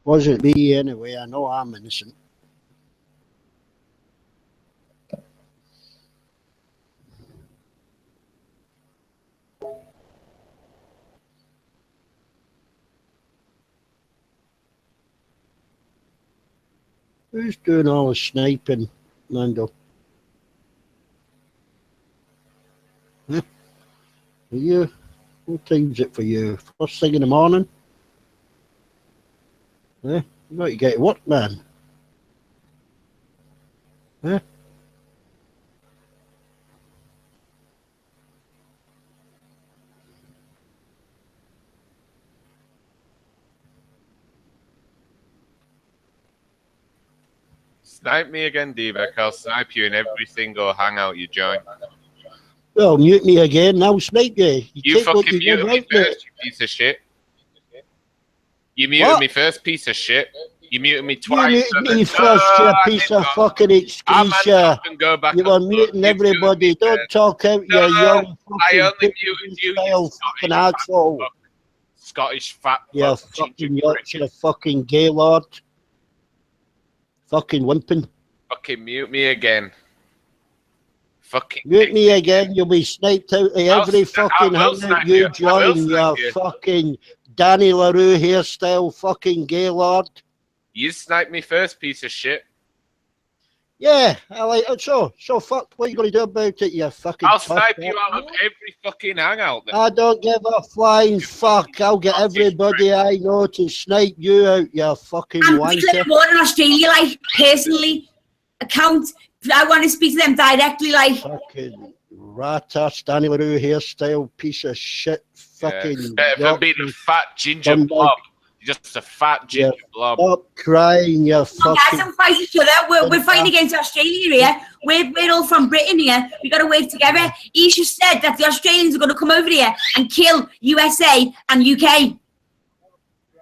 Wasn't me anyway. I know I'm innocent. Who's doing all the sniping, Mando? Huh? Are you? What time's it for you? First thing in the morning? Huh? You got to get to work, man. Huh? Snipe me again, D-Beck. I'll snipe you in every single hangout you join. Well, mute me again. I'll snipe you. You fucking muted me first, you piece of shit. You muted me first, piece of shit. You muted me twice. You muted me first, you piece of fucking excuse. You were muting everybody. Don't talk out your young I only muted you, you fucking asshole. Scottish fat You fucking Yorkshire fucking gaylord. Fucking wimping. Fucking mute me again. Fucking mute me again. You'll be sniped out of every fucking hangout you join. You fucking Danny LaRue hairstyle fucking gaylord. You sniped me first, piece of shit. Yeah, I like it. So fuck. What are you gonna do about it? You fucking. I'll snipe you out of every fucking hangout. Then. I don't give a flying fuck. I'll get everybody I know to snipe you out. You fucking wanker. I'm more in Australia, like personally, account. I want to speak to them directly, like. Fucking rat-ass Danny LaRue hairstyle piece of shit. Fucking. Better than being a fat ginger blob. You're just a fat ginger blob. Stop crying, you fucking. Guys, I'm fighting each other. We're fighting against Australia here. We're all from Britain here. We got to work together. He just said that the Australians are going to come over here and kill USA and UK.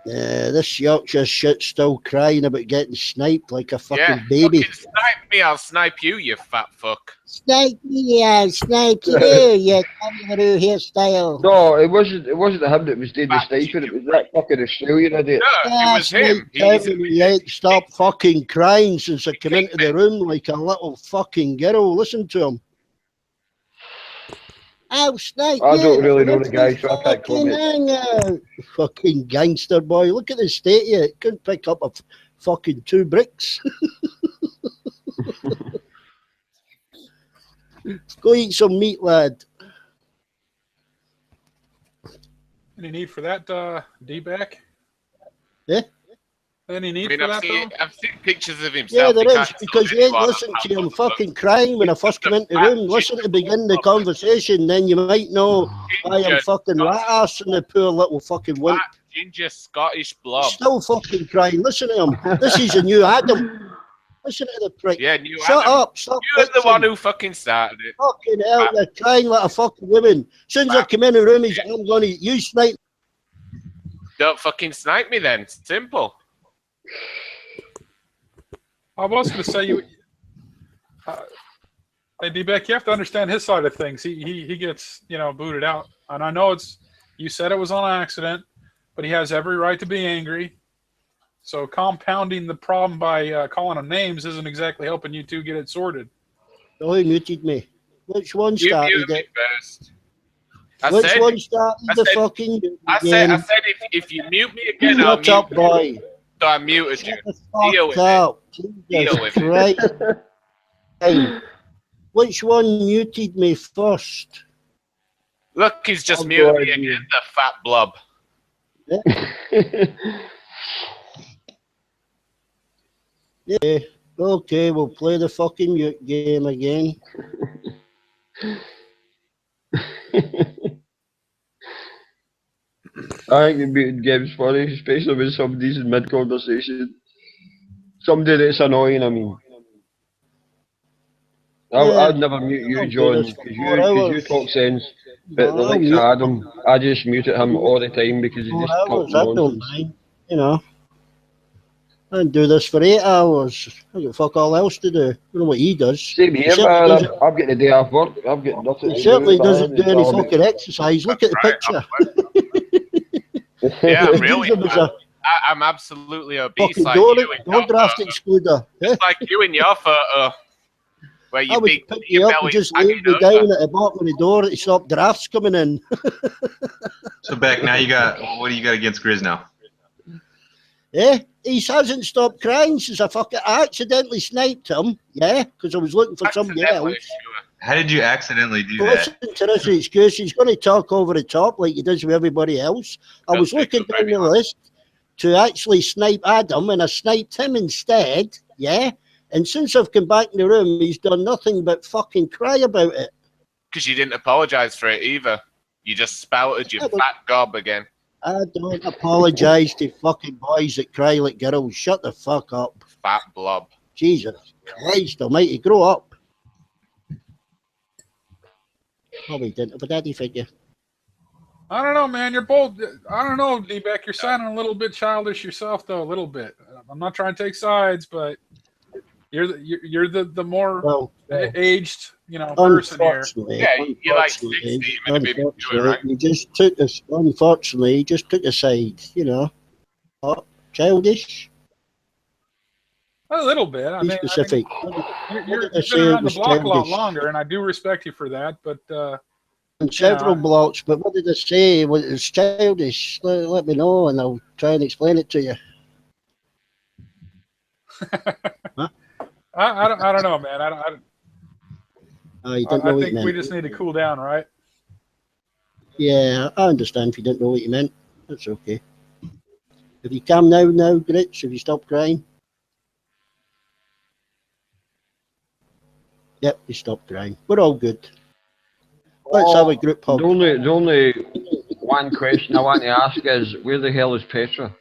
Yeah, this Yorkshire shit's still crying about getting sniped like a fucking baby. Fucking snipe me, I'll snipe you, you fat fuck. Snipe me, I'll snipe you, you kangaroo hairstyle. No, it wasn't him that was doing the sniping, it was that fucking Australian idiot. No, it was him. Stop fucking crying since I came into the room like a little fucking girl. Listen to him. I'll snipe I don't really know the guy, so I can't comment. Fucking gangster boy. Look at the state of you. It couldn't pick up a fucking 2 bricks. Go eat some meat, lad. Any need for that, D-Back? Yeah? Any need for that, though? I've seen pictures of himself. Yeah, there is, because you ain't listened to him fucking crying when I first come into the room. Listen to begin the conversation, then you might know I am fucking rat-assing the poor little fucking wimp. Ginger Scottish blob. Still fucking crying. Listen to him. This is a new Adam. Listen to the prick. Yeah, new Shut Adam. up. Stop. You're the one who fucking started it. Fucking hell, you're crying like a fucking woman. As soon as I come in the room, he's like, I'm going to you snipe. Don't fucking snipe me then. Simple. I was going to say, hey, D-Beck, you have to understand his side of things. He gets, booted out. And I know you said it was on accident, but he has every right to be angry. So compounding the problem by calling them names isn't exactly helping you two get it sorted. Oh, he muted me. Which one started you muted it? me first. Which one started the fucking I said if you mute me again, I'll mute up, you. boy. So I muted you. Deal with it. Deal with it. Hey, which one muted me first? Look, he's just muted me again, the fat blob. Yeah. Okay, we'll play the fucking mute game again. I think the muted game's funny, especially when somebody's in mid-conversation. Somebody that's annoying, I mean. I'd never mute you, John, because you talk sense. But the likes of Adam, I just mute at him all the time because he just talks nonsense. You know. I do this for 8 hours. I got fuck all else to do. I don't know what he does. Same here, man. I'm getting a day off work. I'm getting nothing to do. He certainly doesn't do any fucking exercise. Look at the picture. Yeah, really. I'm absolutely obese Fucking like don't, you. don't draft excluder. Eh? Like you in your photo, where I you would big pick you your up and belly just lay hanging you over. down at the bottom of the door to stop drafts coming in. So Beck, now you got, what do you got against Grizz now? Eh? He hasn't stopped crying since I accidentally sniped him, yeah, because I was looking for somebody Accidentally, else. sure. How did you accidentally do that? Listen to this excuse. He's going to talk over the top like he does with everybody else. I was Okay, looking good, down the baby. list to actually snipe Adam, and I sniped him instead, yeah? And since I've come back in the room, he's done nothing but fucking cry about it. Because you didn't apologise for it either. You just spouted your Yeah, but- fat gob again. I don't apologise to fucking boys that cry like girls. Shut the fuck up. Fat blob. Jesus Christ almighty, grow up. Probably didn't have a daddy figure. I don't know, man. You're both. I don't know, D-Beck. You're sounding a little bit childish yourself, though. A little bit. I'm not trying to take sides, but you're the more Well, aged, person here. unfortunately, Yeah, you're like 60, you meant to be doing it right. you just took us. Unfortunately, you just took a side. What? Childish. A little bit. Be specific. You've I say been it around the was block a lot childish? longer, and I do respect you for that. But On several Yeah. blocks, but what did I say? Was it childish? Let me know, and I'll try and explain it to you. I don't know, man. You don't know I what you think meant. we just need to cool down, right? Yeah, I understand if you didn't know what you meant. That's okay. Have you calmed now, Grits? Have you stopped crying? Yep, you stopped crying. We're all good. Let's have a group hug. The only one question I want to ask is, where the hell is Petra?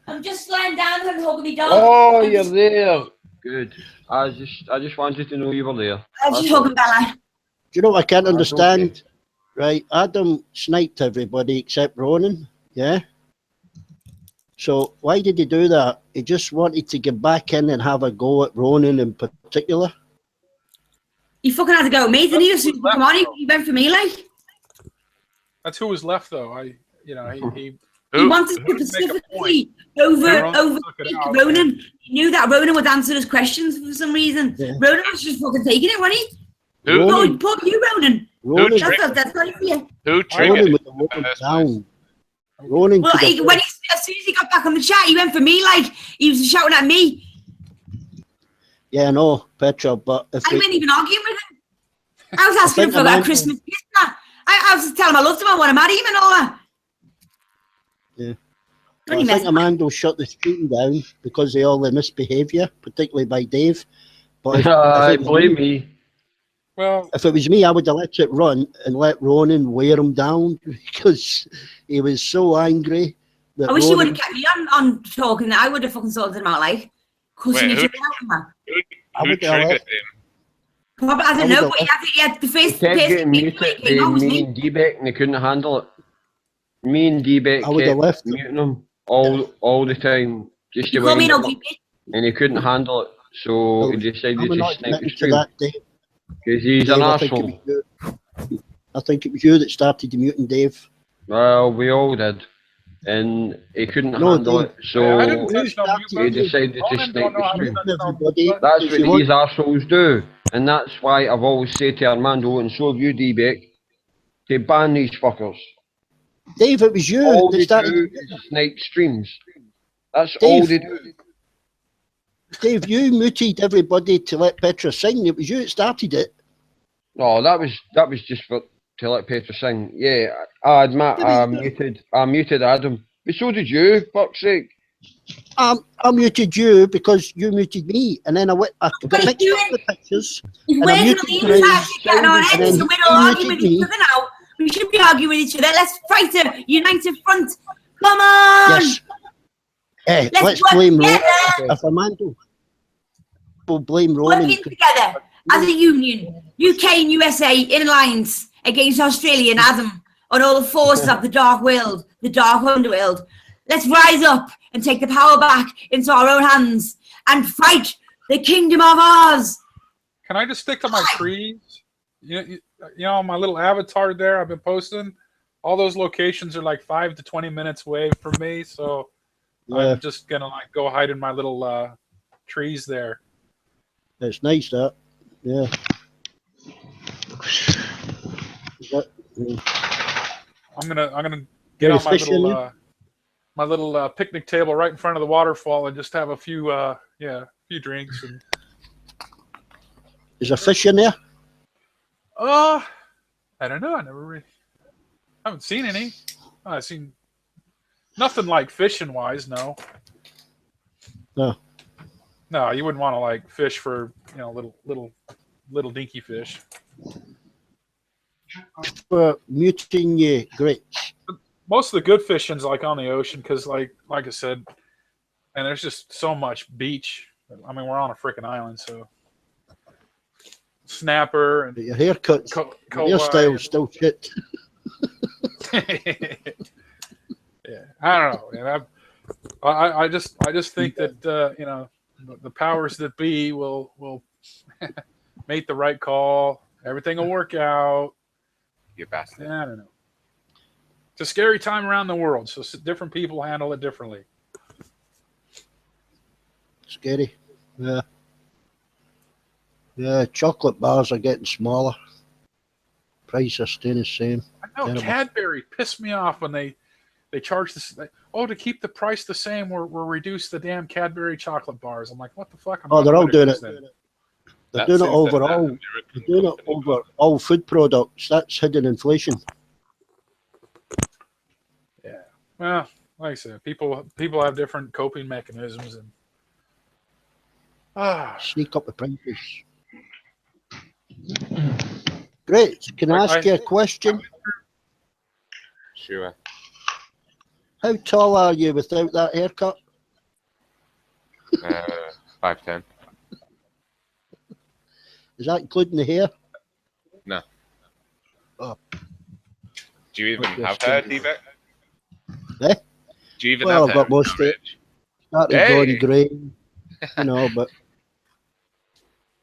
I'm just lying down and hugging me dog. Oh, you're there. Good. I just wanted to know you were there. I'm just hugging Bella. Do you know what I can't That's understand? okay. Right, Adam sniped everybody except Ronan, yeah? So why did he do that? He just wanted to get back in and have a go at Ronan in particular? He fucking had to go with me, didn't he? So, come on, he went for me, like. That's who was left, though. He He Who? wanted to make a point. specifically over Everyone took it out, Ronan. He knew that Ronan would answer his questions for some reason. Yeah. Ronan was just fucking taking it, wasn't he? Who? Ronan. Poor you, Ronan. Ronan, That's not for you. Who triggered Ronan it? would have in the woken first place? down. Ronan Well, could have- as soon as he got back on the chat, he went for me, like, he was shouting at me. Yeah, I know, Petra, but if I we- wasn't even arguing with him. I was asking him think for I that might- Christmas gift. I was telling him I loved him, I want to marry him and all that. Yeah. Don't I you think mess Amando shut the stream down because of all the misbehaviour, particularly by Dave. But if, I if, it, blame me. Well, if it was me, I would have let it run and let Ronan wear him down because he was so angry. That I wish he would Ronan, have kept me on talking. I would have fucking sorted him out, like, cussing Wait, each who- other out, man. I Who would have triggered let- him? Probably, I I don't would know, have but he had the He face. kept getting face muted came on by was me me. and D-Beck, and they couldn't handle it. Me and D-Beck I would have kept left him. muting him all the time, just to You call me wind an him ugly up, bitch. and he couldn't handle it, so he decided I'm to not snipe the admitting to stream, that, Dave. because he's Dave, an I think it arsehole. was you. I think it was you that started the muting Dave. Well, we all did, and he couldn't No, handle Dave. it, so I didn't touch no mute he button. decided to Ronan snipe don't know the how to stream. touch no mute Everybody. button. That's If what you want- these arseholes do, and that's why I've always said to Armando, and so have you, D-Beck, to ban these fuckers. Dave, it was you All that they started. do is snipe streams. That's all they Dave. do. Dave, you muted everybody to let Petra sing. It was you that started it. No, that was just for to let Petra sing. Yeah, I admit I muted Adam. But so did you, fuck's sake. I muted you because you muted me, and then I got What are you mixed up doing? the pictures. He's And I'm waiting muted on the Greg, inside, getting on and heads, then and we're he all arguing muted with each me. other now. We should be arguing with each other. Let's fight a united front. Come on! Yes. Hey, Let's let's work blame Ronan. together. If Amanda will blame Ronan. Working together as a union, UK and USA in alliance against Australia and Adam and all the forces of the dark world, the dark underworld. Let's rise up and take the power back into our own hands and fight the kingdom of Oz. Can I just stick to my trees? You know, my little avatar there I've been posting. All those locations are like 5 to 20 minutes away from me, so I'm just gonna like go hide in my little trees there. It's nice that. Yeah. I'm gonna get on my little picnic table right in front of the waterfall and just have a few drinks and. Is there fish in there? I don't know. I haven't seen any. I've seen nothing like fishing wise. No. No, you wouldn't want to like fish for little dinky fish. For muting grits. Most of the good fishing's like on the ocean because, like I said, and there's just so much beach. I mean, we're on a freaking island, so snapper and Your haircut, your style's still shit. Yeah, I don't know. And I just think that the powers that be will make the right call. Everything will work out. You bastard. I don't know. It's a scary time around the world, so different people handle it differently. Scary. Yeah. Yeah, chocolate bars are getting smaller. Price are staying the same. I know. Terrible. Cadbury pissed me off when they charge this. To keep the price the same, we'll reduce the damn Cadbury chocolate bars. I'm like, what the fuck? They're all doing it. Then. They're doing it overall. They're doing it over all food products. That's hidden inflation. Yeah. Well, like I said, people have different coping mechanisms and Sneak up the prices. Great. Can I ask you a question? Sure. How tall are you without that haircut? 5'10". Is that including the hair? No. Oh. Do you even have hair, T-Beck? Eh? Do you even Well, have I've hair? got most of it. Started Hey! going grey, but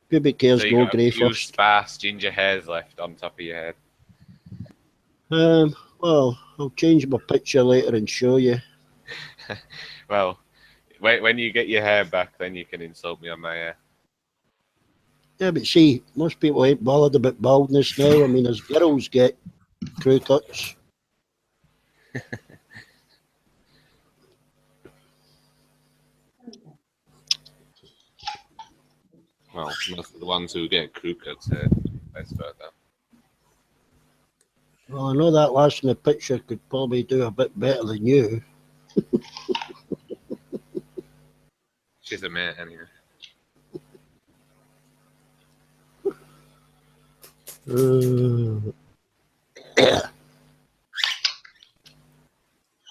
pubic hairs So you go got a grey few first. sparse ginger hairs left on top of your head. Well, I'll change my picture later and show you. Well, when you get your hair back, then you can insult me on my hair. Yeah, but see, most people ain't bothered about baldness now. I mean, as girls get crew cuts. Well, most of the ones who get crew cuts are less about that. Well, I know that last in the picture could probably do a bit better than you. She's a mate anyway.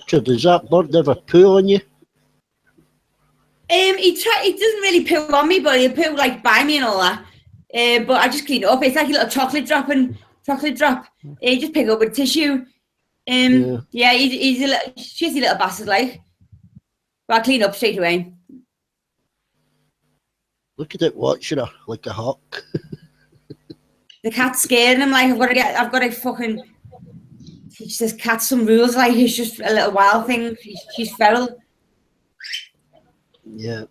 So does that bird ever poo on you? He doesn't really poo on me, but he'll poo like by me and all that. But I just clean it up. It's like a little chocolate drop. You just pick up with tissue. Yeah, he's a little shitty little bastard, like. But I clean up straight away. Look at it watching her like a hawk. The cat's scaring him. Like I've got to fucking teach this cat some rules. Like he's just a little wild thing. She's feral. Yeah.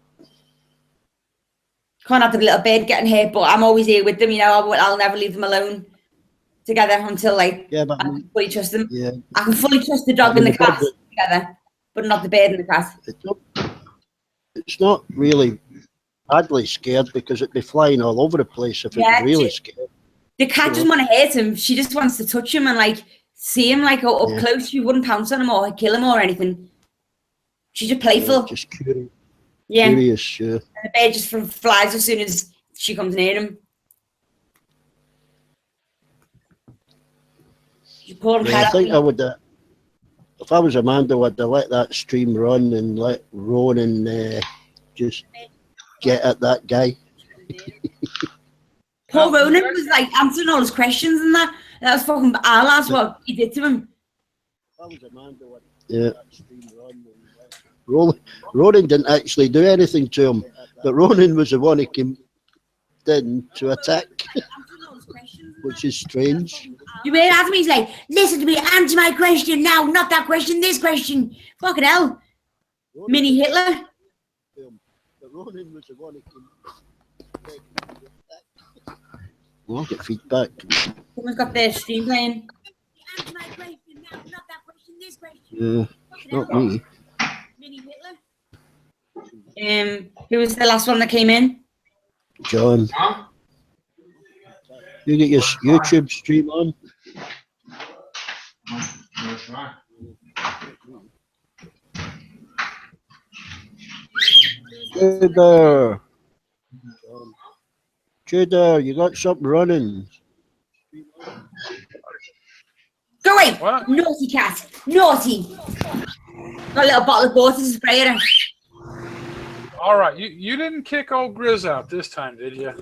Can't have the little bird getting hurt, but I'm always here with them. I'll never leave them alone together until I can fully trust them. Yeah. I can fully trust the dog and the cat together, but not the bird and the cat. It's not really badly scared because it'd be flying all over the place if it was really scared. The cat doesn't want to hurt him. She just wants to touch him and like see him like up close. She wouldn't pounce on him or kill him or anything. She's just playful. Just curious. Yeah. Curious, yeah. And the bird just flies as soon as she comes near him. I think I would, if I was Amanda, I'd let that stream run and let Ronan just get at that guy. Poor Ronan was like answering all his questions and that. That was fucking that's what he did to him. If I was Amanda, I'd let that stream run. Ronan didn't actually do anything to him, but Ronan was the one who came in to attack, which is strange. You hear Adam? He's like, listen to me, answer my question now, not that question, this question. Fucking hell. Mini Hitler. But Ronan was the one who came. I'll get feedback. Someone's got their stream playing. Answer my question now, not that question, this question. Yeah, Fucking not hell. me. Mini Hitler. Who was the last one that came in? John. You get your YouTube stream on? Judah. Judah, you got something running. Go away! What? Naughty cat! Naughty! Got a little bottle of water to spray at her. All right, you didn't kick old Grizz out this time, did you?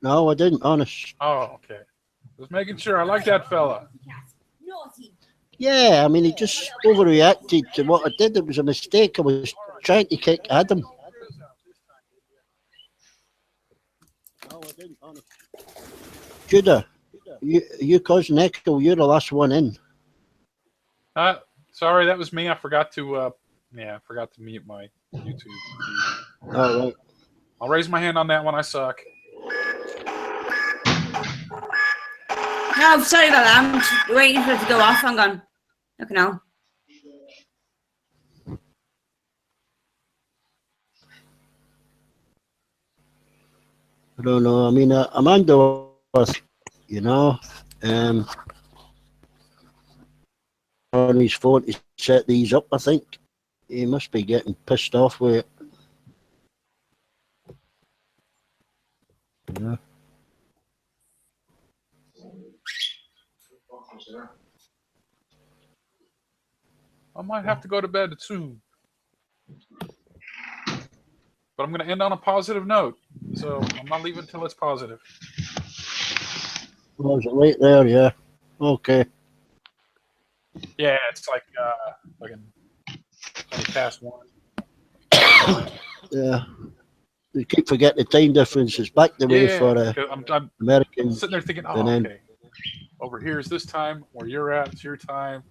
No, I didn't, honest. Oh, okay. Just making sure. I like that fella. Naughty. Yeah, I mean, he just overreacted to what I did. It was a mistake. I was trying to kick Adam. No, I didn't, honest. Judah, you causing echo. You're the last one in. Sorry, that was me. I forgot to mute my YouTube feed. All right. I'll raise my hand on that one. I suck. No, sorry about that. I'm just waiting for it to go off. Hang on. Look now. I don't know. I mean, Amanda was, you know, on his phone to set these up, I think. He must be getting pissed off with it. Yeah. I might have to go to bed soon. But I'm going to end on a positive note. So I'm not leaving until it's positive. Oh, is it late there? Yeah. Okay. Yeah, it's like fucking 20 past 1. Yeah. You keep forgetting the time difference. It's back the way for 'cause I'm Americans. sitting there thinking, oh, and then- okay. Over here is this time. Where you're at, it's your time.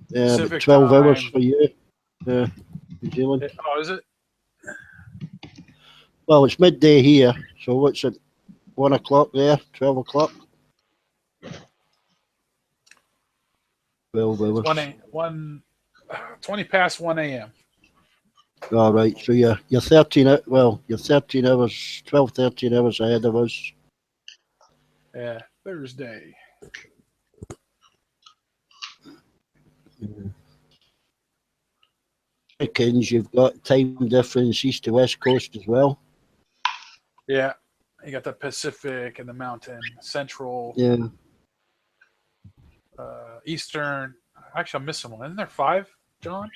Yeah, but Pacific 12 hours time. for you. Yeah. New Zealand. Oh, is it? Well, it's midday here. So what's it? 1 o'clock there? 12 o'clock? 12 hours. 20 past 1 a.m. All right. So you're 13 hours. Well, you're 13 hours, 12, 13 hours ahead of us. Yeah, Thursday. Americans, you've got time difference east to west coast as well. Yeah, you got the Pacific and the Mountain, Central, Yeah. Eastern. Actually, I'm missing one. Isn't there 5, John?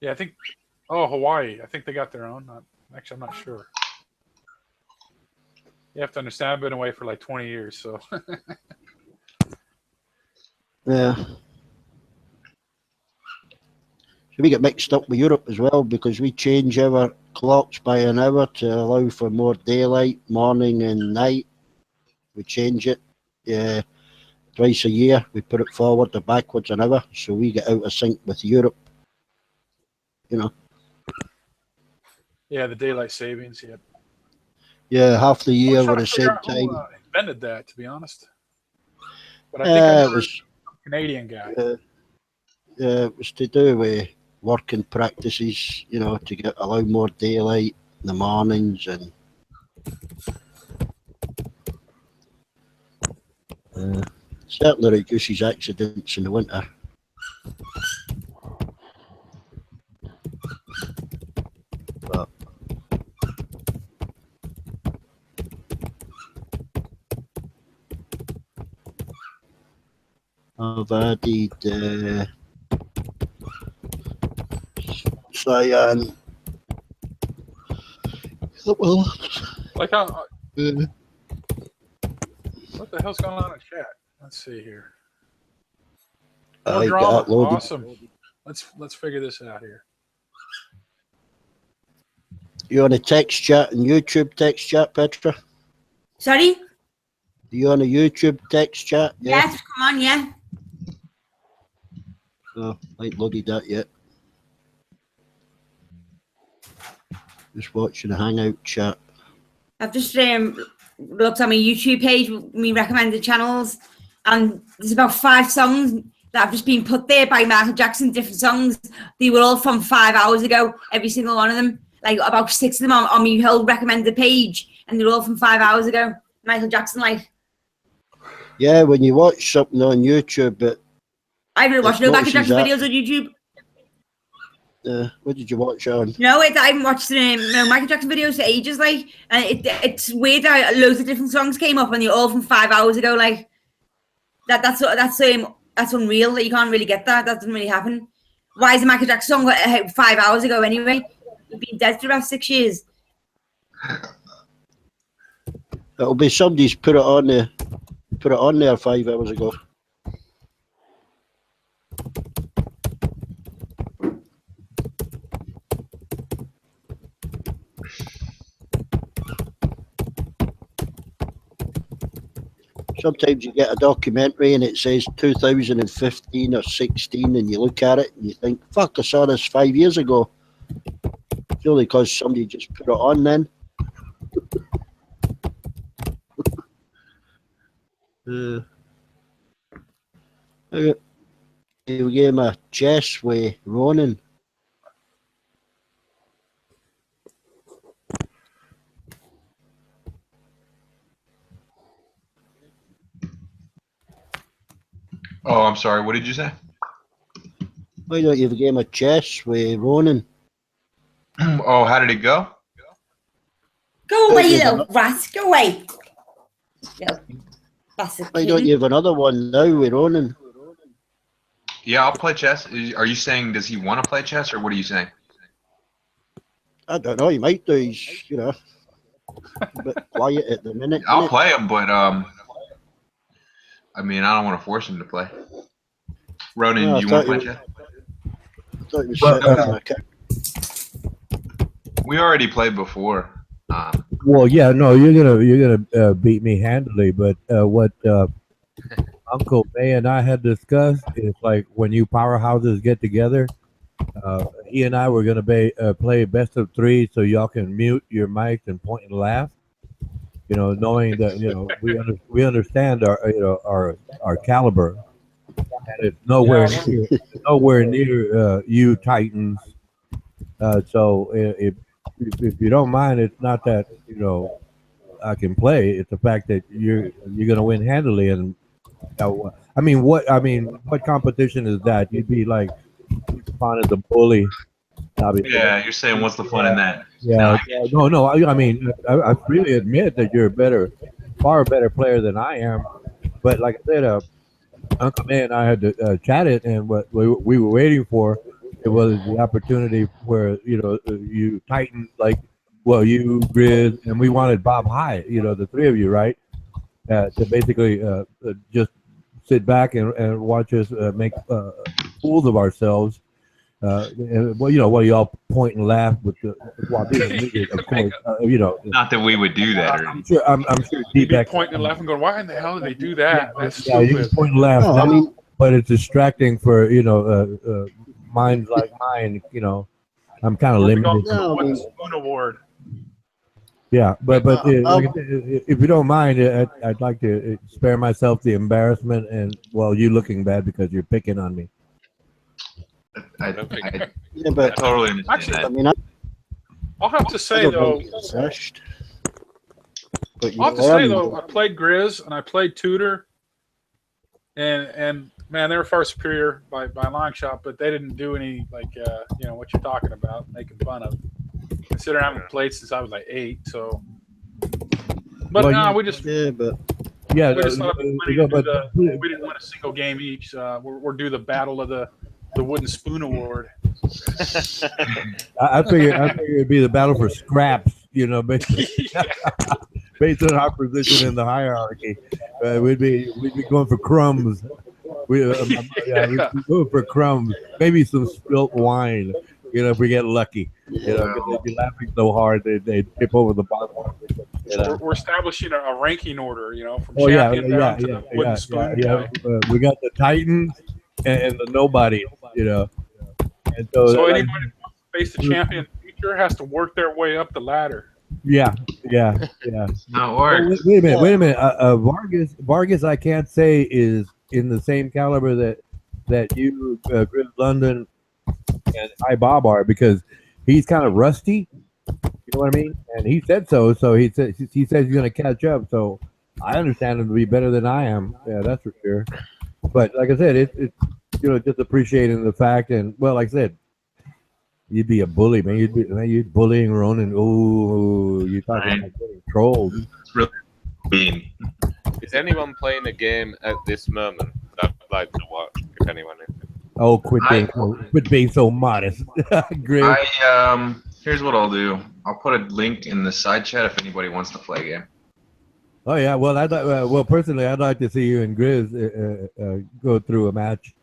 Yeah, I think. Oh, Hawaii. I think they got their own. Actually, I'm not sure. You have to understand, I've been away for like 20 years, so. Yeah. So we get mixed up with Europe as well because we change our clocks by an hour to allow for more daylight, morning and night. We change it twice a year. We put it forward or backwards an hour, so we get out of sync with Europe. You know. Yeah, the daylight savings. Yeah. Yeah, half the year I'm we're trying the to figure same out who, time. invented that, to be honest. But I think I It heard was a Canadian guy. it was to do with working practices, you know, to allow more daylight in the mornings and certainly reduces accidents in the winter. But I've added cyan. Well, Like how? uh, What the hell's going on in chat? Let's see here. I More get drama. uploaded. Awesome. Let's figure this out here. You on a text chat and YouTube text chat, Petra? Sorry? You on a YouTube text chat? Yes, come on, yeah. I ain't loaded that yet. Just watching a hangout chat. I've just looked at my YouTube page, me recommended channels, and there's about 5 songs that have just been put there by Michael Jackson, different songs. They were all from 5 hours ago, every single one of them. Like about 6 of them on my whole recommended page, and they're all from 5 hours ago. Michael Jackson, like. Yeah, when you watch something on YouTube, but I haven't watched no Michael Jackson that. videos on YouTube. What did you watch on? No, I haven't watched no Michael Jackson videos for ages, like, and it's weird that loads of different songs came up and they're all from 5 hours ago, like. That's unreal. That you can't really get that. That doesn't really happen. Why is a Michael Jackson song 5 hours ago anyway? He's been dead for about 6 years. It'll be somebody's put it on there 5 hours ago. Sometimes you get a documentary and it says 2015 or 16 and you look at it and you think, fuck, I saw this 5 years ago. It's only because somebody just put it on then. We gave him a chess with Ronan. Oh, I'm sorry. What did you say? Why don't you have a game of chess with Ronan? Oh, how did it go? Go away, you little rat. Go away. Little bastard Why don't you have another one now with Ronan? Yeah, I'll play chess. Are you saying does he want to play chess, or what are you saying? I don't know, he might do. He's, a bit quiet at the minute. I'll play him, but I mean, I don't want to force him to play. Ronan, No, you want to play chess? I thought he was sitting on a kick. We already played before. Well, yeah, no, you're gonna beat me handily. But what Uncle May and I had discussed is like when you powerhouses get together, he and I were gonna play best of 3, so y'all can mute your mics and point and laugh. Knowing that we understand our caliber, and it's nowhere near you Titans. So if you don't mind, it's not that I can play. It's the fact that you're gonna win handily. And what competition is that? You'd be like fun as a bully. Yeah, you're saying what's the fun in that? Yeah, no. I freely admit that you're far better player than I am. But like I said, Uncle May and I had chatted, and what we were waiting for, it was the opportunity where you Titan, you Grizz, and we wanted Bob High, the 3 of you, right? To basically just sit back and watch us make fools of ourselves. While y'all point and laugh while being muted, of course. Not that we would do that. I'm sure You'd be D-Back pointing and laughing, going, "Why in the hell did they do that? That's you can stupid." point and laugh, No, but it's distracting for minds like mine. I'm kind of limited. No, Wooden Spoon Award. Yeah, but like I said, if you don't mind, I'd like to spare myself the embarrassment and you looking bad because you're picking on me. I yeah, but totally understand Actually, that. I mean, I'll have to I say don't though, think it's rushed. But you I'll have to say learn. though, I played Grizz and I played Tudor, and man, they were far superior by a long shot, but they didn't do any what you're talking about, making fun of. Considering I haven't played since I was like 8, so. But we just Yeah, but Yeah, we just thought it'd be funny to do but we didn't win a single game each. We're do the battle of the Wooden Spoon Award. I figure it'd be the battle for scraps, based on our position in the hierarchy. We'd be going for crumbs. We'd be going for crumbs, maybe some spilt wine. If we get lucky, because they'd be laughing so hard they'd tip over the bottle. We're establishing a ranking order, from Oh yeah, champion down to the Wooden Spoon guy. We got the Titans, and the nobodies, you know. And so, So like, anybody who wants to face the champion in the future has to work their way up the ladder. yeah. Not Oh, work. wait a minute. Vargas, I can't say is in the same caliber that you, Chris London, and Bob are, because he's kind of rusty. You know what I mean? And he said so. So he says he's going to catch up. So I understand him to be better than I am. Yeah, that's for sure. But like I said, it's just appreciating the fact, and well, like I said, you'd be a bully, man. You'd bullying Ronan. Oh, you're talking about getting trolled. It's really mean. Is anyone playing a game at this moment that I'd like to watch? If anyone is. Oh, quit being so modest. Great. Here's what I'll do. I'll put a link in the side chat if anybody wants to play a game. Oh yeah. Well, personally, I'd like to see you and Grizz go through a match.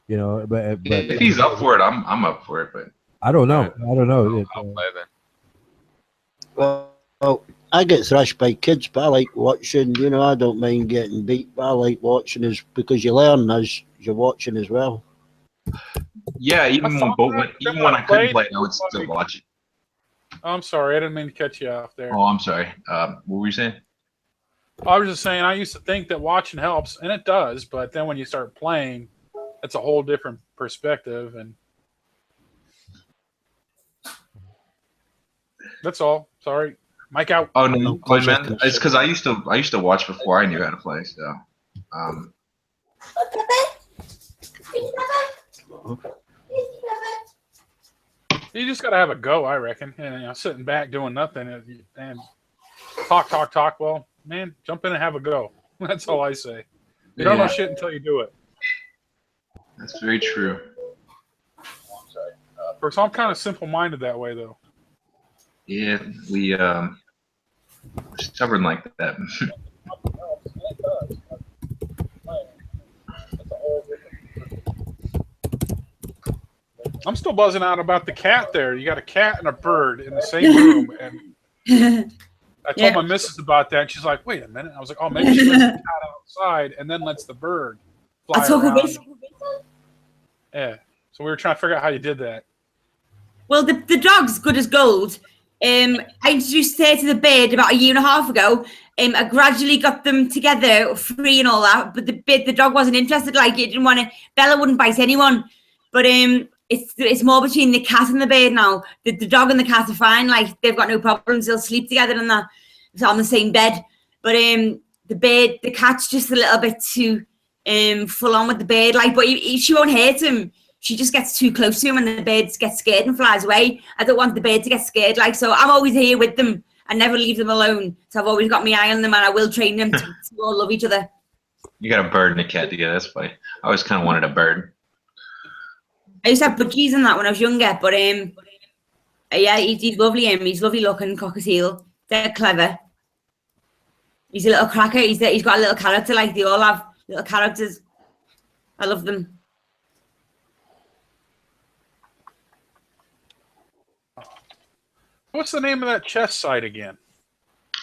You know, but If he's up for it, I'm up for it. But I don't know. I'll play then. Well, I get thrashed by kids, but I like watching. You know, I don't mind getting beat, but I like watching because you learn as you're watching as well. yeah, even when I couldn't play, I would still watch it. I'm sorry, I didn't mean to cut you off there. Oh, I'm sorry. What were you saying? I was just saying I used to think that watching helps, and it does, but then when you start playing, it's a whole different perspective, and that's all. Sorry, Mike out. Oh no, man. It's because I used to watch before I knew how to play. So, You just got to have a go, I reckon. And sitting back doing nothing and talk. Well, man, jump in and have a go. That's all I say. You don't know shit until you do it. That's very true. So I'm kind of simple-minded that way, though. Yeah, we're stubborn like that. I'm still buzzing out about the cat there. You got a cat and a bird in the same room. And I told my missus about that. And she's like, wait a minute. I was like, oh, maybe she lets the cat outside and then lets the bird fly around. Yeah. So we were trying to figure out how you did that. Well, the dog's good as gold. I introduced her to the bed about 1.5 years ago. I gradually got them together, free and all that. But the dog wasn't interested. Like, it didn't want to. Bella wouldn't bite anyone. But it's more between the cat and the bird now. The dog and the cat are fine. Like, they've got no problems. They'll sleep together and that. It's on the same bed. But the cat's just a little bit too full on with the bird. Like, but she won't hurt him. She just gets too close to him and the bird gets scared and flies away. I don't want the bird to get scared. Like, so I'm always here with them. I never leave them alone. So I've always got my eye on them and I will train them to all love each other. You got a bird and a cat together. That's funny. I always kind of wanted a bird. I used to have budgies and that when I was younger. But yeah, he's lovely. He's lovely looking, cockatiel. They're clever. He's a little cracker. He's got a little character. Like, they all have little characters. I love them. What's the name of that chess site again?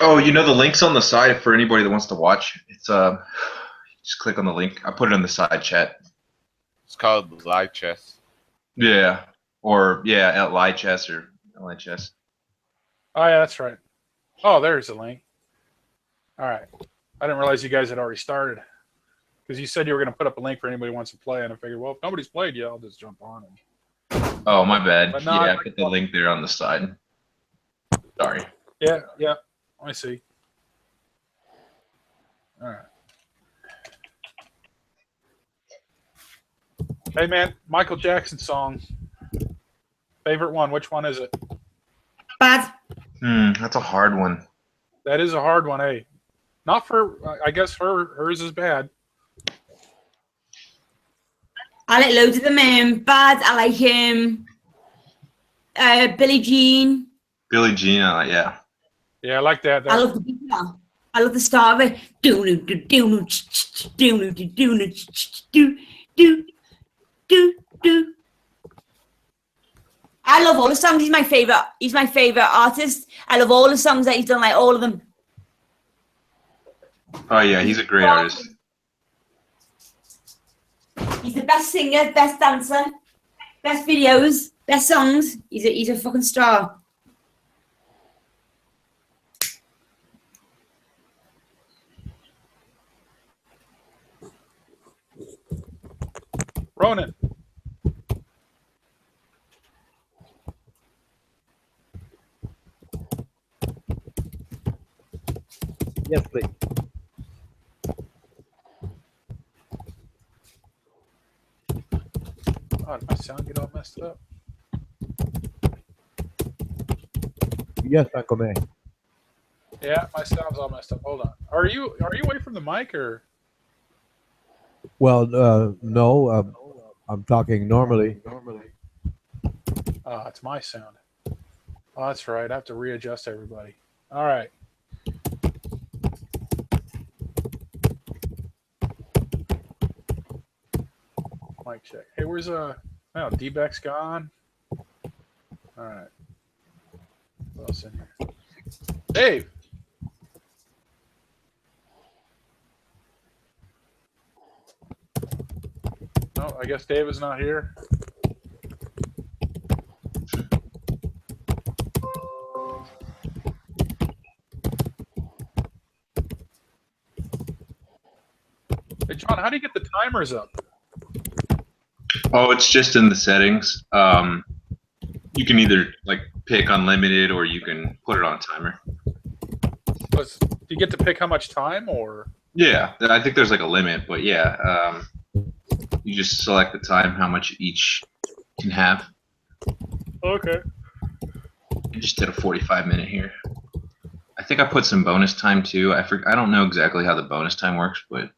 Oh, you know the link's on the side for anybody that wants to watch. It's just click on the link. I put it in the side chat. It's called Live Chess. Yeah, or at Live Chess or LI Chess. Oh yeah, that's right. Oh, there's the link. All right, I didn't realize you guys had already started because you said you were going to put up a link for anybody who wants to play, and I figured, well, if nobody's played yet, I'll just jump on. Oh, my bad. But no, I put the link there on the side. Sorry. Yeah, I see. All right. Hey, man, Michael Jackson song. Favorite one? Which one is it? Bad. That's a hard one. That is a hard one, eh? Not for, I guess hers is bad. I like loads of them. Bad. I like him. Billie Jean. Billie Jean, yeah. Yeah, I like that. I love the beat now. I love the start of it. I love all the songs. He's my favorite. He's my favorite artist. I love all the songs that he's done. Like, all of them. Oh yeah, he's a great artist. He's the best singer, best dancer, best videos, best songs. He's a fucking star. Ronan. Yes, please. Oh, did my sound get all messed up? Yes, Uncle May. Yeah, my sound's all messed up. Hold on. Are you away from the mic or? Well, no, I'm talking normally. It's my sound. Oh, that's right. I have to readjust everybody. All right. Mic check. Hey, where's D-Beck's gone. All right. What else in here? Dave. No, I guess Dave is not here. Hey, John, how do you get the timers up? Oh, it's just in the settings. You can either like pick unlimited or you can put it on timer. Do you get to pick how much time or? Yeah, I think there's like a limit, but yeah, you just select the time, how much each can have. Okay. I just did a 45-minute here. I think I put some bonus time too. I don't know exactly how the bonus time works, but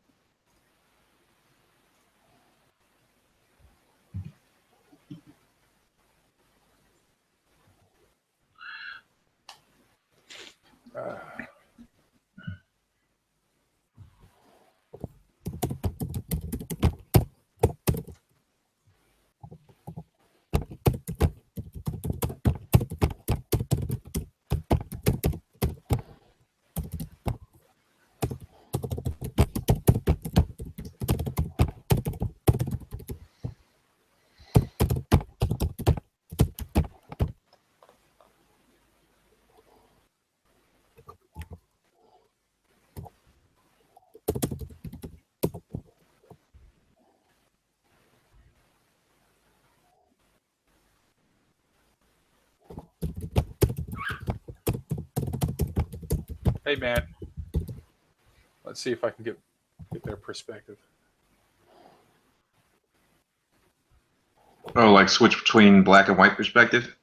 Hey, man. Let's see if I can get their perspective. oh, like switch between black and white perspective.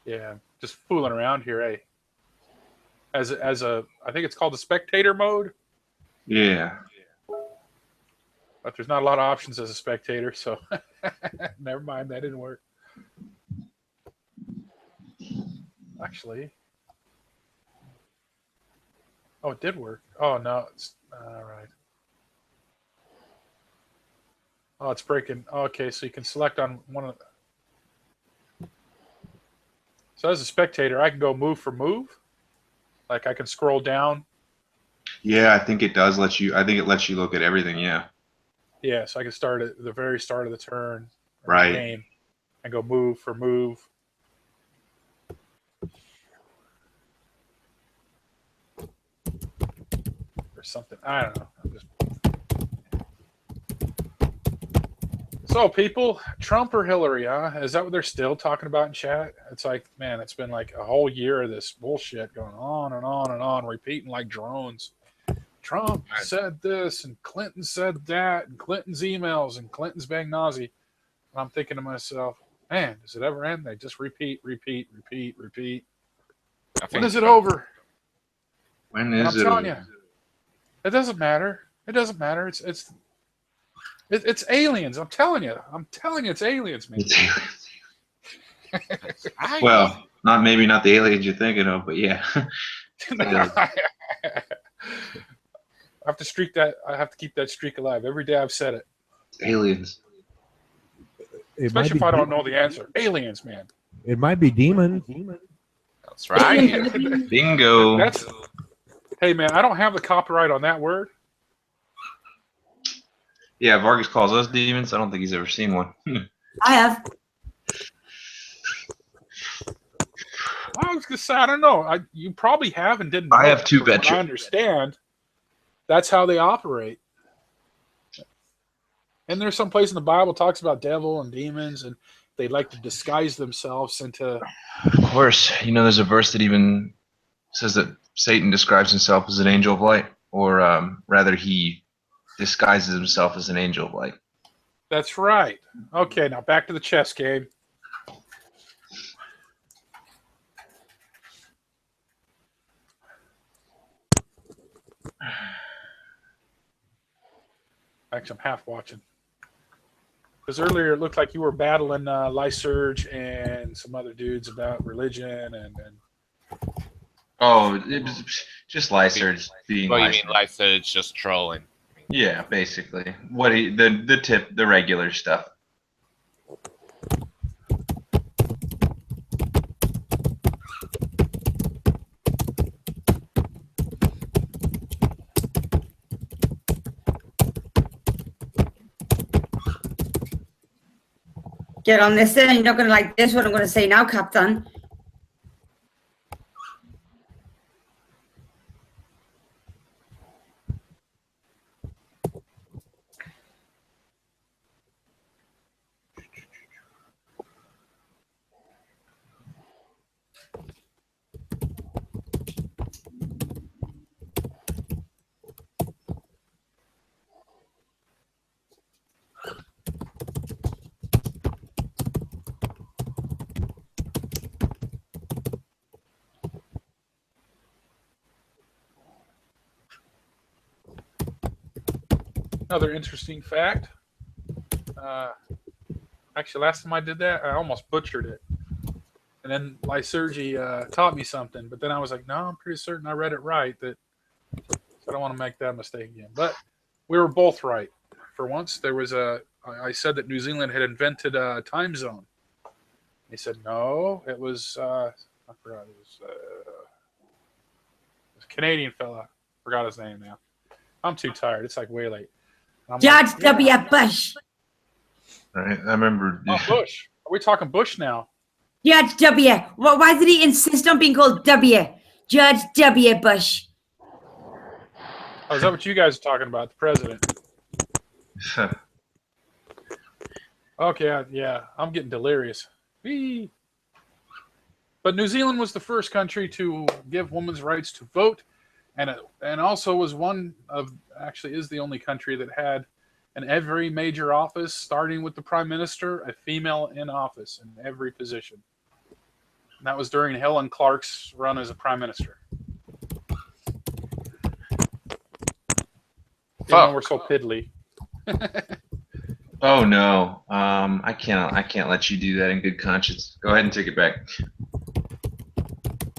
Yeah, just fooling around here, eh? As a, I think it's called the spectator mode. Yeah. But there's not a lot of options as a spectator, so never mind. That didn't work. Actually, oh, it did work. Oh no, it's all right. Oh, it's breaking. Okay, so you can select on one of the. So as a spectator, I can go move for move. Like I can scroll down. Yeah, I think it does let you. I think it lets you look at everything. Yeah. Yeah, so I can start at the very start of the turn, or Right. the game, and go move for move. Or something. I don't know. So, people, Trump or Hillary, huh? Is that what they're still talking about in chat? It's like, man, it's been like a whole year of this bullshit going on and on and on, repeating like drones. Trump said this, and Clinton said that, and Clinton's emails, and Clinton's bang nazi. And I'm thinking to myself, man, does it ever end? They just repeat. When is it over? When And is I'm it? telling you, it doesn't matter. It doesn't matter. It's aliens. I'm telling you, it's aliens, man. Well, maybe not the aliens you're thinking of, but yeah. I have to streak that. I have to keep that streak alive. Every day I've said it. Aliens. Especially if I don't know the answer. Aliens, man. It might be demons. That's right. Bingo. Hey, man, I don't have the copyright on that word. Yeah, Vargas calls us demons. I don't think he's ever seen one. I have. I was gonna say, I don't know. You probably have and didn't. I know, have two from what veterans. I understand. That's how they operate. And there's some place in the Bible talks about devil and demons, and they like to disguise themselves into. Of course, there's a verse that even says that Satan describes himself as an angel of light, or rather, he disguises himself as an angel of light. That's right. Okay, now back to the chess game. Actually, I'm half watching. Because earlier it looked like you were battling Lysurge and some other dudes about religion and Oh, it was just Lysurge being What do you Lysurge. mean, Lysurge just trolling? Yeah, basically. The regular stuff. Get on this then. You're not going to like this, what I'm going to say now, Captain. another interesting fact. Actually, last time I did that, I almost butchered it. And then Lysurgy taught me something, but then I was like, no, I'm pretty certain I read it right. So I don't want to make that mistake again. But we were both right. For once, I said that New Zealand had invented a time zone. He said, no, it was, I forgot, it was a Canadian fella. Forgot his name now. I'm too tired. It's like way late. George W. Bush. Right, I remember. Oh, Bush. Are we talking Bush now? George W. Well, why did he insist on being called W? George W. Bush. Oh, is that what you guys are talking about? The president? Okay, yeah. I'm getting delirious. Whee! But New Zealand was the first country to give women's rights to vote, and also was actually is the only country that had in every major office, starting with the prime minister, a female in office in every position. And that was during Helen Clark's run as a prime minister. We're so piddly. Oh no, I can't let you do that in good conscience. Go ahead and take it back.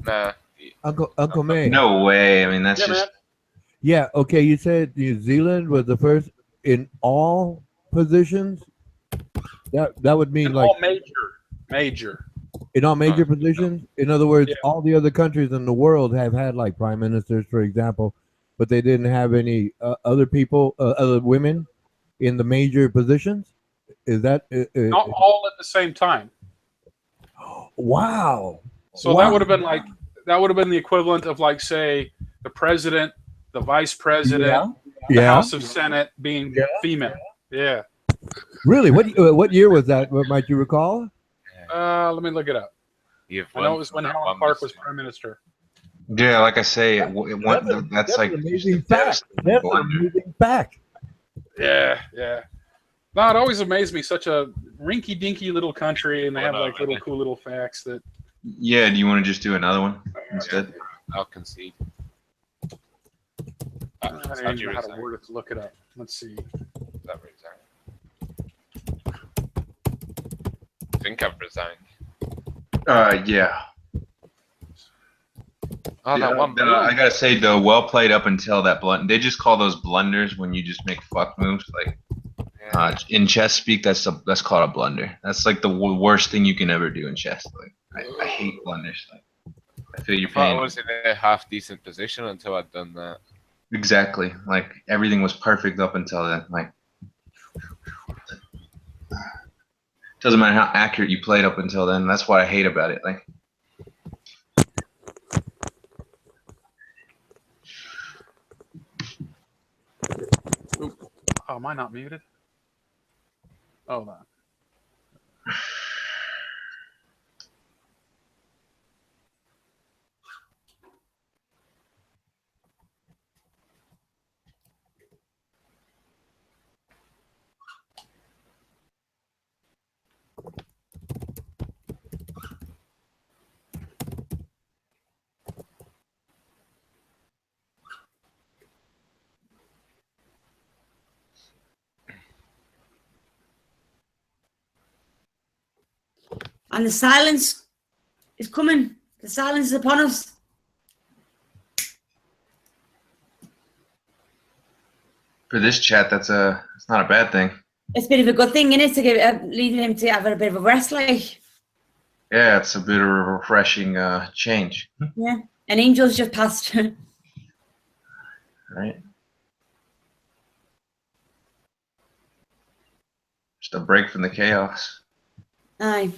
Nah. Uncle May. No way. I mean, that's just. Yeah. Okay. You said New Zealand was the first in all positions. That would mean In like all major. in all major positions. In other words, Yeah. all the other countries in the world have had like prime ministers, for example, but they didn't have any other people, other women in the major positions. Is that Not all at the same time. wow? So Wow. that would have been the equivalent of, like, say, the president, the vice president, the Yeah. House of Senate being female. Yeah. Really? What year was that? What might you recall? Let me look it up. You've I know it was when Helen Clark was prime minister. Yeah, like I say, that's like an just amazing a fact. devastating That's an blunder. amazing fact. Yeah. No, it always amazed me. Such a rinky-dinky little country, and they have like little cool little facts that. Yeah, do you want to just do another one instead? I'll concede. I don't even know how to word it to look it up. Let's see. I think I've resigned. Yeah. Oh, that one. I gotta say though, well played up until that blunder. They just call those blunders when you just make fuck moves. Like in chess speak, that's called a blunder. That's like the worst thing you can ever do in chess. Like I hate blunders. Like, I feel your I pain. was in a half decent position until I'd done that. Exactly. Like everything was perfect up until then. Like Doesn't matter how accurate you played up until then. That's what I hate about it. Like, Oh, am I not muted? Hold on. And the silence is coming. The silence is upon us. for this chat, it's not a bad thing. It's a bit of a good thing, isn't it, to give leading him to have a bit of a rest, like. Yeah, it's a bit of a refreshing change. Yeah, an angel's just passed. Right. Just a break from the chaos. Aye.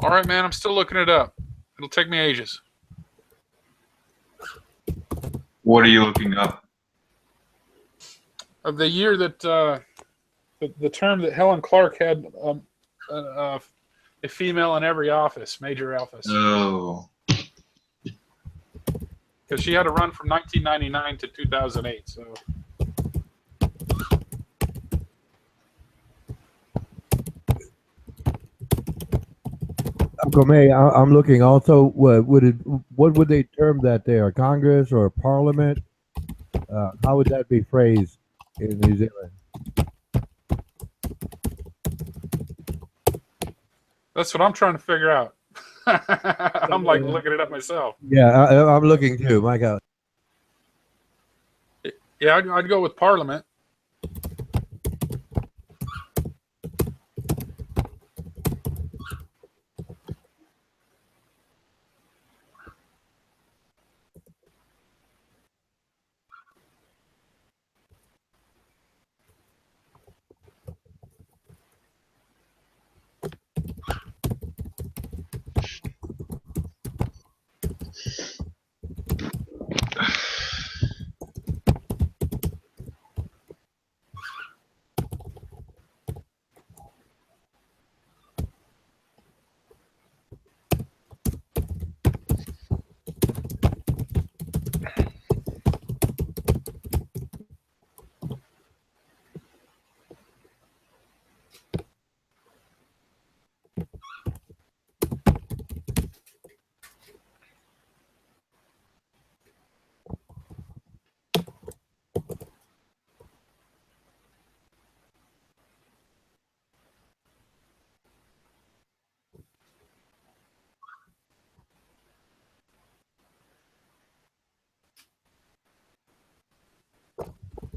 All right, man. I'm still looking it up. It'll take me ages. What are you looking up? Of the year that the term that Helen Clark had a female in every office, major office, Oh. because she had to run from 1999 to 2008. So. Uncle May, I'm looking also. What would they term that there? Congress or Parliament? How would that be phrased in New Zealand? That's what I'm trying to figure out. I'm like looking it up myself. Yeah, I'm looking too. My God. Yeah, I'd go with Parliament.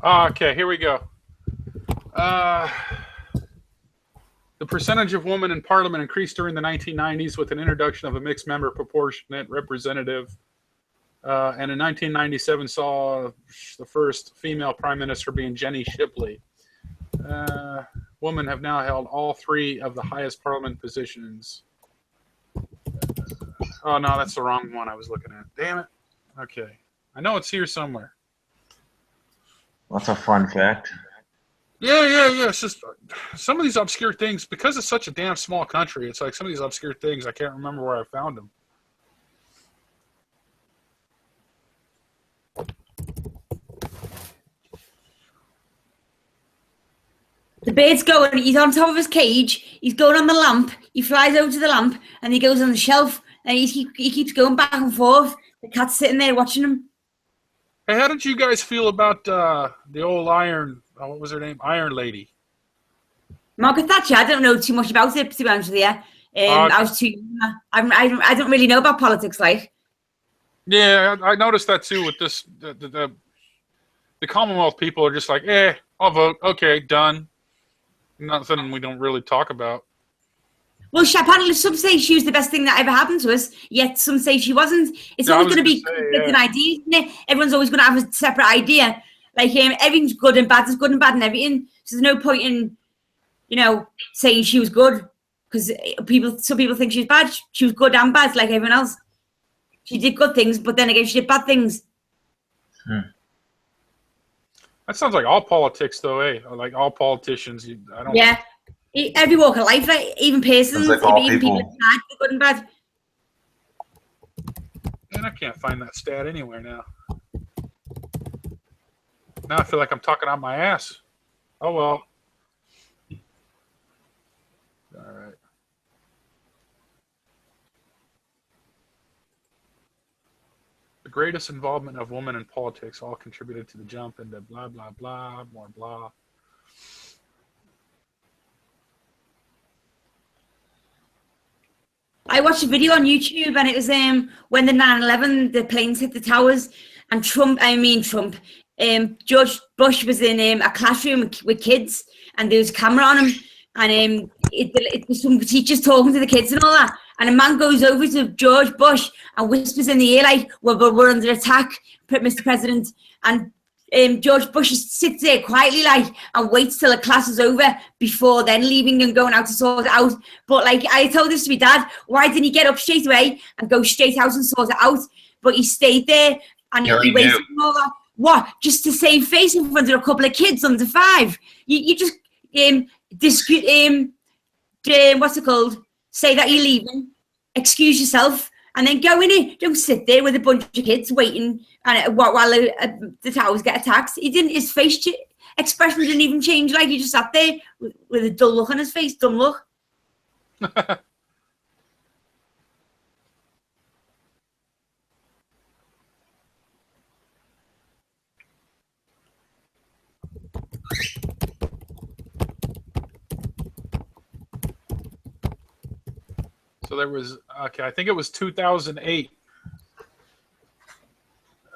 Okay, here we go. The percentage of women in Parliament increased during the 1990s with an introduction of a mixed member proportionate representative. And in 1997 saw the first female prime minister being Jenny Shipley. Women have now held all three of the highest parliament positions. Oh no, that's the wrong one I was looking at. Damn it. Okay, I know it's here somewhere. That's a fun fact. Yeah. It's just some of these obscure things, because it's such a damn small country. It's like some of these obscure things I can't remember where I found them. The bird's going, he's on top of his cage, he's going on the lamp, he flies over to the lamp, and he goes on the shelf, and he keeps going back and forth. The cat's sitting there watching him. Hey, how did you guys feel about the old Iron, what was her name? Iron Lady. Margaret Thatcher, I don't know too much about it, to be honest with you. I was too young. I don't really know about politics, like. Yeah, I noticed that too with this. The Commonwealth people are just like, I'll vote. Okay, done. Nothing we don't really talk about. Well, apparently some say she was the best thing that ever happened to us, yet some say she wasn't. It's always going to be conflicting ideas, isn't it? Everyone's always going to have a separate idea. Like, everything's good and bad. There's good and bad and everything. So there's no point in, saying she was good, because some people think she was bad. She was good and bad, like everyone else. She did good things, but then again, she did bad things. That sounds like all politics, though, eh? Like all politicians. Yeah. Every walk of life, like, even persons, like all even people people. bad, good and bad. Man, I can't find that stat anywhere now. Now I feel like I'm talking out my ass. Oh, well. All right. The greatest involvement of women in politics all contributed to the jump into blah, blah, blah, more blah. I watched a video on YouTube, and it was when the 9/11, the planes hit the towers, and George Bush was in a classroom with kids, and there was a camera on him, and it was some teachers talking to the kids and all that, and a man goes over to George Bush and whispers in the ear like, well, we're under attack, Mr. President, and George Bush sits there quietly, like, and waits till the class is over before then leaving and going out to sort it out. But, like, I told this to my dad, why didn't he get up straight away and go straight out and sort it out? But he stayed there, and he waited and all that. What? Just to save face in front of a couple of kids under 5? You just what's it called? Say that you're leaving, excuse yourself, and then go in it. Don't sit there with a bunch of kids waiting and while the towers get attacked. His face expression didn't even change. Like, he just sat there with a dull look on his face, dumb look. So there was, I think it was 2008.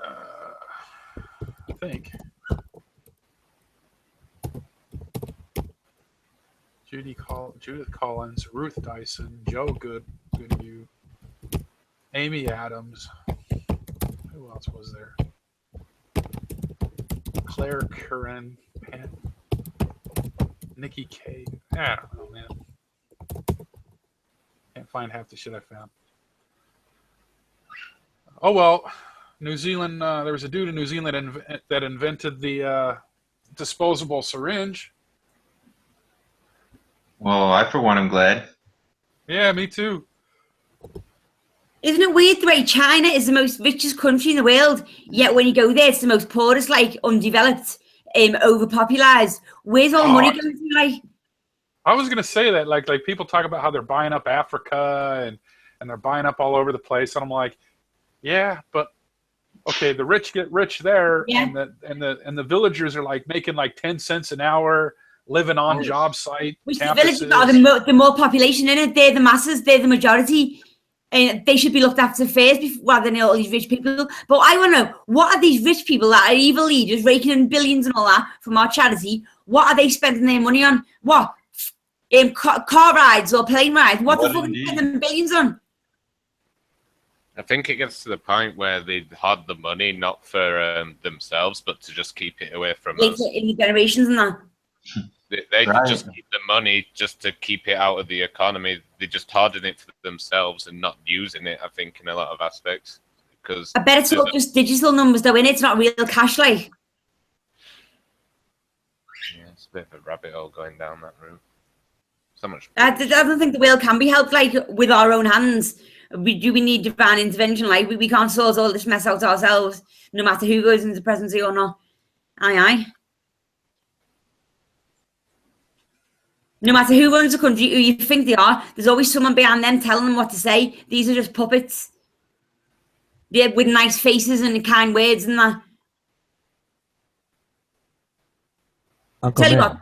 I think. Judith Collins, Ruth Dyson, Joe Goodhue, Amy Adams. Who else was there? Claire Curran, Nikki Cave. I don't know, man. Can't find half the shit I found. Oh well, New Zealand. There was a dude in New Zealand that invented the disposable syringe. Well, I for one am glad. Yeah, me too. Isn't it weird the way China is the most richest country in the world, yet when you go there, it's the most poorest, like, undeveloped, overpopularized. Where's all the money going to, like? I was gonna say that, like people talk about how they're buying up Africa and they're buying up all over the place, and I'm like, yeah, but okay, the rich get rich there, and the villagers are like making like 10 cents an hour, living on job site. Which the villagers are the more population in it. They're the masses. They're the majority, and they should be looked after first rather than all these rich people. But I want to know, what are these rich people that are evil leaders raking in billions and all that from our charity? What are they spending their money on? What? Car rides or plane rides? What the fuck are they spending billions on? I think it gets to the point where they hoard the money not for themselves, but to just keep it away from us. In the generations and that. They Right. just keep the money just to keep it out of the economy. They just harden it for themselves and not using it, I think, in a lot of aspects. Because I bet it's all just digital numbers though, innit? It's not real cash like. yeah, it's a bit of a rabbit hole going down that route. So much. I don't think the world can be helped like with our own hands. We need divine intervention. Like we can't sort all this mess out ourselves, no matter who goes into presidency or not. Aye. No matter who runs the country, who you think they are, there's always someone behind them telling them what to say. These are just puppets. Yeah, with nice faces and kind words and that. Uncle Tell you Man. what,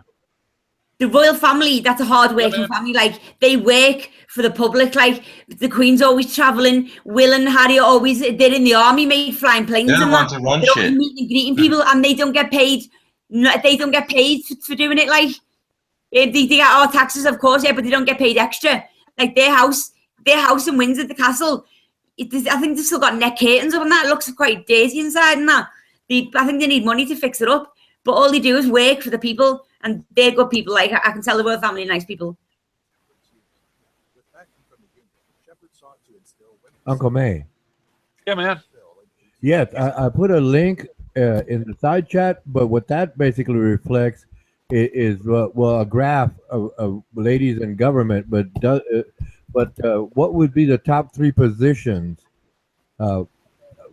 the royal family, that's a hard-working family. Like, they work for the public. Like, the Queen's always travelling. Will and Harry are always, they're in the army, mate, flying planes. They're the and ones that. who run They're always shit. meeting and greeting people, and they don't get paid. No, they don't get paid for doing it. Like, they get our taxes, of course, yeah, but they don't get paid extra. Like, their house in Windsor, the castle, I think they've still got net curtains up and that. It looks quite dirty inside and that. I think they need money to fix it up. But all they do is work for the people, and they're good people. Like, I can tell the royal family are nice people. Uncle May. Yeah, man. Yes, I put a link in the side chat, but what that basically reflects is a graph of ladies in government. But what would be the top 3 positions?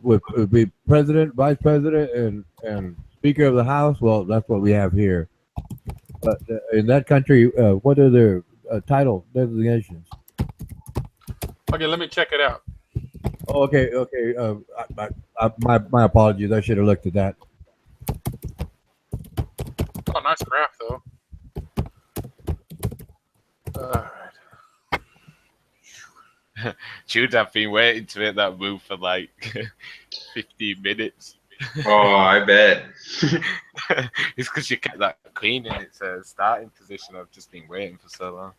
Would be president, vice president, and speaker of the House. Well, that's what we have here. But in that country, what are their title designations? Okay, let me check it out. Oh, okay. My apologies. I should have looked at that. Oh, nice graph though. All right. Jude, I've been waiting to make that move for like 15 minutes. Oh, I bet. It's because you kept that Queen in its starting position. I've just been waiting for so long.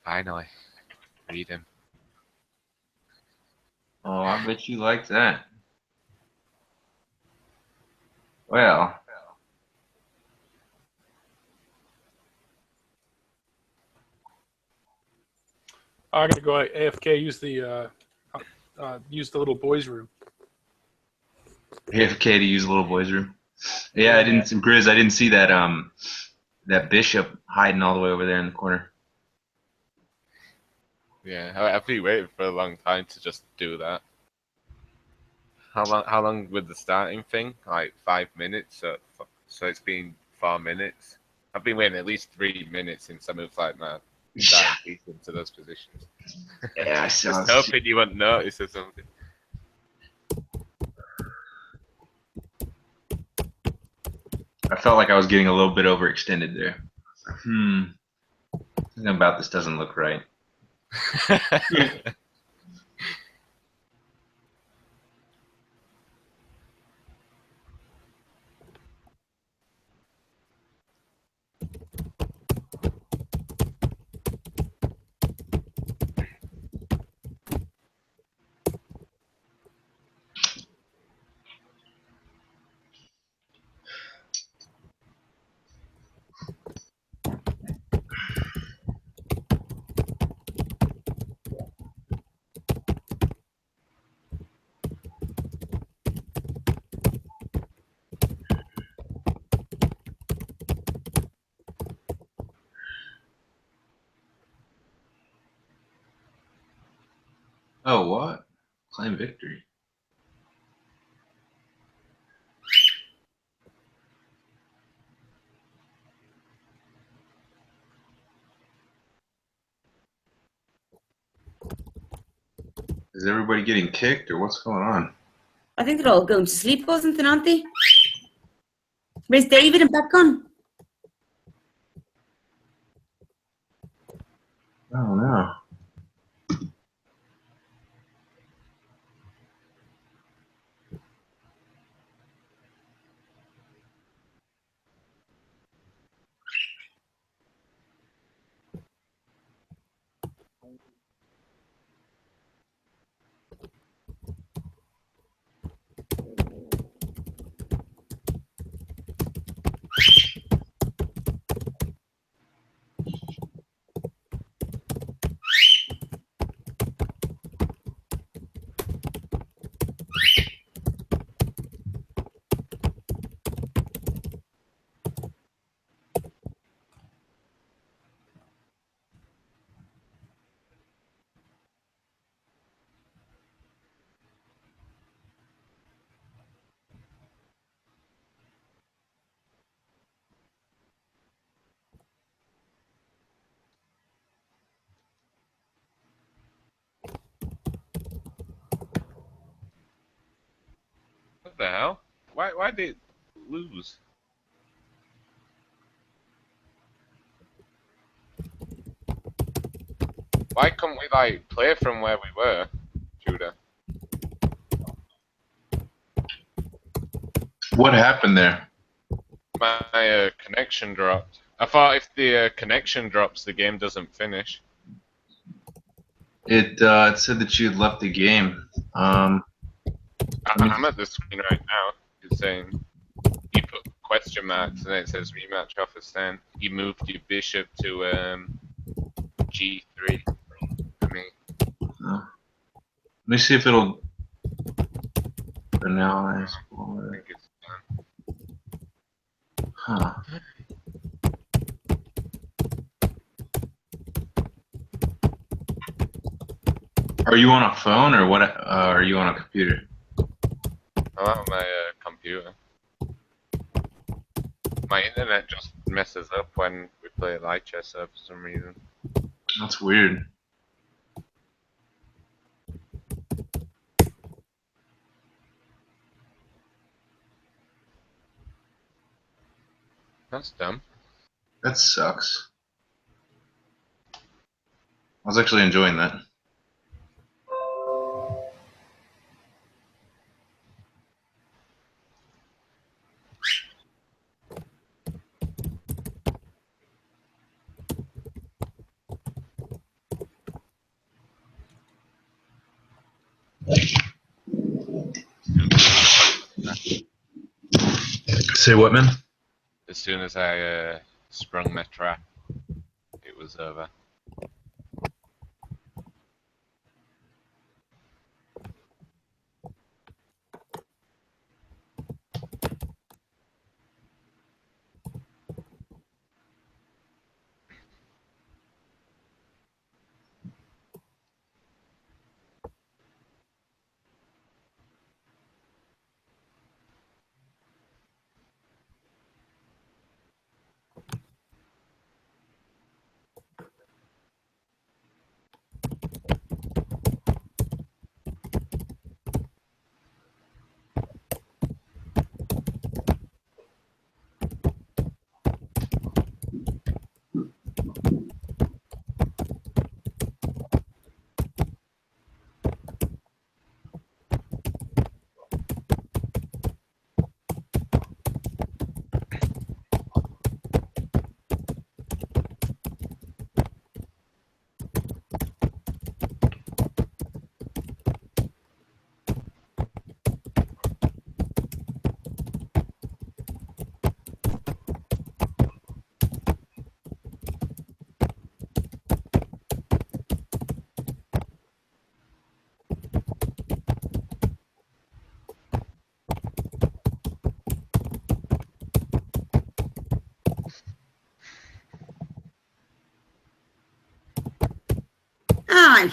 Finally, read him. Oh, I bet you like that. Well. I gotta go AFK. Use the little boys' room. AFK to use a little boys' room. Yeah, I didn't see that that bishop hiding all the way over there in the corner. Yeah, I've been waiting for a long time to just do that. How long with the starting thing? Like 5 minutes. So it's been 4 minutes. I've been waiting at least 3 minutes since I moved like my starting piece into those positions. Yeah, I saw. Just hoping you wouldn't notice or something. I felt like I was getting a little bit overextended there. Something about this doesn't look right. Oh, what? Claim victory. Is everybody getting kicked or what's going on? I think they're all going to sleep or something, aren't they? Where's David and Becon? I don't know. the hell? Why did it lose? Why couldn't we like play from where we were, Judah? What happened there? My connection dropped. I thought if the connection drops, the game doesn't finish. It said that you had left the game. I'm at the screen right now. It's saying you put question marks and it says rematch offer sent. You moved your bishop to G3. I mean, Let me see if it'll. Analyze. I think it's done. Huh. Are you on a phone or what? Are you on a computer? I'm on my computer. My internet just messes up when we play light chess for some reason. That's weird. That's dumb. That sucks. I was actually enjoying that. Say what, man? As soon as I sprung my trap, it was over. Aye.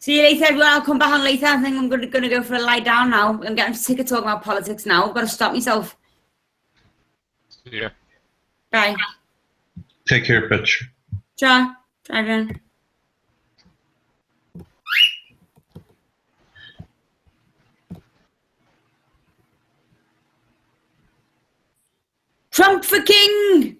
See you later, everyone. I'll come back on later. I think I'm gonna go for a lie down now. I'm getting sick of talking about politics now. I've got to stop myself. Yeah. Bye. Take care, bitch. Ciao. Bye, everyone. Trump for king!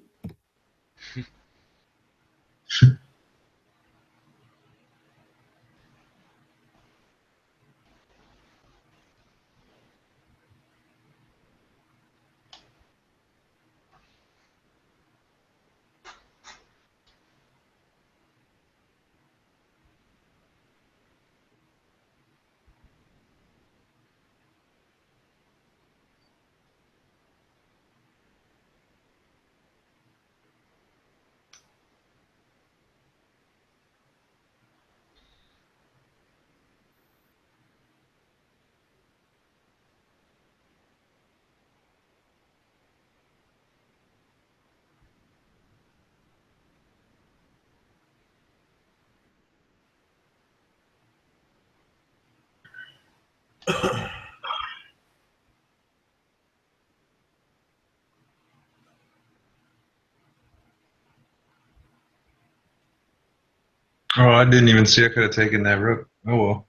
Oh, I didn't even see I could have taken that rook. Oh well.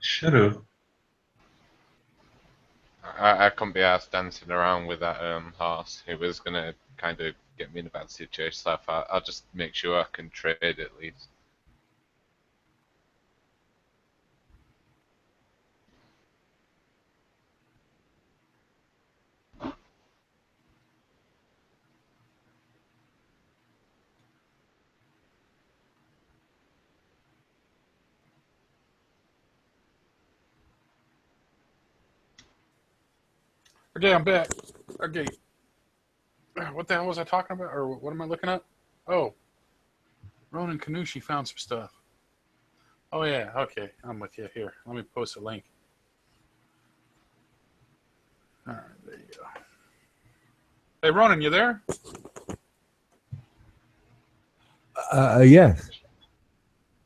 Should have. I couldn't be asked dancing around with that horse. It was gonna kind of get me in a bad situation. So I thought I'll just make sure I can trade at least. Okay, I'm back. Okay. What the hell was I talking about? Or what am I looking at? Oh. Ronan Kanushi found some stuff. Oh, yeah. Okay. I'm with you. Here. Let me post a link. All right. There you go. Hey, Ronan, you there? Yes.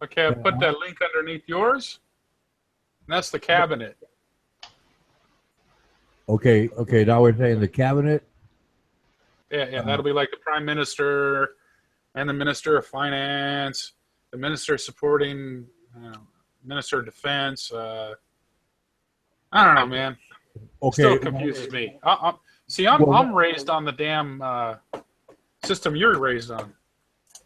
Okay, I put that link underneath yours. And that's the cabinet. Okay. Now we're saying the cabinet. Yeah, that'll be like the Prime Minister and the Minister of Finance, the Minister supporting Minister of Defense. I don't know, man. Okay. Still confuses me. See, I'm raised on the damn system you're raised on.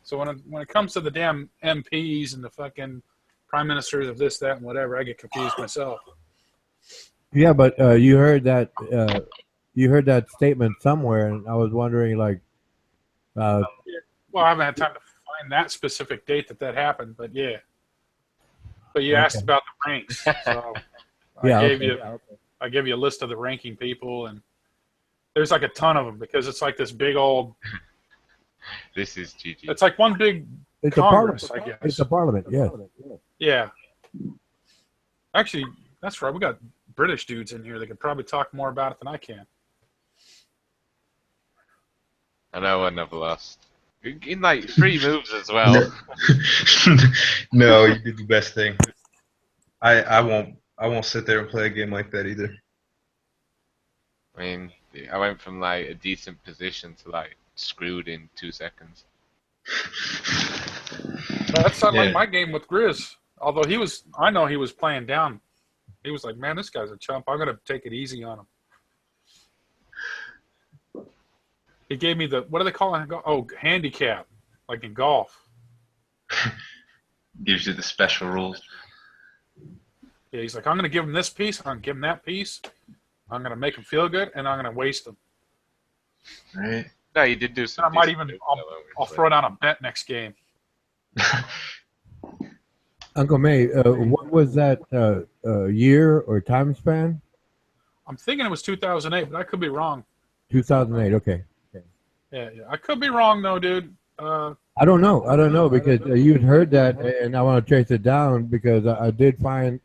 So when it comes to the damn MPs and the fucking prime ministers of this, that, and whatever, I get confused myself. Yeah, but you heard that statement somewhere, and I was wondering, like, Well, I haven't had time to find that specific date that happened, but yeah. But you asked about the ranks, so I gave you a list of the ranking people, and there's like a ton of them because it's like this big old. This is GG. It's like one big it's Congress, a parliament. I guess. It's a parliament, yes. Yeah. Actually, that's right. We got British dudes in here that could probably talk more about it than I can. I know I never lost. In like 3 moves as well. No, you did the best thing. I won't sit there and play a game like that either. I mean, I went from like a decent position to like screwed in 2 seconds. That's not like my game with Grizz. Although I know he was playing down. He was like, man, this guy's a chump. I'm going to take it easy on him. He gave me what do they call it? Oh, handicap, like in golf. Gives you the special rules. Yeah, he's like, I'm going to give him this piece. I'm going to give him that piece. I'm going to make him feel good, and I'm going to waste him. Right. No, you did do some. And I might even, I'll throw down a bet next game. Uncle May, what was that year or time span? I'm thinking it was 2008, but I could be wrong. 2008. Okay. Yeah. I could be wrong though, dude. I don't know because you'd heard that, and I want to trace it down because I did find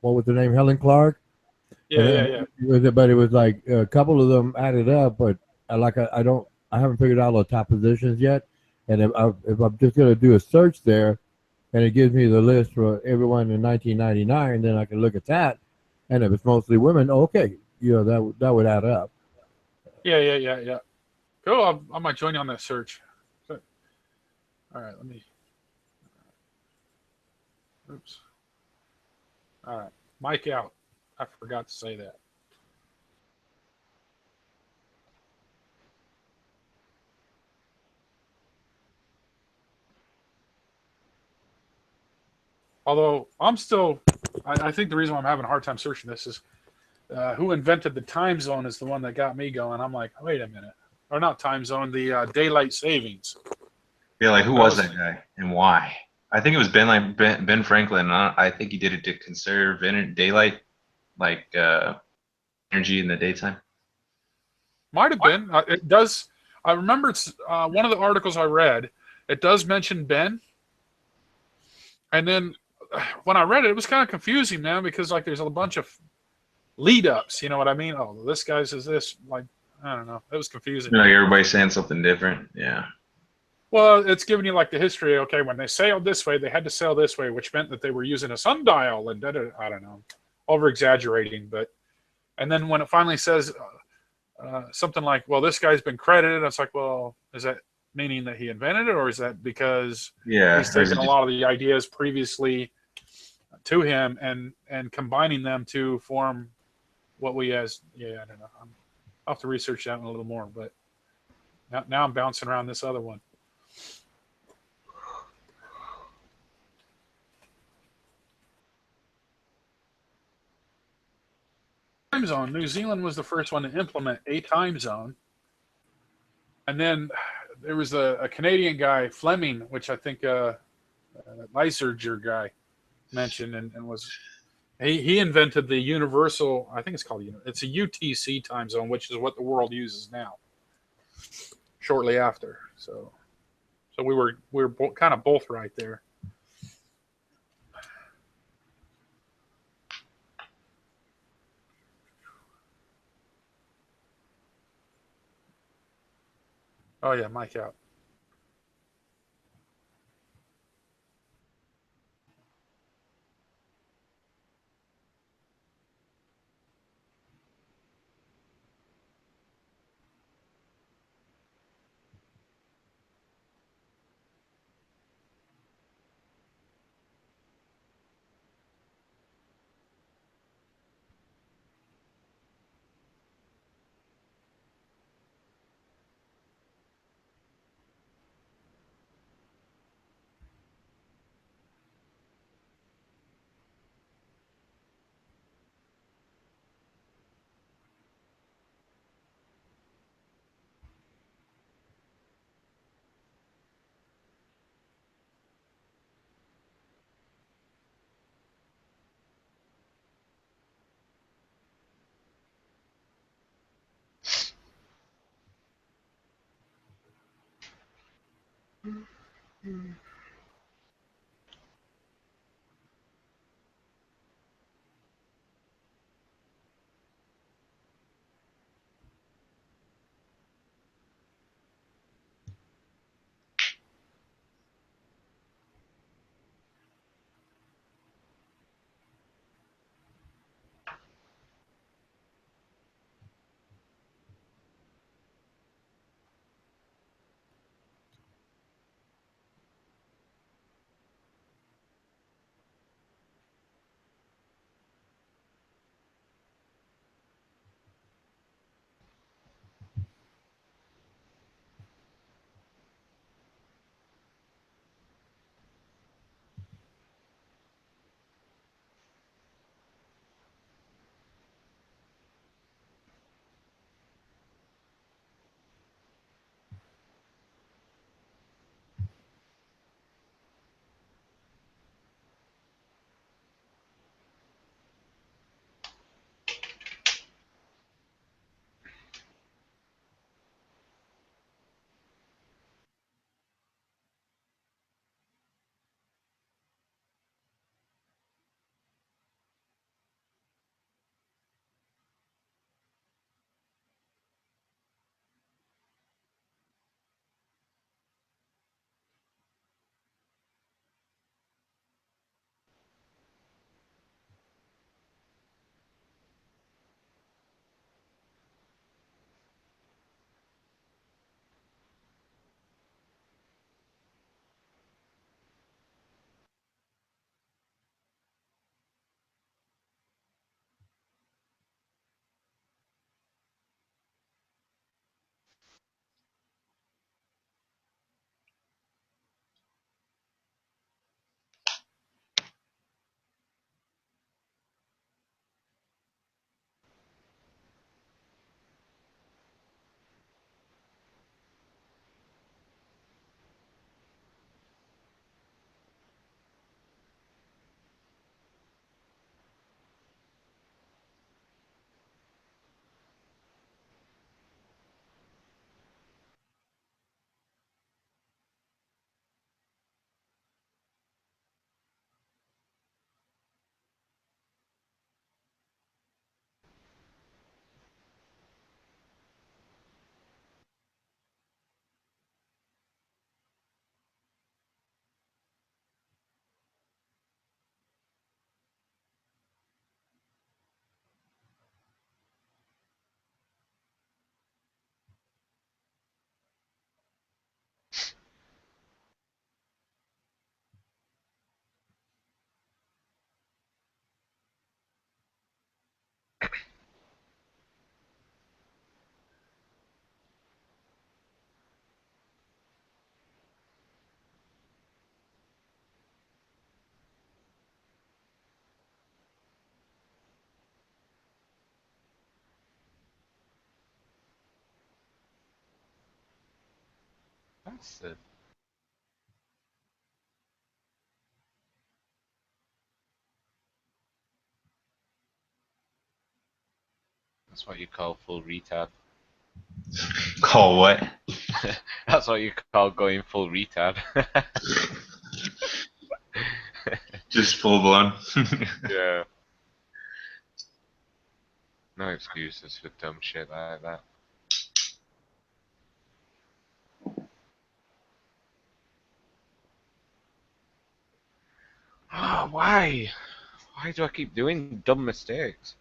what was the name, Helen Clark. Yeah. But it was like a couple of them added up, but I haven't figured out all the top positions yet. And if I'm just going to do a search there, and it gives me the list for everyone in 1999, then I can look at that. And if it's mostly women, okay, that would add up. Yeah. Cool. I might join you on that search. All right, let me. Oops. All right, mic out. I forgot to say that. Although I'm still, I think the reason why I'm having a hard time searching this is who invented the time zone is the one that got me going. I'm like, wait a minute. Or not time zone, the daylight savings. Yeah, like who was that guy and why? I think it was Ben Franklin. I think he did it to conserve daylight, like energy in the daytime. Might have been. It does. I remember it's one of the articles I read. It does mention Ben, and then when I read it, it was kind of confusing, man, because like there's a bunch of lead ups. You know what I mean? Oh, this guy says this. Like I don't know. It was confusing. Like everybody's saying something different. Yeah. Well, it's giving you like the history. Okay, when they sailed this way, they had to sail this way, which meant that they were using a sundial and I don't know, over exaggerating. But and then when it finally says something like, "Well, this guy's been credited," it's like, well, is that meaning that he invented it, or is that because he's taken a lot of the ideas previously to him and combining them to form what we as I don't know. I'll have to research that one a little more, but now I'm bouncing around this other one. Time zone. New Zealand was the first one to implement a time zone. And then there was a Canadian guy, Fleming, which I think Lyserger guy mentioned and was he invented the universal, I think it's called, it's a UTC time zone, which is what the world uses now, shortly after. So we were kind of both right there. Oh yeah, mic out. bastard. That's what you call full retard. Call what? That's what you call going full retard. Just full blown. Yeah. No excuses for dumb shit like that. Oh, why? Why do I keep doing dumb mistakes?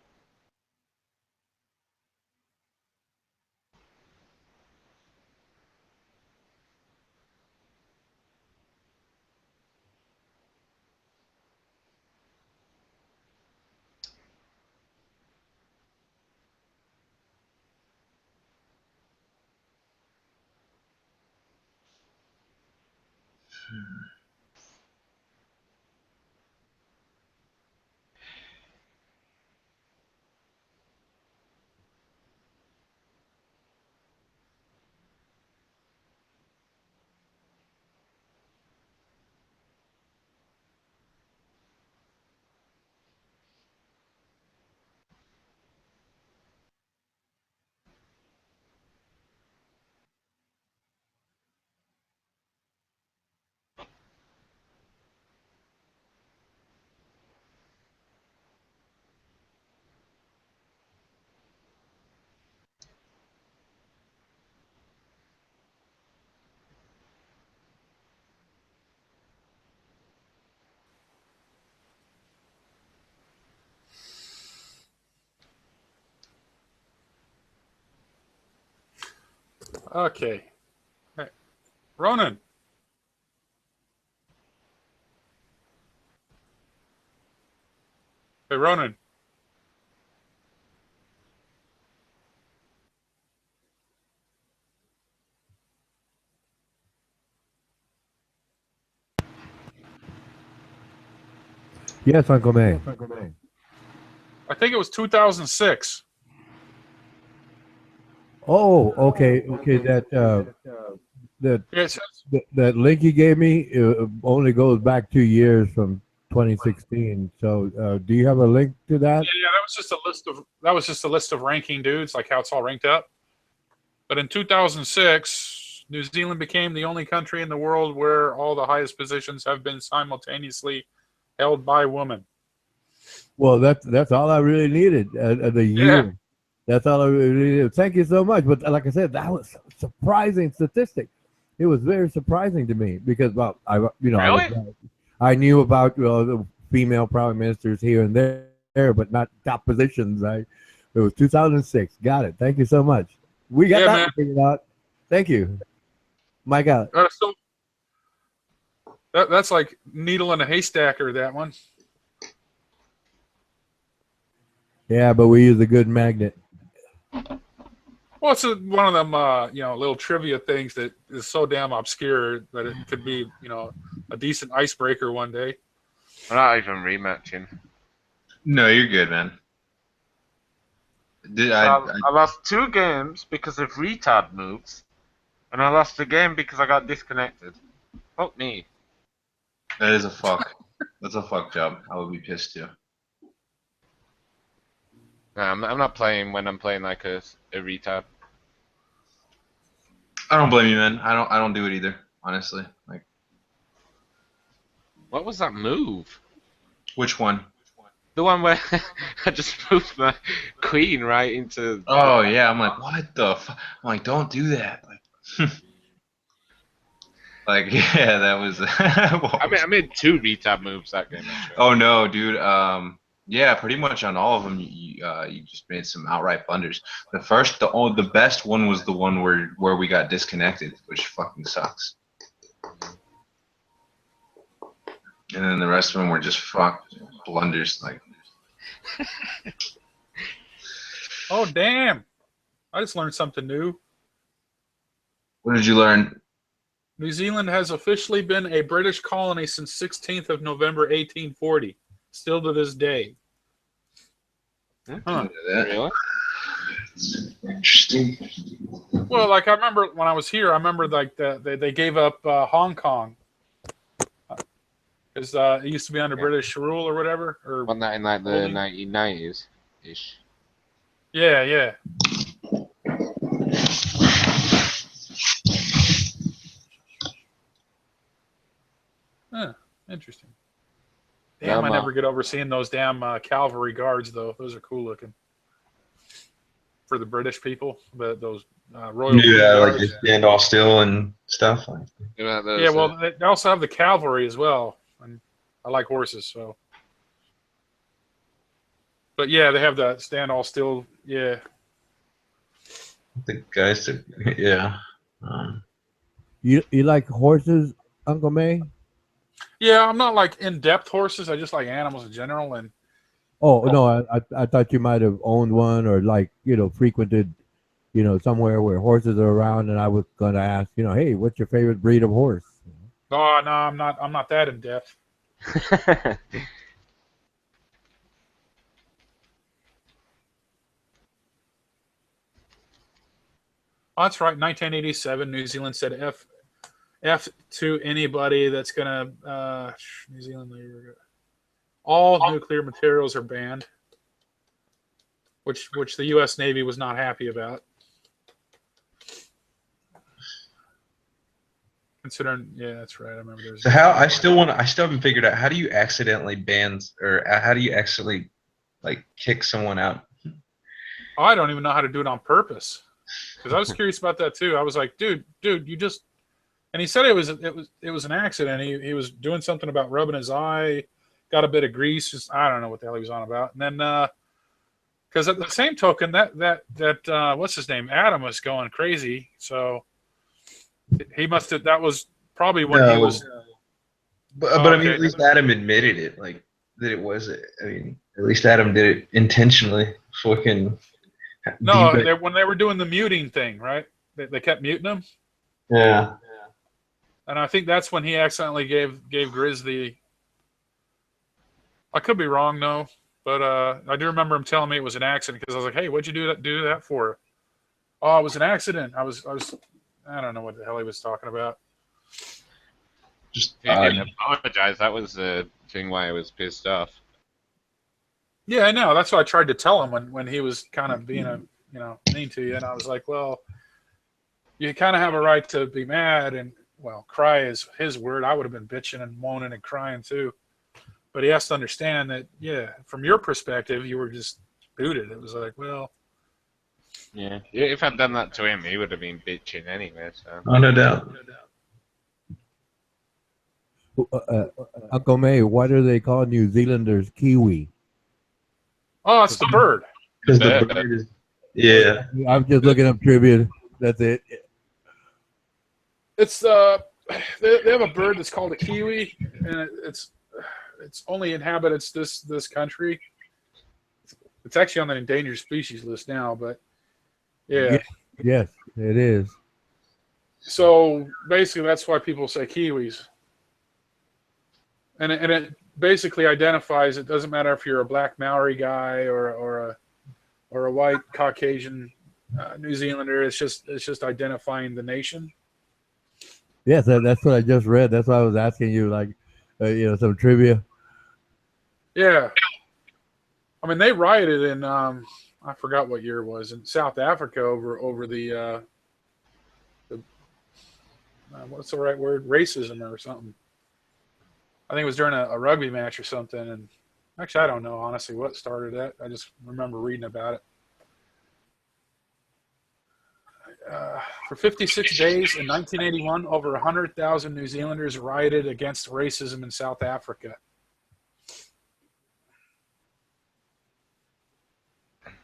Okay. Hey, Ronan. Hey, Ronan. Yes, Uncle May. I think it was 2006. Oh, okay. That Yes. that link you gave me only goes back 2 years from 2016. So, do you have a link to that? Yeah, that was just a list of ranking dudes, like how it's all ranked up. But in 2006, New Zealand became the only country in the world where all the highest positions have been simultaneously held by women. Well, that's all I really needed. The year. That's all I really needed. Thank you so much. But like I said, that was a surprising statistic. It was very surprising to me because, well, I knew about the female prime ministers here and there, but not top positions. It was 2006. Got it. Thank you so much. We got that figured out. Thank you, Mike. Out. That's like needle in a haystack, or that one. Yeah, but we use a good magnet. Well, it's one of them, little trivia things that is so damn obscure that it could be, a decent icebreaker one day. I'm not even rematching. No, you're good, man. I lost 2 games because of retard moves, and I lost a game because I got disconnected. Fuck me. That is a fuck. That's a fuck job. I would be pissed too. No, I'm not playing when I'm playing like a retard. I don't blame you, man. I don't do it either, honestly. Like, what was that move? which one? The one where I just moved my queen right into. Oh yeah, I'm like, what the fuck? I'm like, don't do that. Like, like yeah, that was. I made 2 retard moves that game. Actually. Oh no, dude. Yeah, pretty much on all of them, you just made some outright blunders. The best one was the one where we got disconnected, which fucking sucks. And then the rest of them were just fucked blunders, like. Oh damn! I just learned something new. What did you learn? New Zealand has officially been a British colony since 16th of November 1840. Still to this day. Huh. Really? Interesting. Well, Well, like I remember when I was here, I remember like they gave up Hong Kong because it used to be under British rule or whatever. Or Wasn't that in like the holding. 1990s ish? Yeah, yeah. Huh, interesting. Damn, I never get over seeing those damn cavalry guards though. Those are cool looking. For the British people, those royal. Yeah, like guards. they stand all still and stuff. Yeah, well, they also have the cavalry as well, and I like horses, so. But yeah, they have that stand all still. Yeah. The guys, yeah. You like horses, Uncle May? Yeah, I'm not like in-depth horses. I just like animals in general. And Oh no, I thought you might have owned one or like frequented, somewhere where horses are around, and I was gonna ask, hey, what's your favorite breed of horse? oh no, I'm not that in-depth. Oh, that's right. 1987, New Zealand said F to anybody that's gonna New Zealand. All nuclear materials are banned, which the U.S. Navy was not happy about. Considering, yeah, that's right. I remember there's. So I still haven't figured out how do you accidentally ban or how do you actually like kick someone out? Oh, I don't even know how to do it on purpose. Because I was curious about that too. I was like, dude, you just. And he said it was an accident. He was doing something about rubbing his eye. Got a bit of grease. Just I don't know what the hell he was on about. And then, because at the same token, that what's his name, Adam was going crazy. So he must have. That was probably when he was. But I mean, at least Adam admitted it, like that it was. I mean, at least Adam did it intentionally. Fucking. No, when they were doing the muting thing, right? They kept muting him. Yeah. And I think that's when he accidentally gave Grizz the. I could be wrong, though, but I do remember him telling me it was an accident because I was like, "Hey, what'd you do that for?" Oh, it was an accident. I don't know what the hell he was talking about. Just he didn't apologize. That was the thing why I was pissed off. Yeah, I know. That's what I tried to tell him when he was kind of being mean to you, and I was like, "Well, you kind of have a right to be mad and cry is his word. I would have been bitching and moaning and crying too." But he has to understand that, yeah, from your perspective, you were just booted. It was like, well. Yeah. If I'd done that to him, he would have been bitching anyway. So. Oh, no doubt. Uncle May, why do they call New Zealanders Kiwi? Oh, it's the bird. Because the bird is. Yeah. I'm just looking up trivia. That's it. It's they have a bird that's called a kiwi, and it's only inhabits this country. It's actually on the endangered species list now, but yeah. Yes, it is. So basically, that's why people say kiwis, and it basically identifies. It doesn't matter if you're a black Maori guy or a white Caucasian New Zealander. It's just identifying the nation. Yes, that's what I just read. That's why I was asking you, like, some trivia. Yeah, I mean they rioted in I forgot what year it was in South Africa over the what's the right word, racism or something. I think it was during a rugby match or something. And actually, I don't know honestly what started that. I just remember reading about it. For 56 days in 1981, over 100,000 New Zealanders rioted against racism in South Africa.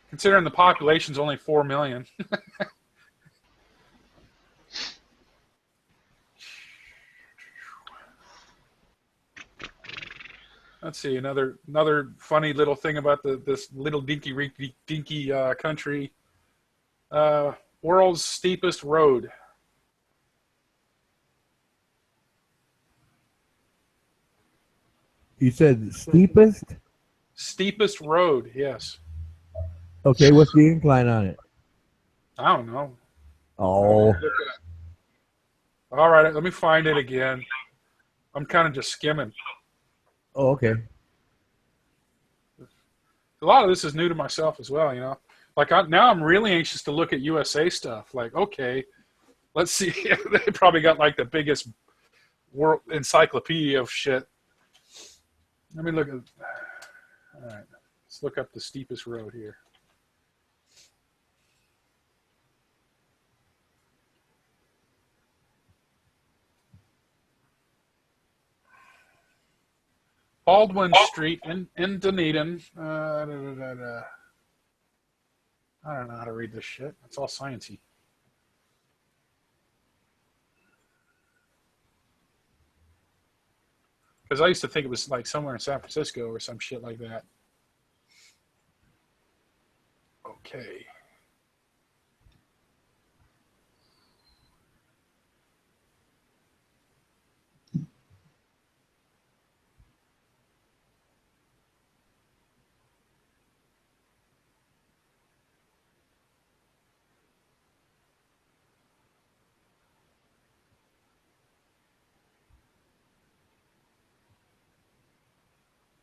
Considering the population's only 4 million. Let's see, another funny little thing about this little dinky country. World's steepest road. You said steepest? Steepest road, yes. Okay, what's the incline on it? I don't know. Oh, All right, let me find it again. I'm kind of just skimming. oh, okay. A lot of this is new to myself as well, you know. Like now I'm really anxious to look at USA stuff. Like, okay, let's see. They probably got like the biggest world encyclopedia of shit. Let me look at. All right, let's look up the steepest road here. Baldwin Street in Dunedin. I don't know how to read this shit. It's all sciencey. Because I used to think it was like somewhere in San Francisco or some shit like that. Okay.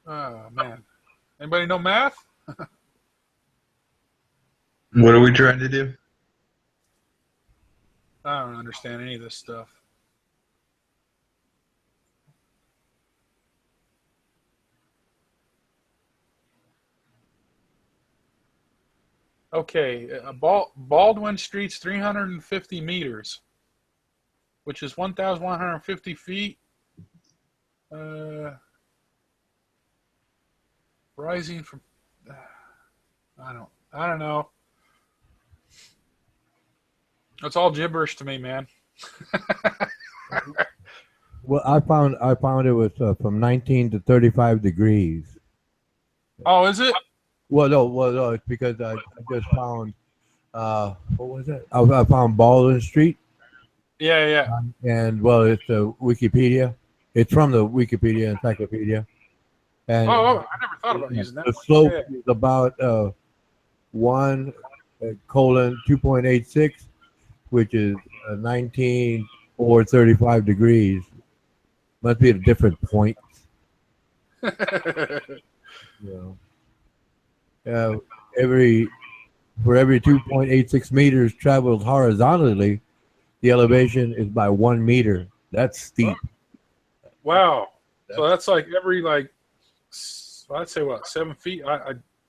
Oh, man. Anybody know math? What are we trying to do? I don't understand any of this stuff. Okay, Baldwin Street's 350 meters, which is 1,150 feet. Rising from, I don't know. It's all gibberish to me, man. Well, I found it was from 19 to 35 degrees. Oh, is it? Well, no, it's because I just found what was it? I found Baldwin Street, Yeah. and well, it's Wikipedia. It's from the Wikipedia Encyclopedia. And Oh, I never thought about using that. the slope Yeah. is about 1:2.86, which is 19 or 35 degrees. Must be at a different point. You know. For every 2.86 meters traveled horizontally, the elevation is by 1 meter. That's steep. Wow. So that's like every I'd say what, 7 feet?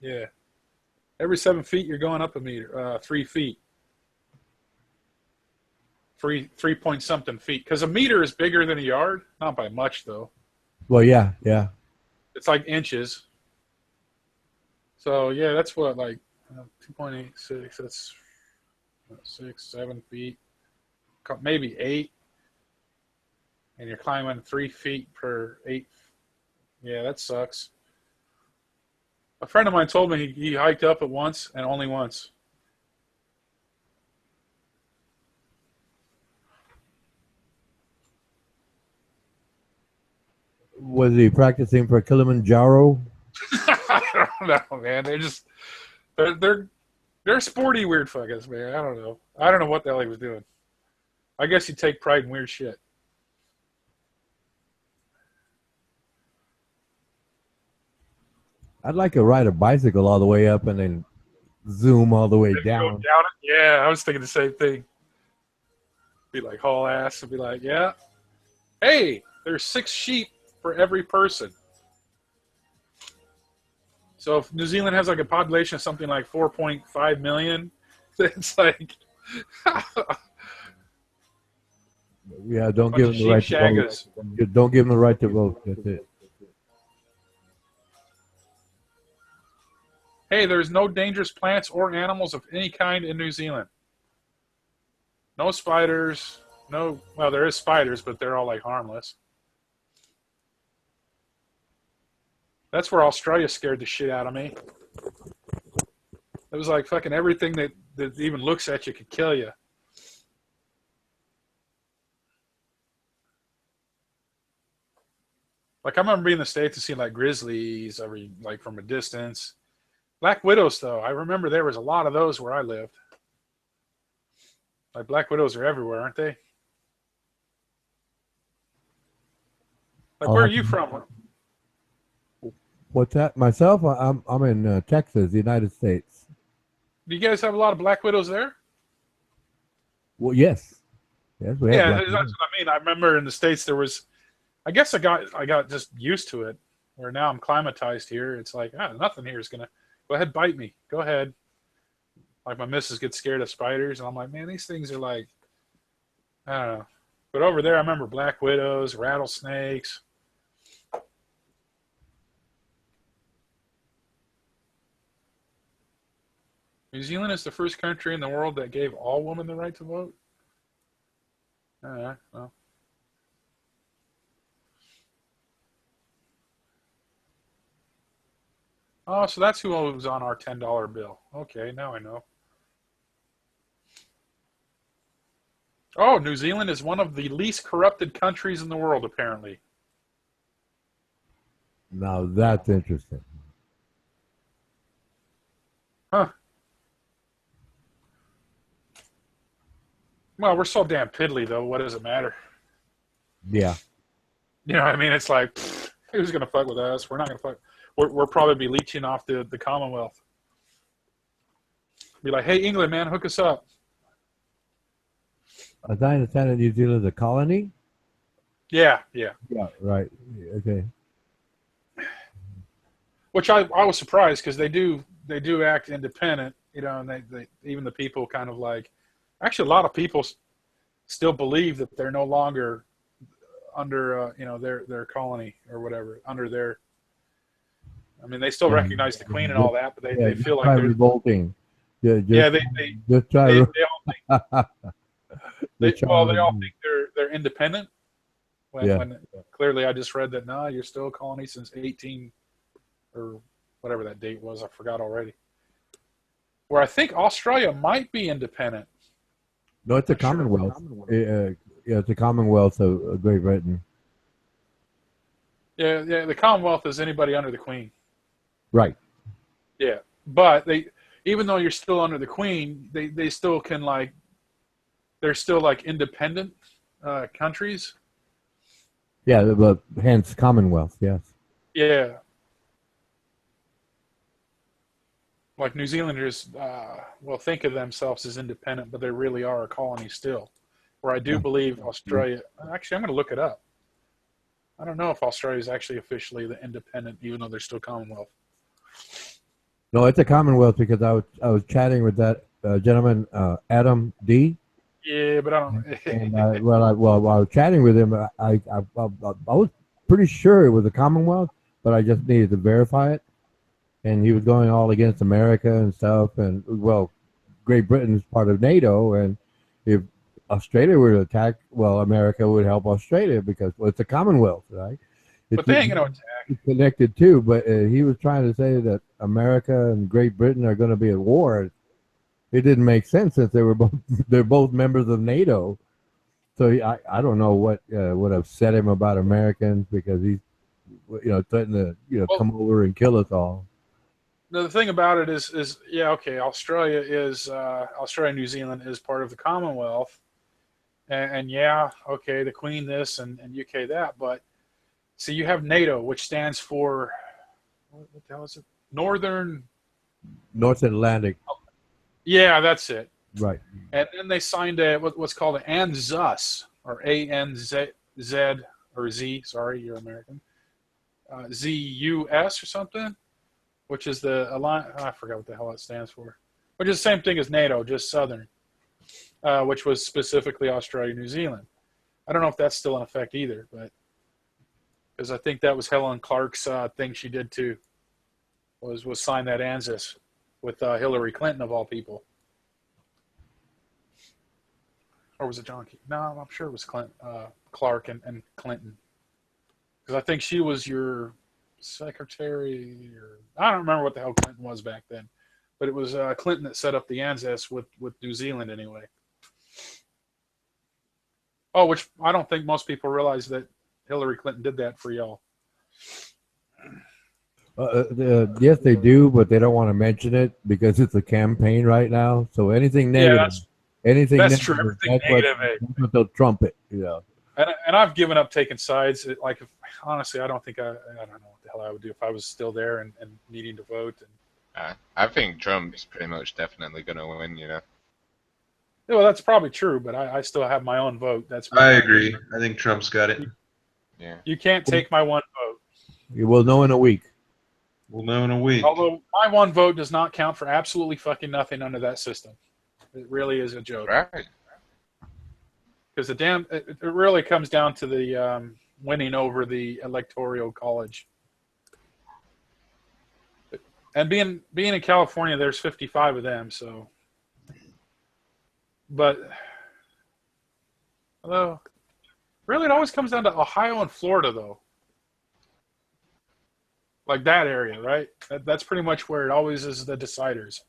Yeah. Every 7 feet you're going up a meter, 3 feet. 3 point something feet. Because a meter is bigger than a yard, not by much though. Well, yeah. It's like inches. So yeah, that's what 2.86. That's 6, 7 feet, maybe 8. And you're climbing 3 feet per 8. Yeah, that sucks. A friend of mine told me he hiked up it once and only once. Was he practicing for Kilimanjaro? I don't know, man. They're sporty weird fuckers, man. I don't know. I don't know what the hell he was doing. I guess you take pride in weird shit. I'd like to ride a bicycle all the way up and then zoom all the way Go down. down it? Yeah, I was thinking the same thing. Be like haul ass and be like, yeah. Hey, there's 6 sheep for every person. So if New Zealand has like a population of something like 4.5 million, it's like Yeah, don't give them the right to shaggers. vote. Don't give them the right to vote. That's it. Hey, there's no dangerous plants or animals of any kind in New Zealand. No spiders. Well, there is spiders, but they're all like harmless. That's where Australia scared the shit out of me. It was like fucking everything that even looks at you could kill you. Like I remember being in the States and seeing like grizzlies from a distance. Black widows, though, I remember there was a lot of those where I lived. Like black widows are everywhere, aren't they? Like, I'll where are have you to- from? What's that? Myself, I'm in Texas, United States. Do you guys have a lot of black widows there? Well, yes, we have. Yeah, black that's what I mean. I remember in the States there was, I guess I got just used to it. Where now I'm climatized here. It's like, nothing here is gonna go ahead, bite me. Go ahead. Like my missus gets scared of spiders, and I'm like, man, these things are like, I don't know. But over there, I remember black widows, rattlesnakes. New Zealand is the first country in the world that gave all women the right to vote. Well. Oh, so that's who was on our $10 bill. Okay, now I know. Oh, New Zealand is one of the least corrupted countries in the world, apparently. Now that's interesting. Huh. Well, we're so damn piddly, though. What does it matter? Yeah. You know what I mean? It's like, pfft, who's going to fuck with us? We're not going to fuck. We'll probably be leeching off the Commonwealth. Be like, hey, England, man, hook us up. As I understand it, New Zealand is a colony? Yeah. Yeah, right. Okay. Which I was surprised because they do act independent, you know, and they even the people kind of like, actually a lot of people still believe that they're no longer under their colony or whatever, under their, I mean, they still recognize the Queen and all that, but they feel like they're revolting. they just try all Just try they all think they're independent. When clearly I just read that you're still a colony since 18 or whatever that date was. I forgot already. Where I think Australia might be independent. No, it's a Commonwealth. It's a Commonwealth of Great Britain. Yeah, the Commonwealth is anybody under the Queen. Right. Yeah, but even though you're still under the Queen, they still can they're still like independent countries. Yeah, but hence Commonwealth, yes. Yeah. Like New Zealanders, think of themselves as independent, but they really are a colony still. Where I do believe Australia, actually, I'm going to look it up. I don't know if Australia is actually officially the independent, even though they're still Commonwealth. No, it's a Commonwealth because I was chatting with that gentleman, Adam D. Yeah, but I don't. And while I was chatting with him, I was pretty sure it was a Commonwealth, but I just needed to verify it. And he was going all against America and stuff. And Great Britain is part of NATO, and if Australia were to attack, America would help Australia because it's a Commonwealth, right? But they ain't going to attack. It's connected too. But he was trying to say that America and Great Britain are going to be at war. It didn't make sense since they're both members of NATO. So I don't know what would upset him about Americans because he's threatened to come over and kill us all. The thing about it is Australia and New Zealand is part of the Commonwealth, and the Queen this and UK that, but see, you have NATO, which stands for what the hell is it? North Atlantic. Yeah, that's it. Right. And then they signed what's called an ANZUS, or ANZ or Z. Sorry, you're American. ZUS or something, which is the alliance. I forgot what the hell it stands for. Which is the same thing as NATO, just Southern, which was specifically Australia, New Zealand. I don't know if that's still in effect either, but because I think that was Helen Clark's thing she did too, was sign that ANZUS with Hillary Clinton of all people. Or was it John Key? No, I'm sure it was Clark and Clinton. Because I think she was your secretary, or I don't remember what the hell Clinton was back then. But it was Clinton that set up the ANZUS with New Zealand anyway. Oh, which I don't think most people realize that Hillary Clinton did that for y'all. Yes, they do, but they don't want to mention it because it's a campaign right now. So anything negative, Anything That's negative, true. Everything that's what, negative, that's what they'll trumpet. You know. and I've given up taking sides. Like, honestly, I don't know what the hell I would do if I was still there and needing to vote. And, I think Trump's pretty much definitely going to win, you know. yeah, well, that's probably true, but I still have my own vote. That's I agree. I think Trump's got it. Yeah. You can't take my one vote. You will know in a week. We'll know in a week. Although my one vote does not count for absolutely fucking nothing under that system. It really is a joke. Right. Because it really comes down to the winning over the electoral college. And being in California, there's 55 of them, so. But, although, really it always comes down to Ohio and Florida, though. Like that area, right? That's pretty much where it always is the deciders.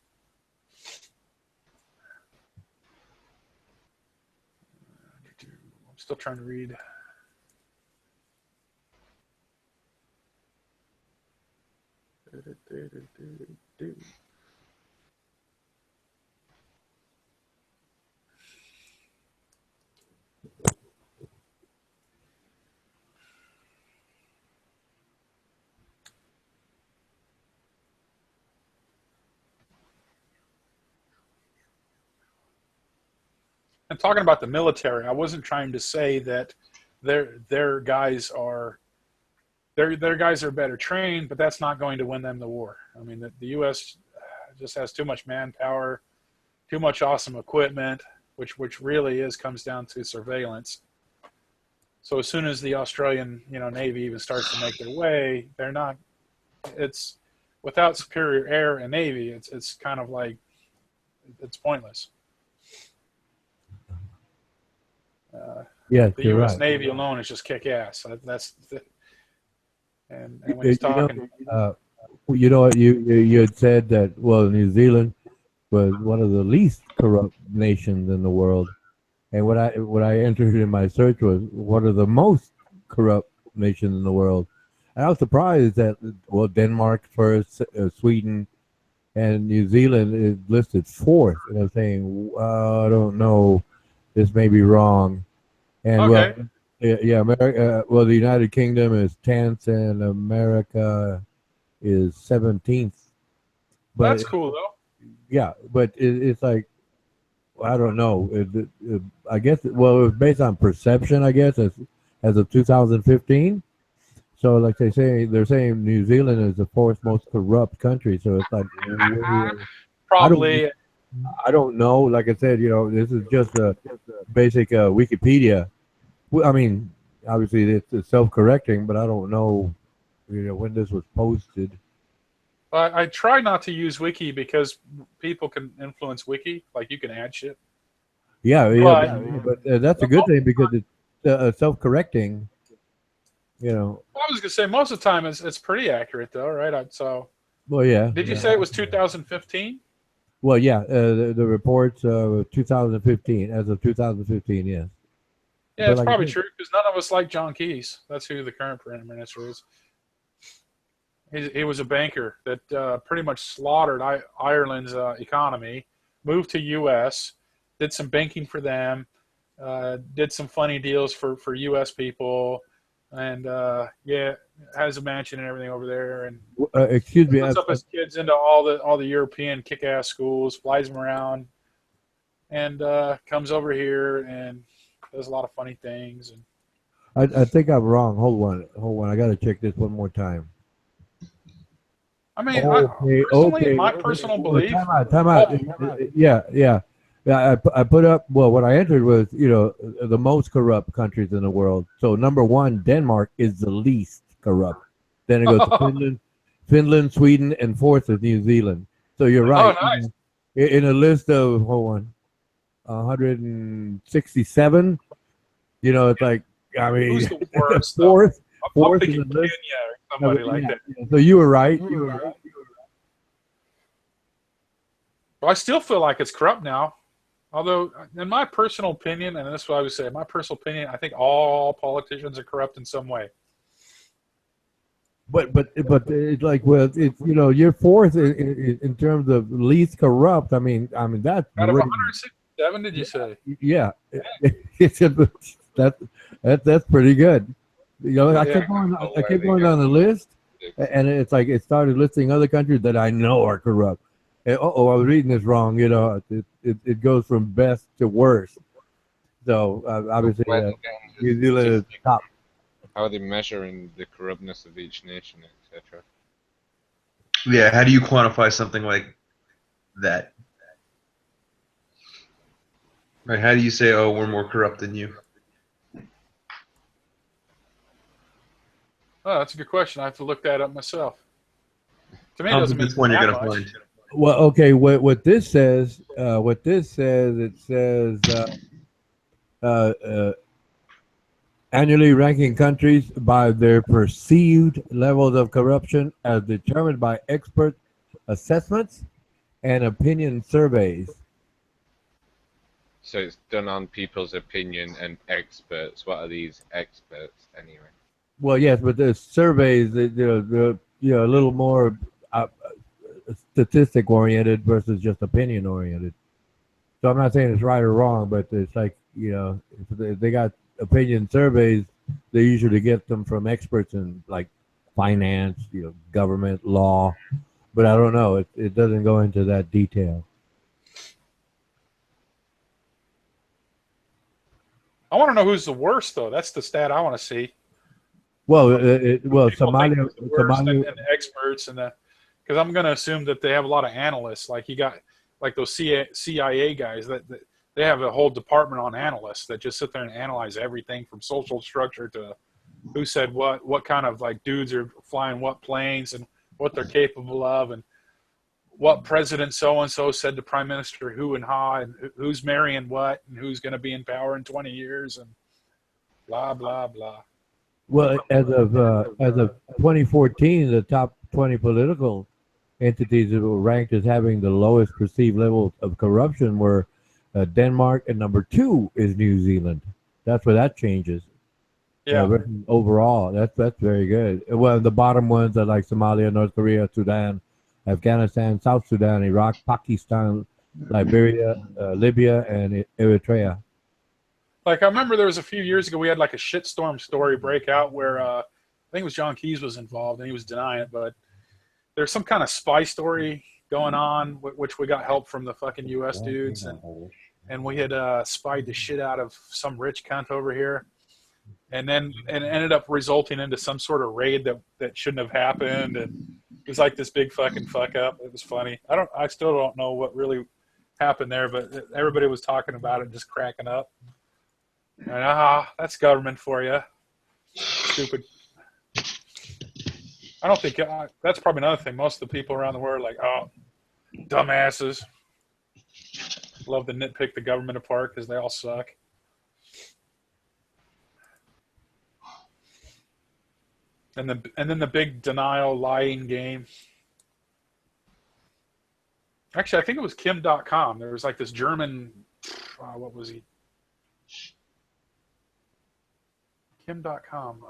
I'm still trying to read. And talking about the military, I wasn't trying to say that their guys are better trained, but that's not going to win them the war. I mean, the U.S. just has too much manpower, too much awesome equipment, which really comes down to surveillance. So as soon as the Australian Navy even starts to make their way, they're not. It's without superior air and navy, it's kind of like it's pointless. Yes, The you're U.S. right. Navy alone is just kick ass. And when he's talking, You know what? You had said that New Zealand was one of the least corrupt nations in the world, and what I entered in my search was one of the most corrupt nations in the world. And I was surprised that Denmark first, Sweden, and New Zealand is listed fourth. And I'm saying, I don't know, this may be wrong. And okay. America. The United Kingdom is 10th, and America is 17th. But That's cool though. Yeah, but it's like, I don't know. I guess it was based on perception. I guess as of 2015. So like they're saying New Zealand is the fourth most corrupt country. So it's like Probably. I don't know. Like I said, this is just a basic Wikipedia. I mean, obviously it's self-correcting, but I don't know, when this was posted. I try not to use Wiki because people can influence Wiki. Like you can add shit. Yeah, but that's a good thing because it's self-correcting. I was gonna say most of the time it's pretty accurate though, right? Well, yeah. Did you say it was 2015? Well, yeah. The reports 2015, as of 2015, yes. Yeah, it's probably true because none of us like John Keyes. That's who the current prime minister is. He was a banker that pretty much slaughtered Ireland's economy, moved to U.S., did some banking for them, did some funny deals for U.S. people, and has a mansion and everything over there. And excuse me, puts up his kids into all the European kick-ass schools, flies them around, and comes over here and does a lot of funny things. And I think I'm wrong. Hold on. I got to check this one more time. I mean, my personal belief. Time out. Yeah. I put up. Well, what I entered was, the most corrupt countries in the world. So number one, Denmark is the least corrupt. Then it goes to Finland, Sweden, and fourth is New Zealand. So you're right. Oh, nice. In a list of 167. It's like, I mean, who's the worst? fourth I'm in thinking the list. Kenya or somebody like that. So you were right. Well, I still feel like it's corrupt now. Although, in my personal opinion, and this is what I would say, my personal opinion, I think all politicians are corrupt in some way. But it's like, you're fourth in terms of least corrupt. I mean that's Out of really, 7, did you say? Yeah, it's that's pretty good. You know, I kept going. I kept going down the list, and it's like it started listing other countries that I know are corrupt. And, I was reading this wrong. You know, it goes from best to worst. So obviously, New Zealand is top. How are they measuring the corruptness of each nation, etc.? Yeah, how do you quantify something like that? Like, how do you say, oh, we're more corrupt than you? Oh, that's a good question. I have to look that up myself. To me, it I don't doesn't think mean that's one you're that gonna much. find. Well, okay. What this says, it says annually ranking countries by their perceived levels of corruption as determined by expert assessments and opinion surveys. So it's done on people's opinion and experts. What are these experts anyway? Well, yes, but the surveys, they're a little more statistic oriented versus just opinion oriented. So I'm not saying it's right or wrong, but it's like, you know, if they got opinion surveys, they usually get them from experts in like finance, you know, government, law. But I don't know. It doesn't go into that detail. I want to know who's the worst, though. That's the stat I want to see. Well, People Somalia, think it's the worst and the experts and the, because I'm going to assume that they have a lot of analysts. Like you got like those CIA guys that they have a whole department on analysts that just sit there and analyze everything from social structure to who said what kind of like dudes are flying what planes and what they're capable of, and what president so-and-so said to prime minister who and how, and who's marrying what, and who's going to be in power in 20 years, and blah, blah, blah. well, as of 2014, the top 20 political entities that were ranked as having the lowest perceived level of corruption were Denmark, and number 2 is New Zealand. That's where that changes. Yeah. Overall, that's very good. Well, the bottom ones are like Somalia, North Korea, Sudan, Afghanistan, South Sudan, Iraq, Pakistan, Liberia, Libya, and Eritrea. Like I remember there was a few years ago we had like a shitstorm story break out where I think it was John Keyes was involved and he was denying it, but there's some kind of spy story going on, which we got help from the fucking U.S. dudes, and we had spied the shit out of some rich cunt over here, and then it ended up resulting into some sort of raid that shouldn't have happened, and it was like this big fucking fuck up. It was funny. I still don't know what really happened there, but everybody was talking about it and just cracking up. And that's government for you. Stupid. I don't think that's probably another thing. Most of the people around the world are like, oh, dumbasses. Love to nitpick the government apart because they all suck. And then the big denial lying game. Actually, I think it was Kim.com. There was like this German, what was he? Kim.com.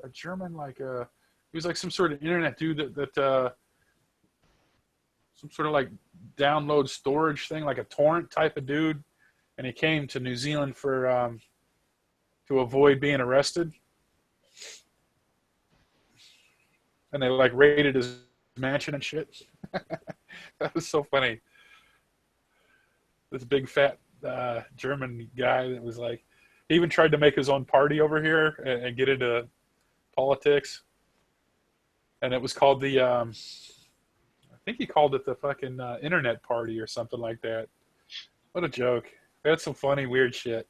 A German, like he was like some sort of internet dude that some sort of like download storage thing, like a torrent type of dude, and he came to New Zealand for to avoid being arrested, and they like raided his mansion and shit. That was so funny. This big fat German guy that was like, he even tried to make his own party over here and get into politics. And it was called the, I think he called it the fucking internet party or something like that. What a joke. They had some funny, weird shit.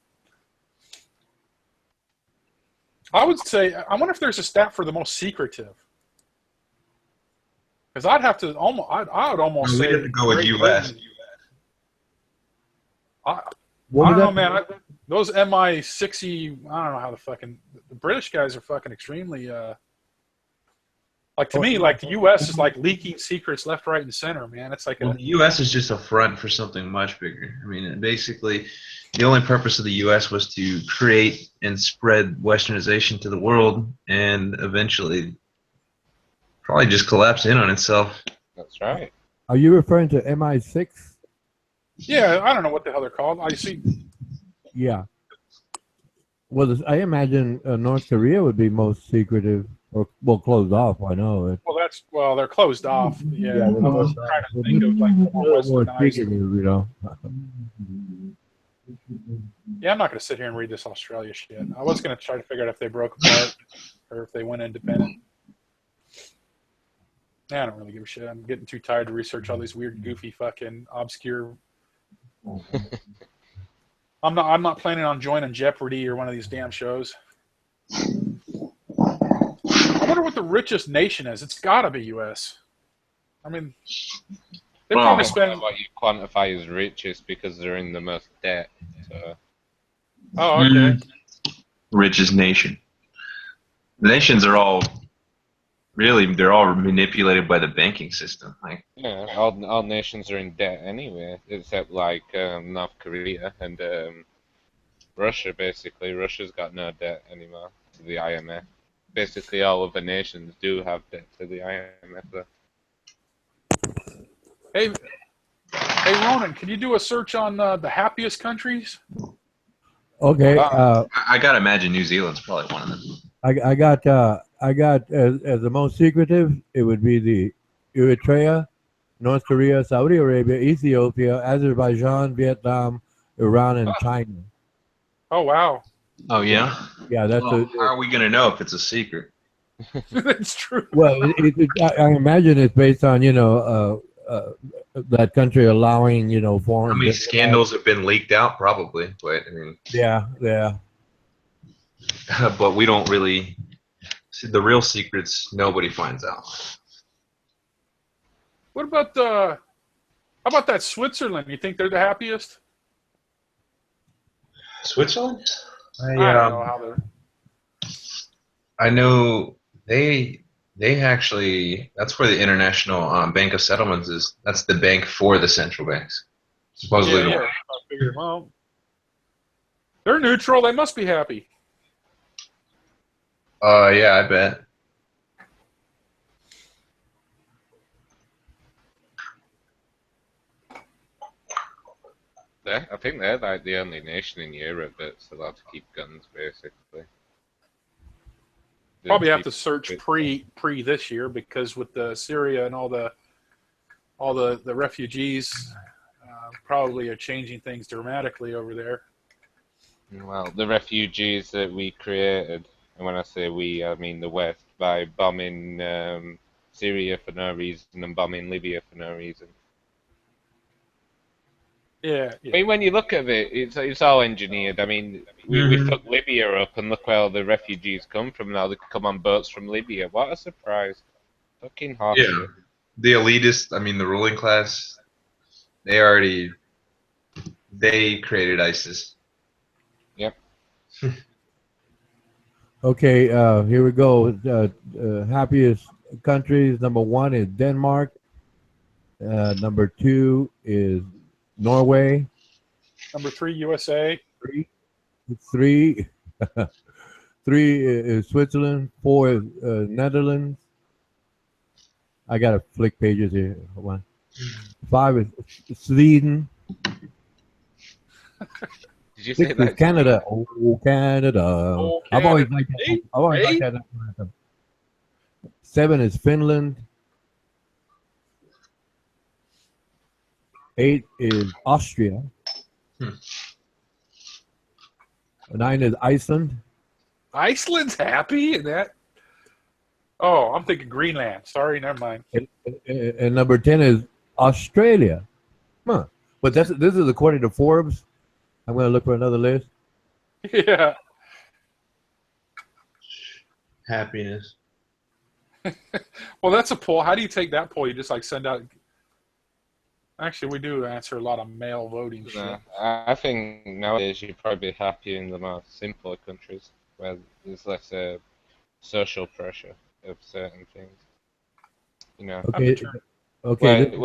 I would say, I wonder if there's a stat for the most secretive. Because I'd have to almost, I would almost say. We'd have to go with U.S. I don't know, man. Those MI6, I don't know how the British guys are fucking extremely, like to me, like the U.S. is like leaking secrets left, right, and center, man. It's like the U.S. is just a front for something much bigger. I mean, basically, the only purpose of the U.S. was to create and spread westernization to the world, and eventually probably just collapse in on itself. That's right. Are you referring to MI6? Yeah, I don't know what the hell they're called. I see. Yeah. Well, I imagine North Korea would be most secretive, or well, closed off. I know. Well, they're closed off. Yeah, Yeah, I was trying to think of like the more westernized. secretive, you know. Yeah, I'm not going to sit here and read this Australia shit. I was going to try to figure out if they broke apart or if they went independent. Yeah, I don't really give a shit. I'm getting too tired to research all these weird, goofy, fucking obscure. I'm not planning on joining Jeopardy or one of these damn shows. I wonder what the richest nation is. It's got to be U.S. I mean, they probably spend. What you quantify as richest because they're in the most debt. So. Oh, okay. Richest nation. The nations are all they're all manipulated by the banking system. Like, yeah, all nations are in debt anyway, except like North Korea and Russia. Basically, Russia's got no debt anymore to the IMF. Basically, all of the nations do have debt to the IMF. Though. Hey, Ronan, can you do a search on the happiest countries? Okay. I gotta imagine New Zealand's probably one of them. I got as the most secretive, it would be the Eritrea, North Korea, Saudi Arabia, Ethiopia, Azerbaijan, Vietnam, Iran, and China. Oh wow. Oh yeah. Yeah, that's Well, how are we gonna know if it's a secret? That's true. Well, I imagine it's based on that country allowing foreign. How many scandals have been leaked out? Probably, but I mean. Yeah. But we don't really see the real secrets. Nobody finds out. What about how about that Switzerland? You think they're the happiest? Switzerland? I don't know how they're. I know they actually, that's where the International Bank of Settlements is. That's the bank for the central banks. Supposedly. Yeah, I figured, well, they're neutral. They must be happy. Yeah, I bet. I think they're like the only nation in Europe that's allowed to keep guns, basically. Probably have to search pre this year because with the Syria and all the refugees probably are changing things dramatically over there. Well, the refugees that we created, and when I say we, I mean the West, by bombing Syria for no reason and bombing Libya for no reason. Yeah. I mean, when you look at it, it's all engineered. I mean, we took Libya up, and look where all the refugees come from now. They come on boats from Libya. What a surprise! Fucking hot. Yeah, the elitists. I mean, the ruling class. They created ISIS. Yep. Okay, here we go. Happiest countries. Number 1 is Denmark. Number 2 is Norway. Number 3, USA. 3 is Switzerland. 4 is Netherlands. I gotta flick pages here. Hold on. 5 is Sweden. Did you 6 say is that? Canada. Oh, Canada. Oh, I've always liked Canada. that. I've always liked that. 7 is Finland. 8 is Austria. 9 is Iceland. Iceland's happy in that. Oh, I'm thinking Greenland. Sorry, never mind. And number 10 is Australia. Huh. But this is according to Forbes. I'm going to look for another list. Yeah. Happiness. Well, that's a poll. How do you take that poll? You just like send out. Actually, we do answer a lot of mail voting shit. I think nowadays you'd probably be happy in the more simpler countries where there's less social pressure of certain things. You know, Okay.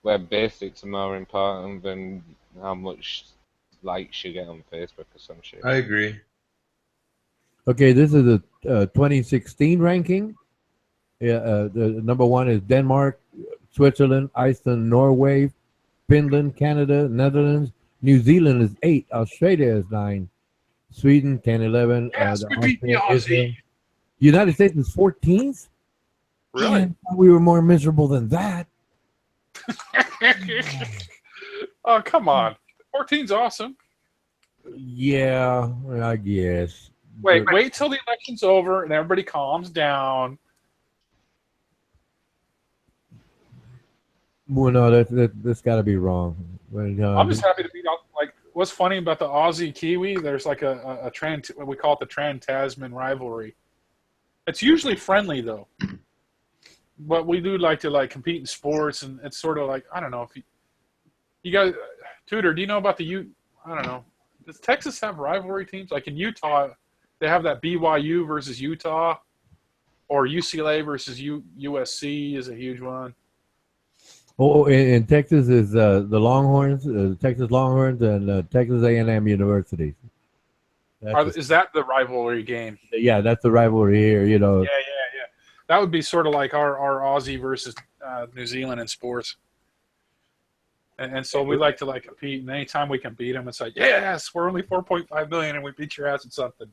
where basics are more important than how much likes you get on Facebook or some shit. I agree. Okay, this is a 2016 ranking. Yeah, the number 1 is Denmark, Switzerland, Iceland, Norway, Finland, Canada, Netherlands. New Zealand is 8. Australia is 9. Sweden 10, 11. Yes, we beat the Austria, Israel. Aussie. United States is 14th. Really? Man, I thought we were more miserable than that. Oh, come on. 14's awesome. Yeah, I guess. Wait till the election's over and everybody calms down. Well, no, that's got to be wrong. I'm just happy to be like. What's funny about the Aussie Kiwi? There's like a what we call it the Trans-Tasman rivalry. It's usually friendly though, but we do like to like compete in sports, and it's sort of like I don't know if you guys, Tudor, do you know about I don't know. Does Texas have rivalry teams? Like in Utah, they have that BYU versus Utah, or UCLA versus USC is a huge one. Oh, in Texas is the Longhorns, Texas Longhorns, and Texas A&M University. Is that the rivalry game? Yeah, that's the rivalry here. You know. Yeah. That would be sort of like our Aussie versus New Zealand in sports. And so we like to like compete, and anytime we can beat them, it's like, yes, we're only 4.5 million, and we beat your ass at something.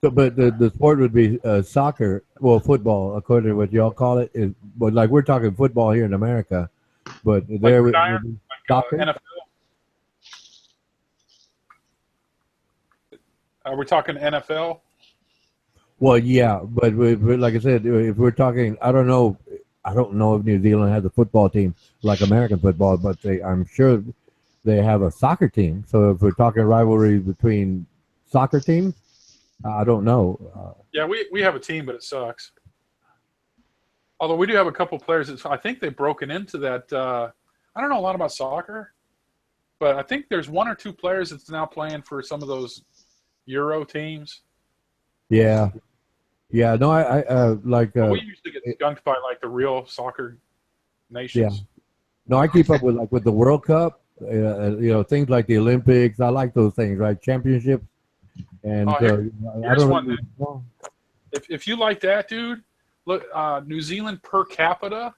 So, but the sport would be soccer, well, football, according to what y'all call it. But like we're talking football here in America, but there would be soccer. NFL. Are we talking NFL? Well, yeah, but like I said, if we're talking, I don't know if New Zealand has a football team like American football, but I'm sure they have a soccer team. So if we're talking rivalries between soccer teams, I don't know. Yeah, we have a team, but it sucks. Although we do have a couple players that I think they've broken into that. I don't know a lot about soccer, but I think there's one or two players that's now playing for some of those Euro teams. Yeah. No, I like. We usually get skunked by like the real soccer nations. Yeah. No, I keep up with the World Cup. Things like the Olympics. I like those things, right? Championships. And I don't one. If you like that, dude, look, New Zealand per capita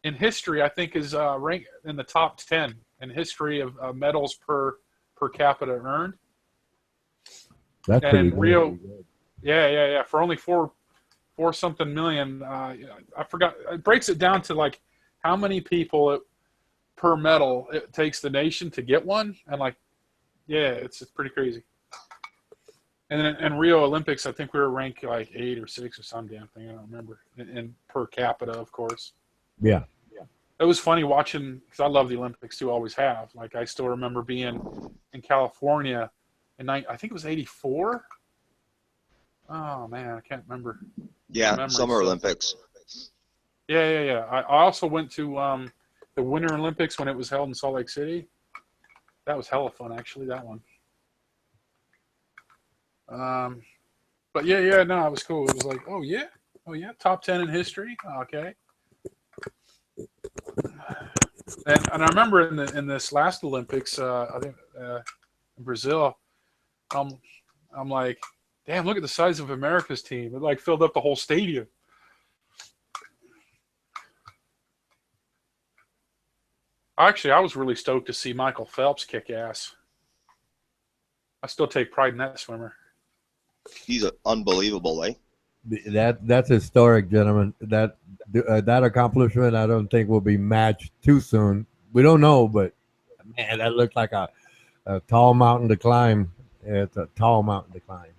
in history, I think, is ranked in the top 10 in history of medals per capita earned. That's and pretty in Rio, good. yeah. For only four something million, I forgot. It breaks it down to like how many people per medal it takes the nation to get one, and like, yeah, it's pretty crazy. And then in Rio Olympics, I think we were ranked like 8 or 6 or some damn thing. I don't remember. And per capita, of course. Yeah. It was funny watching, because I love the Olympics too, always have. Like, I still remember being in California in, I think it was 84. Oh, man, I can't remember. Yeah, Summer Olympics. Yeah. I also went to the Winter Olympics when it was held in Salt Lake City. That was hella fun, actually, that one. But no, it was cool. It was like, oh yeah, top 10 in history. Okay. And I remember in this last Olympics, I think in Brazil, I'm like, damn, look at the size of America's team. It like filled up the whole stadium. Actually, I was really stoked to see Michael Phelps kick ass. I still take pride in that swimmer. He's unbelievable, eh? That's historic, gentlemen. That accomplishment, I don't think will be matched too soon. We don't know, but man, that looks like a tall mountain to climb. It's a tall mountain to climb.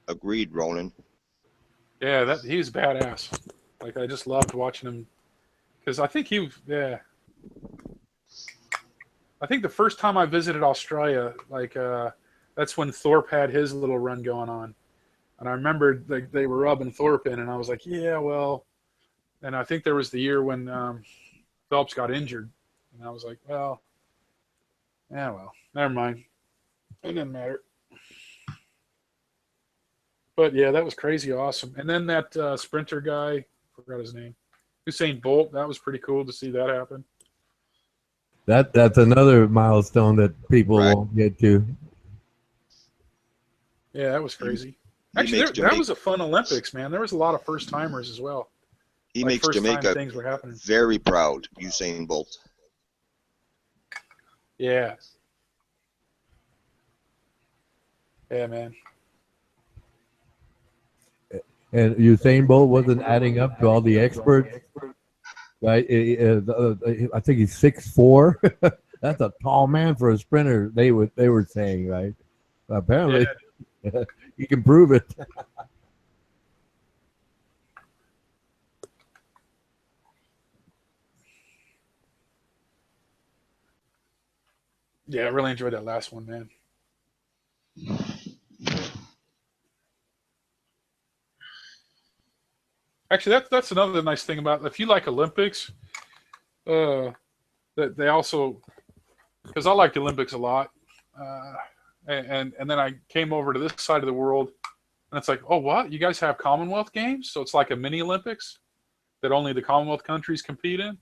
Agreed, Ronan. Yeah, he's badass. Like, I just loved watching him because I think I think the first time I visited Australia, like that's when Thorpe had his little run going on. And I remember they were rubbing Thorpe in, and I was like, yeah, well. And I think there was the year when Phelps got injured. And I was like, well, never mind. It didn't matter. But, yeah, that was crazy awesome. And then that sprinter guy, forgot his name, Usain Bolt, that was pretty cool to see that happen. That's another milestone that people won't get to. Yeah, that was crazy. Actually, that was a fun Olympics, man. There was a lot of first-timers as well. He makes Jamaica things were happening. very proud, Usain Bolt. Yeah. Yeah, man. And Usain Bolt wasn't adding up to all the experts, right? I think he's 6'4". That's a tall man for a sprinter. They were saying, right? Apparently, he can prove it. Yeah, I really enjoyed that last one, man. Actually, that's another nice thing about if you like Olympics, that they also, because I like the Olympics a lot, and then I came over to this side of the world, and it's like, oh, what? You guys have Commonwealth Games? So it's like a mini Olympics that only the Commonwealth countries compete in.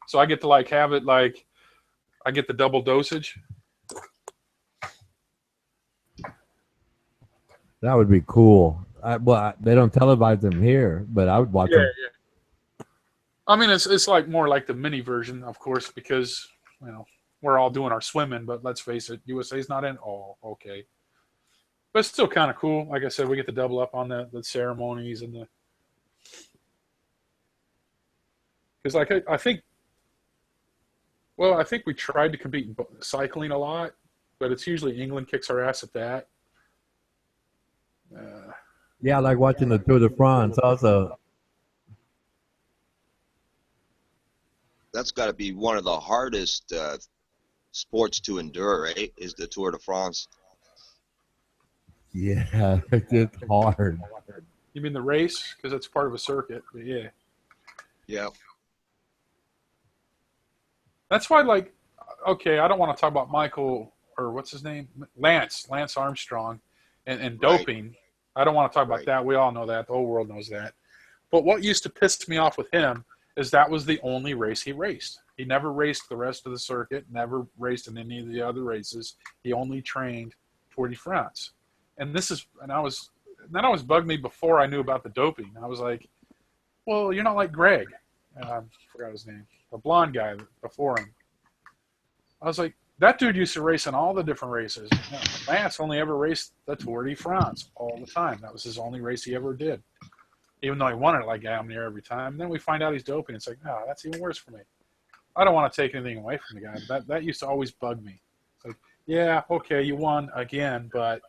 So I get to like have it like I get the double dosage. That would be cool. They don't televise them here, but I would watch them. Yeah. I mean, it's like more like the mini version, of course, because we're all doing our swimming. But let's face it, USA's not in. Oh, okay. But it's still kind of cool. Like I said, we get to double up on the ceremonies and the. Because I think we tried to compete in cycling a lot, but it's usually England kicks our ass at that. Yeah, I like watching the Tour de France also. That's got to be one of the hardest sports to endure, right? Is the Tour de France. Yeah, it's hard. You mean the race? Because it's part of a circuit. But yeah. Yeah. That's why, like, okay, I don't want to talk about Michael, or what's his name? Lance Armstrong and doping. Right. I don't want to talk about that. We all know that. The whole world knows that. But what used to piss me off with him is that was the only race he raced. He never raced the rest of the circuit, never raced in any of the other races. He only trained Tour de France. And that always bugged me before I knew about the doping. I was like, well, you're not like Greg. I forgot his name. The blonde guy before him. I was like, that dude used to race in all the different races. Lance only ever raced the Tour de France all the time. That was his only race he ever did. Even though he won it like damn near every time. And then we find out he's doping. It's like, no, that's even worse for me. I don't want to take anything away from the guy. That used to always bug me. It's like, yeah, okay, you won again, but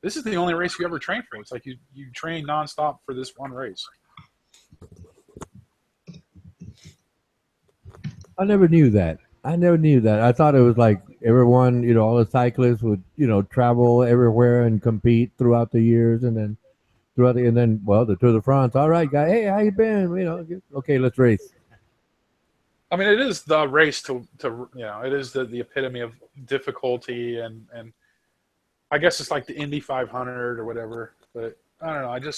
this is the only race you ever trained for. It's like you train nonstop for this one race. I never knew that. I thought it was like everyone, all the cyclists would, travel everywhere and compete throughout the years, and then the Tour de France. All right, guy. Hey, how you been? Okay, let's race. I mean, it is the race to it is the epitome of difficulty, and I guess it's like the Indy 500 or whatever. But I don't know.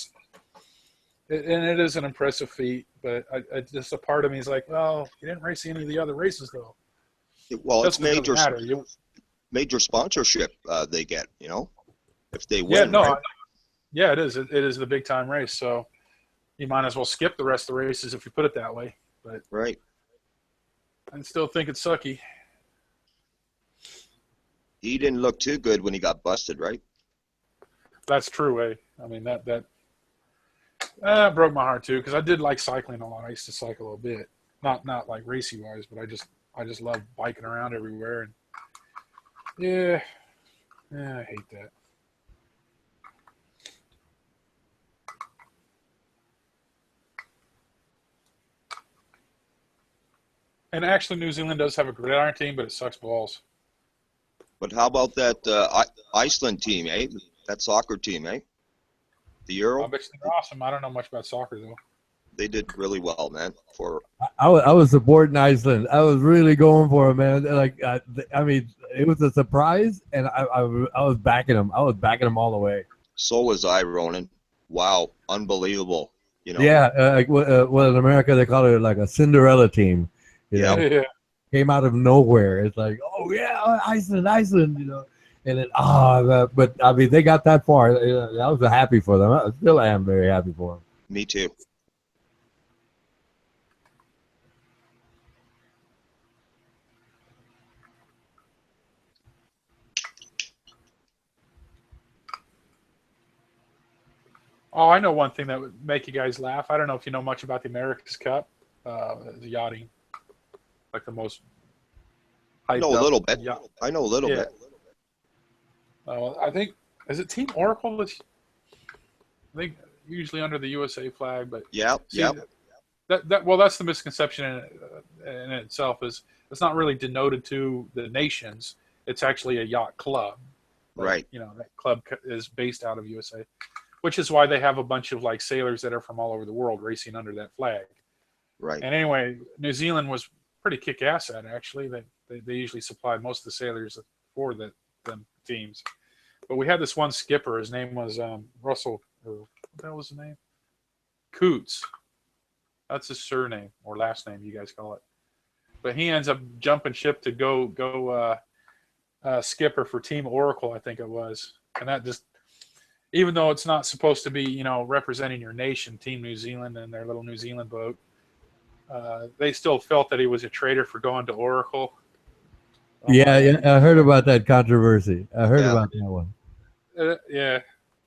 And it is an impressive feat, but just a part of me is like, well, you didn't race any of the other races though. Well, it's major sponsorship they get, if they win. Yeah, no, right? Yeah, it is. It is the big time race, so you might as well skip the rest of the races if you put it that way. But right, I still think it's sucky. He didn't look too good when he got busted, right? That's true, eh? I mean that broke my heart too, because I did like cycling a lot. I used to cycle a bit, not like racy wise, but I just love biking around everywhere, and yeah, I hate that. And actually, New Zealand does have a gridiron team, but it sucks balls. But how about that Iceland team, eh? That soccer team, eh? The Euro. I bet they're awesome. I don't know much about soccer though. They did really well, man. I was supporting Iceland. I was really going for it, man. Like, I mean, it was a surprise, and I was backing them. I was backing them all the way. So was I, Ronan. Wow, unbelievable. Yeah, like well, in America they call it like a Cinderella team. Yeah. Came out of nowhere. It's like, oh yeah, Iceland, and then but I mean, they got that far. I was happy for them. I still am very happy for them. Me too. Oh, I know one thing that would make you guys laugh. I don't know if you know much about the America's Cup, the yachting, like the most. I know a little bit. Yacht. I know a little Yeah. bit. I think is it Team Oracle? I think usually under the USA flag, but Yeah, see, yeah. That's the misconception in itself. Is it's not really denoted to the nations. It's actually a yacht club. Right. You know, that club is based out of USA, which is why they have a bunch of like sailors that are from all over the world racing under that flag. Right. And anyway, New Zealand was pretty kick-ass at it, actually. They usually supplied most of the sailors for them teams. But we had this one skipper. His name was Russell, or what the hell was his name? Coots. That's his surname or last name, you guys call it. But he ends up jumping ship to go skipper for Team Oracle, I think it was. And that just, even though it's not supposed to be, representing your nation, Team New Zealand and their little New Zealand boat, they still felt that he was a traitor for going to Oracle. Yeah, I heard about that controversy. I heard about that one. Yeah,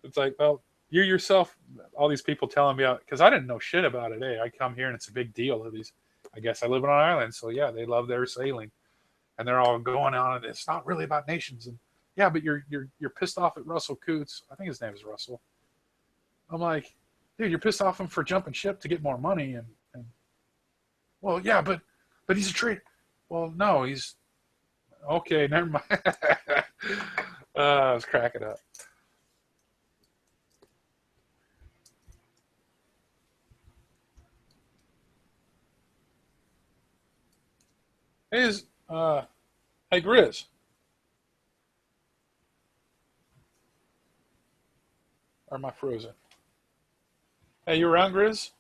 it's like, well, you yourself, all these people telling me, because I didn't know shit about it. I come here and it's a big deal. I guess I live on an island, so yeah, they love their sailing, and they're all going on. And it's not really about nations, and yeah, but you're pissed off at Russell Coots. I think his name is Russell. I'm like, dude, you're pissed off him for jumping ship to get more money, and well, yeah, but he's a traitor. Well, no, he's okay. Never mind. I was cracking up. Hey, Grizz. Or am I frozen? Hey, you around, Grizz?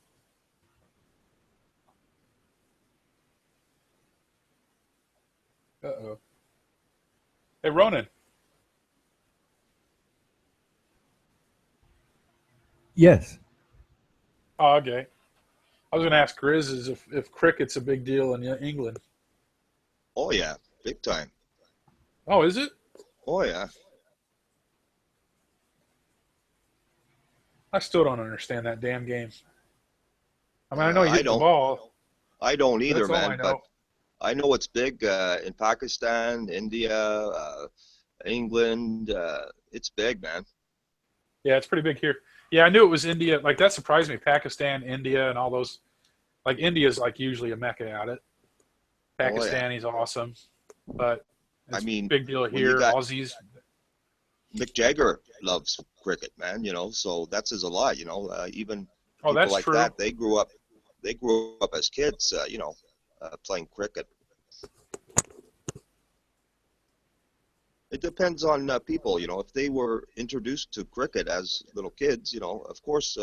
Uh-oh. Hey, Ronan. Yes. Oh, okay. I was going to ask Grizz if cricket's a big deal in England. Oh yeah, big time. Oh, is it? Oh yeah. I still don't understand that damn game. I mean, I know you hit the don't. ball. I don't either, That's all man. I know. But I know it's big in Pakistan, India, England. It's big, man. Yeah, it's pretty big here. Yeah, I knew it was India. Like, that surprised me. Pakistan, India, and all those. Like, India's like usually a mecca at it. Pakistani's awesome, but it's a big deal here. Aussies. Mick Jagger loves cricket, man. So that says a lot. Even people that's like true. that, they grew up as kids, playing cricket. It depends on people, if they were introduced to cricket as little kids, of course,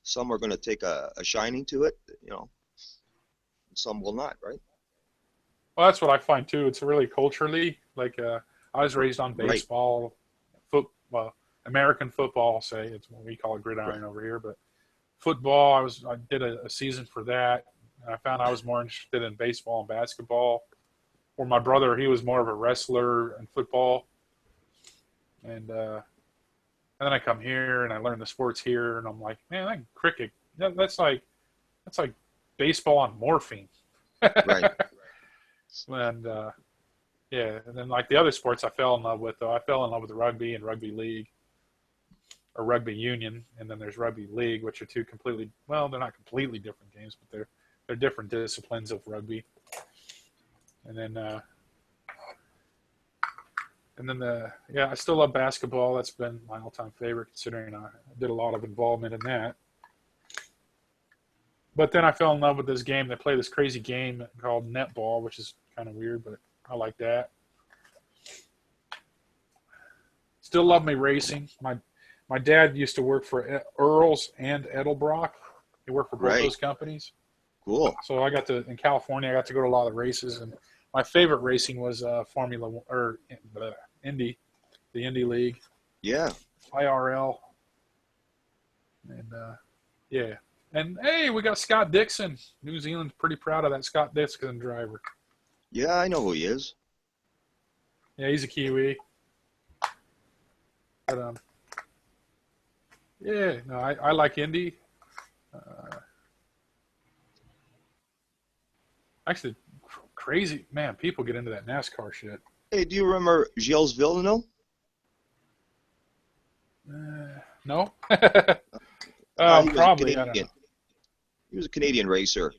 some are going to take a shining to it, some will not, right? Well, that's what I find too. It's really culturally, like I was raised on baseball, American football, say it's what we call a gridiron over here, but football, I did a season for that, and I found I was more interested in baseball and basketball. Or my brother, he was more of a wrestler and football, and then I come here and I learn the sports here, and I'm like, man, that cricket, that's like baseball on morphine. Right. And yeah, and then like the other sports I fell in love with, though, I fell in love with rugby and rugby league, or rugby union, and then there's rugby league, which are two completely, well, they're not completely different games, but they're different disciplines of rugby. And then I still love basketball. That's been my all-time favorite, considering I did a lot of involvement in that. But then I fell in love with this game. They play this crazy game called netball, which is kind of weird, but I like that. Still love me racing. My dad used to work for Earls and Edelbrock. He worked for both those companies. Cool. So in California, I got to go to a lot of races, and my favorite racing was Indy, the Indy League. Yeah. IRL. And yeah. And hey, we got Scott Dixon. New Zealand's pretty proud of that Scott Dixon driver. Yeah, I know who he is. Yeah, he's a Kiwi. But Yeah, no, I like Indy. Actually, crazy man, people get into that NASCAR shit. Hey, do you remember Gilles Villeneuve? No. He was a Probably. I don't Canadian. know. He was a Canadian racer.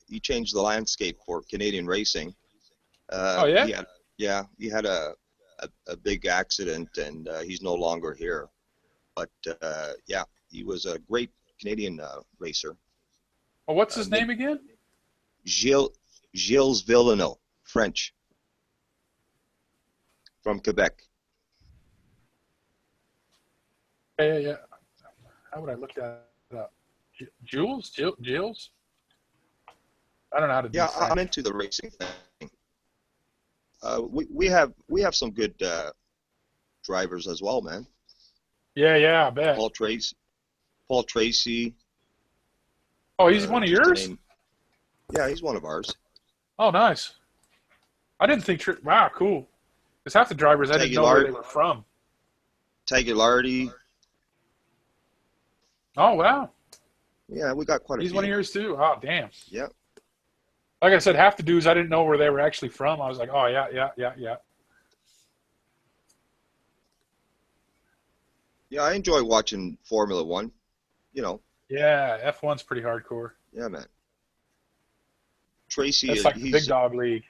He changed the landscape for Canadian racing. Oh yeah. He had a big accident, and he's no longer here. But yeah, he was a great Canadian racer. Oh, what's his name again? Gilles Villeneuve, French, from Quebec. Yeah. How would I look that up? Jules? Gilles? I don't know how to do Yeah, French. I'm into the racing thing. We have some good drivers as well, man. Yeah, I bet. Paul Tracy. Oh, he's one of just to yours? name- Yeah, he's one of ours. Oh, nice. I didn't think. Wow, cool. Because half the drivers I didn't know where they were from. Tagliardi. Oh, wow. Yeah, we got quite a He's few. one of yours too. Oh, damn. Yeah. Like I said, half the dudes I didn't know where they were actually from. I was like, oh yeah. Yeah, I enjoy watching Formula One. You know, Yeah, F1's pretty hardcore. yeah, man. Tracy, That's like the big dog league.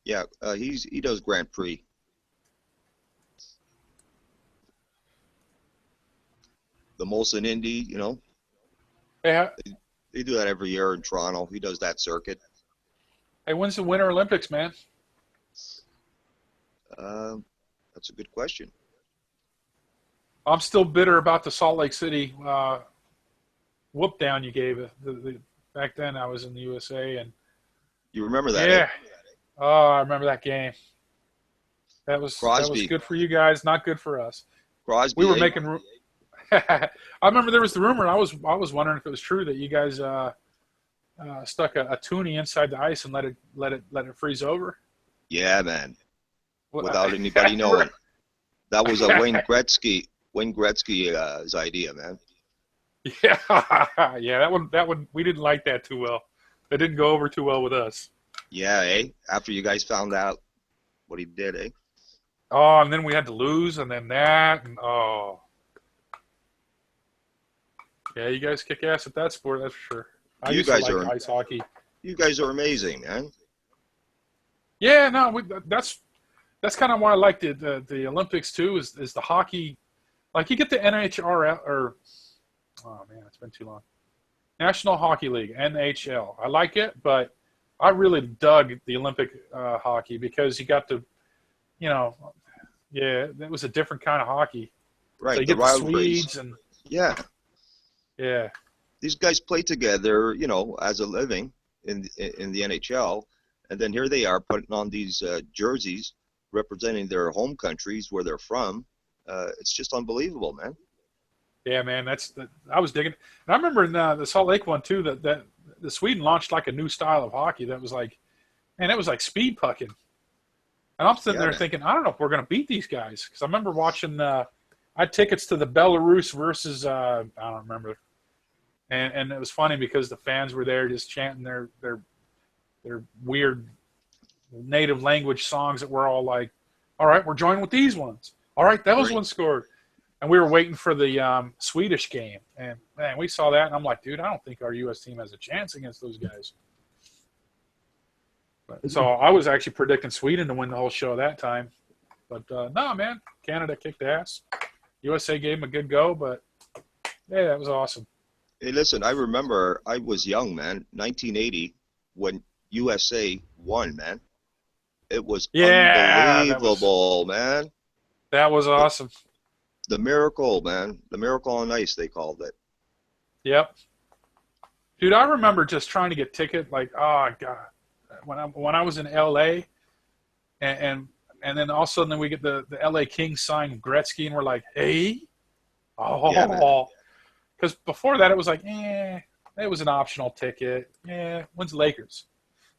yeah, he does Grand Prix. The Molson Indy, you know, Hey, they do that every year in Toronto. He does that circuit. when's the Winter Olympics, man? That's a good question. I'm still bitter about the Salt Lake City whoop down you gave it. Back then I was in the USA and You remember that? yeah. eh? Oh, I remember that game. That was Crosby. good for you guys, not good for us. Crosby. We were eh? making. I remember there was the rumor. I was wondering if it was true that you guys stuck a toonie inside the ice and let it freeze over. Yeah, man. Well, Without anybody knowing. That was a Wayne Gretzky's idea, man. Yeah, yeah. That one. We didn't like that too well. That didn't go over too well with us. Yeah, eh? After you guys found out what he did, eh? Oh, and then we had to lose, and then that, and oh. Yeah, you guys kick ass at that sport, that's for sure. I You used guys to like are- ice hockey. You guys are amazing, man. Yeah, no, that's kind of why I like the Olympics too. Is the hockey, like you get the NHRL or oh man, it's been too long. National Hockey League (NHL). I like it, but I really dug the Olympic hockey because you got to, yeah, it was a different kind of hockey. Right, So you the get the rivalries. Swedes and Yeah. yeah. These guys play together, you know, as a living in the NHL, and then here they are putting on these jerseys representing their home countries where they're from. It's just unbelievable, man. Yeah, man, I was digging. And I remember in the Salt Lake one too that the Sweden launched like a new style of hockey that was like, man, it was like speed pucking. And I'm sitting Yeah, there man. thinking, I don't know if we're going to beat these guys because I remember watching. I had tickets to the Belarus versus I don't remember, and it was funny because the fans were there just chanting their weird native language songs that were all like, all right, we're joining with these ones. All right, those Right. ones scored. And we were waiting for the Swedish game. And, man, we saw that, and I'm like, dude, I don't think our U.S. team has a chance against those guys. So I was actually predicting Sweden to win the whole show that time. But, no, man, Canada kicked ass. USA gave them a good go, but, yeah, that was awesome. Hey, listen, I remember I was young, man, 1980, when USA won, man. It was Yeah, that was- unbelievable, man. That was awesome. The miracle, man. The miracle on ice, they called it. Yep. Dude, I remember just trying to get ticket, like, oh god, when I was in L.A. and then all of a sudden we get the L.A. Kings sign Gretzky, and we're like, hey, Yeah, man. because before that it was like, it was an optional ticket. When's the Lakers?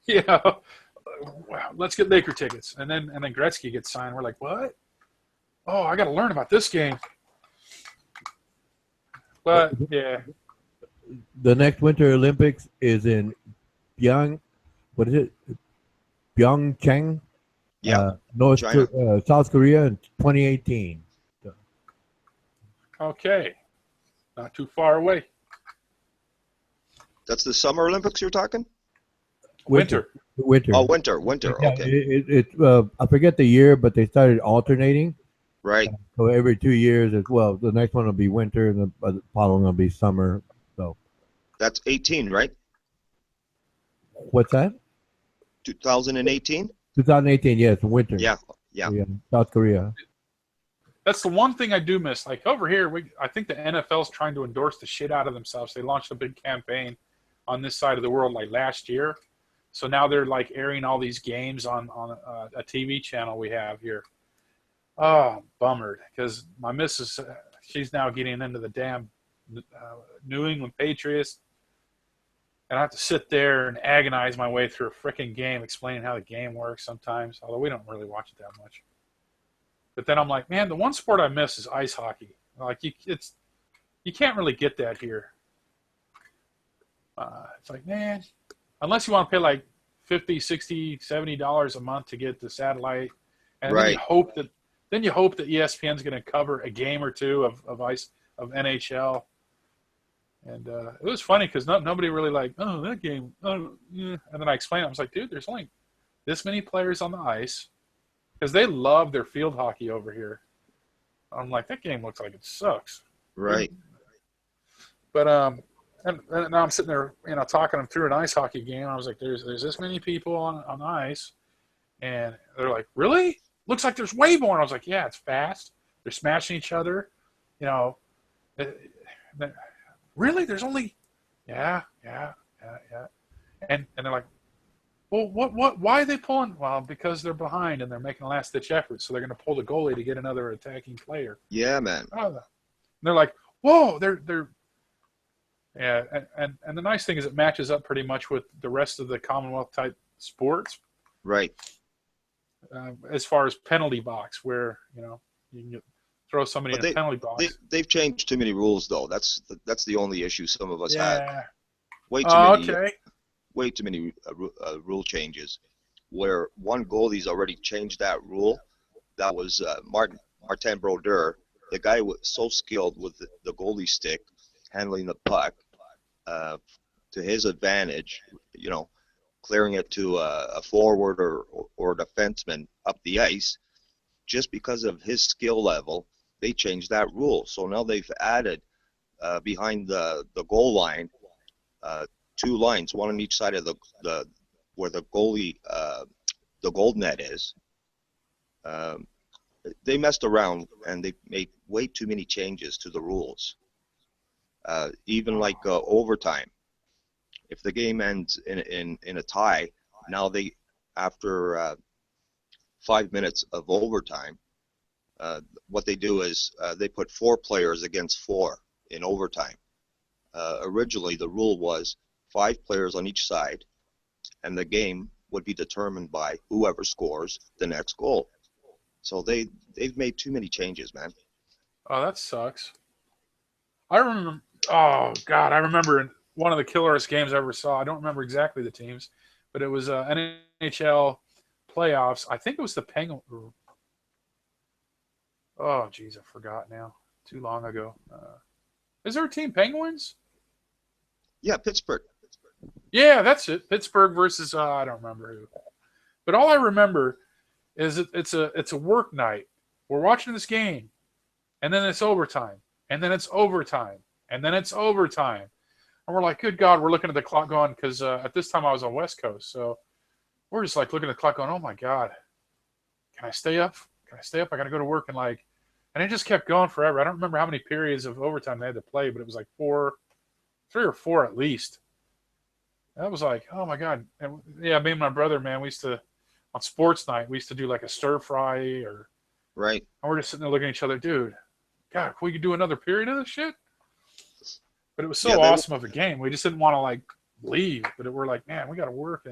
Wow, let's get Laker tickets, and then Gretzky gets signed. We're like, what? Oh, I got to learn about this game. But yeah, The next Winter Olympics is in what is it? Pyeongchang, Yeah, China. South Korea in 2018. okay, not too far away. That's the Summer Olympics you're talking? Winter. Winter. Oh, winter. Yeah, Okay. I forget the year, but they started alternating. Right. So every 2 years, the next one will be winter, and the following will be summer. So That's 18, right? what's that? 2018? 2018, yes, winter. Yeah. South Korea. That's the one thing I do miss. Like over here, I think the NFL's trying to endorse the shit out of themselves. They launched a big campaign on this side of the world like last year. So now they're like airing all these games on a TV channel we have here. Oh, bummered, because my missus, she's now getting into the damn New England Patriots. And I have to sit there and agonize my way through a freaking game, explaining how the game works sometimes, although we don't really watch it that much. But then I'm like, man, the one sport I miss is ice hockey. Like, you can't really get that here. It's like, man, unless you want to pay like $50, $60, $70 a month to get the satellite, and then you hope that ESPN's going to cover a game or two of NHL. And it was funny because nobody really that game. Oh, yeah. And then I explained it. I was like, dude, there's only this many players on the ice because they love their field hockey over here. I'm like, that game looks like it sucks. Right. But and now I'm sitting there, talking them through an ice hockey game. I was like, there's this many people on the ice, and they're like, really? Looks like there's way more. And I was like, yeah, it's fast. They're smashing each other. Really? There's only, yeah. And they're like, well, what? Why are they pulling? Well, because they're behind and they're making a last-ditch effort, so they're going to pull the goalie to get another attacking player. Yeah, man. And they're like, whoa, they're. Yeah, and the nice thing is it matches up pretty much with the rest of the Commonwealth-type sports. Right. As far as penalty box, where, you can throw somebody in a penalty box. They've changed too many rules, though. That's the only issue some of us had. Way too many rule changes. Where one goalie's already changed that rule. That was Martin Brodeur. The guy was so skilled with the goalie stick, handling the puck to his advantage. Clearing it to a forward or a defenseman up the ice. Just because of his skill level, they changed that rule. So now they've added behind the goal line 2 lines, one on each side of the where the goalie the goal net is. They messed around and they made way too many changes to the rules. Even like overtime. If the game ends in a tie, now after 5 minutes of overtime, what they do is they put 4 players against 4 in overtime. Originally, the rule was 5 players on each side, and the game would be determined by whoever scores the next goal. So they've made too many changes, man. Oh, that sucks. I remember. Oh God, I remember one of the killerest games I ever saw. I don't remember exactly the teams, but it was NHL playoffs. I think it was the Penguins. Oh, geez, I forgot now. Too long ago. Is there a team Penguins? Yeah, Pittsburgh. Yeah, that's it. Pittsburgh versus I don't remember who. But all I remember is it's a work night. We're watching this game, and then it's overtime, and then it's overtime, and then it's overtime. And we're like, good God, we're looking at the clock going, because at this time I was on West Coast. So we're just like looking at the clock going, oh my God, can I stay up? Can I stay up? I got to go to work. And it just kept going forever. I don't remember how many periods of overtime they had to play, but it was like 3 or 4 at least. That was like, oh my God. And yeah, me and my brother, man, we used to, on sports night, we used to do like a stir fry or. Right. And we're just sitting there looking at each other, dude, God, if we could do another period of this shit. But it was so awesome of a game. We just didn't want to leave. But we're like, man, we got to work.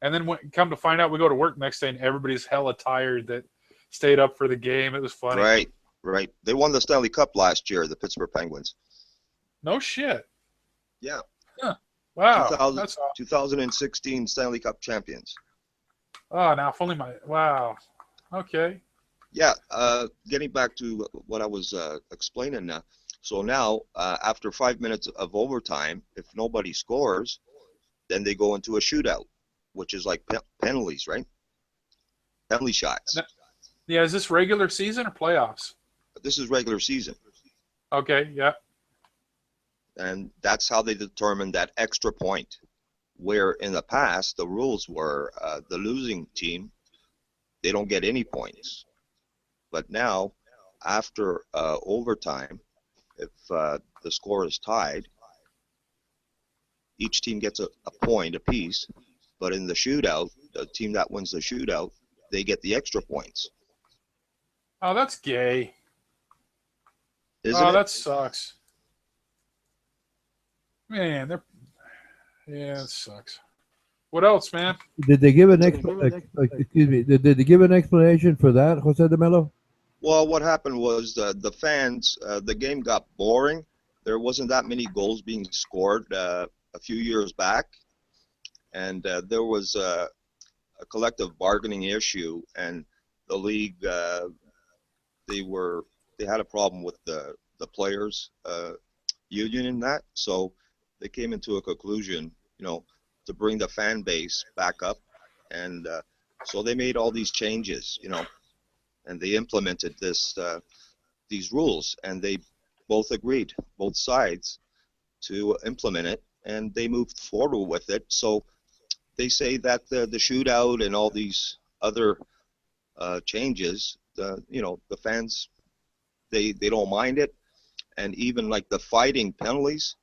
And then come to find out, we go to work next day and everybody's hella tired that stayed up for the game. It was funny. Right. They won the Stanley Cup last year, the Pittsburgh Penguins. No shit. Yeah. Wow. 2000 That's awesome. 2016 Stanley Cup champions. Oh, now if only my wow. Okay. Yeah, getting back to what I was explaining now. So now, after 5 minutes of overtime, if nobody scores, then they go into a shootout, which is like penalties, right? Penalty shots. Yeah, is this regular season or playoffs? This is regular season. Okay, yeah. And that's how they determine that extra point. Where in the past, the rules were the losing team, they don't get any points. But now, after overtime, if the score is tied, each team gets a point apiece. But in the shootout, the team that wins the shootout, they get the extra points. Oh, that's gay. Isn't Oh, it? that sucks. Man, yeah, it sucks. What else, man? Did they give an excuse me? Did they give an explanation for that, Jose de Mello? Well, what happened was the fans, the game got boring. There wasn't that many goals being scored a few years back, and there was a collective bargaining issue, and the league they had a problem with the players union in that, so they came into a conclusion, to bring the fan base back up, and so they made all these changes, and they implemented these rules, and they both agreed, both sides, to implement it, and they moved forward with it. So they say that the shootout and all these other changes, the fans, they don't mind it, and even like the fighting penalties,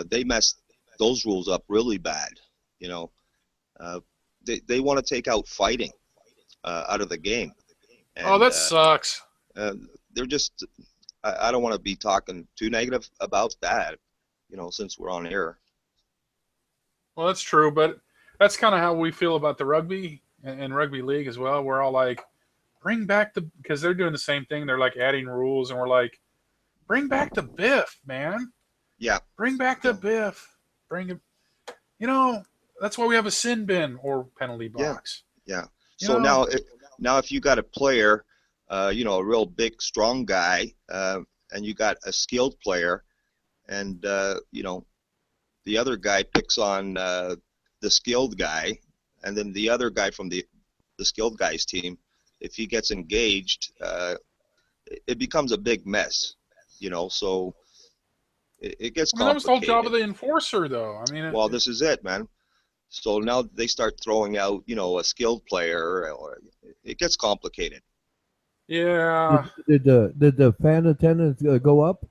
they messed those rules up really bad. They want to take out fighting out of the game. And, oh, that sucks. They're just, I don't want to be talking too negative about that, since we're on air. Well, that's true, but that's kind of how we feel about the rugby and rugby league as well. We're all like, bring back because they're doing the same thing. They're like adding rules, and we're like, bring back the biff, man. Yeah. Bring back the biff. Bring it. That's why we have a sin bin or penalty box. Yeah. So now if you got a player, a real big, strong guy, and you got a skilled player, and the other guy picks on the skilled guy, and then the other guy from the skilled guy's team, if he gets engaged, it becomes a big mess. So it gets complicated. That was the whole job of the enforcer, though. Well, this is it, man. So now they start throwing out, a skilled player, or it gets complicated. Yeah. Did the fan attendance go up?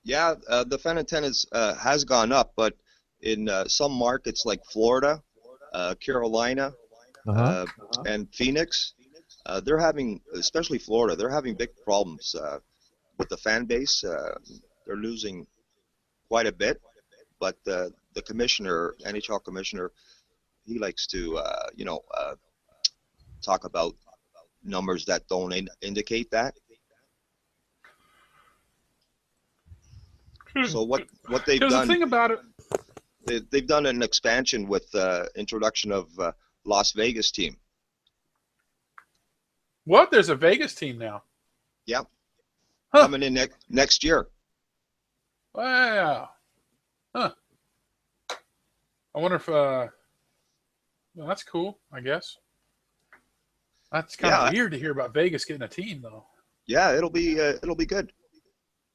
Yeah, the fan attendance has gone up, but in some markets like Florida, Carolina, and Phoenix, they're having, especially Florida, they're having big problems with the fan base. They're losing quite a bit, but the commissioner, NHL commissioner, he likes to, talk about numbers that don't indicate that. So what they've done? The thing about it, they've done an expansion with the introduction of Las Vegas team. What? There's a Vegas team now. Yeah. Huh. Coming in next year. Wow. Huh. I wonder if well, that's cool, I guess. That's kind of weird to hear about Vegas getting a team, though. Yeah, it'll be good.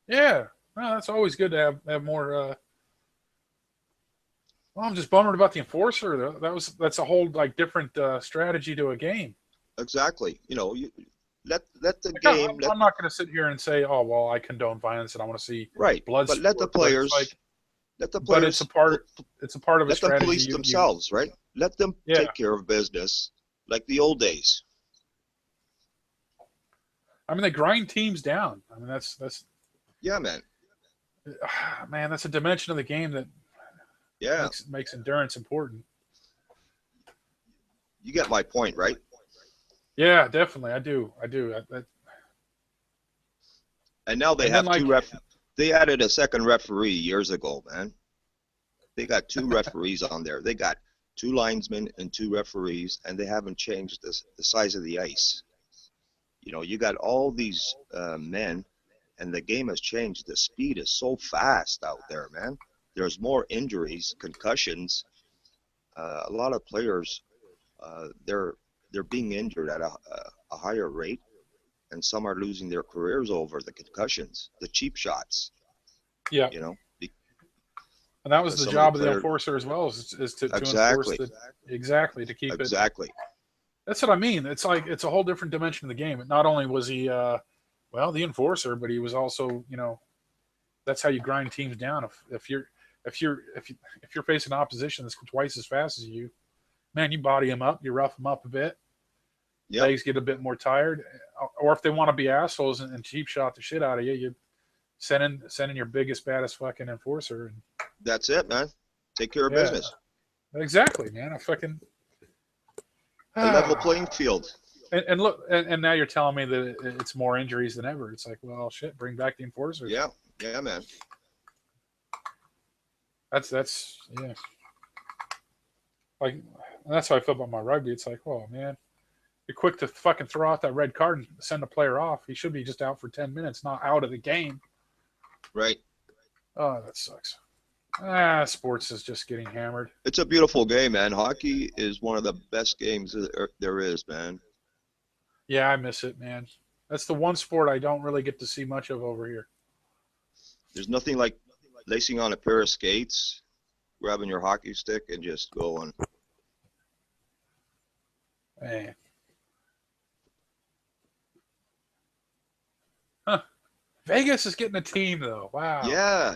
Yeah, well, that's always good to have more. Well, I'm just bummed about the enforcer. That's a whole different strategy to a game. Exactly. You let the game. I'm not going to sit here and say, oh well, I condone violence and I want to see blood. But let the players. Let the players. But it's a part of a strategy. Let them police themselves, right? Let them take care of business like the old days. They grind teams down. That's. Yeah, man. Man, that's a dimension of the game that. Yeah. Makes endurance important. You get my point, right? Yeah, definitely. I do. And now they have They added a second referee years ago, man. They got 2 referees on there. They got 2 linesmen and 2 referees, and they haven't changed the size of the ice. You know, you got all these men, and the game has changed. The speed is so fast out there, man. There's more injuries, concussions. A lot of players, they're being injured at a higher rate, and some are losing their careers over the concussions, the cheap shots. Yeah. You know. And that was the Some job of the player- enforcer as well, is to Exactly. enforce exactly to keep it. Exactly. That's what I mean. It's like it's a whole different dimension of the game. Not only was he, the enforcer, but he was also, that's how you grind teams down. If you're facing opposition that's twice as fast as you, man, you body them up, you rough them up a bit. Yep. Legs get a bit more tired, or if they want to be assholes and cheap shot the shit out of you, you send in your biggest, baddest fucking enforcer. And That's it, man. Take care of Yeah. business. exactly, man. I fucking A level playing field. And look, and now you're telling me that it's more injuries than ever. It's like, well, shit, bring back the enforcers. Yeah. Yeah, man. That's yeah. Like, that's how I feel about my rugby. It's like, oh man, you're quick to fucking throw out that red card and send a player off. He should be just out for 10 minutes, not out of the game. Right. Oh, that sucks. Sports is just getting hammered. It's a beautiful game, man. Hockey is one of the best games there is, man. Yeah, I miss it, man. That's the one sport I don't really get to see much of over here. There's nothing like lacing on a pair of skates, grabbing your hockey stick, and just going. Man. Huh. Vegas is getting a team, though. Wow.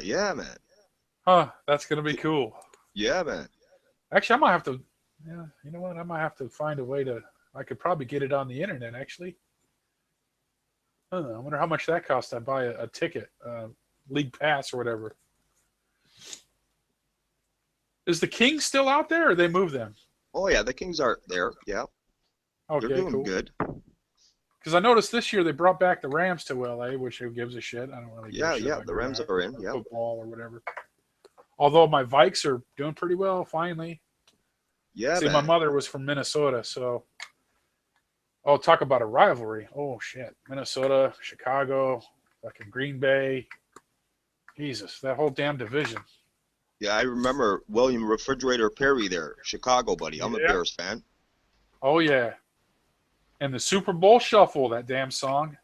Yeah, man. Huh. That's going to be cool. Yeah, man. Actually, I might have to. Yeah, you know what? I might have to find a way to. I could probably get it on the internet. Actually, I don't know. I wonder how much that costs. I buy a ticket, league pass or whatever. Is the Kings still out there, or they moved them? Oh yeah, the Kings are there. Yeah, Okay, they're doing cool. good. Because I noticed this year they brought back the Rams to LA, which who gives a shit? I don't really. Give a shit Yeah. about The Rams are in. Yeah. football or whatever. Although my Vikes are doing pretty well, finally. Yeah, See, man. my mother was from Minnesota, so. Oh, talk about a rivalry. Oh, shit. Minnesota, Chicago, fucking Green Bay. Jesus, that whole damn division. Yeah, I remember William Refrigerator Perry there, Chicago buddy. I'm a Yeah. Bears fan. Oh, yeah. And the Super Bowl Shuffle, that damn song.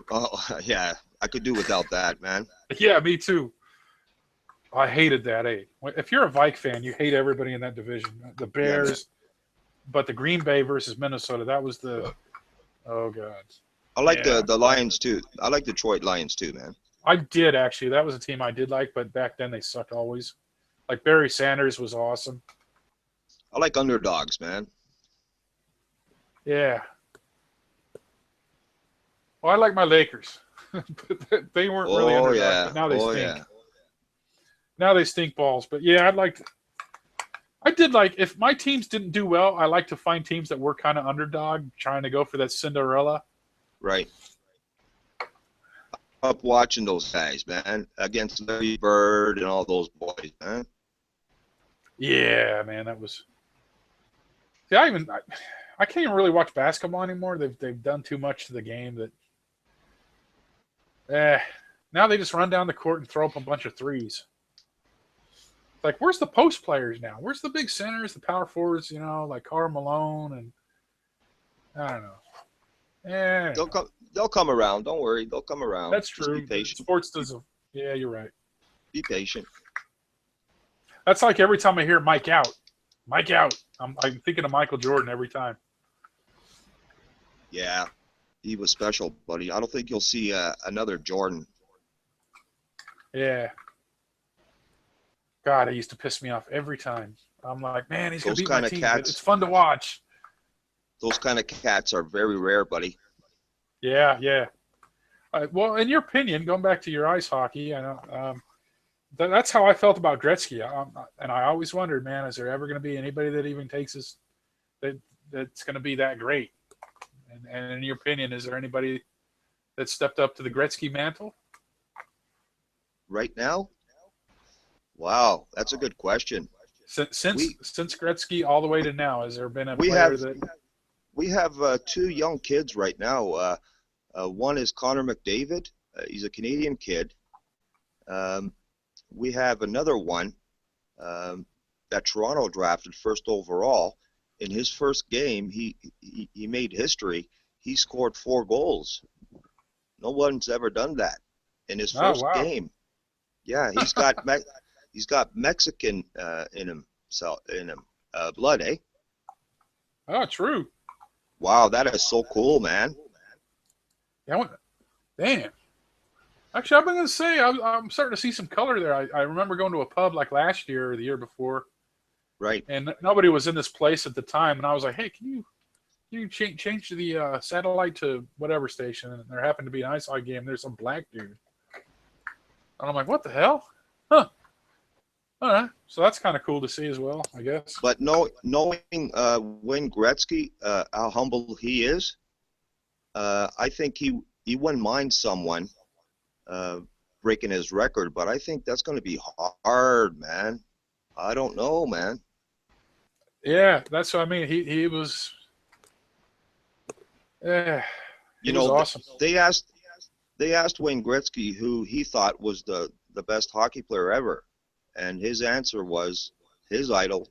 Oh yeah, I could do without that, man. Yeah, me too. I hated that, eh? If you're a Vike fan, you hate everybody in that division. The Bears, but the Green Bay versus Minnesota, that was the. Oh God. I like Yeah. the Lions too. I like Detroit Lions too, man. I did actually. That was a team I did like, but back then they sucked always. Like Barry Sanders was awesome. I like underdogs, man. Yeah. Well, I like my Lakers, but they weren't really Oh underdogs. yeah. But now they Oh stink. yeah. Now they stink balls. But yeah, I did like, if my teams didn't do well, I like to find teams that were kind of underdog, trying to go for that Cinderella. Right. Up watching those guys, man, against Larry Bird and all those boys, man. Yeah, man, that was. See, I can't even really watch basketball anymore. They've done too much to the game that. Now they just run down the court and throw up a bunch of threes. Like, where's the post players now? Where's the big centers, the power forwards? Like Karl Malone and I don't know. Yeah, They'll come around. Don't worry, they'll come around. that's Just true. Be patient. Sports does. Yeah, you're right. Be patient. That's like every time I hear Mike out. I'm thinking of Michael Jordan every time. Yeah, he was special, buddy. I don't think you'll see another Jordan. Yeah. God, it used to piss me off every time. I'm like, man, he's gonna Those beat my kinda team. But cats- it's fun to watch. Those kind of cats are very rare, buddy. Yeah, yeah. Well, in your opinion, going back to your ice hockey, I know that's how I felt about Gretzky. And I always wondered, man, is there ever going to be anybody that even takes us that's going to be that great? And in your opinion, is there anybody that stepped up to the Gretzky mantle? right now? Wow, that's a good question. Since Gretzky all the way to now, has there been a We player have that? we have two young kids right now. One is Connor McDavid. He's a Canadian kid. We have another one that Toronto drafted first overall. In his first game, he made history. He scored 4 goals. No one's ever done that in his first game. Yeah, he's got Mexican in him, blood, eh? Oh, true. Wow, that is so cool, man. Yeah, damn. Actually, I'm gonna say I'm starting to see some color there. I remember going to a pub like last year or the year before, right? And nobody was in this place at the time, and I was like, "Hey, can you change the satellite to whatever station?" And there happened to be an ice hockey game. There's some black dude, and I'm like, "What the hell?" Huh. All right, so that's kind of cool to see as well, I guess. But knowing Wayne Gretzky, how humble he is, I think he wouldn't mind someone breaking his record, but I think that's going to be hard, man. I don't know, man. Yeah, that's what I mean. He was, he was awesome. They asked Wayne Gretzky who he thought was the best hockey player ever, and his answer was his idol,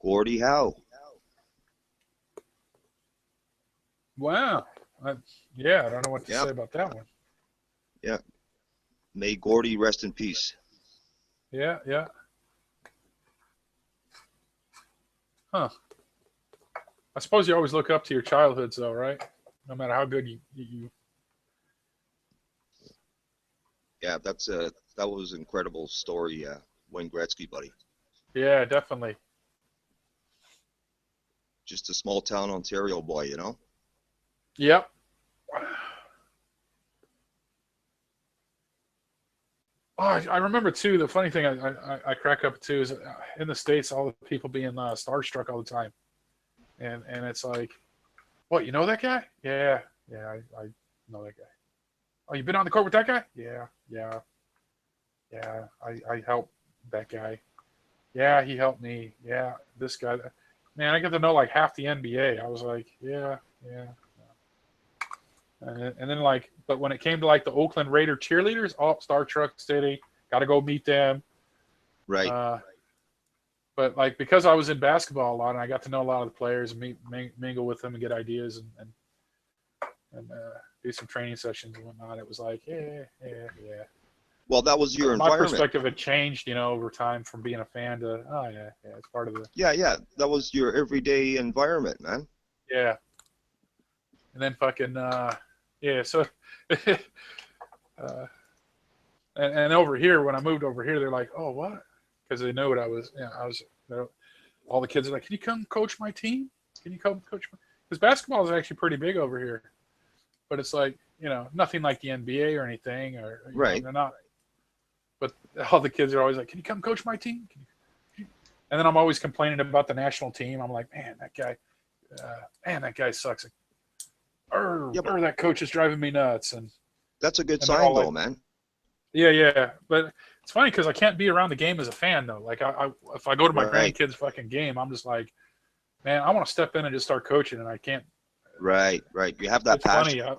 Gordie Howe. Wow. I don't know what to say about that one. Yeah. May Gordie rest in peace. Yeah. Huh. I suppose you always look up to your childhoods, though, right? No matter how good you. Yeah, that was an incredible story, Wayne Gretzky, buddy. Yeah, definitely. Just a small town Ontario boy, you know? Yep. Oh, I remember too. The funny thing I crack up too is in the States, all the people being starstruck all the time, and it's like, what, you know that guy? Yeah, I know that guy. Oh, you been on the court with that guy? Yeah. I helped that guy. Yeah, he helped me. Yeah, this guy. Man, I get to know like half the NBA. I was like, yeah. And then but when it came to like the Oakland Raider cheerleaders, Star Truck City, got to go meet them. Right. But like because I was in basketball a lot and I got to know a lot of the players and mingle with them and get ideas and do some training sessions and whatnot. It was like, yeah. Well, that was your My environment. perspective had changed, over time from being a fan to, it's part of the. Yeah. That was your everyday environment, man. Yeah. And then fucking, so, and over here, when I moved over here, they're like, oh, what? Because they knew what I was, all the kids are like, can you come coach my team? Can you come coach my, because basketball is actually pretty big over here. But it's like, nothing like the NBA or anything, or right. They're not. But all the kids are always like, can you come coach my team? And then I'm always complaining about the national team. I'm like, man, that guy sucks. That coach is driving me nuts. And that's a good sign, though, man. Yeah. But it's funny because I can't be around the game as a fan, though. Like, if I go to my grandkids' fucking game, I'm just like, man, I want to step in and just start coaching, and I can't. Right. You have that passion. Funny.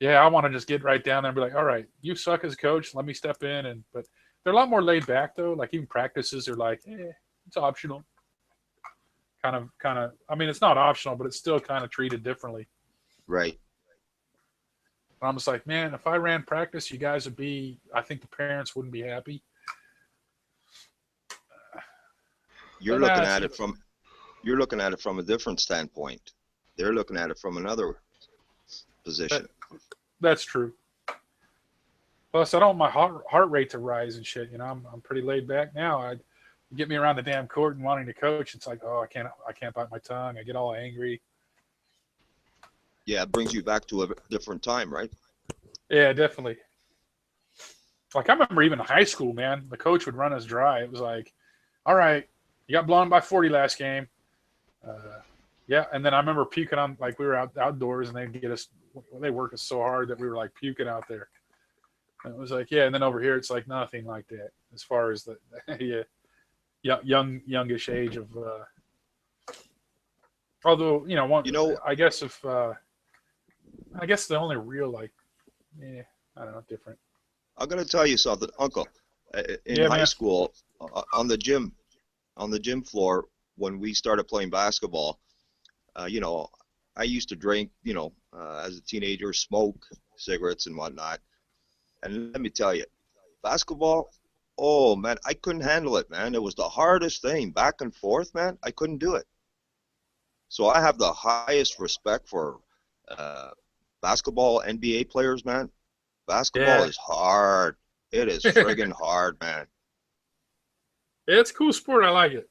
I want to just get right down there and be like, all right, you suck as a coach. Let me step in. But they're a lot more laid back, though. Like, even practices are like, it's optional. Kind of. I mean, it's not optional, but it's still kind of treated differently. Right. And I'm just like, man, if I ran practice, you guys would be, I think the parents wouldn't be happy. You're looking at it from a different standpoint. They're looking at it from another position. That's true. Plus, I don't want my heart rate to rise and shit. I'm pretty laid back now. You get me around the damn court and wanting to coach, it's like, oh, I can't bite my tongue. I get all angry. Yeah, it brings you back to a different time, right? Yeah, definitely. Like, I remember even in high school, man, the coach would run us dry. It was like, all right, you got blown by 40 last game. And then I remember puking on, like, we were outdoors and they'd get us, they worked us so hard that we were like puking out there. And it was like, yeah, and then over here it's like nothing like that as far as the yeah, youngish age of. Although I guess if I guess the only real I don't know, different. I'm gonna tell you something, Uncle. In high school, on the gym floor, when we started playing basketball, I used to drink, as a teenager, smoke cigarettes and whatnot. And let me tell you, basketball, oh man, I couldn't handle it, man. It was the hardest thing, back and forth, man. I couldn't do it. So I have the highest respect for basketball, NBA players, man. Basketball is hard. It is friggin' hard, man. Yeah, it's a cool sport. I like it.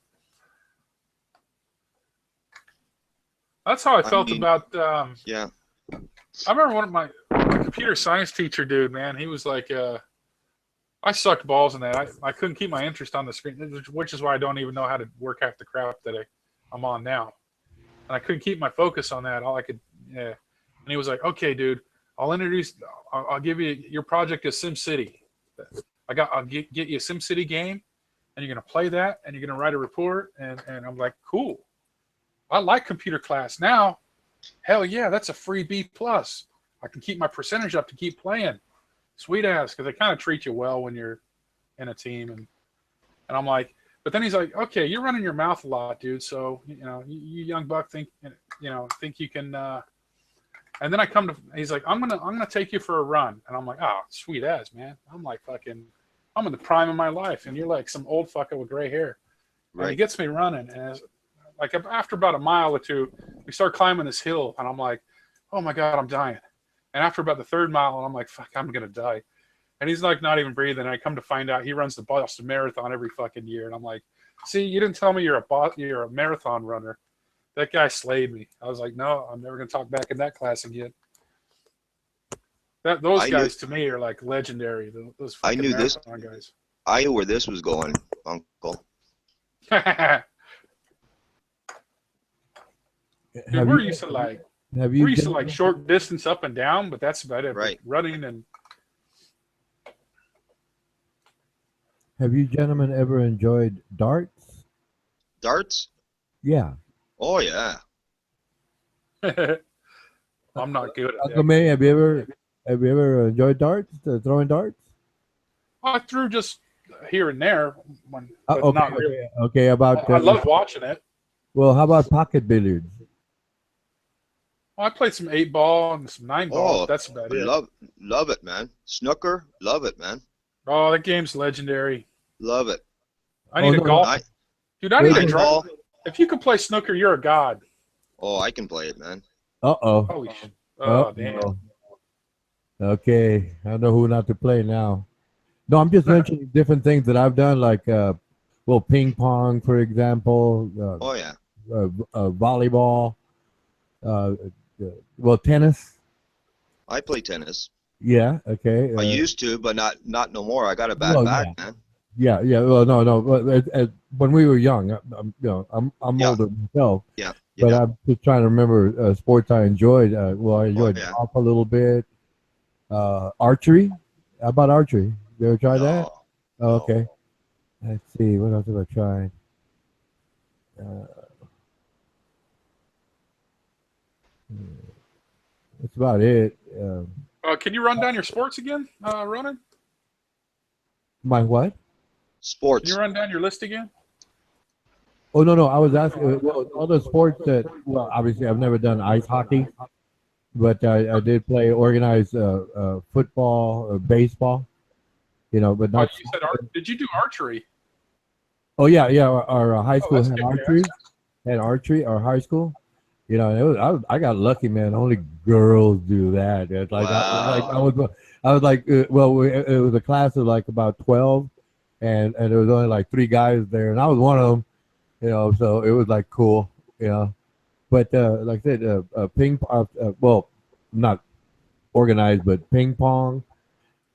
That's how I felt about. Yeah. I remember one of my computer science teacher, dude, man. He was like, I sucked balls in that. I couldn't keep my interest on the screen, which is why I don't even know how to work half the crap that I'm on now. And I couldn't keep my focus on that. All I could, And he was like, okay, dude, I'll give you, your project is SimCity. I'll get you a SimCity game, and you're going to play that, and you're going to write a report. And I'm like, cool. I like computer class. Now, hell yeah, that's a free B+. I can keep my percentage up to keep playing. Sweet ass, because they kind of treat you well when you're in a team. And I'm like, but then he's like, okay, you're running your mouth a lot, dude. So, you young buck think you can, and then he's like, I'm going to take you for a run. And I'm like, oh, sweet ass, man. I'm like I'm in the prime of my life. And you're like some old fucker with gray hair. Right. And he gets me running. And like after about a mile or two, we start climbing this hill. And I'm like, oh my God, I'm dying. And after about the third mile, I'm like, fuck, I'm going to die. And he's like not even breathing. And I come to find out he runs the Boston Marathon every fucking year. And I'm like, see, you didn't tell me you're a marathon runner. That guy slayed me. I was like, no, I'm never going to talk back in that class again. Those guys to me are like legendary. Those fucking marathon guys. I knew where this was going, Uncle. Dude, we're used to like short distance up and down, but that's about it. Right. Running and. Have you gentlemen ever enjoyed darts? Darts? Yeah. Oh yeah. I'm not good at Uncle May, have you ever enjoyed darts? Throwing darts? I threw just here and there. Not really. Okay. About. I love watching it. Well, how about pocket billiards? Well, I played some 8-ball and some 9-ball. That's about it. Love it, man. Snooker, love it, man. Oh, that game's legendary. Love it. I need a golf. Dude, I need a draw. If you can play snooker, you're a god. Oh, I can play it, man. Uh-oh. Holy shit. Oh, damn. Okay. I know who not to play now. No, I'm just mentioning different things that I've done, like, ping pong, for example. Oh, yeah. Volleyball. Tennis. I play tennis. Yeah, okay. I used to, but not no more. I got a bad back, man. Yeah. Well, no. When we were young, I'm older myself. Yeah. But I'm just trying to remember sports I enjoyed. I enjoyed golf a little bit. Archery. How about archery? You ever tried that? Oh, okay. Let's see. What else have I tried? That's about it. Can you run down your sports again, Ronan? My what? Sports. Can you run down your list again? Oh, no. I was asking, all the sports that, obviously I've never done ice hockey, but I did play organized football, baseball, but not. You said did you do archery? Oh, yeah. Our high school had archery. Our high school. I got lucky, man. Only girls do that. It's like, wow. I was like, it was a class of like about 12, and there was only like 3 guys there, and I was one of them. So it was like cool, But like I said, ping pong, not organized, but ping pong,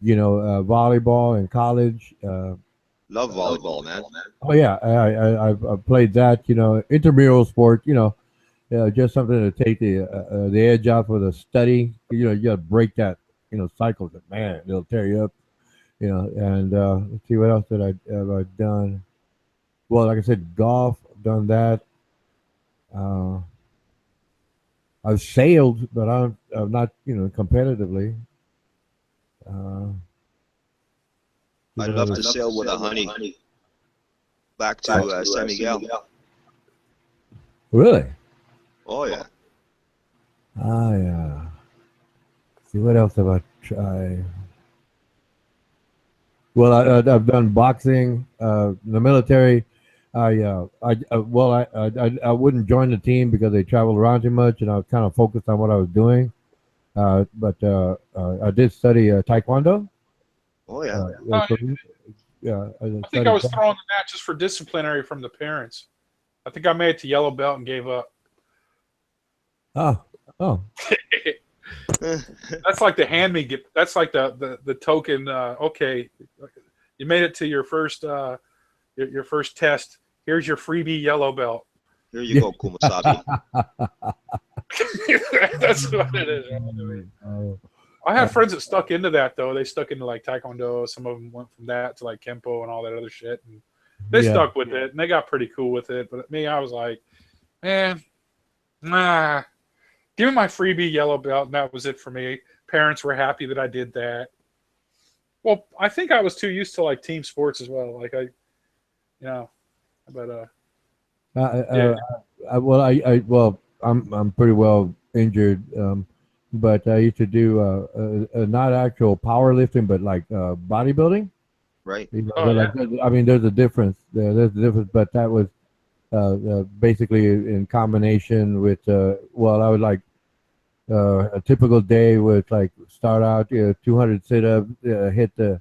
volleyball in college. Love volleyball, man. Oh yeah, I played that. Intramural sport. Just something to take the edge off of the study. You got to break that cycle. Man, it'll tear you up. You know, and let's see what else have I done. Well, like I said, golf. I've done that. I've sailed, but I'm not, competitively. I'd love to sail with a honey back to San Miguel. Really? Oh yeah. Ah, yeah. See what else have I tried? Well, I've done boxing. The military. I wouldn't join the team because they traveled around too much, and I was kind of focused on what I was doing. But I did study Taekwondo. Oh yeah. Yeah. I think I was thrown in that just for disciplinary from the parents. I think I made it to yellow belt and gave up. Oh. That's like the hand me gift. That's like the token. Okay, you made it to your first test. Here's your freebie yellow belt. Here you go, Kumasabi. That's what it is. I had friends that stuck into that though. They stuck into like Taekwondo. Some of them went from that to like Kempo and all that other shit. And they stuck with it and they got pretty cool with it. But me, I was like, man, give me my freebie yellow belt, and that was it for me. Parents were happy that I did that. Well, I think I was too used to like team sports as well. Like I'm pretty well injured, but I used to do not actual powerlifting, but like bodybuilding. Right. I mean, there's a difference. There's a difference, but that was basically in combination with I would like a typical day would like start out 200 sit-ups, hit the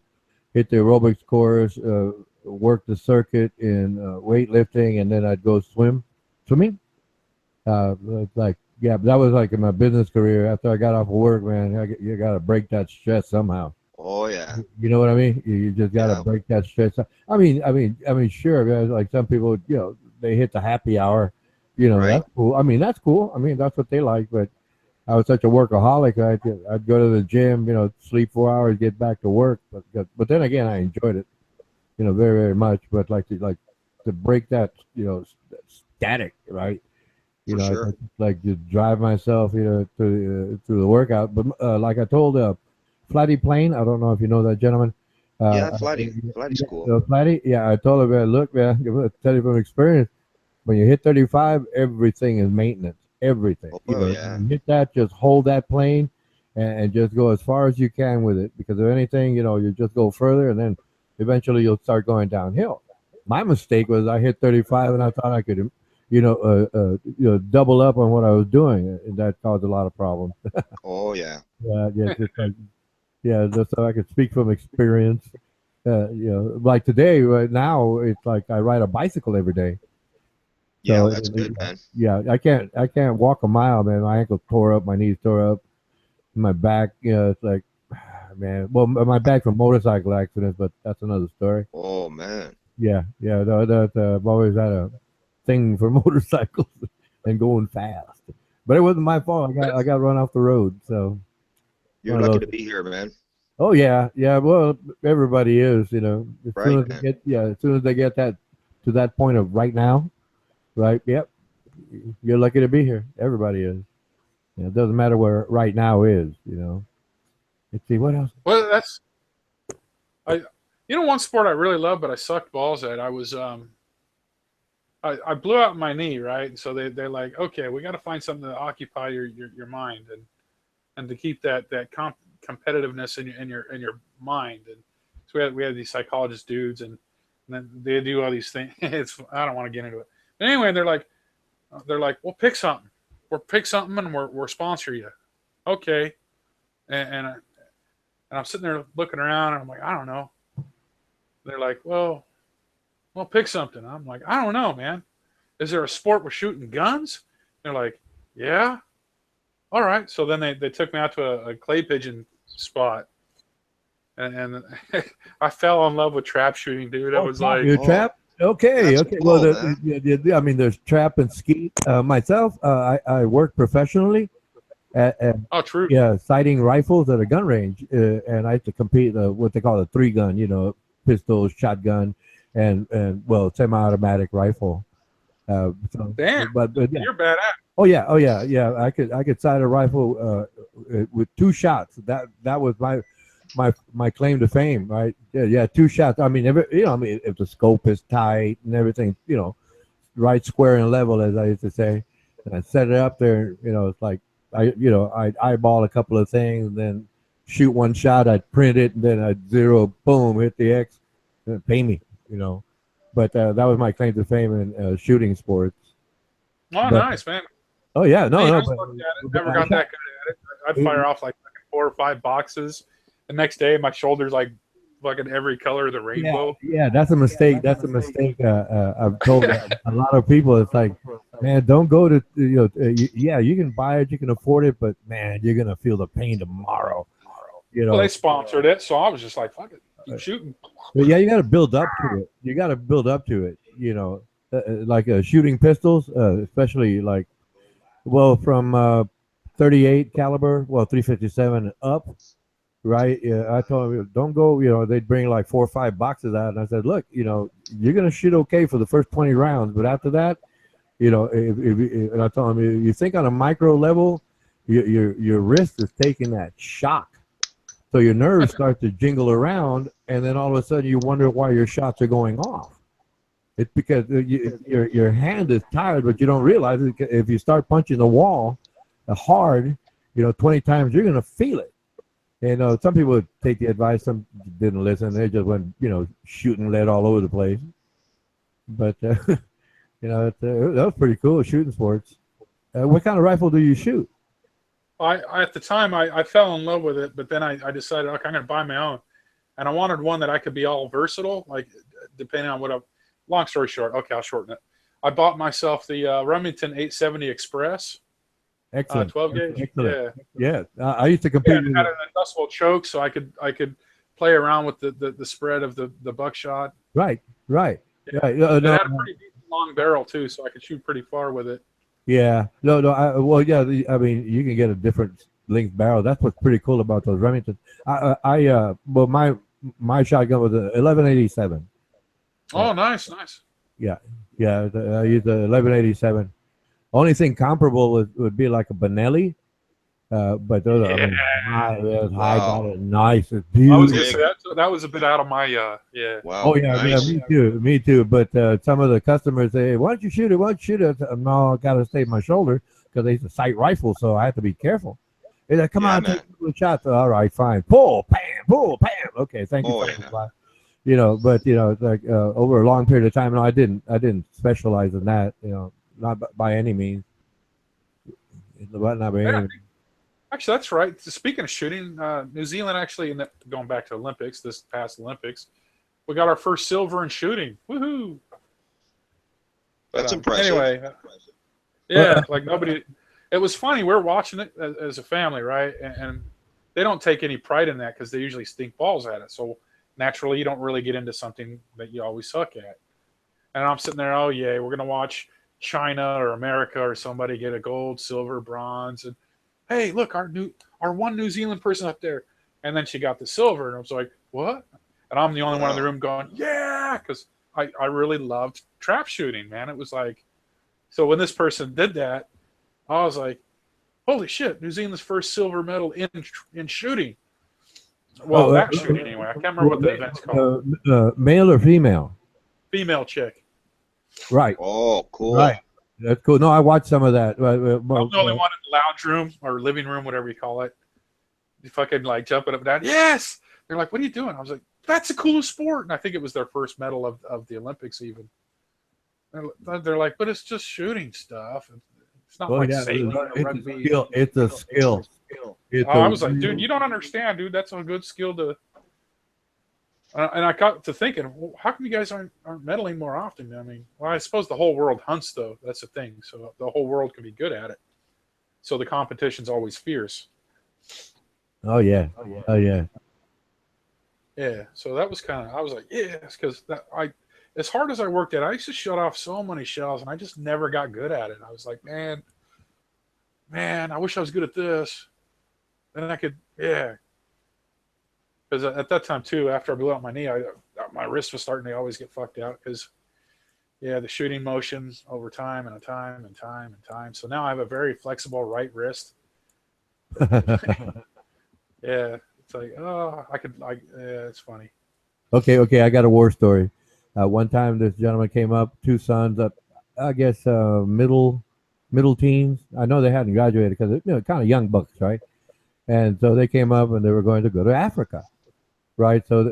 aerobics course, work the circuit in weightlifting, and then I'd go swimming. That was like in my business career. After I got off of work, man, you got to break that stress somehow. Oh yeah. You know what I mean? You just got to break that stress. I mean, sure. Man, like some people, they hit the happy hour. Right. That's cool. I mean, that's cool. I mean, that's what they like. But I was such a workaholic. I'd go to the gym, sleep 4 hours, get back to work. But then again, I enjoyed it, very, very much. But to break that, static, right? Sure. Like just drive myself, through the workout. But like I told Flatty Plain, I don't know if you know that gentleman. Flatty's cool. Flatty, yeah, I told him, man, look, man, I'll tell you from experience, when you hit 35, everything is maintenance. Everything. Yeah. You hit that, just hold that plane and just go as far as you can with it. Because if anything, you just go further and then eventually you'll start going downhill. My mistake was I hit 35 and I thought I could, double up on what I was doing. And that caused a lot of problems. Oh, yeah. Just so I could speak from experience. Like today, right now, it's like I ride a bicycle every day. Yeah, that's good, man. Yeah, I can't walk a mile, man. My ankles tore up, my knees tore up, my back. It's like, man. Well, my back from motorcycle accidents, but that's another story. Oh man. Yeah. I've always had a thing for motorcycles and going fast, but it wasn't my fault. I got run off the road, so. You're lucky to be here, man. Oh yeah. Well, everybody is, As Right, soon as they get that to that point of right now. Right. Yep. You're lucky to be here. Everybody is. It doesn't matter where right now is. Let's see what else. Well, that's one sport I really love, but I sucked balls at. I was I blew out my knee, right? And so they're like, okay, we got to find something to occupy your mind and to keep that competitiveness in your mind. And so we had these psychologist dudes, and then they do all these things. I don't want to get into it. Anyway, they're like, well, pick something. We'll pick something, and we'll sponsor you. Okay. And I'm sitting there looking around, and I'm like, I don't know. They're like, well, pick something. I'm like, I don't know, man. Is there a sport with shooting guns? They're like, yeah. All right. So then they took me out to a clay pigeon spot, and I fell in love with trap shooting, dude. I was like, trap. Okay. Cool, Well, I mean, there's trap and skeet. Myself, I work professionally Oh, true. Yeah, sighting rifles at a gun range, and I had to compete what they call a 3-gun, pistol, shotgun, and well, semi-automatic rifle. So, Damn. but yeah. You're badass. Oh yeah. I could sight a rifle with 2 shots. That was my claim to fame, right? Yeah, 2 shots. I mean, if the scope is tight and everything, right, square and level, as I used to say, and I set it up there. It's like I'd eyeball a couple of things, and then shoot 1 shot. I'd print it, and then I'd zero, boom, hit the X, and pay me. But that was my claim to fame in shooting sports. Oh, nice, man. Oh yeah, no. Never got that good at it. I'd fire off like 4 or 5 boxes. The next day, my shoulders like fucking every color of the rainbow. Yeah, that's a mistake. That's a mistake. I've told a lot of people. It's like, man, don't go to yeah, you can buy it, you can afford it, but man, you're gonna feel the pain tomorrow. Well, they sponsored it, so I was just like, fuck it, keep shooting. But yeah, you got to build up to it. You got to build up to it. Like shooting pistols, especially like, well, from 38 caliber, well, 357 up. Right. Yeah. I told them, don't go, they'd bring like 4 or 5 boxes out. And I said, look, you're going to shoot okay for the first 20 rounds. But after that, and I told them, you think on a micro level, your wrist is taking that shock. So your nerves start to jingle around. And then all of a sudden you wonder why your shots are going off. It's because your hand is tired, but you don't realize it. If you start punching the wall hard, 20 times, you're going to feel it. And some people would take the advice, some didn't listen. They just went, shooting lead all over the place. But, that was pretty cool, shooting sports. What kind of rifle do you shoot? I at the time, I fell in love with it, but then I decided, okay, I'm going to buy my own. And I wanted one that I could be all versatile, like depending on long story short, okay, I'll shorten it. I bought myself the Remington 870 Express. Excellent. 12 gauge. Excellent. Yeah. I used to compete. It had an adjustable choke, so I could play around with the spread of the buckshot. Right. Yeah. It had a pretty decent long barrel too, so I could shoot pretty far with it. Yeah. No. I mean, you can get a different length barrel. That's what's pretty cool about those Remington. Well, my shotgun was a 1187. Oh, nice. Yeah. I used the 1187. Only thing comparable would be like a Benelli, but those are high, got it nice. It's beautiful. I was gonna say that was a bit out of my yeah. Wow. Oh yeah, nice. yeah, me too. But some of the customers say, "Why don't you shoot it? Why don't you shoot it?" I said, no, I gotta save my shoulder because they used to sight rifle, so I have to be careful. They're like, come on, take a couple of shots. All right, fine. Pull, bam. Okay, thank you. But it's like over a long period of time. No, I didn't specialize in that. Not by any means. Not by any means. Actually, that's right. Speaking of shooting, New Zealand actually, going back to Olympics, this past Olympics, we got our first silver in shooting. Woohoo! That's impressive. Anyway, yeah, like nobody. It was funny. We're watching it as a family, right? And they don't take any pride in that because they usually stink balls at it. So naturally, you don't really get into something that you always suck at. And I'm sitting there, oh yeah, we're gonna watch China or America or somebody get a gold, silver, bronze, and hey, look, our one New Zealand person up there, and then she got the silver, and I was like, what? And I'm the only one in the room going, yeah, because I really loved trap shooting, man. It was like, so when this person did that, I was like, holy shit, New Zealand's first silver medal in shooting. Well, that shooting anyway. I can't remember what the event's called. Male or female? Female chick. Right. Oh, cool. Right. That's cool. No, I watched some of that. I'm the only one in the lounge room or living room, whatever you call it. You fucking like jumping up and down. Yes. They're like, what are you doing? I was like, that's the coolest sport. And I think it was their first medal of the Olympics even. They're like, but it's just shooting stuff. It's not sailing or rugby. It's a skill. I was like, dude, you don't understand, dude. That's a good skill to. And I got to thinking, well, how come you guys aren't medaling more often? I mean, well, I suppose the whole world hunts, though. That's the thing. So the whole world can be good at it. So the competition's always fierce. Oh yeah. Yeah. So that was kind of. I was like, yes, because as hard as I worked at, I used to shut off so many shells, and I just never got good at it. I was like, man, man, I wish I was good at this. Then I could, yeah. Because at that time too, after I blew out my knee, my wrist was starting to always get fucked out because, yeah, the shooting motions over time and time and time and time. So now I have a very flexible right wrist. Yeah, it's like, oh, yeah, it's funny. Okay, I got a war story. One time, this gentleman came up, two sons up, I guess middle teens. I know they hadn't graduated because kind of young bucks, right? And so they came up and they were going to go to Africa, right? So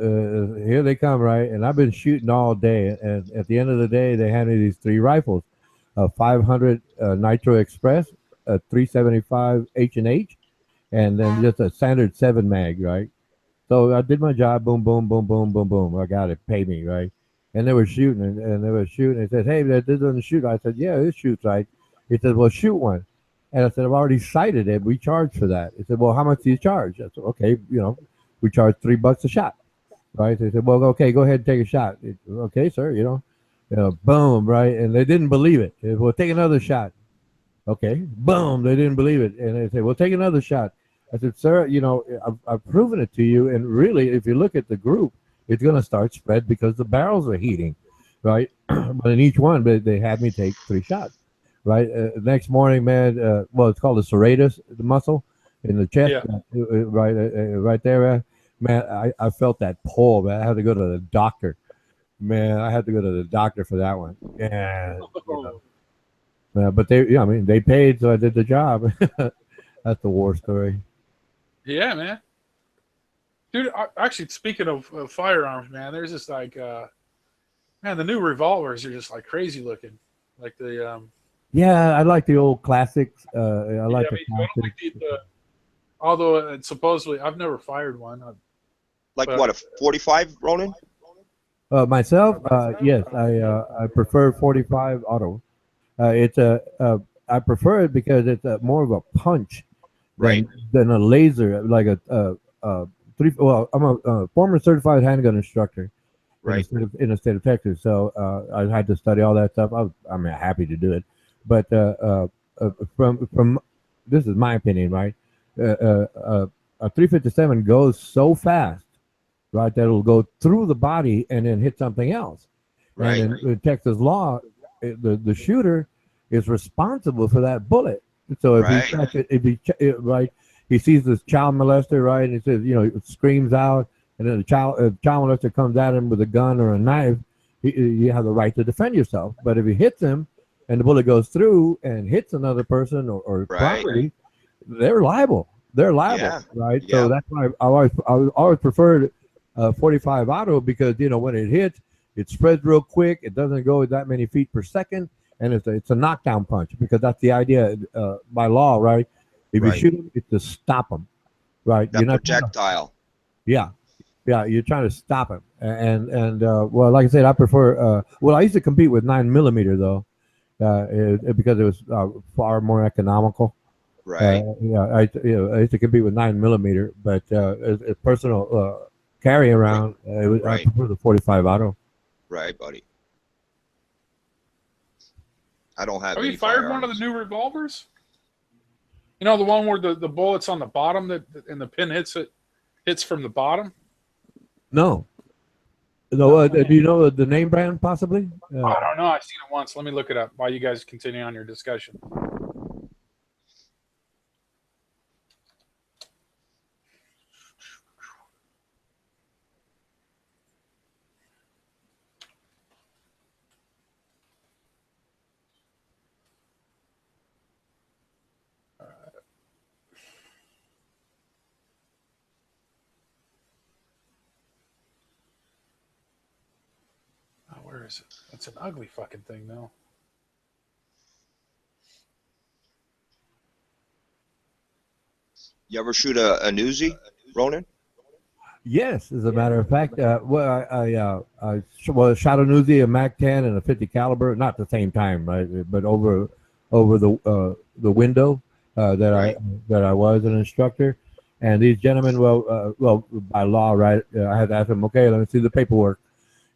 here they come, right? And I've been shooting all day, and at the end of the day, they handed me these 3 rifles: a 500 Nitro Express, a 375 H&H, and then just a standard 7 mag, right? So I did my job, boom, boom, boom, boom, boom, boom. I got it, pay me, right? And they were shooting, and they were shooting. They said, "Hey, this doesn't shoot." I said, "Yeah, it shoots, right?" He said, "Well, shoot one." And I said, "I've already sighted it. We charge for that." He said, "Well, how much do you charge?" I said, "Okay, we charge $3 a shot, right?" They said, "Well, okay, go ahead and take a shot." Okay, sir, boom, right? And they didn't believe it. They said, "Well, take another shot." Okay, boom, they didn't believe it, and they said, "Well, take another shot." I said, "Sir, I've proven it to you, and really, if you look at the group, it's going to start spread because the barrels are heating, right?" But in each one, they had me take 3 shots, right? Next morning, man, it's called the serratus, the muscle in the chest, right there, man. I felt that pull, man. I had to go to the doctor, man. I had to go to the doctor for that one, yeah. But they paid, so I did the job. That's the war story. Yeah, man. Dude, actually, speaking of firearms, man, there's this man, the new revolvers are just like crazy looking, like the. Yeah, I like the old classics. I like the classics. Although supposedly I've never fired one. What, a 45, Ronan? Myself, yes, I prefer 45 auto. I prefer it because it's more of a punch, than a laser, like I'm a former certified handgun instructor, in the state of Texas. So I had to study all that stuff. I'm happy to do it, but from this is my opinion, right? A 357 goes so fast, right, that it'll go through the body and then hit something else. Right. And in Texas law, the shooter is responsible for that bullet. So he sees this child molester, right, and he says, it screams out, and then the child molester comes at him with a gun or a knife, you have the right to defend yourself. But if he hits him and the bullet goes through and hits another person or property, they're liable. Right? Yeah. So that's why I always preferred 45 auto, because when it hits, it spreads real quick. It doesn't go that many feet per second. And it's a knockdown punch, because that's the idea by law, right? If you shoot them, it's to stop them, right? That projectile. You're trying to stop them. And like I said, I prefer. I used to compete with 9mm though, because it was far more economical. Right. I used to compete with 9mm, but as personal carry around, I prefer the 45 auto. Right, buddy. I don't have. Have you fired one of the new revolvers? The one where the bullet's on the bottom and the pin hits from the bottom? No. Do you know the name brand possibly? I don't know. I've seen it once. Let me look it up while you guys continue on your discussion. Where is it? It's an ugly fucking thing, though. You ever shoot a Uzi, Ronan? Yes, as a matter of fact. I shot an Uzi, a Mac-10, and a 50 caliber, not at the same time, right? But over the window that I was an instructor. And these gentlemen, by law, right? I had to ask them, okay, let me see the paperwork.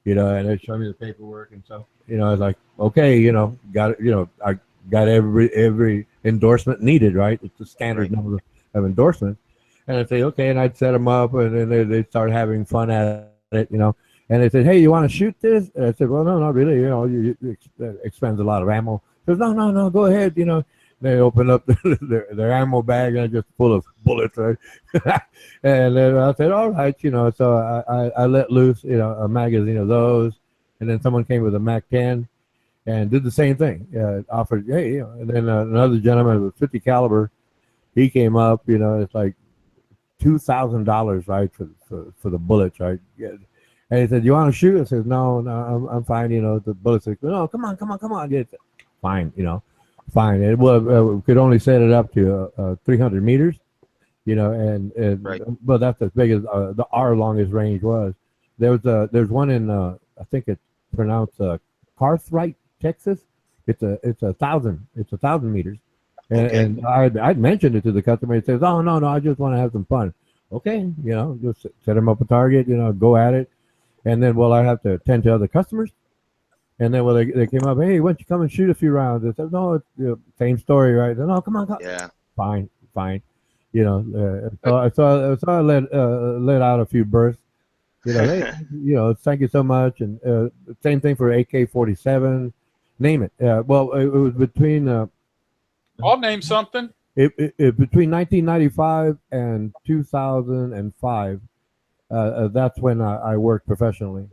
And they showed me the paperwork and stuff. I was like, okay, got it. I got every endorsement needed, right? It's the standard number of endorsements. And I'd say, okay, and I'd set them up, and then they'd start having fun at it, you know. And they said, hey, you want to shoot this? And I said, well, no, not really. You know, it expends a lot of ammo. He goes, no, go ahead, you know. They opened up their ammo bag, and just full of bullets, right? And then I said, all right, you know. So I let loose, you know, a magazine of those. And then someone came with a MAC-10 and did the same thing. Offered, hey, you know. And then another gentleman with 50 caliber, he came up, you know, it's like $2,000, right, for the bullets, right? Yeah. And he said, you want to shoot? I said, no, I'm fine, you know. The bullets said, no, come on. Yeah, fine, you know, fine. And we could only set it up to 300 meters, you know, and Right. well, that's as big as our longest range was. There's one in, I think it's pronounced Cartwright, Texas. It's a 1,000 meters. And I'd mentioned it to the customer. He says, oh, no, I just want to have some fun. Okay, you know, just set him up a target, you know, go at it. And then, well, I have to attend to other customers. And then, well, they came up, hey, why don't you come and shoot a few rounds? I said, no, it's the same story, right? No, come on. Yeah. Fine. You know, so I let out a few bursts. You know, hey, you know, thank you so much. And same thing for AK-47, name it. Well, it was between... I'll name something. Between 1995 and 2005, that's when I worked professionally.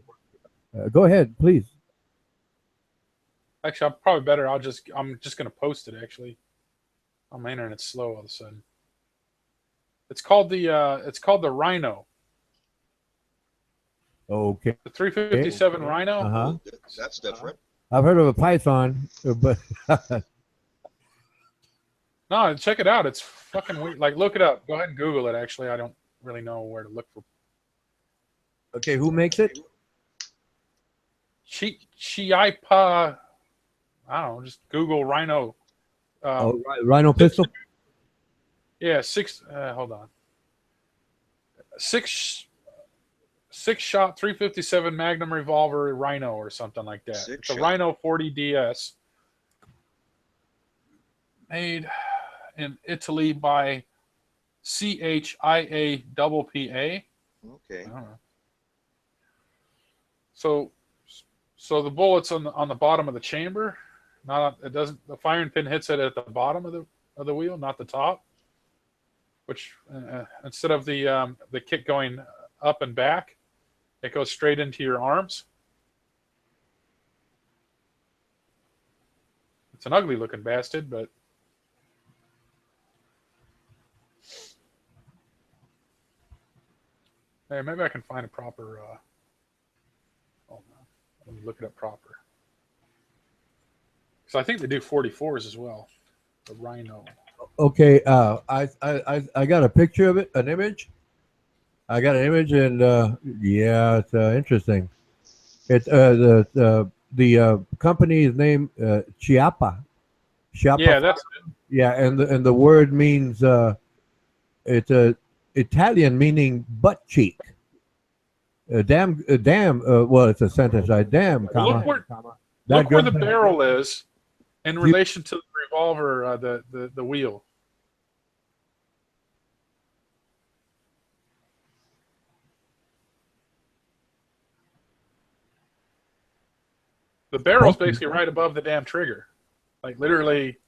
Go ahead, please. Actually, I'm probably better. I'm just going to post it. Actually, oh, my internet's slow all of a sudden. It's called the Rhino. Okay. The 357 Rhino. Uh-huh. That's different. I've heard of a Python, but No, check it out. It's fucking weird. Like, look it up. Go ahead and Google it. Actually, I don't really know where to look for. okay, who makes it? Chiaipa. I don't know. Just Google Rhino. Rhino pistol. Yeah, hold on. Six shot 357 Magnum revolver Rhino or something like that. It's a Rhino 40 DS. Made in Italy by CHIAPPA. Okay. I don't know. So the bullet's on the bottom of the chamber. The firing pin hits it at the bottom of the wheel, not the top. Which instead of the kick going up and back, it goes straight into your arms. It's an ugly looking bastard, but hey, maybe I can find a proper. Hold on, let me look it up proper. Because I think they do 44s as well. The Rhino. Okay, I got a picture of it, an image. I got an image, and yeah, it's interesting. It's the company's name, Chiappa. Yeah, that's yeah, and the word means it's a Italian meaning butt cheek. Damn. Well, it's a sentence. Damn. Look where the barrel is in relation to the revolver, the wheel. The barrel's basically right above the damn trigger. Like literally,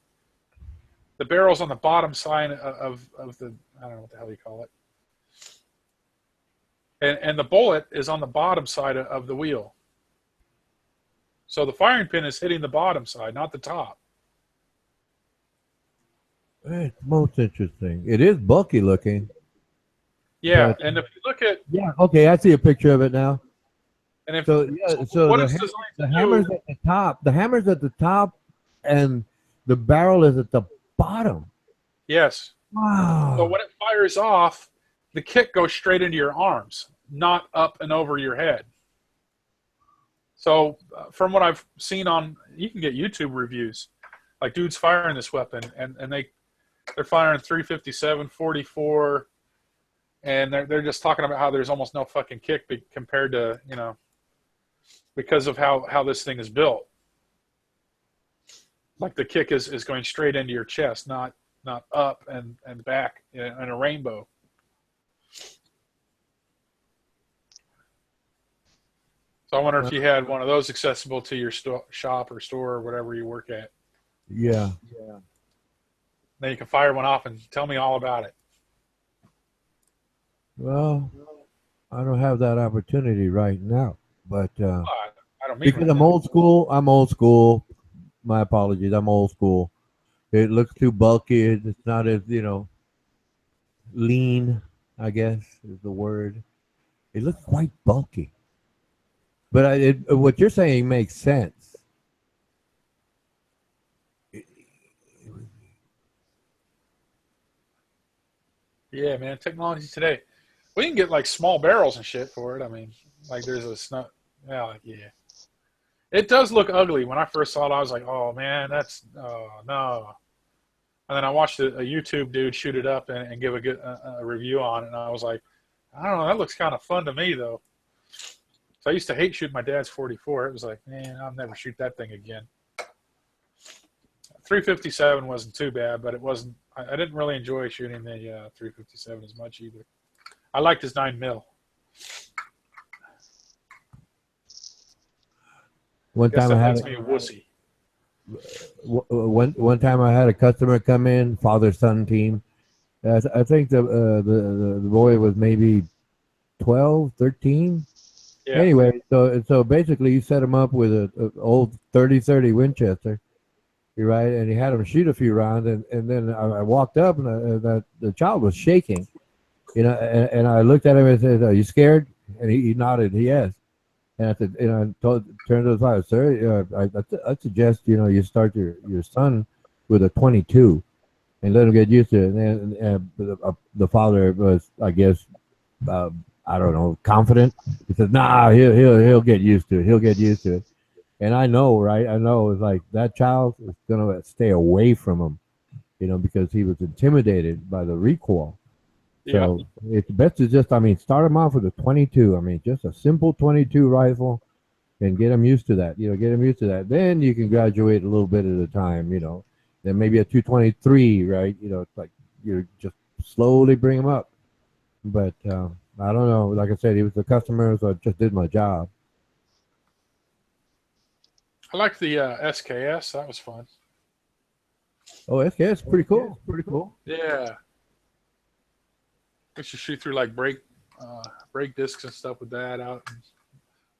the barrel's on the bottom side of the, I don't know what the hell you call it. And the bullet is on the bottom side of the wheel. So the firing pin is hitting the bottom side, not the top. It's most interesting. It is bulky looking. Yeah, but, and if you look at... Yeah, okay, I see a picture of it now. And if, so what the hammer's at the top. The hammer's at the top, and the barrel is at the bottom. Yes. Wow. So when it fires off, the kick goes straight into your arms, not up and over your head. So from what I've seen you can get YouTube reviews, like dudes firing this weapon, and they're firing 357, 44, and they're just talking about how there's almost no fucking kick compared to, because of how this thing is built. Like the kick is going straight into your chest, not up and back in a rainbow. So I wonder if you had one of those accessible to your shop or store or whatever you work at. Yeah. Then you can fire one off and tell me all about it. Well, I don't have that opportunity right now, but I don't mean because right I'm now. old school. I'm old school. My apologies. I'm old school. It looks too bulky. It's not as lean, I guess is the word. It looks quite bulky. But what you're saying makes sense. Yeah, man, technology today. We can get like small barrels and shit for it. I mean, like there's a snug. Yeah, yeah. It does look ugly. When I first saw it, I was like, "Oh man, that's no." And then I watched a YouTube dude shoot it up and give a good review on it, and I was like, "I don't know, that looks kind of fun to me though." So I used to hate shooting my dad's 44. It was like, man, I'll never shoot that thing again. 357 wasn't too bad, but it wasn't. I didn't really enjoy shooting the 357 as much either. I liked his 9mm. One Guess time that I had makes me a wussy. one time I had a customer come in, father-son team. I think the boy was maybe 12, 13. Yeah. Anyway, so basically you set him up with a old 30-30 Winchester, you're right, and he had him shoot a few rounds, and then I walked up and the child was shaking, and I looked at him and said, "Are you scared?" And he nodded, yes. And I said, turned to the father, "Sir, I suggest you start your son with a 22, and let him get used to it." And the father was, I guess, I don't know, confident. He said, "Nah, he'll get used to it. He'll get used to it." And I know, right? I know it's like that child is gonna stay away from him, because he was intimidated by the recoil. So it's best to just, start him off with a 22. Just a simple 22 rifle, and get him used to that. Get him used to that. Then you can graduate a little bit at a time. Then maybe a 223, right? It's like you just slowly bring him up. But I don't know. Like I said, he was a customer, so I just did my job. I liked the SKS. That was fun. Oh, SKS, pretty cool. Pretty cool. Yeah. We should shoot through like brake discs and stuff with that out and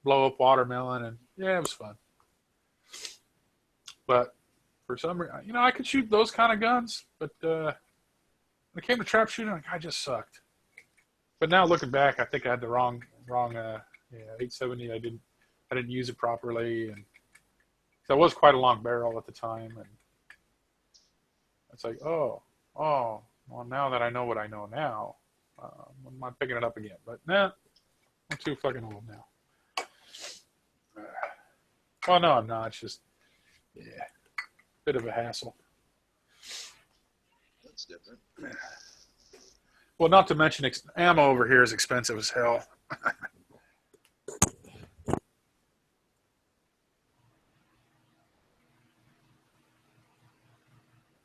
blow up watermelon, and yeah, it was fun. But for some reason, I could shoot those kind of guns, but when it came to trap shooting, I just sucked. But now looking back, I think I had the wrong 870. I didn't use it properly, and that was quite a long barrel at the time, and it's like, oh, well, now that I know what I know now, I'm not picking it up again. But nah, I'm too fucking old now. Well, no, I'm not. It's just, bit of a hassle. That's different. Well, not to mention ammo over here is expensive as hell.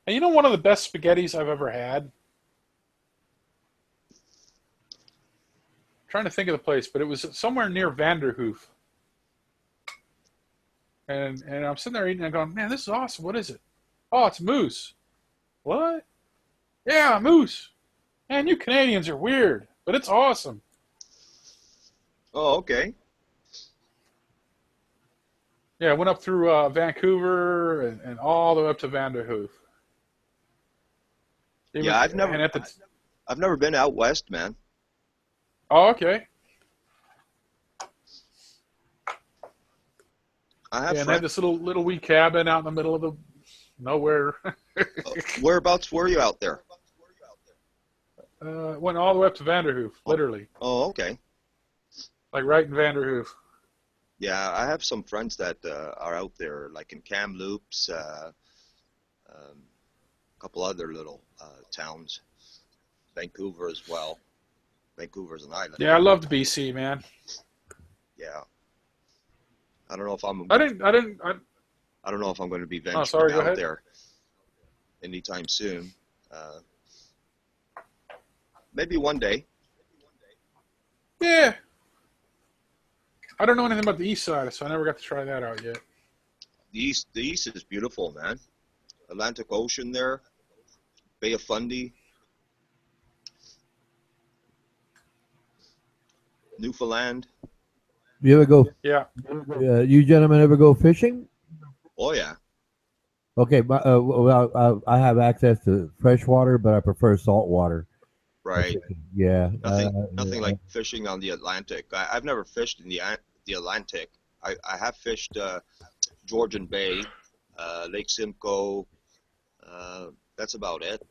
And one of the best spaghettis I've ever had? I'm trying to think of the place, but it was somewhere near Vanderhoof. And I'm sitting there eating and going, man, this is awesome. What is it? Oh, it's moose. What? Yeah, moose. Man, you Canadians are weird, but it's awesome. Oh, okay. Yeah, I went up through Vancouver and all the way up to Vanderhoof. I've never been out west, man. Oh, okay. I have. And they had this little wee cabin out in the middle of the nowhere. Whereabouts were you out there? Went all the way up to Vanderhoof, literally. Oh, okay. Like right in Vanderhoof. Yeah, I have some friends that are out there, like in Kamloops, a couple other little towns, Vancouver as well. Vancouver's an island. Yeah, I loved BC, man. Yeah. I don't know if I'm. I don't know if I'm going to be Oh, venturing sorry, go out ahead. there anytime soon. Maybe one day. Yeah. I don't know anything about the east side, so I never got to try that out yet. The east is beautiful, man. Atlantic Ocean there, Bay of Fundy, Newfoundland. You ever go? Yeah. You gentlemen ever go fishing? Oh yeah. Okay, but well, I have access to fresh water, but I prefer salt water. Right. Yeah. Nothing like fishing on the Atlantic. I've never fished in the Atlantic. I have fished Georgian Bay, Lake Simcoe. That's about it.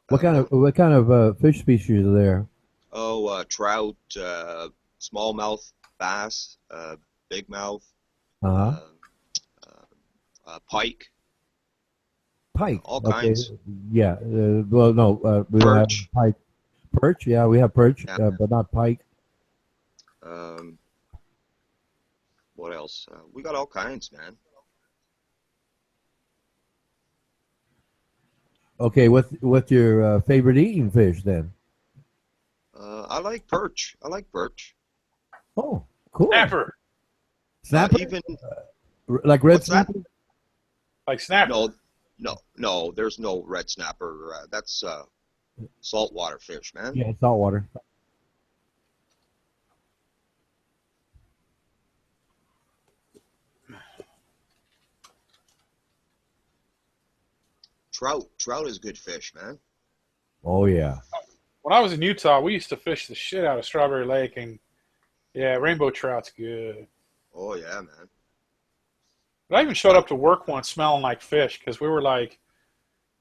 What kind of fish species are there? Oh, trout, smallmouth bass, bigmouth, Uh-huh. pike, Pike. all Okay. kinds. Yeah. Well, no, we don't have Perch. pike. Perch. Yeah, we have perch, Yeah. but not pike. What else? We got all kinds, man. Okay. What's your favorite eating fish then? I like perch. I like perch. Oh, cool. Snapper. Snapper. Even Like red what's that? snapper. Like snapper. No. There's no red snapper. That's saltwater fish, man. Yeah, saltwater. Trout is good fish, man. Oh yeah. When I was in Utah, we used to fish the shit out of Strawberry Lake, and yeah, rainbow trout's good. Oh yeah, man. But I even showed up to work once smelling like fish because we were like,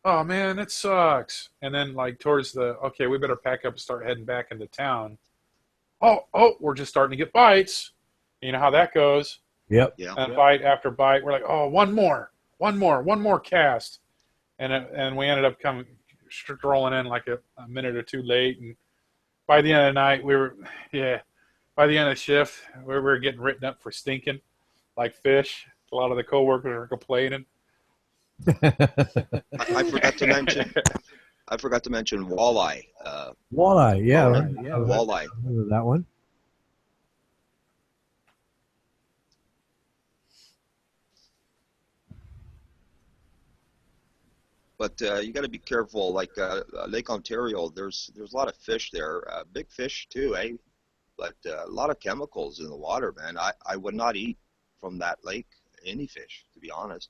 oh man, it sucks. And then like towards okay, we better pack up and start heading back into town. Oh, we're just starting to get bites. You know how that goes. Yep. Yeah. And bite after bite, we're like, oh, one more cast. And we ended up strolling in like a minute or two late. And by the end of the night, by the end of the shift, we were getting written up for stinking like fish. A lot of the coworkers were complaining. I forgot to mention. I forgot to mention walleye. Walleye. Yeah. Walleye. Right. Yeah, Walleye. I remember that one. But you got to be careful. Like Lake Ontario, there's a lot of fish there, big fish too, eh? But a lot of chemicals in the water, man. I would not eat from that lake any fish, to be honest.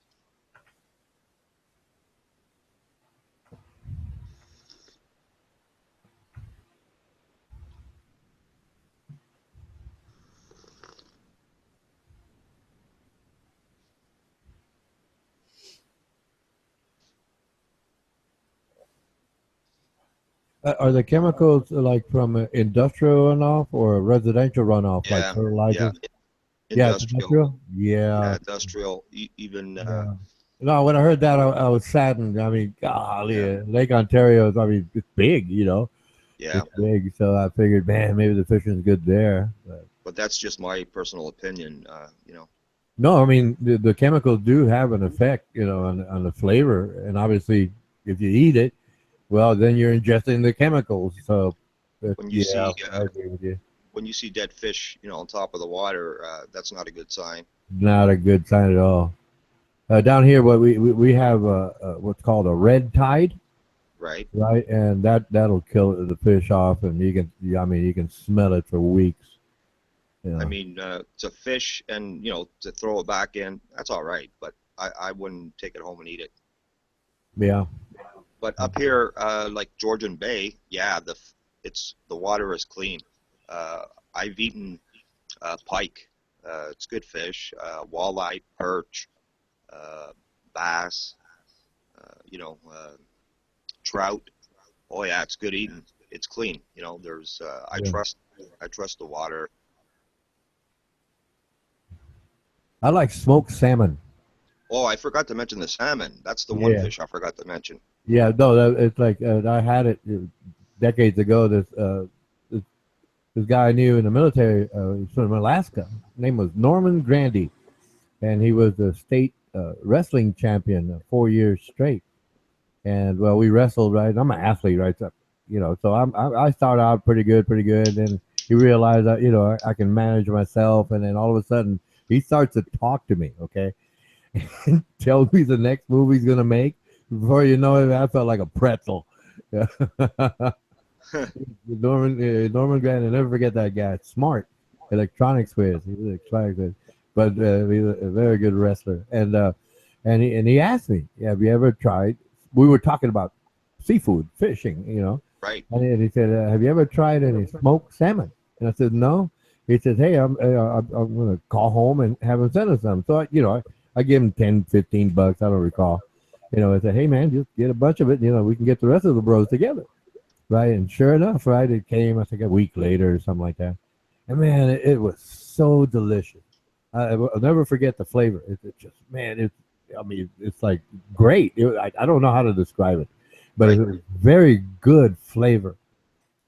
Are the chemicals like from industrial runoff or residential runoff, Yeah, like fertilizer? yeah. It's industrial. Yeah, Yeah. industrial. Even Yeah. No, when I heard that, I was saddened. I mean, golly, Lake Ontario, I mean, it's big, you know. yeah. It's big, so I figured, man, maybe the fishing's good there. But that's just my personal opinion. No, I mean, the chemicals do have an effect, you know, on the flavor. And obviously, if you eat it, well, then you're ingesting the chemicals. So, When you yeah, see I agree with you. when you see dead fish, on top of the water, that's not a good sign. Not a good sign at all. Down here, what we have what's called a red tide, Right. right? And that'll kill the fish off, and you can smell it for weeks. You know. I mean, to fish and to throw it back in, that's all right. But I wouldn't take it home and eat it. Yeah. But up here, like Georgian Bay, yeah, the water is clean. I've eaten pike. It's good fish. Walleye, perch, bass. Trout. Oh yeah, it's good eating. It's clean. There's I trust the water. I like smoked salmon. Oh, I forgot to mention the salmon. That's the one Yeah. fish I forgot to mention. Yeah, no, it's like I had it decades ago. This guy I knew in the military, he was from Alaska. His name was Norman Grandy, and he was the state wrestling champion 4 years straight. And well, we wrestled, right? I'm an athlete, right? So, so I started out pretty good. And he realized that, I can manage myself. And then all of a sudden he starts to talk to me. Okay. And tells me the next move he's going to make. Before you know it, I felt like a pretzel. Yeah. Norman Grant, I'll never forget that guy. Smart, electronics whiz. He was electronics whiz, but he's a very good wrestler. And he asked me, "Have you ever tried?" We were talking about seafood, fishing, Right. And he said, "Have you ever tried any smoked salmon?" And I said, "No." He said, "Hey, I'm going to call home and have him send us some." So I give him $10, $15. I don't recall. I said, "Hey man, just get a bunch of it. We can get the rest of the bros together." Right, and sure enough, right, it came, I think, a week later or something like that. And man, it was so delicious. I'll never forget the flavor. It just, man, it's like great. I don't know how to describe it, but it was very good flavor.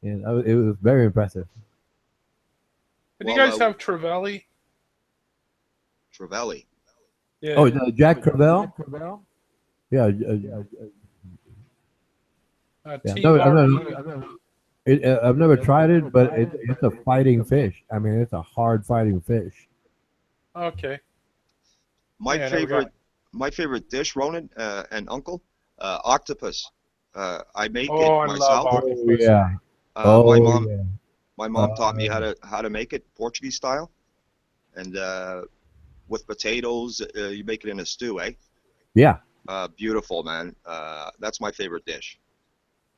And it was very impressive. Did you guys have Trevally? Trevally. Yeah. Oh, Jack Crevalle? Yeah. I've never tried it, but it's a fighting fish. I mean, it's a hard fighting fish. Okay. My favorite dish, Ronan and Uncle, octopus. I make it myself. Oh yeah. My mom taught me how to make it Portuguese style, and with potatoes. You make it in a stew, eh? Yeah. Beautiful, man. That's my favorite dish.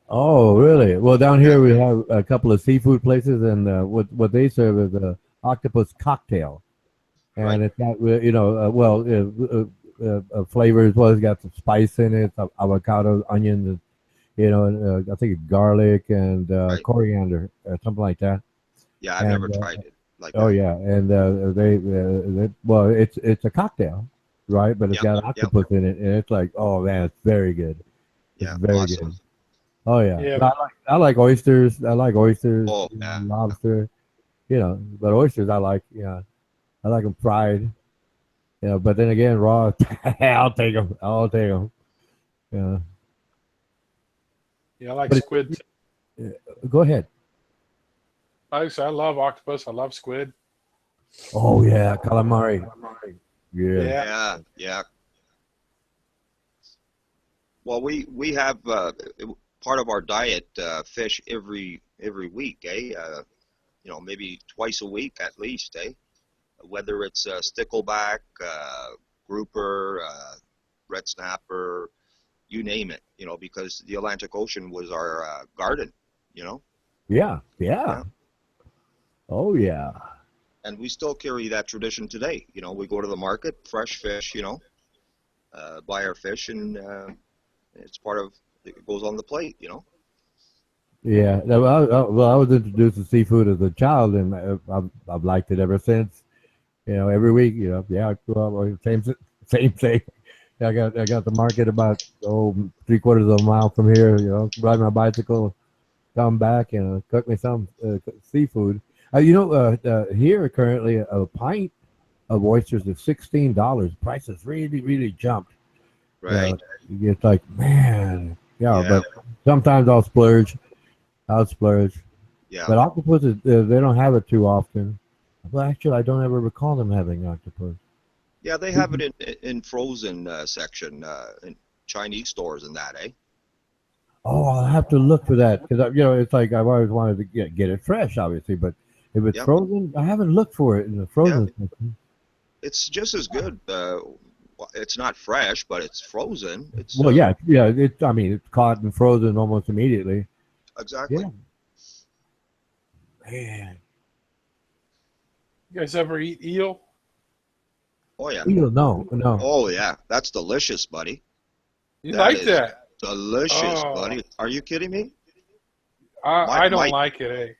Oh, really? Well, down here we have a couple of seafood places, and what they serve is an octopus cocktail, and it's got flavor as well. It's got some spice in it, some avocado, onions, and I think garlic and coriander, something like that. Yeah, I've never tried it. Oh yeah, and it's a cocktail, right? But it's got octopus in it, and it's like, oh man, it's very good. It's very good. Oh yeah. I like oysters. Oh, lobster. But oysters I like. Yeah, I like them fried. But then again, raw. I'll take them. Yeah. Yeah, I like squid. Go ahead. I love octopus. I love squid. Oh yeah, calamari. Yeah. Yeah. Well, we have part of our diet fish every week, eh? Maybe twice a week at least, eh? Whether it's stickleback, grouper, red snapper, you name it, because the Atlantic Ocean was our garden, Yeah. Oh yeah. And we still carry that tradition today. We go to the market, fresh fish, buy our fish, and it's part of it goes on the plate, Yeah. Well, I was introduced to seafood as a child, and I've liked it ever since. Every week. Yeah. Well, same thing. I got the market about 3/4 of a mile from here. Ride my bicycle, come back, and cook me some seafood. Here currently a pint of oysters is $16. Prices really jumped. Right. It's like, man, but sometimes I'll splurge. Yeah. But octopus, they don't have it too often. Well, actually, I don't ever recall them having octopus. Yeah, they have it in frozen section in Chinese stores and that, eh? Oh, I'll have to look for that because it's like I've always wanted to get it fresh, obviously, but if it's frozen, I haven't looked for it in the frozen section. It's just as good. It's not fresh, but it's frozen. It's it's caught and frozen almost immediately. Exactly. Yeah. Man. You guys ever eat eel? Oh yeah. Eel, no. Oh yeah, that's delicious, buddy. You like that? Delicious, buddy. Are you kidding me? I don't like it, eh?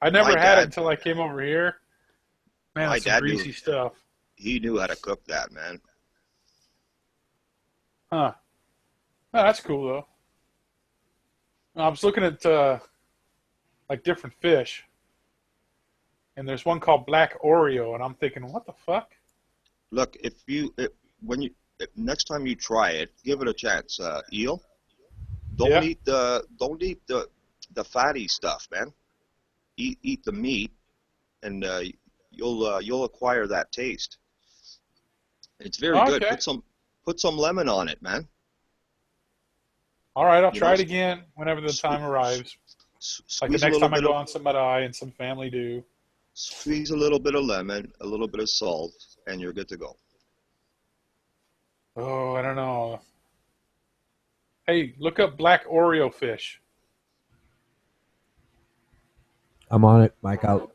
I never had it until I came over here. Man, it's some greasy stuff. He knew how to cook that, man. Huh. Oh, that's cool, though. I was looking at, different fish. And there's one called Black Oreo, and I'm thinking, what the fuck? Look, when next time you try it, give it a chance. Eel, don't Yeah. eat the fatty stuff, man. Eat the meat, and you'll acquire that taste. It's very good. Okay. Put some lemon on it, man. All right, I'll You try know, it again whenever the time arrives. Like the Squeeze a next little time I bit go of on some eye and some family do. squeeze a little bit of lemon, a little bit of salt, and you're good to go. Oh, I don't know. Hey, look up black Oreo fish. I'm on it. Mike out.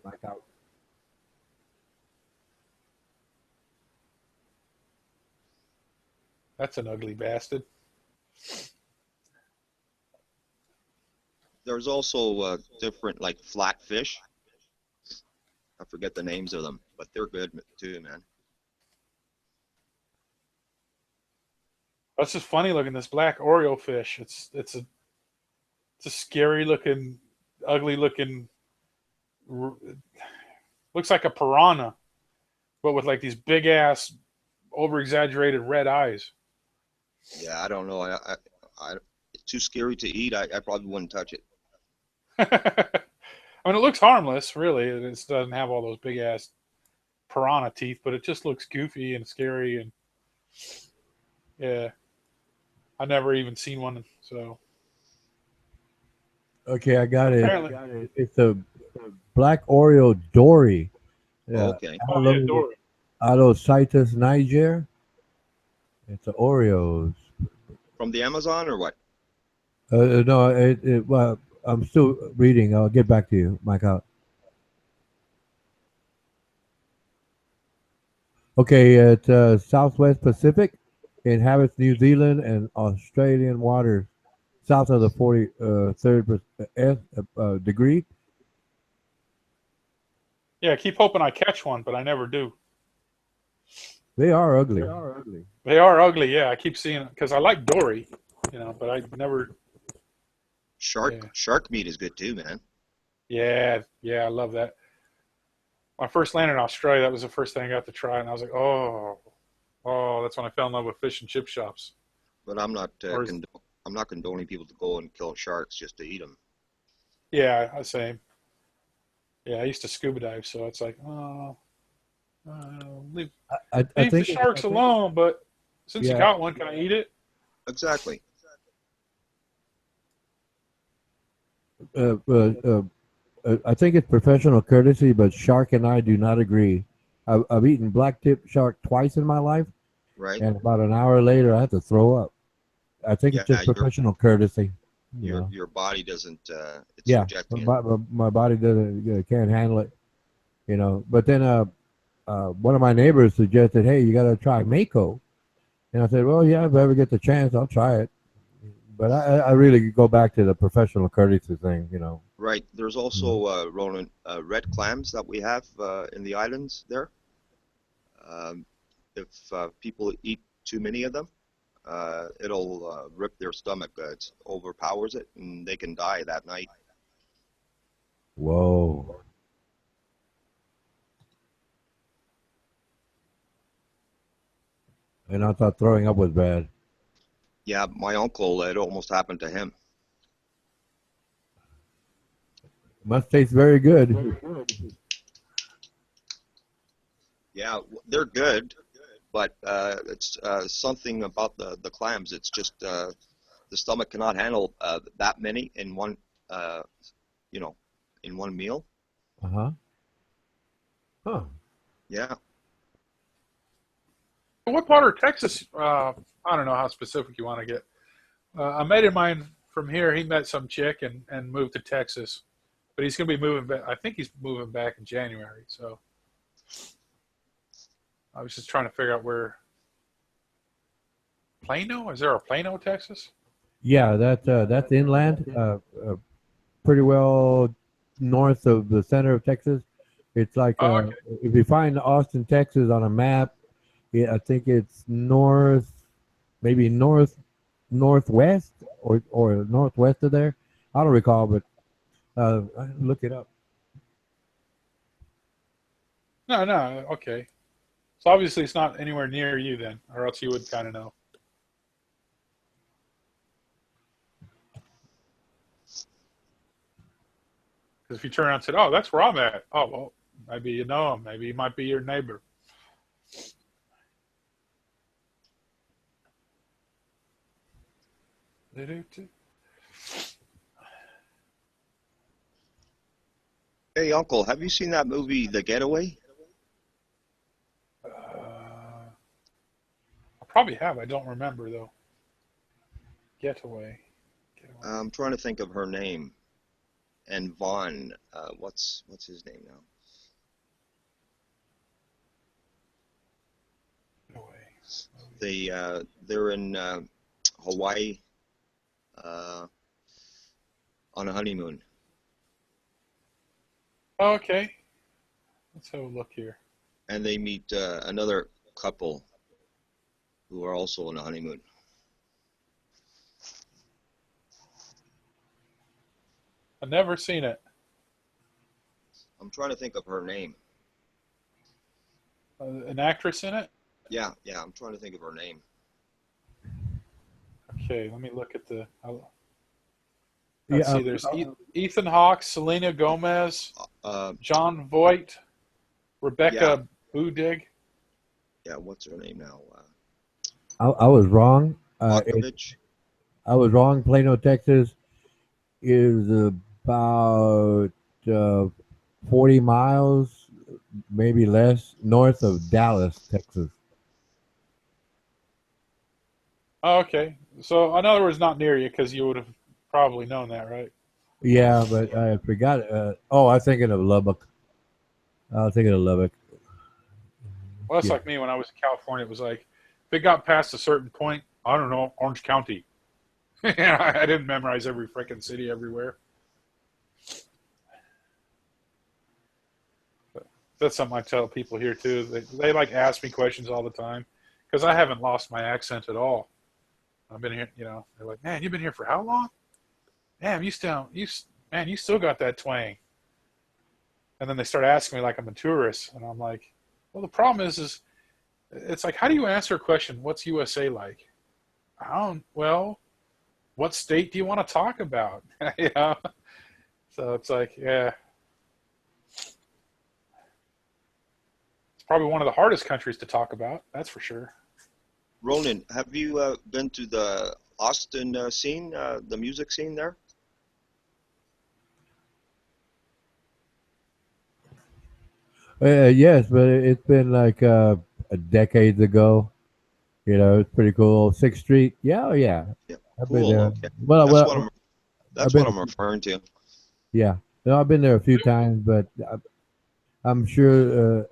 That's an ugly bastard. There's also different like flatfish. I forget the names of them, but they're good too, man. That's just funny looking. This black Oreo fish. It's a scary looking, ugly looking. Looks like a piranha, but with like these big ass, over exaggerated red eyes. Yeah, I don't know. It's too scary to eat. I probably wouldn't touch it. I mean, it looks harmless, really. It just doesn't have all those big ass piranha teeth, but it just looks goofy and scary. And yeah, I never even seen one. So Okay, I got it. apparently, It's a black Oreo Dory. Yeah. Okay. oh yeah, Dory. Alocitus niger. It's the Oreos. From the Amazon or what? No, well, I'm still reading. I'll get back to you, Mike out. Okay, it's Southwest Pacific, inhabits New Zealand and Australian waters, south of the 43rd degree. Yeah, I keep hoping I catch one, but I never do. They are ugly. They are ugly. Yeah, I keep seeing it because I like Dory, but I never. Shark meat is good too, man. Yeah, I love that. When I first landed in Australia, that was the first thing I got to try, and I was like, oh, that's when I fell in love with fish and chip shops. But I'm not condoning people to go and kill sharks just to eat them. Yeah, same. Yeah, I used to scuba dive, so it's like, leave the sharks alone. But since you got one, can I eat it? Exactly. I think it's professional courtesy, but Shark and I do not agree. I've eaten black tip shark twice in my life, right? And about an hour later, I have to throw up. I think it's just professional courtesy. Your body doesn't. It's rejecting my body can't handle it. But then one of my neighbors suggested, "Hey, you got to try Mako," and I said, "Well, yeah, if I ever get the chance, I'll try it." But I really go back to the professional courtesy thing, Right. There's also Ronan, red clams that we have in the islands there. If people eat too many of them, it'll rip their stomach. It overpowers it, and they can die that night. Whoa. And I thought throwing up was bad. Yeah, my uncle, it almost happened to him. Must taste very good. Yeah, they're good, but it's something about the clams. It's just the stomach cannot handle that many in one, in one meal. Huh. Yeah. What part of Texas? I don't know how specific you want to get. A mate of mine from here, he met some chick and moved to Texas, but he's going to be moving back. I think he's moving back in January. So I was just trying to figure out where. Plano? Is there a Plano, Texas? Yeah, that's inland, pretty well north of the center of Texas. It's like okay. If you find Austin, Texas on a map, I think it's north, maybe northwest or northwest of there. I don't recall, but look it up. No, okay. So obviously it's not anywhere near you then, or else you would kind of know. Because if you turn around and said, "Oh, that's where I'm at," oh well, maybe you know him. Maybe he might be your neighbor. Hey, Uncle, have you seen that movie, The Getaway? I probably have. I don't remember though. Getaway. I'm trying to think of her name. And Vaughn, what's his name now? They're in Hawaii on a honeymoon. Oh, okay. Let's have a look here. And they meet another couple who are also on a honeymoon. I've never seen it. I'm trying to think of her name. An actress in it? Yeah, I'm trying to think of her name. Okay, let me look at the. Yeah, Let's see. There's Ethan Hawke, Selena Gomez, John Voight, Rebecca Budig. Yeah, what's her name now? I was wrong. Malkovich. I was wrong. Plano, Texas is about 40 miles, maybe less, north of Dallas, Texas. Oh, okay. So, in other words, not near you because you would have probably known that, right? Yeah, but I forgot. I was thinking of Lubbock. I was thinking of Lubbock. Well, that's like me when I was in California. It was like, if it got past a certain point, I don't know, Orange County. I didn't memorize every freaking city everywhere. But that's something I tell people here, too. They like ask me questions all the time because I haven't lost my accent at all. I've been here, they're like, man, you've been here for how long? Damn, you still got that twang. And then they start asking me like I'm a tourist. And I'm like, well, the problem is it's like, how do you answer a question? What's USA like? Well, what state do you want to talk about? So it's like, yeah. It's probably one of the hardest countries to talk about. That's for sure. Ronan, have you been to the Austin scene, the music scene there? Yes, but it's been like a decades ago. It's pretty cool. 6th Street. Yeah. I've been Cool. there. Okay. Well, That's what I'm referring to. Yeah. No, I've been there a few times, but I'm sure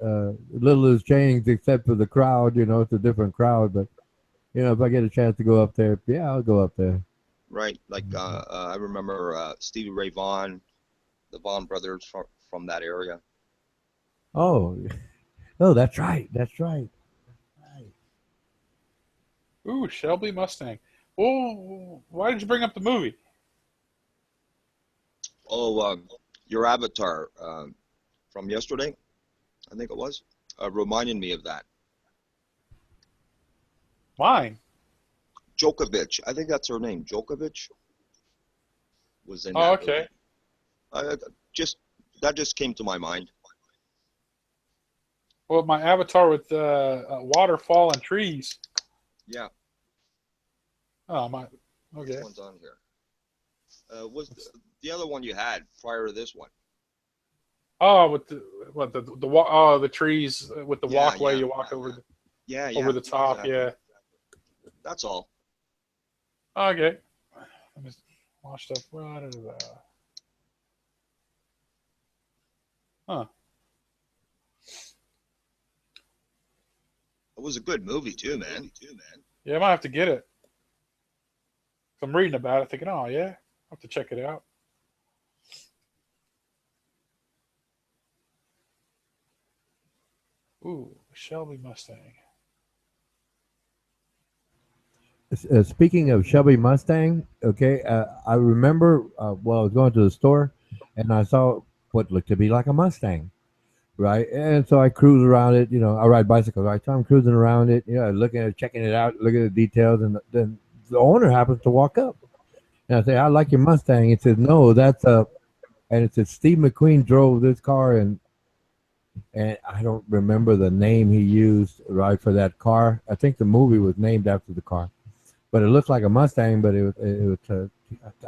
little has changed except for the crowd. It's a different crowd. But, if I get a chance to go up there, yeah, I'll go up there. Right. Like I remember Stevie Ray Vaughan, the Vaughan brothers from that area. Oh, that's right. That's right. Ooh, Shelby Mustang. Well, why did you bring up the movie? Oh, your avatar from yesterday, I think it was, reminded me of that. Mine? Djokovic. I think that's her name. Djokovic was in that. Oh, okay. That just came to my mind. Well, my avatar with waterfall and trees. Yeah. Oh, my. Okay. This one's on here. Was the other one you had prior to this one? Oh, with the trees with the walkway you walk over over the top. Exactly. Yeah. That's all. Okay. Let me watch up. Huh. It was a good movie too, man. Yeah, I might have to get it. I'm reading about it, thinking, oh yeah, I'll have to check it out. Ooh, Shelby Mustang. Speaking of Shelby Mustang, okay, I remember I was going to the store and I saw what looked to be like a Mustang, right? And so I cruise around it. I ride bicycles, right? So I'm cruising around it, looking at it, checking it out, looking at the details, and then the owner happens to walk up, and I say, "I like your Mustang." He says, "No, that's a," and it says Steve McQueen drove this car, and I don't remember the name he used, right, for that car. I think the movie was named after the car, but it looked like a Mustang. But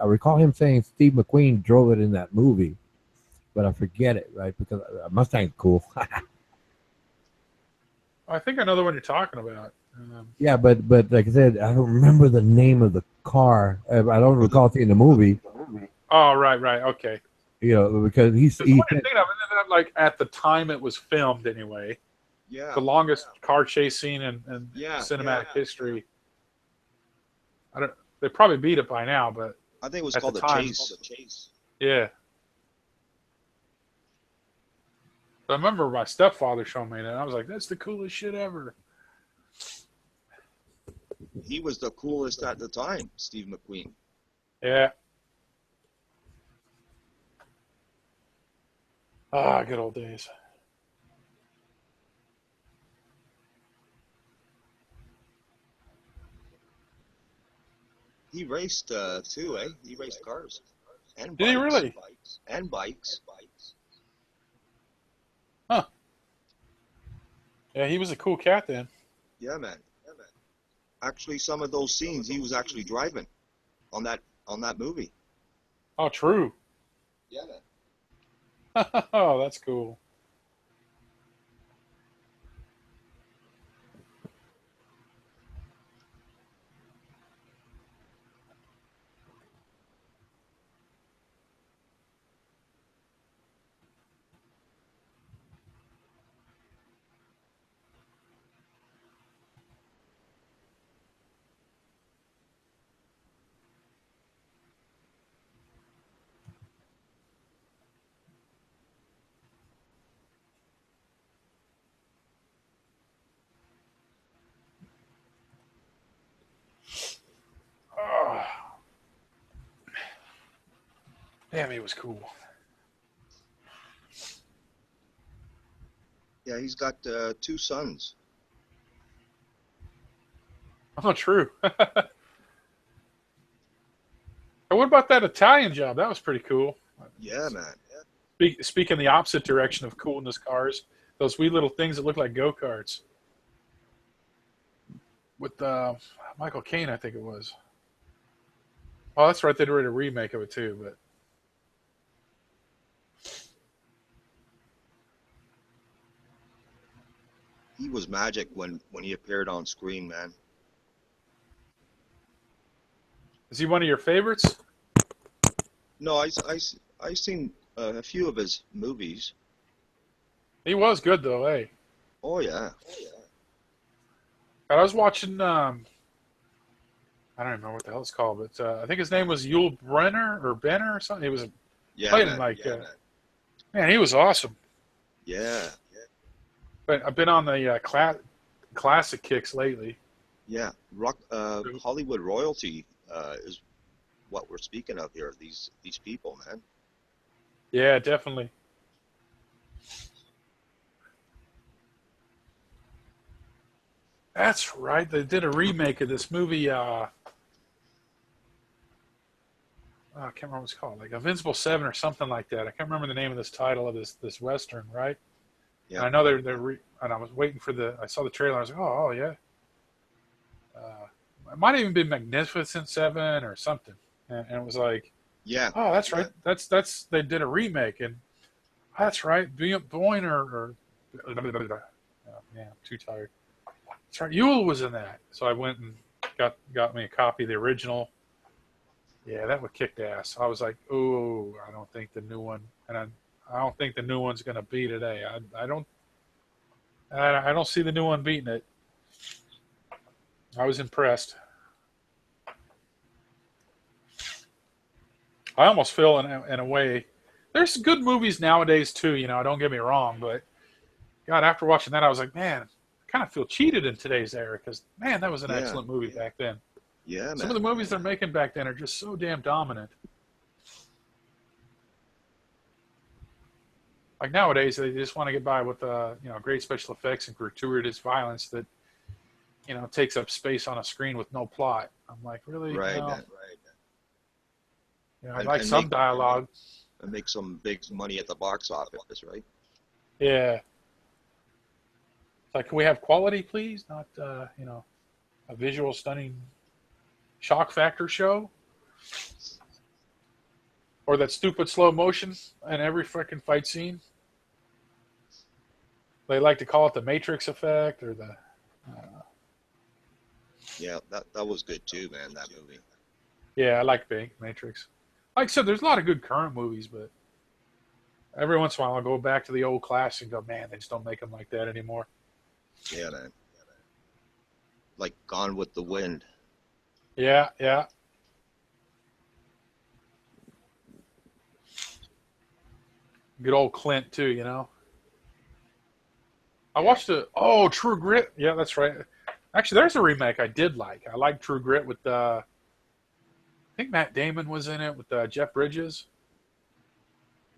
I recall him saying Steve McQueen drove it in that movie, but I forget it, right, because a Mustang's cool. I think I know the one you're talking about. Yeah, but like I said, I don't remember the name of the car. I don't recall seeing the movie. Oh, right, okay. Because he What said, do you think of it? Like at the time it was filmed, anyway. Yeah. The longest car chase scene in Yeah, cinematic yeah. history. They probably beat it by now, but I think it was at called the the time- Chase. yeah. I remember my stepfather showing me that. And I was like, "That's the coolest shit ever." He was the coolest at the time, Steve McQueen. Yeah. Ah, good old days. He raced too, eh? He raced cars and Did he really? And bikes. Huh. Yeah, he was a cool cat then. Yeah, man. Actually, some of those scenes he was actually driving on that movie. Oh, true. Yeah, man. Oh, that's cool. Oh. Damn, he was cool. Yeah, he's got 2 sons. Oh, true. And what about that Italian job? That was pretty cool. Yeah, man. Speaking the opposite direction of coolness cars, those wee little things that look like go-karts. With Michael Caine, I think it was. Oh, that's right. They did a remake of it too, but He was magic when he appeared on screen, man. is he one of your favorites? No, I seen a few of his movies. He was good though, eh? Oh yeah. I was watching. I don't remember what the hell it's called, but I think his name was Yul Brenner or Benner or something. He was Yeah, playing man. like Yeah, man, he was awesome. yeah. But I've been on the classic kicks lately. Yeah. Hollywood royalty is what we're speaking of here. These people, man. Yeah, definitely. That's right. They did a remake of this movie. I can't remember what it's called, like Invincible 7 or something like that. I can't remember the name of this title of this western, right? Yeah. And I know and I was waiting for I saw the trailer. I was like, oh yeah. It might have even been Magnificent 7 or something, and it was like, Yeah. oh, that's right. That's they did a remake, and that's right. Boyne or oh, man, I'm too tired. That's right. Yule was in that, so I went and got me a copy of the original. Yeah, that would kick ass. I was like, oh, I don't think the new one, and I don't think the new one's gonna beat it. I don't see the new one beating it. I was impressed. I almost feel in a way, there's good movies nowadays too. Don't get me wrong, but God, after watching that, I was like, man, I kind of feel cheated in today's era because man, that was an excellent movie back then. Yeah, man. Some of the movies they're making back then are just so damn dominant. Like nowadays, they just want to get by with great special effects and gratuitous violence that takes up space on a screen with no plot. I'm like, really? Right, No. man. I'd like some dialogue. And make some big money at the box office, right? Yeah. It's like, can we have quality, please? Not, a visual stunning shock factor show? Or that stupid slow motion in every freaking fight scene? They like to call it the Matrix effect or the... Yeah, that was good too, man, that movie. Yeah, I like Big Matrix. Like I said, there's a lot of good current movies, but every once in a while I'll go back to the old classic and go, man, they just don't make them like that anymore. Yeah, man. Like Gone with the Wind. Yeah, yeah. Good old Clint, too, I watched True Grit. Yeah, that's right. Actually, there's a remake I did like. I like True Grit with, I think Matt Damon was in it with Jeff Bridges.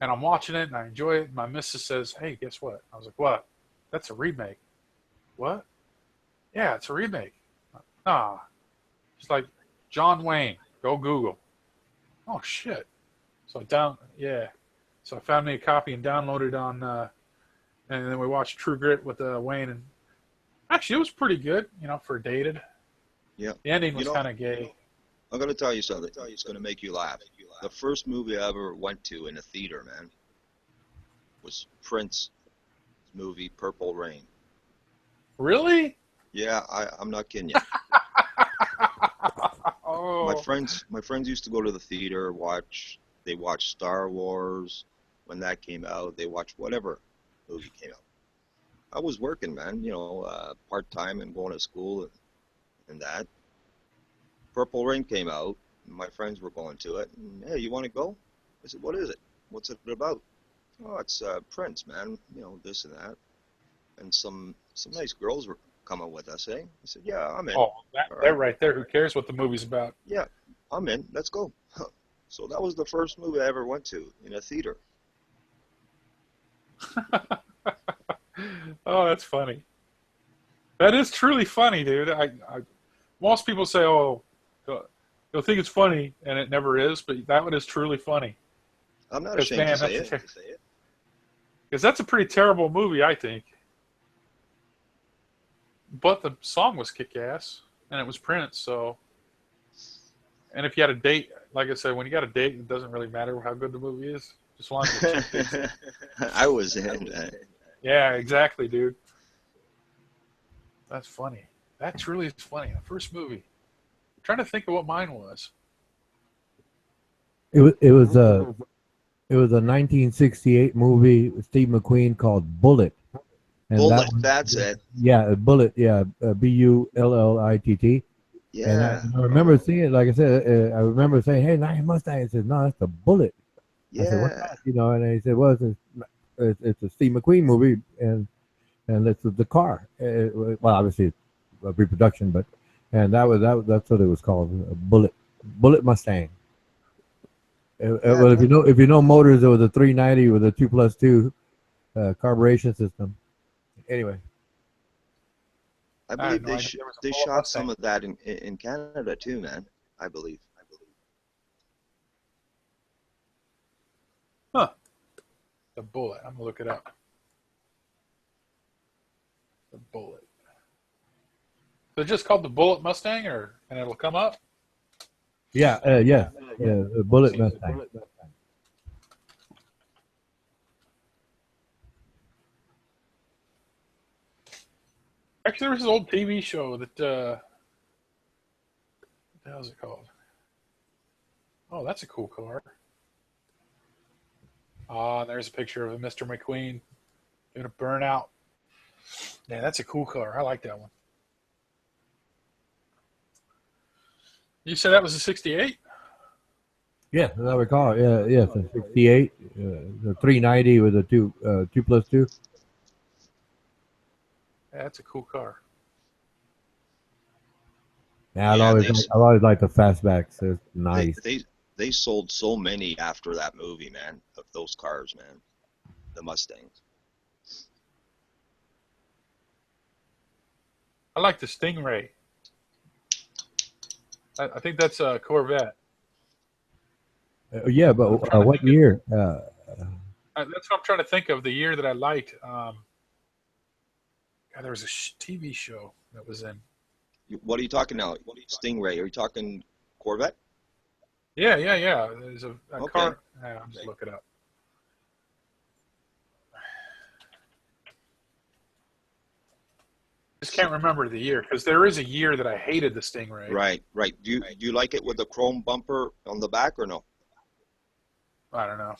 And I'm watching it and I enjoy it. My missus says, hey, guess what? I was like, what? That's a remake. What? Yeah, it's a remake. Nah. It's like John Wayne. Go Google. Oh, shit. So So I found me a copy and downloaded on, and then we watched True Grit with Wayne. And actually, it was pretty good, for Dated. Yeah. The ending was kind of gay. I'm going to tell you something. It's going to make you laugh. The first movie I ever went to in a theater, man, was Prince's movie Purple Rain. Really? Yeah, I'm not kidding you. Oh. My friends used to go to the theater, they watched Star Wars when that came out. They watched whatever movie came out. I was working, man, part-time and going to school and that. Purple Rain came out, and my friends were going to it. And, hey, you want to go? I said, what is it? What's it about? Oh, it's Prince, man, this and that. And some nice girls were coming with us, eh? I said, yeah, I'm in. Oh, that right there. Who cares what the movie's about? Yeah, I'm in. Let's go. So that was the first movie I ever went to in a theater. Oh, that's funny. That is truly funny, dude. Most people say, oh, you'll think it's funny, and it never is, but that one is truly funny. I'm not ashamed to say it. Because that's a pretty terrible movie, I think. But the song was kick-ass, and it was Prince, so... And if you had a date, like I said, when you got a date, it doesn't really matter how good the movie is. Just long as it's I was in that. Yeah, exactly, dude. That's funny. That's really funny. The first movie. I'm trying to think of what mine was. It was a 1968 movie with Steve McQueen called Bullet. And Bullet, that's it. Yeah, Bullet. Yeah, Bullitt. Yeah. And I remember seeing it. Like I said, I remember saying, "Hey, Night Mustang." He said, "No, that's a Bullet." Yeah. I said, "What's that?" And he said, "Well, it's a Steve McQueen movie, and it's the car. Well, obviously it's a reproduction, but that's what it was called, a Bullitt Mustang. Well, if you know motors, it was a 390 with a 2+2 carburation system. Anyway. I believe they shot some of that in Canada too, man. I believe. Huh. The Bullet. I'm gonna look it up. The Bullet. So it's just called the Bullitt Mustang, and it'll come up. Yeah, the Bullitt Mustang. Actually, there was this old TV show that, what the hell is it called? Oh, that's a cool car. Oh, there's a picture of Mr. McQueen doing a burnout. Yeah, that's a cool car. I like that one. You said that was a 68? Yeah, as I recall. Yeah, it's a 68, the 390 with a 2+2. Yeah, that's a cool car. Yeah, I've always liked the fastbacks. They're nice. They sold so many after that movie, man, of those cars, man. the Mustangs. I like the Stingray. I think that's a Corvette. Yeah, but what year? That's what I'm trying to think of. The year that I liked. God, there was a TV show that was in. What are you talking now? Stingray? Are you talking Corvette? Yeah. There's a Okay. car. Yeah, I'll just look it up. Just can't remember the year because there is a year that I hated the Stingray. Right. Do you like it with the chrome bumper on the back or no? I don't know.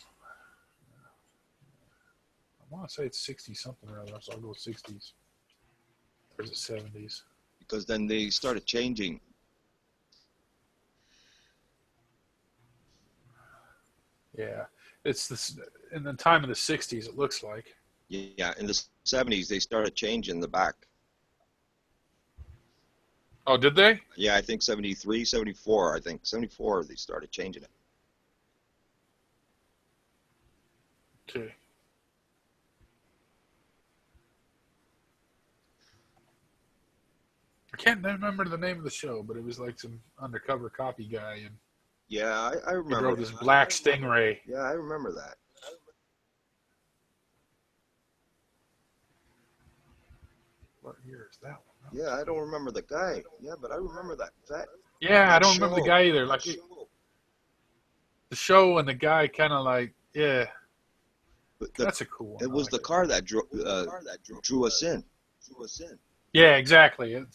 I want to say it's 60 something or other, so I'll go with 60s. Or is it 70s? Because then they started changing. Yeah, it's this in the time of the 60s. It looks like. Yeah, in the 70s they started changing the back. Oh, did they? Yeah, I think 73, 74. I think 74 they started changing it. Okay. I can't remember the name of the show, but it was like some undercover copy guy, and Yeah, I he remember. drove this black Stingray. Yeah, I remember that. What year is that one? Yeah, I don't remember the guy. Yeah, but I remember that. Yeah, I don't remember the guy either. Like the show and the guy kind of like, yeah, But that's a cool one. it I was like the car that drew us in. Yeah, exactly. And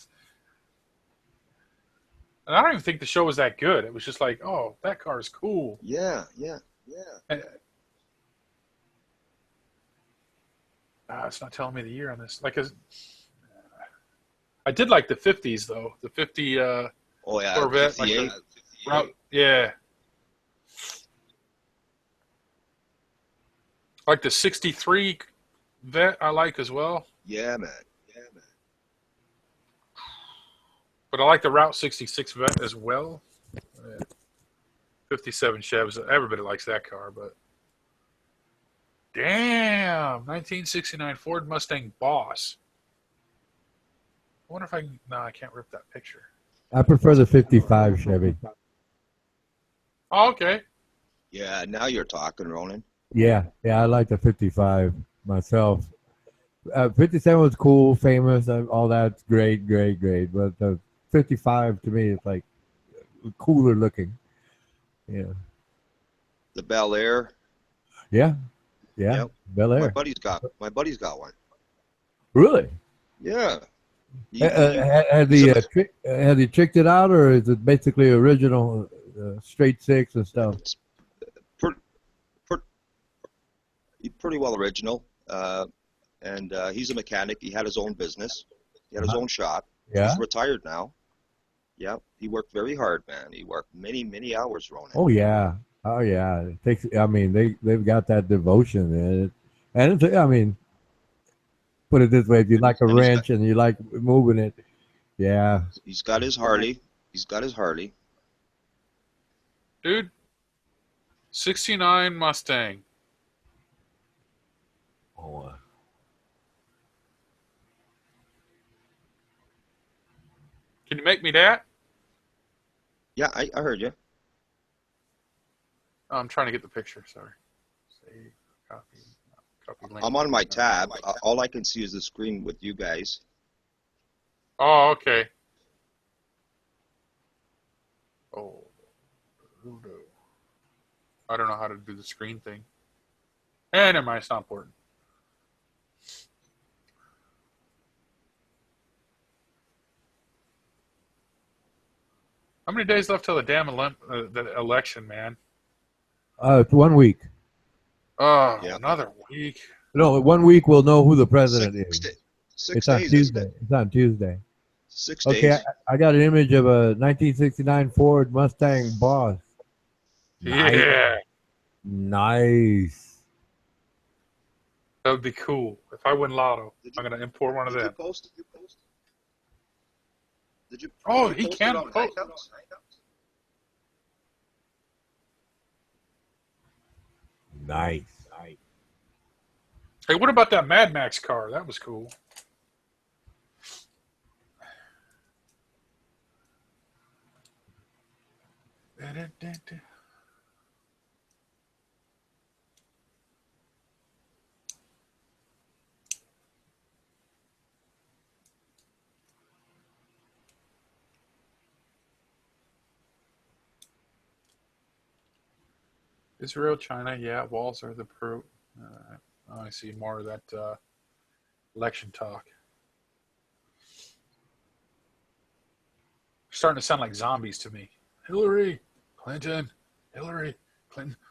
I don't even think the show was that good. It was just like, oh, that car is cool. Yeah. And, it's not telling me the year on this. Like, I did like the 50s though. The 50 Oh yeah, Corvette, like 58. the route, yeah. Like the 63 Vet, I like as well. Yeah, man. But I like the Route 66 Vet as well. Yeah. 57 Chevs. Everybody likes that car, but damn, 1969 Ford Mustang Boss. I wonder if I can. No, I can't rip that picture. I prefer the 55 Chevy. Oh, okay. Yeah, now you're talking, Ronan. Yeah, I like the 55 myself. 57 was cool, famous, all that's great. But the 55 to me is like cooler looking. Yeah. The Bel Air. Yeah. Yep. Bel Air. My buddy's got one. Really? Yeah. Had he tricked it out, or is it basically original straight six and stuff? Pretty well original. And he's a mechanic. He had his own business. He had his own shop. Yeah. He's retired now. Yeah. He worked very hard, man. He worked many hours, Ronan. Oh yeah. It takes. I mean, they've got that devotion in it, and it's, I mean, put it this way: if you like a wrench and you like moving it, yeah. He's got his Harley. Dude, 69 Mustang. Oh. Can you make me that? Yeah, I heard you. Oh, I'm trying to get the picture. Sorry. Save, copy link. I'm on my tab. All I can see is the screen with you guys. Oh, okay. Oh, I don't know how to do the screen thing. Never mind. It's not important. How many days left till the damn the election, man? It's 1 week. Oh, Yeah. another week. No, 1 week we'll know who the president is. Six It's on days. Tuesday. It's on Tuesday. 6 Okay, days. I got an image of a 1969 Ford Mustang Boss. Yeah, Nice. that would be cool. If I win Lotto, I'm gonna import one of Did you them. post? Did you? Oh, did you he post can it on post. Hangouts? Nice. Hey, what about that Mad Max car? That was cool. Israel, China, yeah, walls are the proof. I see more of that election talk. Starting to sound like zombies to me. Hillary Clinton,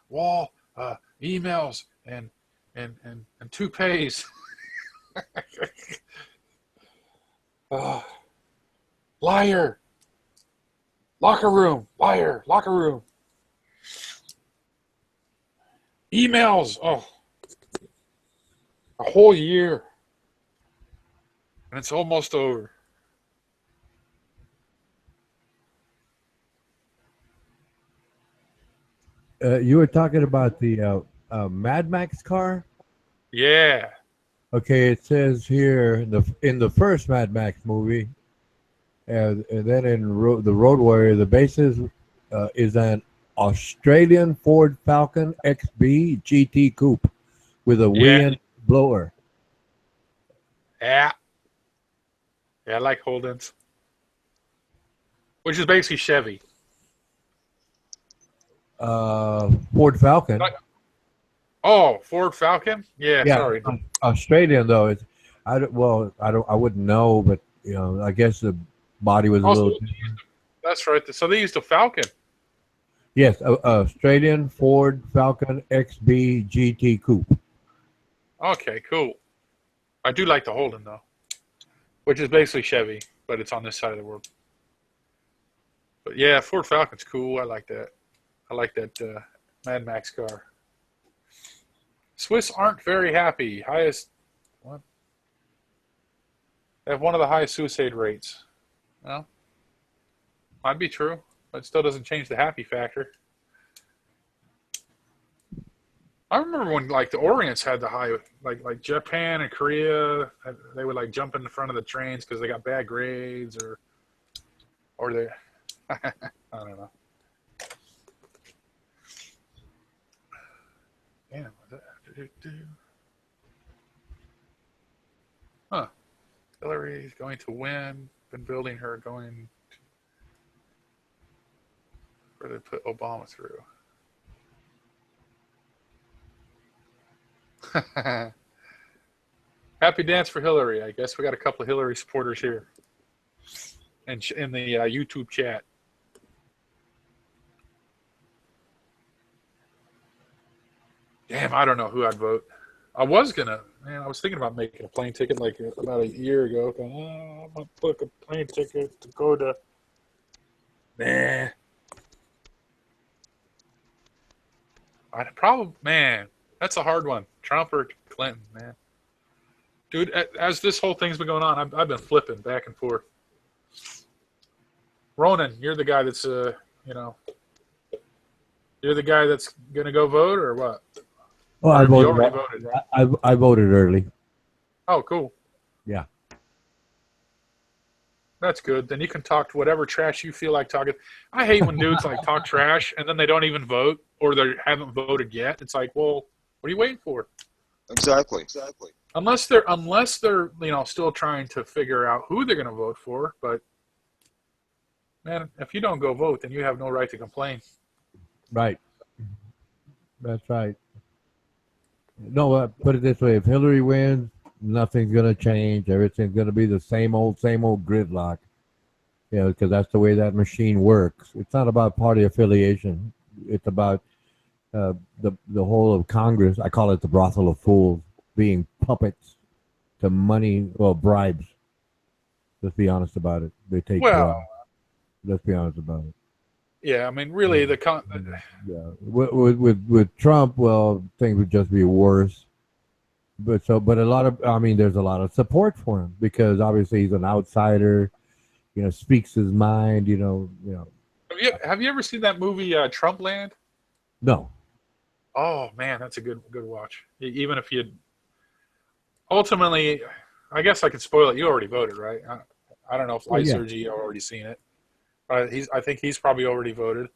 wall, emails, and toupees. Liar. Locker room. Liar. Locker room. Emails. Oh. A whole year. And it's almost over. You were talking about the Mad Max car? Yeah. Okay, it says here in the first Mad Max movie, and then in the Road Warrior, the basis is an Australian Ford Falcon XB GT Coupe with a wind blower. Yeah. Yeah, I like Holden's. Which is basically Chevy. Ford Falcon. Oh, Ford Falcon? Yeah, sorry. Australian though. I wouldn't know, but you know, I guess the body was a little different. That's right. So they used a Falcon. Yes, Australian Ford Falcon XB GT Coupe. Okay, cool. I do like the Holden though, which is basically Chevy, but it's on this side of the world. But yeah, Ford Falcon's cool. I like that. I like that Mad Max car. Swiss aren't very happy. Highest, what? They have one of the highest suicide rates. Well, might be true, but it still doesn't change the happy factor. I remember when like the Orients had the high, like Japan and Korea, they would like jump in the front of the trains because they got bad grades or they, I don't know. Damn. Huh. Hillary's going to win. Been building her going to where they put Obama through. Happy dance for Hillary. I guess we got a couple of Hillary supporters here. And in the YouTube chat. Damn, I don't know who I'd vote. I was thinking about making a plane ticket like about a year ago. I'm gonna book a plane ticket to go to. Nah. I'd probably, man, that's a hard one. Trump or Clinton, man. Dude, as this whole thing's been going on, I've been flipping back and forth. Ronan, you're the guy that's, you're the guy that's gonna go vote or what? Oh, I voted. Right? I voted early. Oh, cool. Yeah. That's good. Then you can talk to whatever trash you feel like talking. I hate when dudes like talk trash and then they don't even vote or they haven't voted yet. It's like, well, what are you waiting for? Exactly. Unless they're still trying to figure out who they're going to vote for. But man, if you don't go vote, then you have no right to complain. Right. That's right. No, put it this way: if Hillary wins, nothing's going to change. Everything's going to be the same old gridlock. You know, because that's the way that machine works. It's not about party affiliation. It's about the whole of Congress. I call it the brothel of fools, being puppets to money, well, bribes. Let's be honest about it. They take. Let's be honest about it. Yeah, I mean, really, yeah, with Trump, well, things would just be worse. But there's a lot of support for him because obviously he's an outsider, speaks his mind, Have you ever seen that movie Trump Land? No. Oh man, that's a good watch. Even if you, ultimately, I guess I could spoil it. You already voted, right? I don't know if Oh, yeah. Lysergy already seen it. I think he's probably already voted.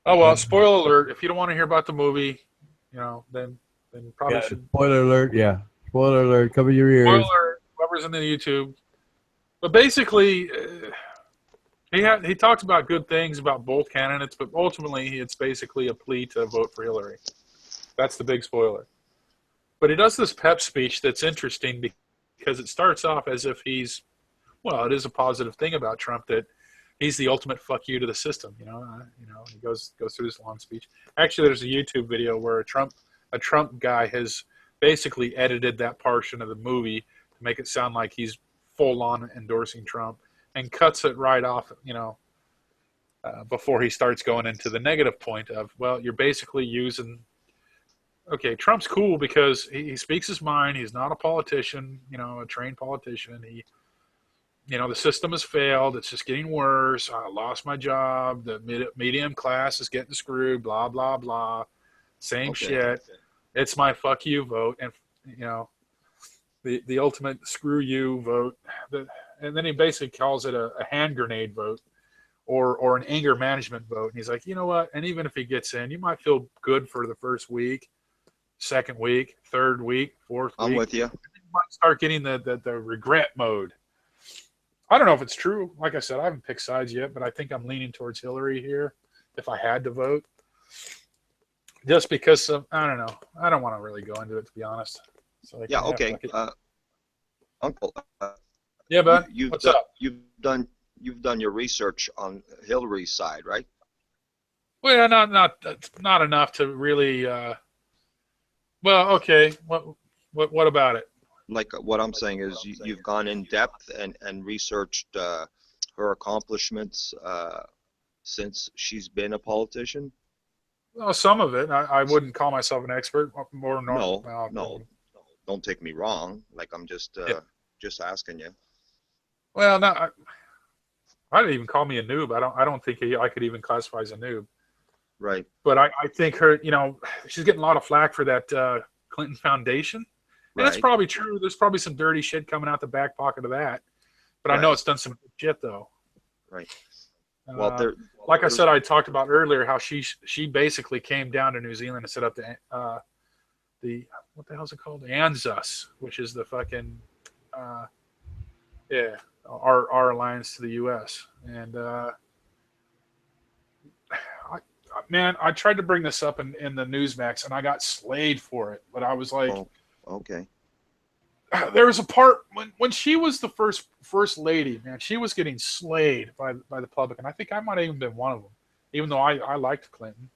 Oh well, spoiler alert! If you don't want to hear about the movie, then probably Yeah, should. spoiler alert. Yeah, spoiler alert. Cover your ears. Spoiler alert! Whoever's in the YouTube, but basically, he talks about good things about both candidates, but ultimately, it's basically a plea to vote for Hillary. That's the big spoiler. But he does this pep speech that's interesting because it starts off as if it is a positive thing about Trump that he's the ultimate fuck you to the system. He goes through this long speech. Actually, there's a YouTube video where a Trump guy has basically edited that portion of the movie to make it sound like he's full on endorsing Trump and cuts it right off. Before he starts going into the negative point of, well, you're basically using. Okay, Trump's cool because he speaks his mind. He's not a politician, a trained politician. The system has failed. It's just getting worse. I lost my job. The medium class is getting screwed, blah, blah, blah. Same shit. It's my fuck you vote. And, the ultimate screw you vote. And then he basically calls it a hand grenade vote or an anger management vote. And he's like, you know what? And even if he gets in, you might feel good for the first week, second week, third week, fourth week. I'm with you. You might start getting the regret mode. I don't know if it's true. Like I said, I haven't picked sides yet, but I think I'm leaning towards Hillary here if I had to vote. Just because I don't know. I don't want to really go into it, to be honest. So Yeah, okay. Uncle. Yeah, bud. What's up? You've done your research on Hillary's side, right? Well, not enough to really. Well, okay. What about it? Like what I'm saying is you've gone in depth and researched her accomplishments since she's been a politician. Well, some of it. I wouldn't call myself an expert. No. Don't take me wrong. Like I'm just asking you. Well, no. I didn't even call me a noob. I don't think I could even classify as a noob. Right. But I think her, she's getting a lot of flack for that Clinton Foundation. And that's probably true. There's probably some dirty shit coming out the back pocket of that. But I know it's done some good shit, though. Right. Well, like I said, I talked about earlier how she basically came down to New Zealand and set up the what the hell's it called? The ANZUS, which is the fucking our alliance to the U.S. And I tried to bring this up in the Newsmax, and I got slayed for it. But I was like, okay. There was a part when she was the first lady, man, she was getting slayed by the public, and I think I might have even been one of them, even though I liked Clinton,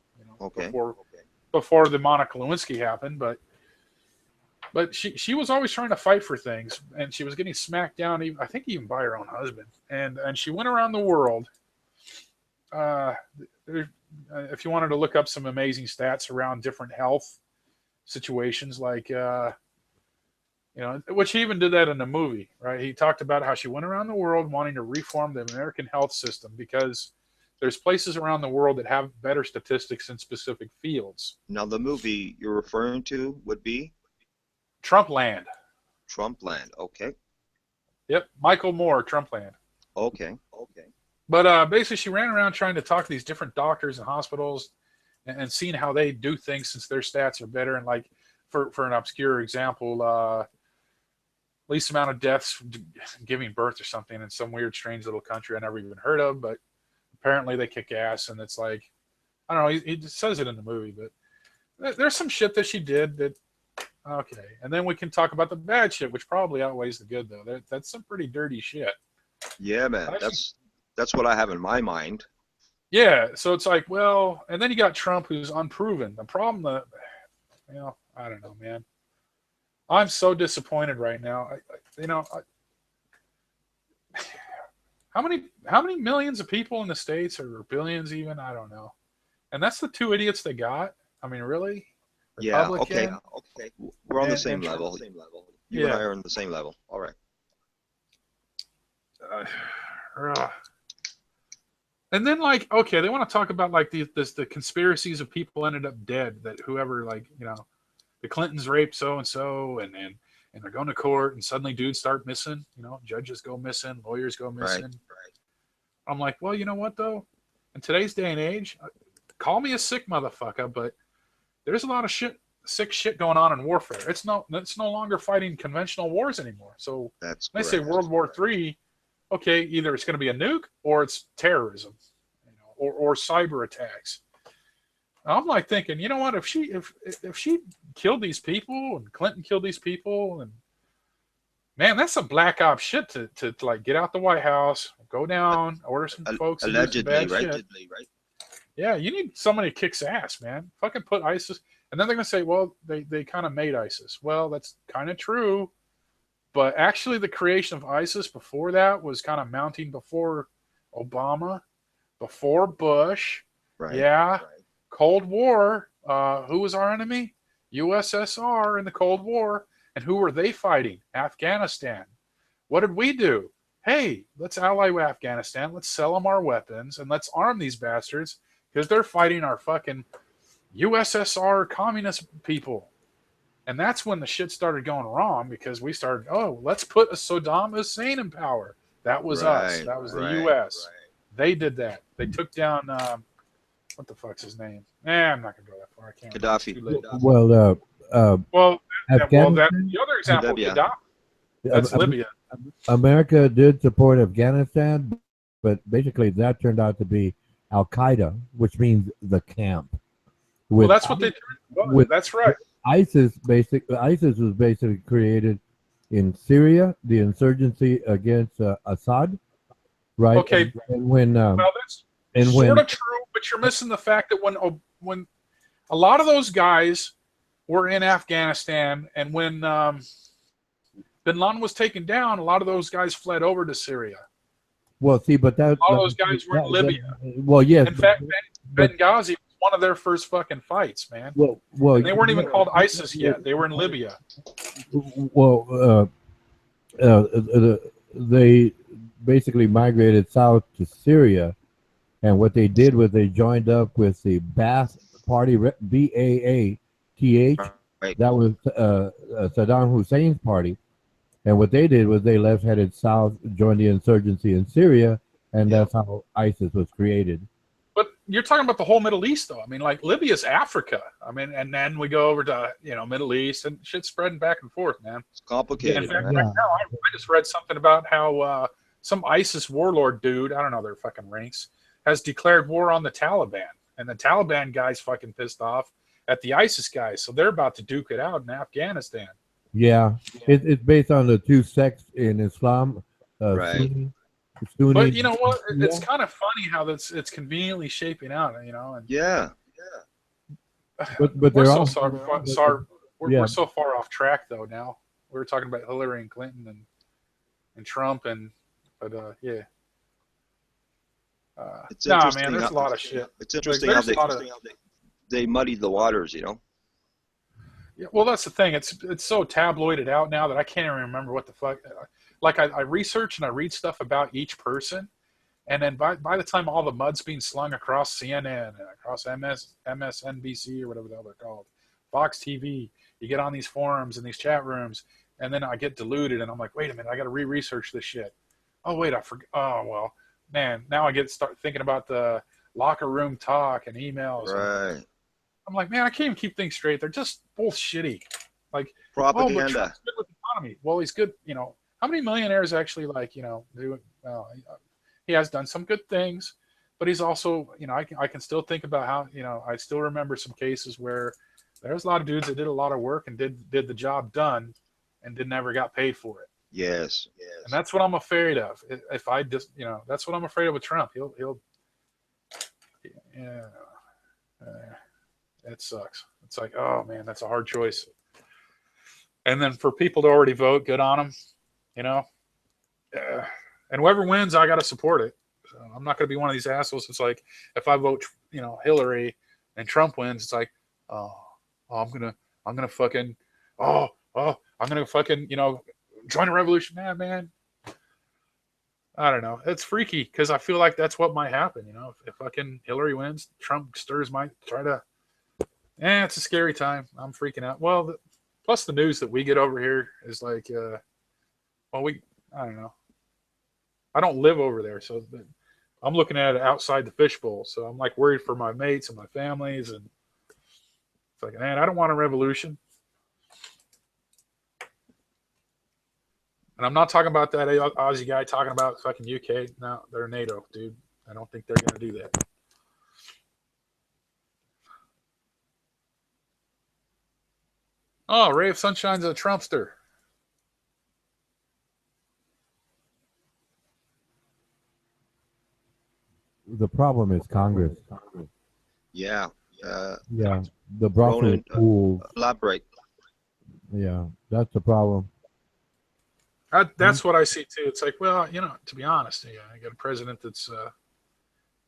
before the Monica Lewinsky happened, but she was always trying to fight for things, and she was getting smacked down, I think even by her own husband, and she went around the world. If you wanted to look up some amazing stats around different health situations, like which he even did that in the movie, right? He talked about how she went around the world wanting to reform the American health system because there's places around the world that have better statistics in specific fields. Now, the movie you're referring to would be Trumpland. Trumpland, okay. Yep, Michael Moore, Trumpland. Okay. But basically, she ran around trying to talk to these different doctors and hospitals and seeing how they do things since their stats are better. And like, for an obscure example, least amount of deaths giving birth or something in some weird, strange little country I never even heard of, but apparently they kick ass. And it's like, I don't know, he just says it in the movie, but there's some shit that she did that, okay. And then we can talk about the bad shit, which probably outweighs the good, though. That's some pretty dirty shit. Yeah, man. That's what I have in my mind. Yeah, so it's like, well, and then you got Trump, who's unproven. The problem that, I don't know, man. I'm so disappointed right now. How many millions of people in the States, or billions even? I don't know. And that's the two idiots they got. I mean, really? Yeah. Okay. We're on the same level. You and I are on the same level. All right. And then, like, okay, they want to talk about like the conspiracies of people ended up dead. That whoever, like, the the Clintons raped so and so, and they're going to court, and suddenly dudes start missing. You know, judges go missing, lawyers go missing. Right. I'm like, well, you know what though? In today's day and age, call me a sick motherfucker, but there's a lot of sick shit going on in warfare. It's no longer fighting conventional wars anymore. So That's when I say correct. World War III, okay, either it's going to be a nuke or it's terrorism, you know, or cyber attacks. I'm like thinking, you know what? If she killed these people and Clinton killed these people, and man, that's some black ops shit to like get out the White House, go down, order some folks, and do some Allegedly, bad right? shit. Yeah, you need somebody who kicks ass, man. Fucking put ISIS, and then they're gonna say, well, they kind of made ISIS. Well, that's kind of true, but actually, the creation of ISIS before that was kind of mounting before Obama, before Bush. Right. Yeah. Right. Cold War, who was our enemy? USSR in the Cold War. And who were they fighting? Afghanistan. What did we do? Hey, let's ally with Afghanistan. Let's sell them our weapons and let's arm these bastards because they're fighting our fucking USSR communist people. And that's when the shit started going wrong because we started, let's put a Saddam Hussein in power. That was us. That was the U.S. Right. They did that. They took down... what the fuck's his name? I'm not gonna go that far. I can't. Gaddafi. Well, the other example, Libya. Gaddafi. That's Libya. America did support Afghanistan, but basically that turned out to be Al Qaeda, which means the camp. Well, that's what they. That's right. ISIS was basically created in Syria, the insurgency against Assad, right? Okay. And when that's sort of true, but you're missing the fact that when a lot of those guys were in Afghanistan, and when Bin Laden was taken down, a lot of those guys fled over to Syria. Well, see, but that all those guys were in Libya. Well, yes. In fact, Benghazi was one of their first fucking fights, man. Well, and they weren't even called ISIS yet; they were in Libya. Well, they basically migrated south to Syria. And what they did was they joined up with the Ba'ath Party, B-A-A-T-H. Right. That was Saddam Hussein's party. And what they did was they left, headed south, joined the insurgency in Syria, and that's how ISIS was created. But you're talking about the whole Middle East, though. I mean, like Libya's Africa. I mean, and then we go over to Middle East, and shit's spreading back and forth, man. It's complicated. In fact, right now I just read something about how some ISIS warlord dude, I don't know their fucking ranks, has declared war on the Taliban, and the Taliban guys fucking pissed off at the ISIS guys, so they're about to duke it out in Afghanistan. Yeah, it's based on the two sects in Islam, right? Sunni. But you know what? It's kind of funny how it's conveniently shaping out, And yeah. But we're so we're so far off track though. Now we were talking about Hillary and Clinton and Trump yeah. Man, there's a lot of shit. It's interesting how they muddied the waters, Yeah, well, that's the thing. It's so tabloided out now that I can't even remember what the fuck. Like I research and I read stuff about each person, and then by the time all the mud's being slung across CNN and across MSNBC or whatever the hell they're called, Fox TV, you get on these forums and these chat rooms, and then I get deluded and I'm like, wait a minute, I got to re-research this shit. Oh wait, I forgot. Oh well. Man, now I start thinking about the locker room talk and emails. Right. I'm like, man, I can't even keep things straight. They're just bullshitty. Like propaganda. But Trump's good with the economy. Well, he's good. How many millionaires actually do? Well, he has done some good things, but he's also, I can still think about how, I still remember some cases where there's a lot of dudes that did a lot of work and did the job done and never got paid for it. Yes. And that's what I'm afraid of. If I just, that's what I'm afraid of with Trump. He'll it sucks. It's like, oh man, that's a hard choice. And then for people to already vote, good on them, and whoever wins, I got to support it. So I'm not going to be one of these assholes. It's like, if I vote, Hillary and Trump wins, it's like, I'm going to fucking, I'm going to fucking, join a revolution. Nah, man. I don't know. It's freaky because I feel like that's what might happen. If fucking Hillary wins, Trump might try to Yeah, it's a scary time. I'm freaking out. Well, plus the news that we get over here is like, I don't know. I don't live over there, so I'm looking at it outside the fishbowl. So I'm like worried for my mates and my families, and it's like, man, I don't want a revolution. And I'm not talking about that Aussie guy talking about fucking UK. No, they're NATO, dude. I don't think they're going to do that. Oh, Ray of Sunshine's a Trumpster. The problem is Congress. Yeah. Yeah, the Brussels Ronan, pool. elaborate. Yeah, that's the problem. That's what I see too. It's like, well, you know, to be honest, yeah, I got a president that's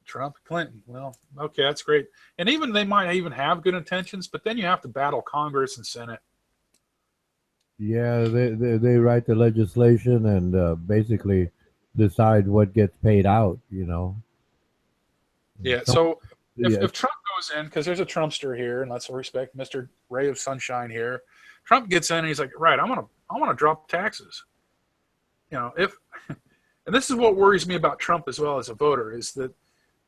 Trump, Clinton. Well, okay, that's great. And even they might even have good intentions, but then you have to battle Congress and Senate. Yeah, they write the legislation and basically decide what gets paid out. You know. Yeah. So Yeah. if Trump goes in, because there's a Trumpster here, and let's respect Mr. Ray of Sunshine here. Trump gets in and he's like, right, I want to drop taxes. You know, and this is what worries me about Trump as well as a voter is that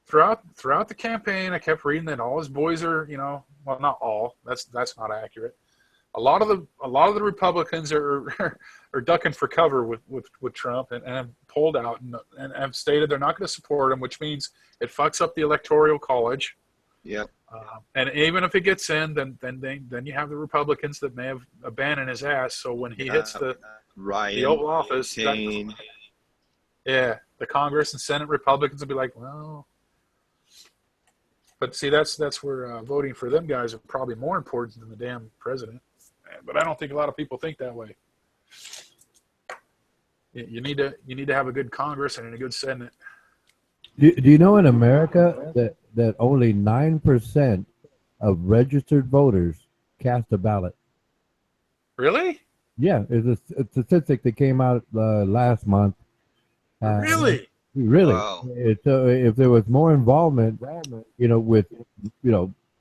throughout the campaign, I kept reading that all his boys are, you know, well, not all. That's not accurate. A lot of the Republicans are ducking for cover with Trump and have pulled out and have stated they're not going to support him, which means it fucks up the Electoral College. Yeah. And even if it gets in, then you have the Republicans that may have abandoned his ass. So when he hits the Oval Office, the Congress and Senate Republicans will be like, well. But see, that's where voting for them guys are probably more important than the damn president. But I don't think a lot of people think that way. You need to have a good Congress and a good Senate. Do you know in America that only 9% of registered voters cast a ballot? Really? Yeah, it's a statistic that came out last month. Really? Really? Wow. If there was more involvement, you know, with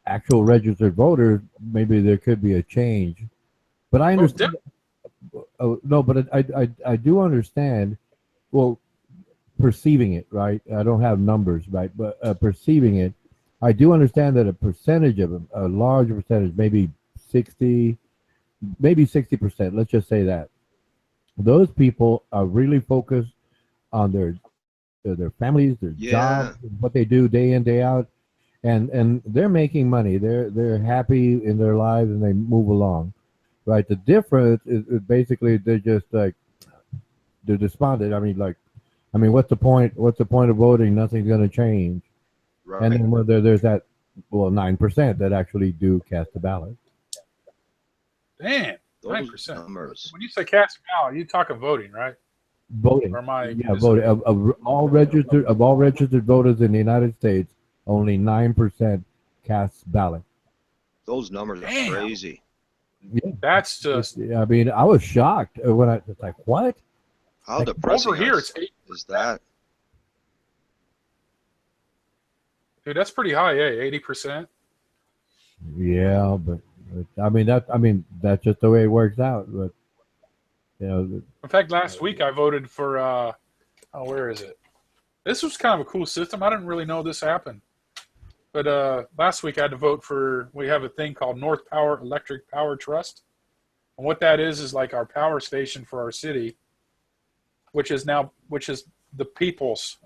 actual registered voters, maybe there could be a change. But I understand. No, but I do understand. Well, perceiving it, right? I don't have numbers, right? But perceiving it, I do understand that a percentage of them, a large percentage, maybe 60%, let's just say that, those people are really focused on their families, their jobs, what they do day in, day out, and they're making money. They're happy in their lives and they move along, right? The difference is basically they're just like they're despondent. I mean, what's the point? What's the point of voting? Nothing's going to change. Right. And then whether there's that 9% that actually do cast a ballot. Damn, Those 9%. numbers. When you say cast a ballot, you're talking voting, right? Voting. Or am I Voting. Of all registered voters in the United States, only 9% cast ballot. Those numbers are crazy. Yeah. That's just. I mean, I was shocked when I was like, what? How depressing Over here, it's 8%. is that? Dude, that's pretty high, 80%. Yeah, but that's just the way it works out. But you know, In fact, last week I voted for. Where is it? This was kind of a cool system. I didn't really know this happened, but last week I had to vote for. We have a thing called North Power Electric Power Trust, and what that is like our power station for our city, which is the people's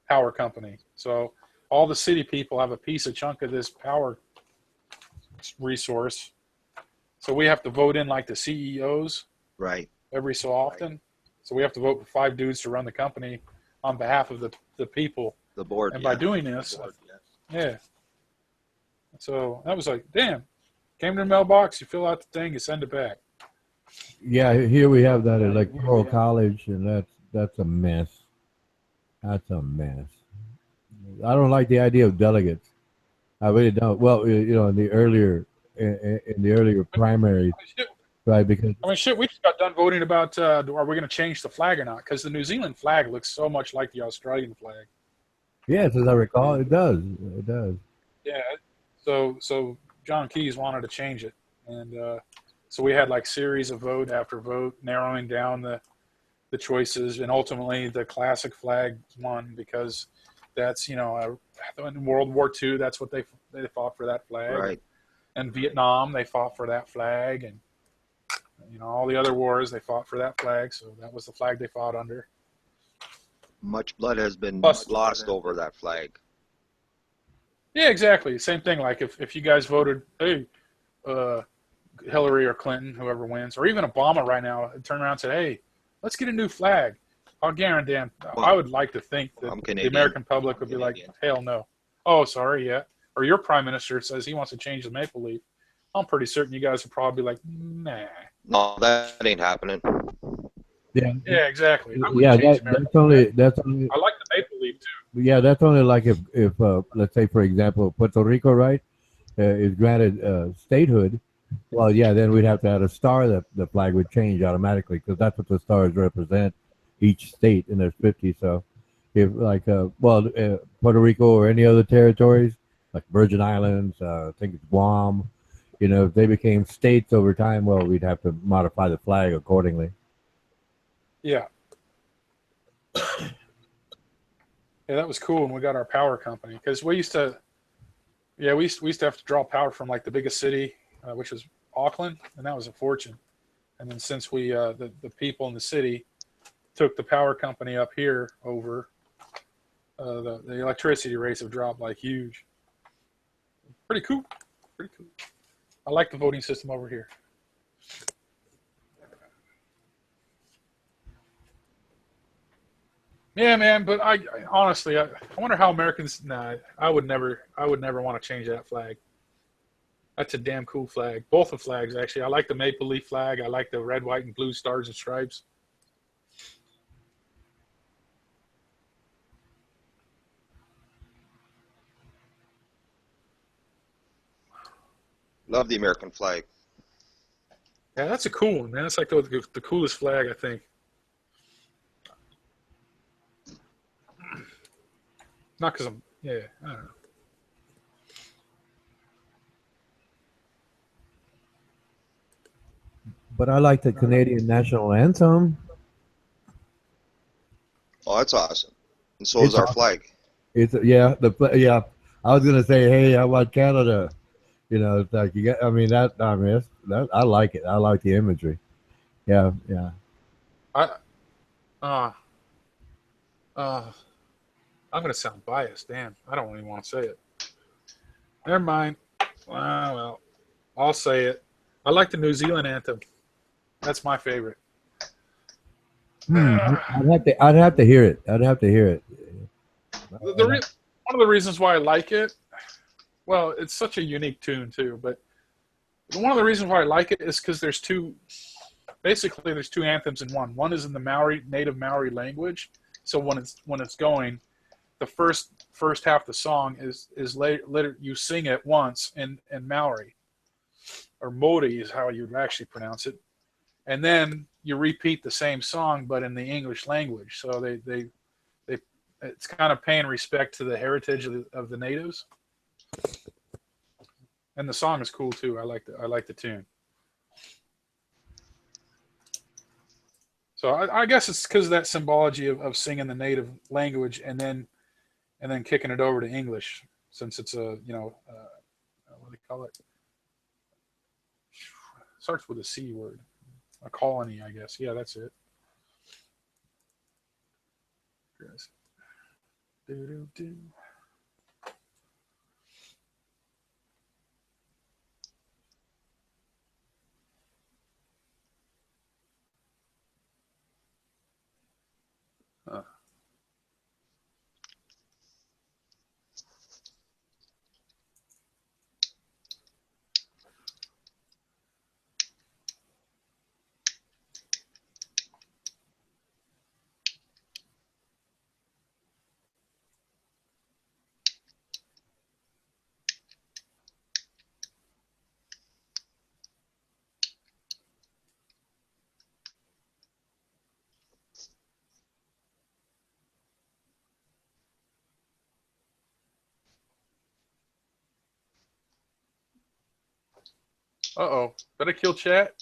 power company. So all the city people have a chunk of this power resource. So we have to vote in like the CEOs Right. every so often. So we have to vote for 5 dudes to run the company on behalf of the people. The board. And by doing this, yeah. So that was like, damn. Came to the mailbox, you fill out the thing, you send it back. yeah, here we have that electoral college, and that's a mess. That's a mess. I don't like the idea of delegates. I really don't. Well, you know, in the earlier primaries, right? Because I mean, shit, we just got done voting about are we going to change the flag or not? Because the New Zealand flag looks so much like the Australian flag. yes, as I recall, it does. It does. Yeah. So John Keyes wanted to change it, and so we had like series of vote after vote, narrowing down the choices, and ultimately the classic flag won because that's in World War II, that's what they fought for, that flag. Right. And Vietnam, they fought for that flag, and all the other wars they fought for that flag, so that was the flag they fought under. Much blood has been Plus- lost over that flag. Yeah, exactly. Same thing. Like if you guys voted, hey, Hillary or Clinton, whoever wins, or even Obama right now, turned around and said, hey, let's get a new flag. I'll guarantee. I would like to think that I'm the Canadian. American public would be like, hell no. Oh, sorry, yeah. Or your prime minister says he wants to change the maple leaf. I'm pretty certain you guys would probably be like, nah. No, that ain't happening. Yeah. Yeah, exactly. I would Yeah, change that's American only flag. that's only I like the maple leaf too. yeah, that's only like if let's say for example Puerto Rico, right, is granted statehood. Well, yeah, then we'd have to add a star that the flag would change automatically because that's what the stars represent each state, and there's 50. So if like Puerto Rico or any other territories like Virgin Islands, I think it's Guam, if they became states over time, well, we'd have to modify the flag accordingly. Yeah. Yeah, that was cool when we got our power company, because we used to have to draw power from like the biggest city, which was Auckland, and that was a fortune. And then since we the people in the city took the power company up here over, the electricity rates have dropped like huge. Pretty cool. I like the voting system over here. Yeah, man, but I honestly, I wonder how Americans. Nah, I would never want to change that flag. That's a damn cool flag. Both the flags, actually. I like the maple leaf flag. I like the red, white, and blue stars and stripes. Love the American flag. Yeah, that's a cool one, man. That's like the coolest flag, I think. Not because I'm, I don't know. But I like the Canadian national anthem. Oh, that's awesome. And so is our flag. It's I was gonna say, hey, how about Canada? It's like you get. I mean, that I like it. I like the imagery. Yeah. I'm gonna sound biased. Damn, I don't even want to say it. Never mind. Well, I'll say it. I like the New Zealand anthem. That's my favorite. I'd have to hear it. One of the reasons why I like it, well, it's such a unique tune too, but one of the reasons why I like it is because there's two anthems in one. One is in the native Maori language, so when it's going, the first half of the song is you sing it once in Maori, or Māori is how you'd actually pronounce it, and then you repeat the same song but in the English language. So they it's kind of paying respect to the heritage of the natives. And the song is cool too. I like the tune. So I guess it's because of that symbology of singing the native language and then kicking it over to English, since it's a what do they call it? Starts with a C word. A colony, I guess. Yeah, that's it. Yes. Do. Uh-oh. Better kill chat.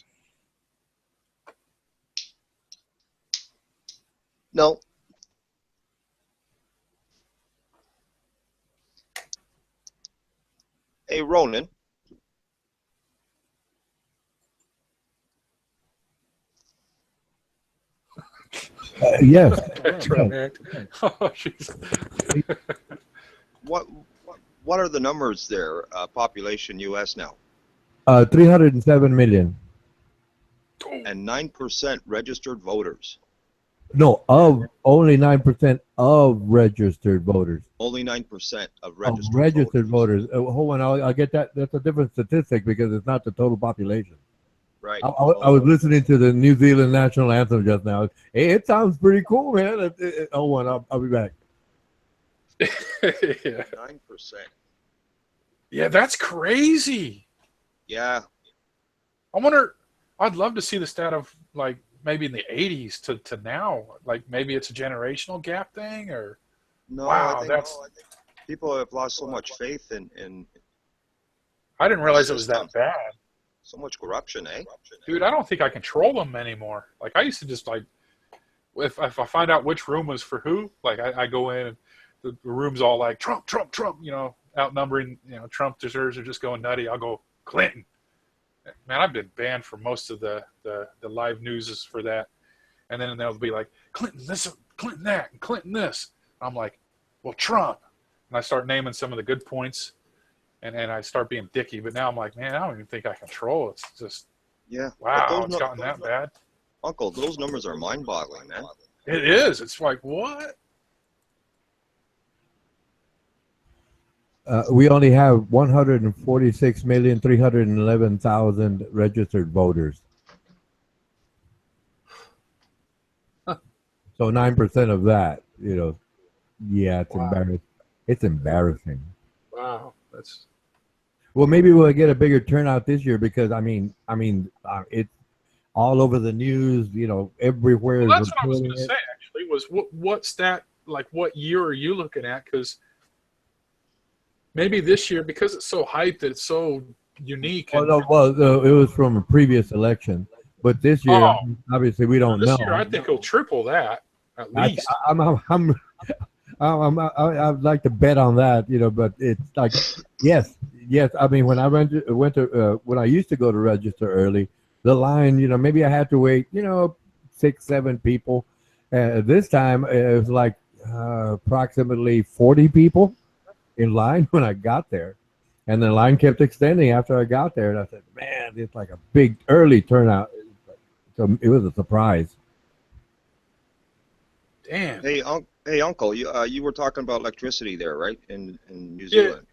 No. Hey, Ronan. Yes. That's right. Oh, jeez. What are the numbers there? Population U.S. now, 307 million. and 9% registered voters. No, of only 9% of registered voters. Only 9% of Of registered, registered voters. voters. Hold on, I'll get that. That's a different statistic because it's not the total population. Right. I was listening to the New Zealand national anthem just now. Hey, it sounds pretty cool, man. Hold on, I'll be back. Yeah. 9%. Yeah, that's crazy. Yeah. I wonder, I'd love to see the stat of like maybe in the 80s to now. Like maybe it's a generational gap thing or No, wow, I think people have lost so much faith in I didn't realize it was that bad. so much corruption, eh? Dude, I don't think I control them anymore. Like I used to just like, if I find out which room was for who, like I go in and the room's all like Trump, Trump, Trump, you know, outnumbering, you know, Trump deserves are just going nutty. I'll go Clinton. Man, I've been banned for most of the live news for that. And then they'll be like, Clinton this, Clinton that, and Clinton this. I'm like, well, Trump. And I start naming some of the good points. And I start being dicky. But now I'm like, man, I don't even think I control. It's just, Yeah. wow, it's gotten that bad. Uncle, those numbers are mind-boggling, man. It is. It's like, what? We only have 146,311,000 registered voters. Huh. So 9% of that, you know, yeah, it's Wow. embarrassing. It's embarrassing. Wow. That's Well, maybe we'll get a bigger turnout this year because I mean, it's all over the news. You know, everywhere. well, that's is what I was going reporting to it. say. Actually, was what stat? Like, what year are you looking at? Because maybe this year, because it's so hyped, that it's so unique. Oh And, no, well, it was from a previous election, but this year, Oh. obviously, we don't this know. year, I think it'll triple that at least. I'd like to bet on that, you know, but it's like, yes. I mean, when I when I used to go to register early, the line, you know, maybe I had to wait, you know, 6-7 people. This time it was like approximately 40 people in line when I got there, and the line kept extending after I got there. And I said, man, it's like a big early turnout. So it was a surprise. Damn. Hey, Uncle, you were talking about electricity there, right? In New Zealand.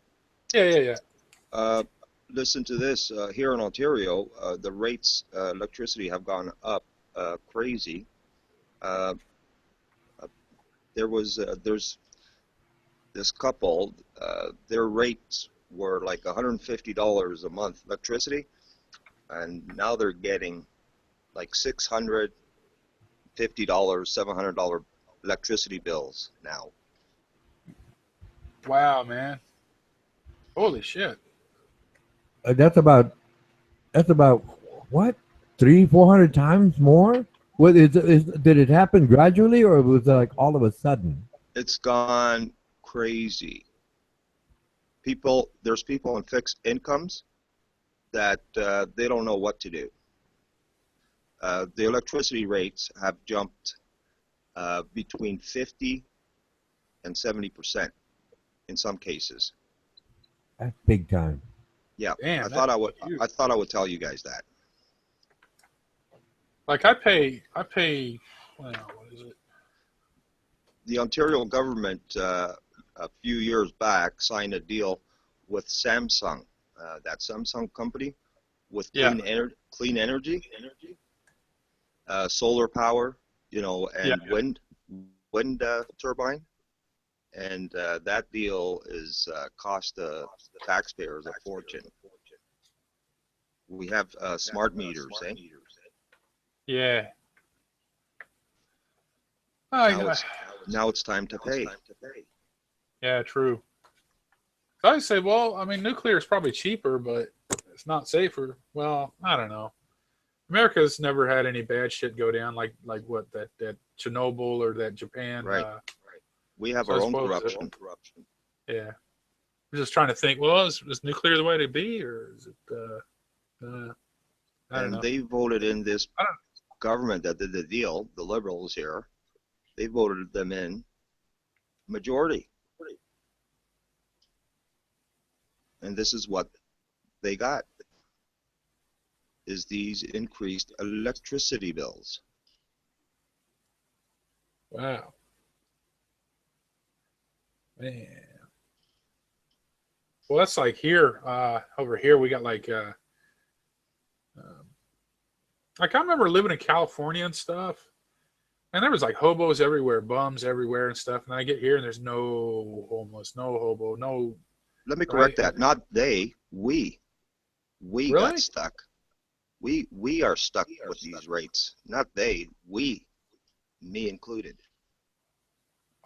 Yeah. Listen to this. Here in Ontario, the rates electricity have gone up crazy. There's this couple. Their rates were like $150 a month electricity, and now they're getting like $650, $700 electricity bills now. Wow, man. Holy shit. That's about what 300-400 times more. What did it happen gradually or was it like all of a sudden? It's gone crazy. There's people on fixed incomes that they don't know what to do. The electricity rates have jumped between 50 and 70% in some cases. That's big time. Yeah, Damn, I thought that's huge. I thought I would tell you guys that. Like I pay. Well, what is it? The Ontario government a few years back signed a deal with Samsung, that Samsung company, with clean energy, solar power, you know, and wind turbine, and that deal is cost the taxpayers a fortune. We have smart meters, eh? Yeah. Now it's time to pay. Yeah, true. I say, well, I mean, nuclear is probably cheaper, but it's not safer. Well, I don't know. America's never had any bad shit go down like what that Chernobyl or that Japan. Right. We have so I our own suppose corruption. Yeah. I'm just trying to think. Well, is nuclear the way to be, or is it? I don't know. They voted in this I don't- government that did the deal. The liberals here, they voted them in majority, and this is what they got: is these increased electricity bills. Wow. Man. Well, that's like here. Over here, we got like I remember living in California and stuff, and there was like hobos everywhere, bums everywhere and stuff. And then I get here and there's no homeless, no hobo, no. Let me correct Right. that. Not they, we Really? got stuck. We are stuck with these rates. Not they, we, me included.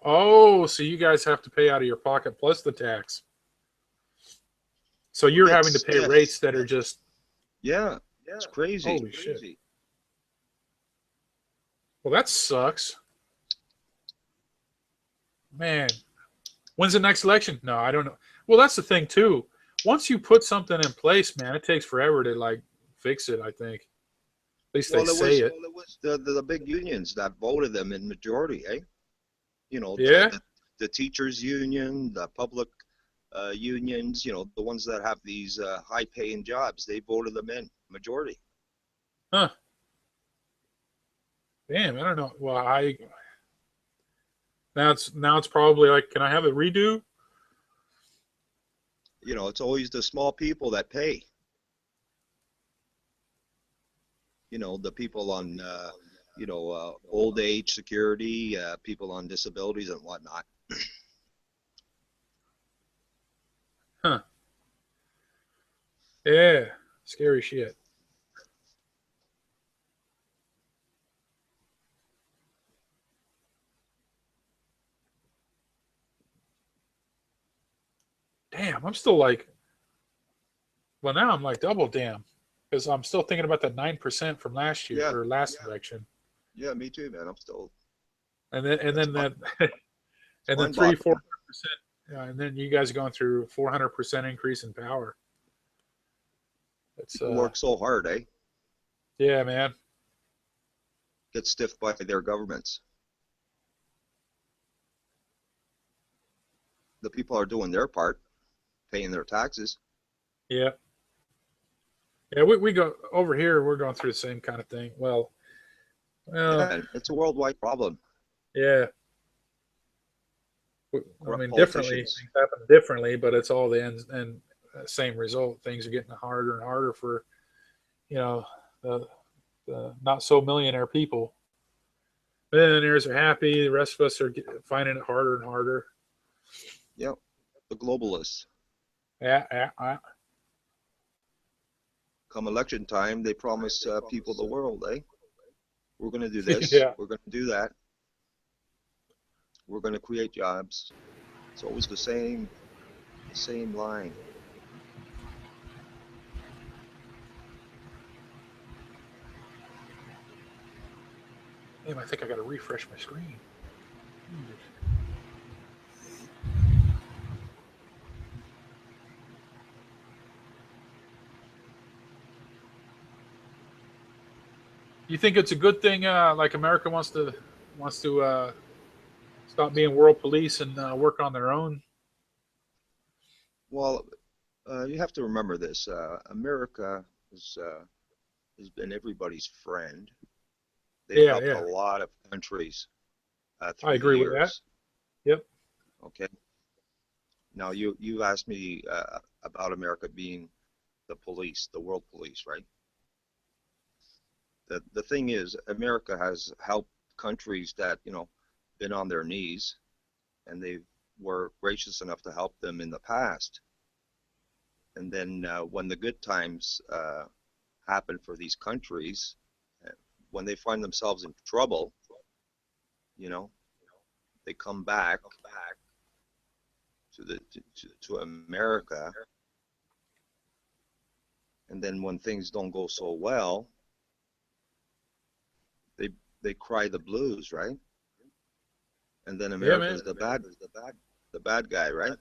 Oh, so you guys have to pay out of your pocket plus the tax. So you're having to pay Yes. rates that are just Yeah, it's crazy. Holy shit. Well, that sucks. Man, when's the next election? No, I don't know. Well, that's the thing too. Once you put something in place, man, it takes forever to like fix it. I think. At least they say it. Well, it was the big unions that voted them in majority, eh? You know, Yeah. the teachers union, the public unions, you know, the ones that have these high-paying jobs, they voted them in majority. Huh. Damn, I don't know. Well, now it's probably like, can I have it redo? You know, it's always the small people that pay. You know, the people on, old age security, people on disabilities and whatnot. Huh. Yeah. Scary shit. Damn, I'm still like, well, now I'm like double damn, because I'm still thinking about that 9% from last year Yeah. or last election, Yeah, me too, man. I'm still. and then that, and then mind-boggling. 300-400%, and then you guys are going through 400% increase in power. It's People work so hard, eh? yeah, man. Get stiffed by their governments. The people are doing their part, paying their taxes. Yeah. Yeah, we go over here. We're going through the same kind of thing. Well, Yeah, it's a worldwide problem. yeah. I Corrupt mean, differently, politicians. things happen differently, but it's all the ends and same result. Things are getting harder and harder for, the not so millionaire people. Millionaires are happy. The rest of us are finding it harder and harder. Yep, the globalists. Yeah. Come election time, they promise people the world, eh? We're going to do this. Yeah. We're going to do that. We're going to create jobs. It's always the same line. Damn, I think I got to refresh my screen. You think it's a good thing? Like America wants to stop being world police and work on their own. Well, you have to remember this. America has been everybody's friend. They've helped a lot of countries through I agree the with that. years. Yep. Okay. Now you asked me about America being the police, the world police, right? The thing is, America has helped countries that been on their knees, and they were gracious enough to help them in the past. And then when the good times happen for these countries, when they find themselves in trouble, they come back to America, and then when things don't go so well, they cry the blues, right? And then America's the bad guy, right?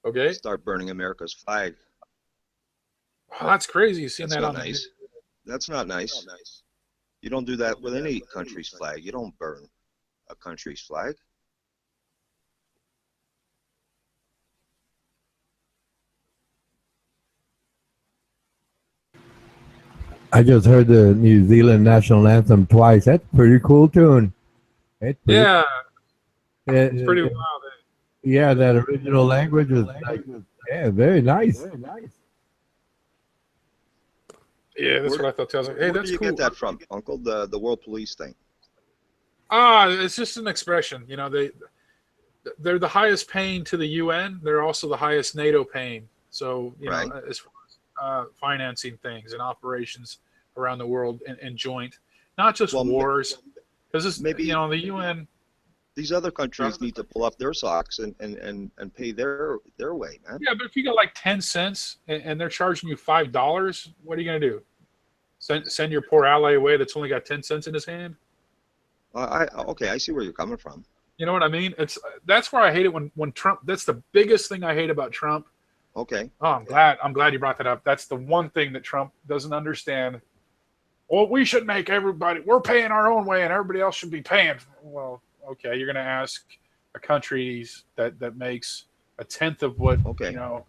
Okay. Start burning America's flag. Oh, that's crazy. You seen That's that not on the nice. That's not nice. You don't do that with any country's flag. You don't burn a country's flag. I just heard the New Zealand national anthem twice. That's a pretty cool tune. It's pretty, Yeah, it's it's pretty wild. Yeah, that original language was like, yeah, very nice. Yeah, that's what I thought too. I was like, hey, Where that's do you cool. get that from, Uncle? The world police thing. It's just an expression. You know, they're the highest paying to the UN. They're also the highest NATO paying. So, you Right. know, as far as financing things and operations around the world and joint, not just Well, wars. Because maybe- you know, the UN. These other countries need to pull up their socks and pay their way, man. Yeah, but if you got like 10 cents and they're charging you $5, what are you gonna do? Send your poor ally away that's only got 10 cents in his hand? Okay, I see where you're coming from. You know what I mean? That's where I hate it when Trump. That's the biggest thing I hate about Trump. Okay. Oh, I'm glad you brought that up. That's the one thing that Trump doesn't understand. Well, we should make everybody. We're paying our own way, and everybody else should be paying. Well, okay, you're going to ask a country that makes a tenth of what Okay. you know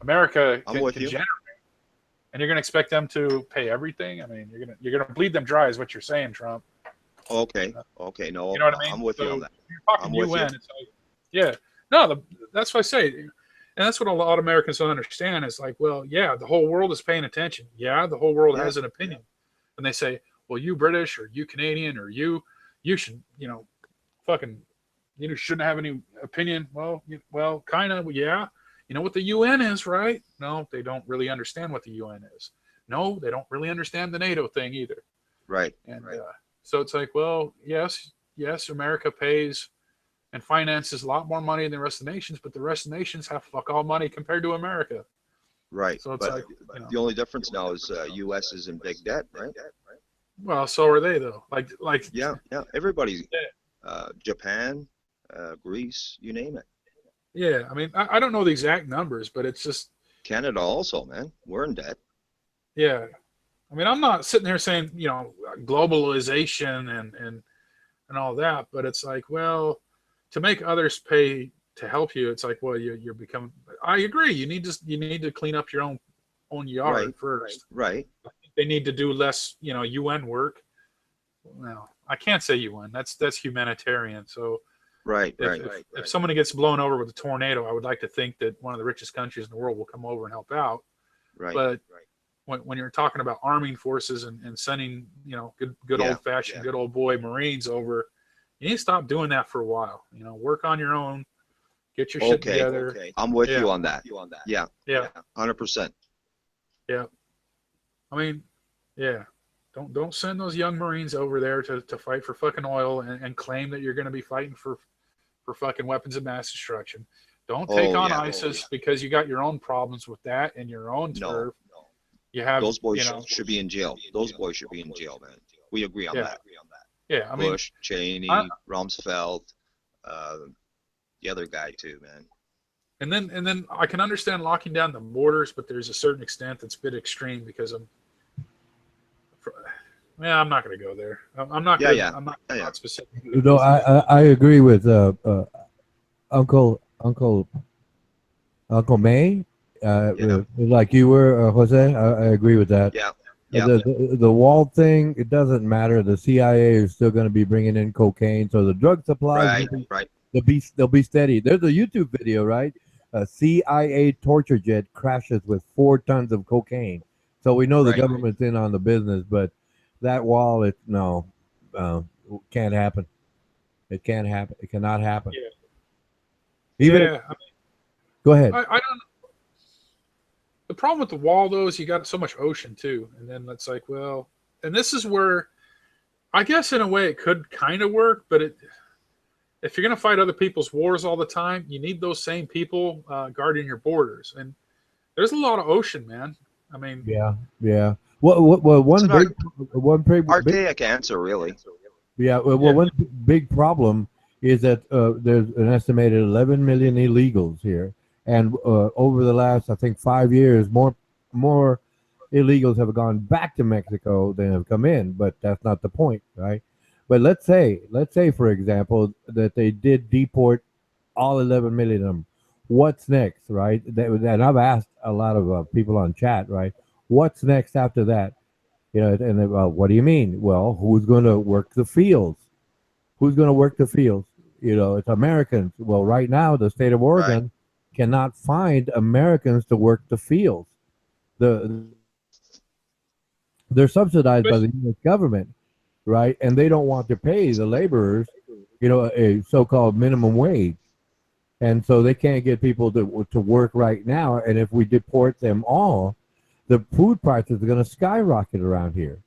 America I'm can with you. generate, and you're going to expect them to pay everything. I mean, you're gonna bleed them dry, is what you're saying, Trump. Okay. No, You know what I mean? I'm with you So on that. You're talking I'm with you. UN. It's like, yeah, no, that's what I say, and that's what a lot of Americans don't understand. Is like, well, yeah, the whole world is paying attention. Yeah, the whole world Yeah. has an opinion, and they say, well, you British or you Canadian or you should, fucking, shouldn't have any opinion. Well, kind of, yeah. You know what the UN is, right? No, they don't really understand what the UN is. No, they don't really understand the NATO thing either. Right. And so it's like, well, yes, America pays and finances a lot more money than the rest of the nations, but the rest of the nations have fuck all money compared to America. Right. So it's but like, the only difference now is U.S. is in big debt, right? well, so are they though. Like, Yeah. Everybody's Japan, Greece, you name it. yeah. I mean, I don't know the exact numbers, but it's just, Canada also, man. We're in debt. yeah. I mean, I'm not sitting here saying, globalization and all that, but it's like, well, to make others pay to help you, it's like, well, you're becoming. I agree. You need to clean up your own yard Right. first. Right. They need to do less, UN work. Well, I can't say UN. That's humanitarian. So Right. if somebody gets blown over with a tornado, I would like to think that one of the richest countries in the world will come over and help out. Right. But when you're talking about arming forces and sending, good Yeah, old fashioned, good old boy Marines over, you need to stop doing that for a while. Work on your own, get your shit Okay. together. I'm with Yeah. you on that. Yeah. Yeah. 100%. Yeah. I mean, yeah. Don't send those young Marines over there to fight for fucking oil and claim that you're going to be fighting for fucking weapons of mass destruction. Don't take on ISIS because you got your own problems with that and your own turf. No. You have Those boys should be in jail. Those boys should be in jail, man. We agree on Yeah. that. Yeah, I mean, Bush, Cheney, I- Rumsfeld, the other guy too, man. and then I can understand locking down the borders, but there's a certain extent that's a bit extreme because I'm not going to go there. I'm not. I'm not specific. No, I agree with Uncle May. Like you were, Jose. I agree with that. Yeah. The wall thing, it doesn't matter. The CIA is still going to be bringing in cocaine, so the drug supply, Right. they'll be steady. There's a YouTube video, right? A CIA torture jet crashes with 4 tons of cocaine. So we know the Right. government's in on the business, but that wall, can't happen. It can't happen. It cannot happen. Yeah. Even Yeah, go ahead. I don't. The problem with the wall, though, is you got so much ocean too, and then it's like, well, and this is where, I guess in a way it could kind of work, but if you're gonna fight other people's wars all the time, you need those same people guarding your borders, and There's a lot of ocean, man. I mean, Yeah. Well, It's an one big archaic answer, really. Yeah, well, Yeah. one big problem is that there's an estimated 11 million illegals here, and over the last, I think, 5 years, more illegals have gone back to Mexico than have come in. But that's not the point, right? But let's say, for example, that they did deport all 11 million of them. What's next, right? And I've asked a lot of people on chat, right? What's next after that? You know, and what do you mean? Well, who's going to work the fields? Who's going to work the fields? You know, it's Americans. Well, right now, the state of Oregon cannot find Americans to work the fields. They're subsidized by the U.S. government, right? And they don't want to pay the laborers, you know, a so-called minimum wage. And so they can't get people to work right now. And if we deport them all, the food prices are going to skyrocket around here.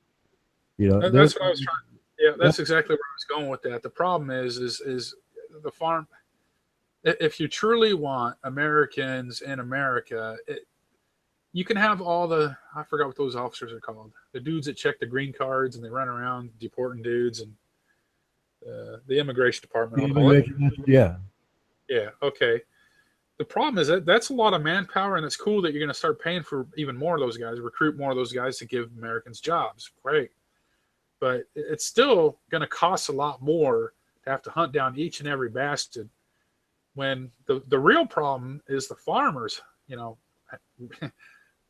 You know, that's what I was trying. Yeah, that's exactly where I was going with that. The problem is the farm. If you truly want Americans in America, you can have all I forgot what those officers are called. The dudes that check the green cards and they run around deporting dudes, and the immigration department. Yeah. Yeah. Okay. The problem is that's a lot of manpower, and it's cool that you're going to start paying for even more of those guys, recruit more of those guys to give Americans jobs. Great. But it's still going to cost a lot more to have to hunt down each and every bastard, when the real problem is the farmers, you know,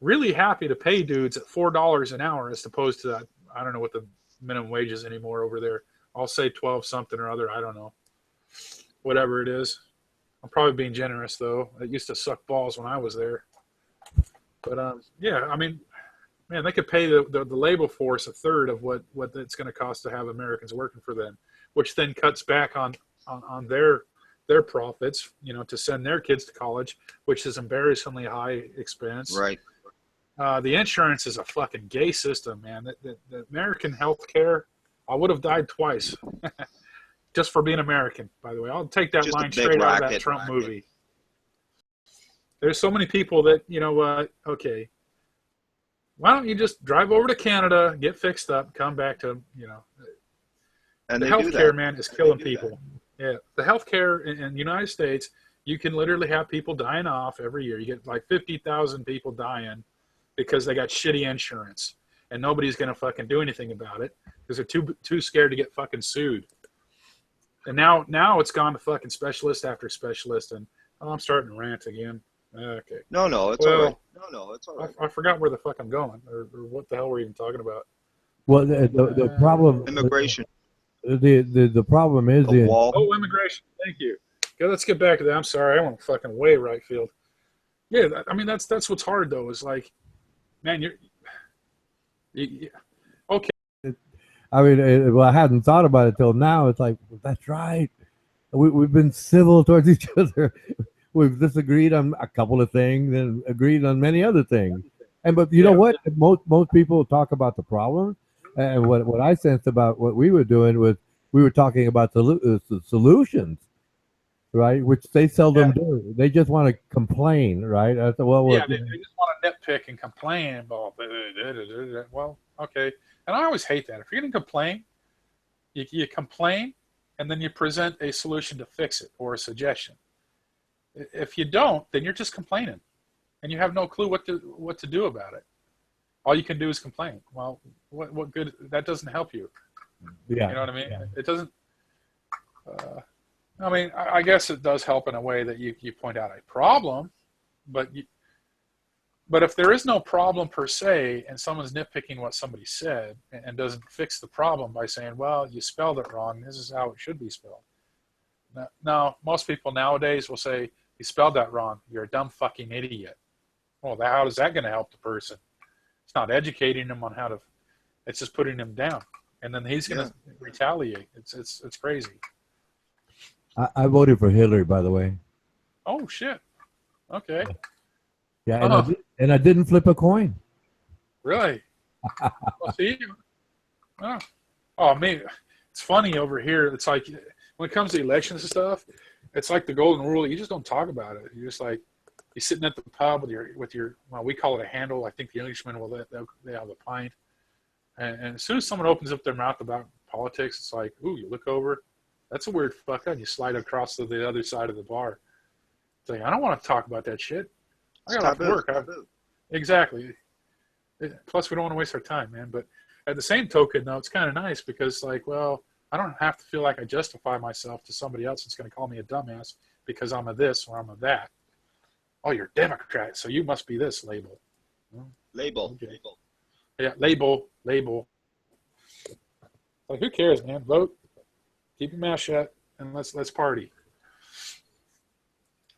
really happy to pay dudes at $4 an hour as opposed to that. I don't know what the minimum wage is anymore over there. I'll say 12 something or other. I don't know. Whatever it is. I'm probably being generous, though. It used to suck balls when I was there. But, yeah, I mean, man, they could pay the labor force a third of what it's going to cost to have Americans working for them, which then cuts back on their profits, you know, to send their kids to college, which is embarrassingly high expense. Right. The insurance is a fucking gay system, man. The American health care, I would have died twice. Just for being American, by the way. I'll take that line straight out of that Trump movie. There's so many people that, you know what, okay, why don't you just drive over to Canada, get fixed up, come back to, you know. And the healthcare, man, is killing people. Yeah, the healthcare in the United States, you can literally have people dying off every year. You get like 50,000 people dying because they got shitty insurance. And nobody's going to fucking do anything about it because they're too scared to get fucking sued. And now it's gone to fucking specialist after specialist, and I'm starting to rant again. Okay. No, it's all right. No, it's all right. I forgot where the fuck I'm going, or what the hell we're even talking about. Well, the problem. Immigration. The problem is The wall. Oh, immigration. Thank you. Okay, let's get back to that. I'm sorry, I went fucking way right field. Yeah, I mean that's what's hard though. Is like, man, you okay. I mean, well, I hadn't thought about it till now. It's like, that's right. We've been civil towards each other. We've disagreed on a couple of things and agreed on many other things. But you know what? Most people talk about the problem. And what I sensed about what we were doing was we were talking about the solutions, right? Which they seldom do. They just want to complain, right? I thought, well, they just want to nitpick and complain about, well, okay. And I always hate that. If you're going to complain, you complain, and then you present a solution to fix it or a suggestion. If you don't, then you're just complaining, and you have no clue what to do about it. All you can do is complain. Well, what good? That doesn't help you. Yeah. You know what I mean? Yeah. It doesn't. I mean, I guess it does help in a way that you point out a problem, but if there is no problem per se, and someone's nitpicking what somebody said and doesn't fix the problem by saying, well, you spelled it wrong, this is how it should be spelled. Now, most people nowadays will say, you spelled that wrong, you're a dumb fucking idiot. Well, how is that going to help the person? It's not educating them on how to, it's just putting them down. And then he's going to retaliate. It's crazy. I voted for Hillary, by the way. Oh, shit. Okay. Yeah, and I didn't flip a coin. Really? Well, see? Oh, man. It's funny over here. It's like when it comes to elections and stuff, it's like the golden rule. You just don't talk about it. You're just like, sitting at the pub with your well, we call it a handle. I think the Englishmen will they have a pint. And as soon as someone opens up their mouth about politics, it's like, ooh, you look over, that's a weird fuck, and you slide across to the other side of the bar. It's like, I don't want to talk about that shit. I got off work. Exactly. Plus, we don't want to waste our time, man. But at the same token, though, it's kind of nice because, like, well, I don't have to feel like I justify myself to somebody else that's going to call me a dumbass because I'm a this or I'm a that. Oh, you're Democrat, so you must be this label. Label. Okay. Yeah, label. Like, who cares, man? Vote, keep your mouth shut, and let's party.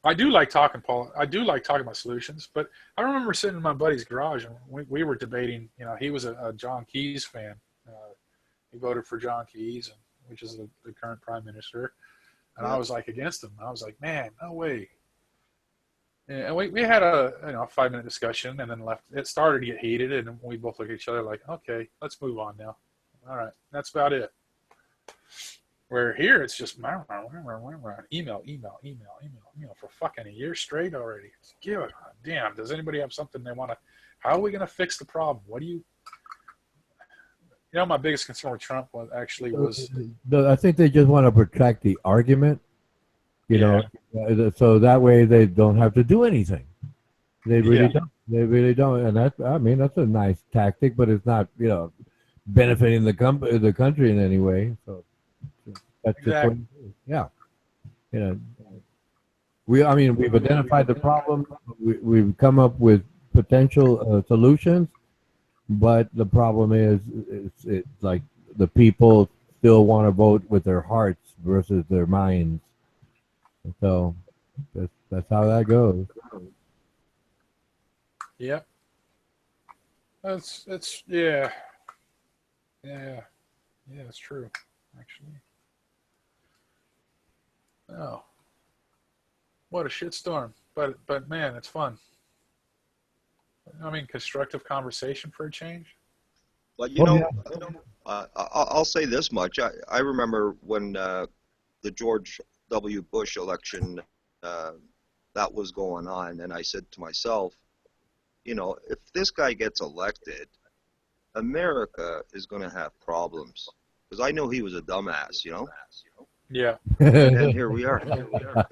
I do like talking about solutions, but I remember sitting in my buddy's garage and we were debating. You know, he was a John Keyes fan. He voted for John Keyes, which is the current prime minister, and I was like against him. I was like, man, no way. And we had a 5-minute discussion and then left. It started to get heated, and we both looked at each other like, okay, let's move on now. All right, that's about it. Where here it's just email for fucking a year straight already. God damn, does anybody have something they want to? How are we going to fix the problem? What do you? You know, my biggest concern with Trump was. I think they just want to protract the argument. You know, so that way they don't have to do anything. They really don't. They really don't, and that's a nice tactic, but it's not benefiting the country in any way. So that's just what it is. Yeah. We've identified the problem. We've come up with potential solutions, but the problem is it's like the people still want to vote with their hearts versus their minds. So that's how that goes. Yep. That's it's true, actually. Oh, what a shitstorm! But man, it's fun. I mean, constructive conversation for a change. But I'll say this much: I remember when the George W. Bush election that was going on, and I said to myself, if this guy gets elected, America is going to have problems, because I know he was a dumbass, Yeah. And here we are.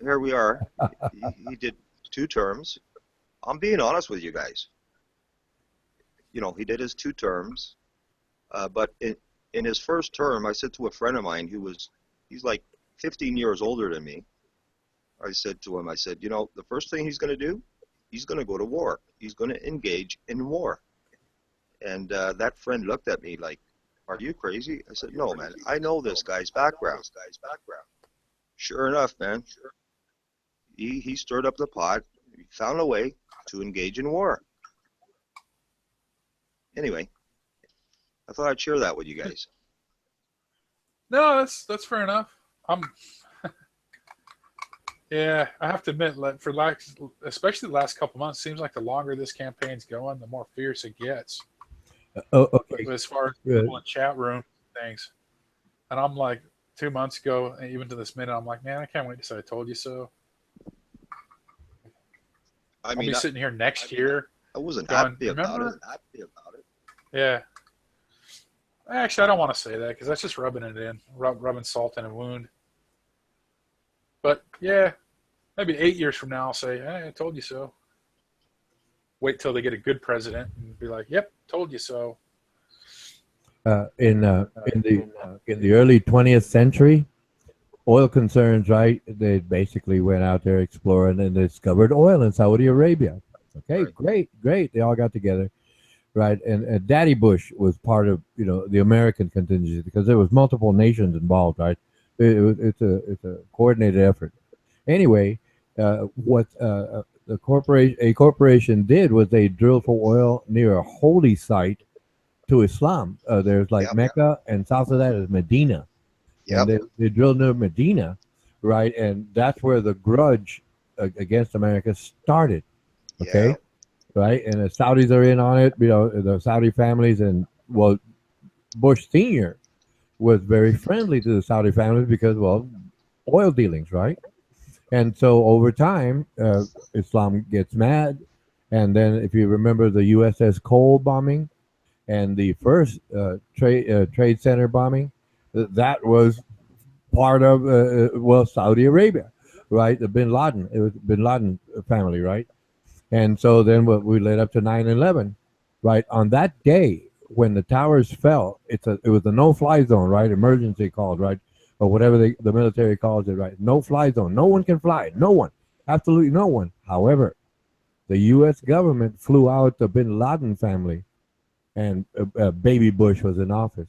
Here we are. He did 2 terms. I'm being honest with you guys. He did his 2 terms, but in his first term, I said to a friend of mine he's like 15 years older than me. I said to him, the first thing he's going to do, he's going to go to war. He's going to engage in war. And that friend looked at me like, are you crazy? I said, no, man, I know this guy's background. Sure enough, man, he stirred up the pot. He found a way to engage in war. Anyway, I thought I'd share that with you guys. No, that's fair enough. Yeah, I have to admit, especially the last couple months, seems like the longer this campaign's going, the more fierce it gets. Okay. As far as people in chat room things, and I'm like 2 months ago, and even to this minute, I'm like, man, I can't wait to say I told you so. I'll be sitting here next year. I wasn't happy about it. Yeah. Actually, I don't want to say that because that's just rubbing it in, rubbing salt in a wound. But yeah, maybe 8 years from now, I'll say, hey, I told you so. Wait till they get a good president and be like, yep, told you so. In the early 20th century, oil concerns, right? They basically went out there exploring and discovered oil in Saudi Arabia. Okay, great. They all got together, right? And Daddy Bush was part of the American contingency because there was multiple nations involved, right? It's a coordinated effort. Anyway, what a corporation did was they drilled for oil near a holy site to Islam. There's Mecca, and south of that is Medina. Yep. And they drilled near Medina, right? And that's where the grudge against America started. Okay, right? And the Saudis are in on it. The Saudi families, and Bush Sr. was very friendly to the Saudi families because, oil dealings, right? And so over time, Islam gets mad. And then, if you remember the USS Cole bombing and the first trade center bombing, that was part of Saudi Arabia, right? The Bin Laden, it was Bin Laden family, right? And so then what we led up to 9/11, right? On that day when the towers fell, it was a no-fly zone, right? Emergency called, right? Or whatever the military calls it, right? No-fly zone. No one can fly. No one. Absolutely no one. However, the U.S. government flew out the Bin Laden family, and Baby Bush was in office.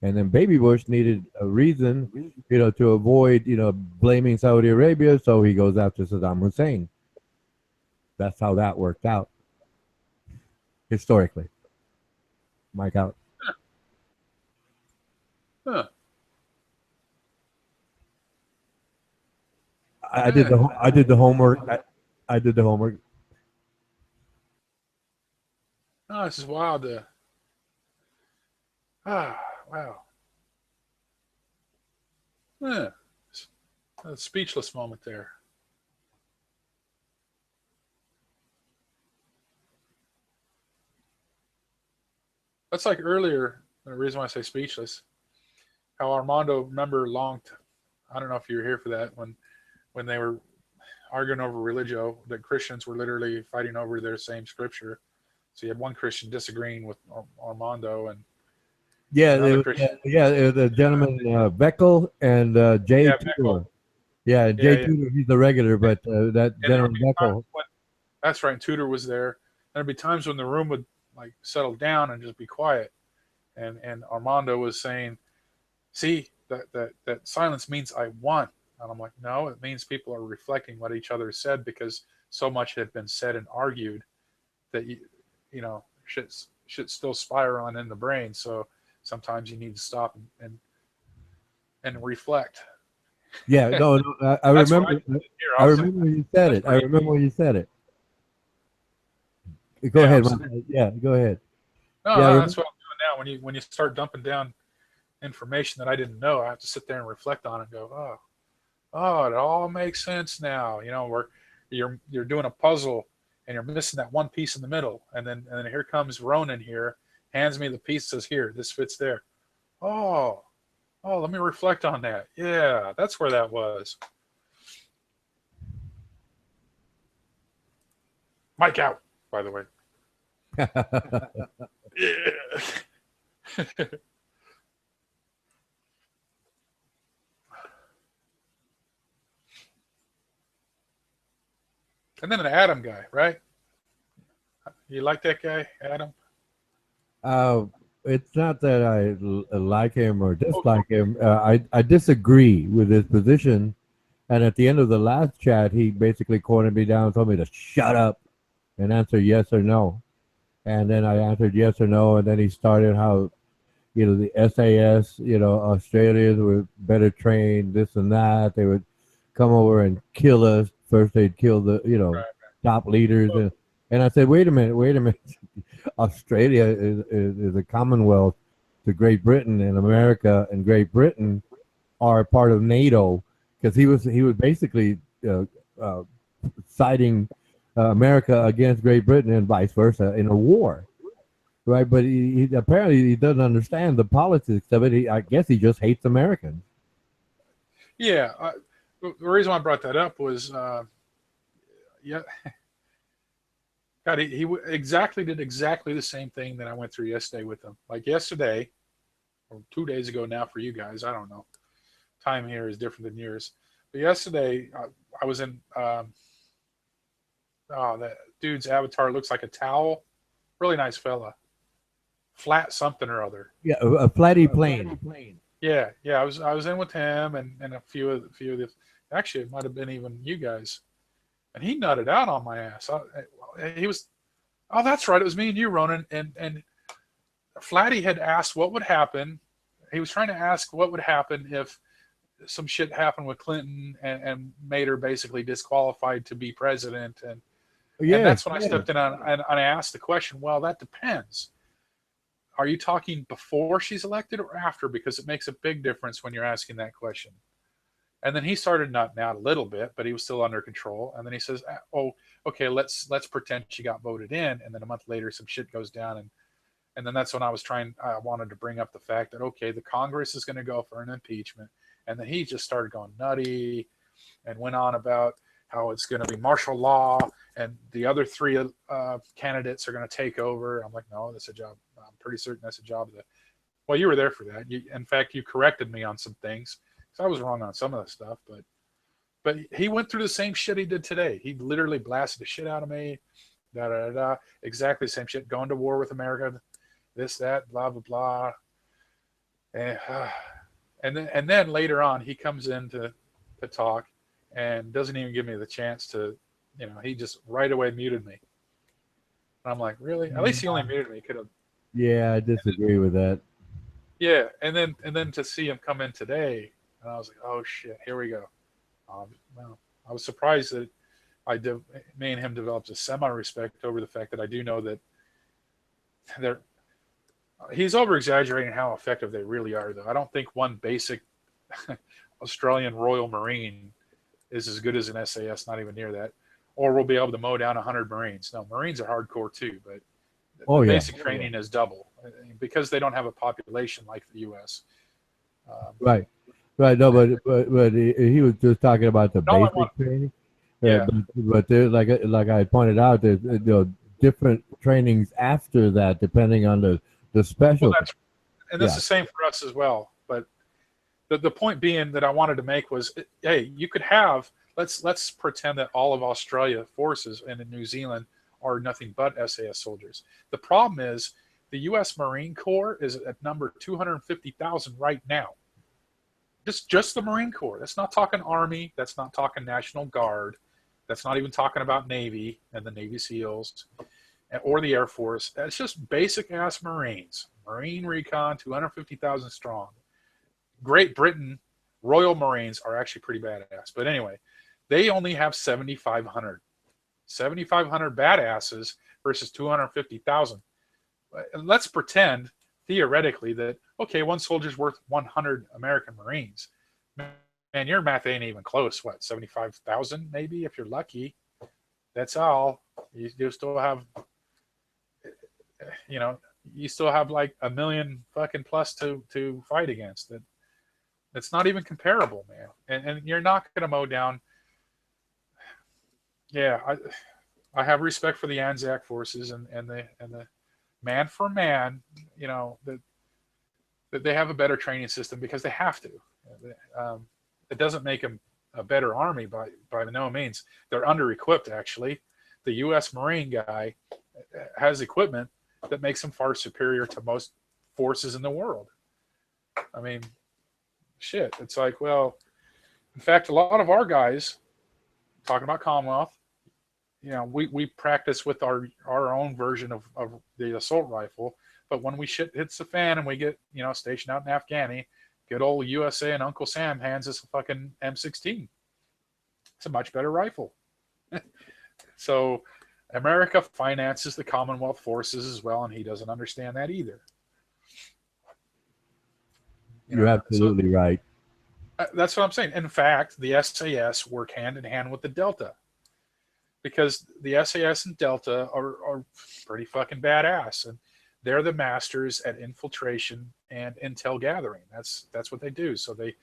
And then Baby Bush needed a reason, to avoid, blaming Saudi Arabia, so he goes after Saddam Hussein. That's how that worked out, historically. Mike out. Huh. I did the homework. I did the homework. Oh, this is wild. Wow. Yeah. A speechless moment there. That's like earlier, the reason why I say speechless, how Armando, remember, I don't know if you were here for that, when they were arguing over religio, that Christians were literally fighting over their same scripture. So you had one Christian disagreeing with Armando, and the gentleman Beckel and Jay Tudor. Yeah, Jay Tudor, he's the regular, but that gentleman Beckel. That's right, Tudor was there. And there'd be times when the room would like settle down and just be quiet, and Armando was saying, "See, that silence means I won." And I'm like, "No, it means people are reflecting what each other said, because so much had been said and argued that shit's still spiraling in the brain. So sometimes you need to stop and reflect." Yeah, no, I remember. I remember when you said it. I remember when you said it. Go ahead. Yeah, go ahead. No, that's what I'm doing now. When you start dumping down information that I didn't know, I have to sit there and reflect on it and go, oh, it all makes sense now. Where you're doing a puzzle and you're missing that one piece in the middle, and then here comes Ronan here, hands me the piece, says, "Here, this fits there." Oh, let me reflect on that. Yeah, that's where that was. Mike out, by the way. Yeah. And then an Adam guy, right? You like that guy, Adam? It's not that I like him or dislike him. I disagree with his position. And at the end of the last chat, he basically cornered me down and told me to shut up and answer yes or no. And then I answered yes or no. And then he started how, the SAS, Australians were better trained, this and that. They would come over and kill us. First, they'd kill the, top leaders. And I said, wait a minute. Australia is a commonwealth to Great Britain, and America and Great Britain are part of NATO, because he was basically siding America against Great Britain and vice versa in a war, right? But he apparently doesn't understand the politics of it. I guess he just hates Americans. Yeah, the reason why I brought that up was, God, he did exactly the same thing that I went through yesterday with him. Like yesterday, or 2 days ago now for you guys, I don't know. Time here is different than yours. But yesterday, I was in, that dude's avatar looks like a towel. Really nice fella. Flat something or other. Yeah, a flatty plane. Yeah. I was in with him and a few of the, actually it might have been even you guys. And he nutted out on my ass. He was, oh, that's right. It was me and you, Ronan. And Flatty had asked what would happen. He was trying to ask what would happen if some shit happened with Clinton and made her basically disqualified to be president. And that's when I stepped in and I asked the question, well, that depends. Are you talking before she's elected or after? Because it makes a big difference when you're asking that question. And then he started nutting out a little bit, but he was still under control. And then he says, "Oh, okay, let's pretend she got voted in." And then a month later, some shit goes down, and then that's when I wanted to bring up the fact that, okay, the Congress is going to go for an impeachment. And then he just started going nutty and went on about how it's going to be martial law and the other three candidates are going to take over. I'm like, no, that's a job. I'm pretty certain that's a job. Well, you were there for that. In fact, you corrected me on some things. So I was wrong on some of the stuff, but he went through the same shit he did today. He literally blasted the shit out of me. Exactly the same shit. Going to war with America. This, that, blah, blah, blah. And then later on, he comes in to talk and doesn't even give me the chance to, he just right away muted me. And I'm like, really? At least he only muted me. Could have. Yeah, I disagree with that. Yeah, and then to see him come in today, and I was like, oh shit, here we go. Well, I was surprised that me and him developed a semi-respect over the fact that I do know that he's over-exaggerating how effective they really are, though. I don't think one basic Australian Royal Marine is as good as an SAS, not even near that, or we'll be able to mow down 100 Marines. No, Marines are hardcore too, but basic training is double because they don't have a population like the U.S. Right. No, but he was just talking about the basic training. Yeah. But there's like I pointed out, there's different trainings after that, depending on the special. Well, that's the same for us as well. But the point being that I wanted to make was, hey, you could have let's pretend that all of Australia forces and in New Zealand are nothing but SAS soldiers. The problem is the U.S. Marine Corps is at number 250,000 right now. Just the Marine Corps. That's not talking Army. That's not talking National Guard. That's not even talking about Navy and the Navy SEALs or the Air Force. That's just basic ass Marines. Marine Recon, 250,000 strong. Great Britain, Royal Marines are actually pretty badass. But anyway, they only have 7,500. 7,500 badasses versus 250,000. Let's pretend, theoretically, that, okay, one soldier's worth 100 American Marines. Man, your math ain't even close. What, 75,000 maybe, if you're lucky? That's all. You still have, you still have like 1 million fucking plus to fight against. That's not even comparable, man. And you're not going to mow down. Yeah, I have respect for the Anzac forces and the man for man, that they have a better training system because they have to. It doesn't make them a better army by no means. They're under-equipped, actually. The U.S. Marine guy has equipment that makes him far superior to most forces in the world. I mean, shit. It's like, well, in fact, a lot of our guys, talking about Commonwealth, we practice with our own version of the assault rifle. But when we shit hits the fan and we get, stationed out in Afghani, good old USA and Uncle Sam hands us a fucking M16. It's a much better rifle. So America finances the Commonwealth forces as well, and he doesn't understand that either. You're absolutely right. That's what I'm saying. In fact, the SAS work hand in hand with the Delta, because the SAS and Delta are pretty fucking badass, and they're the masters at infiltration and intel gathering. That's what they do. So they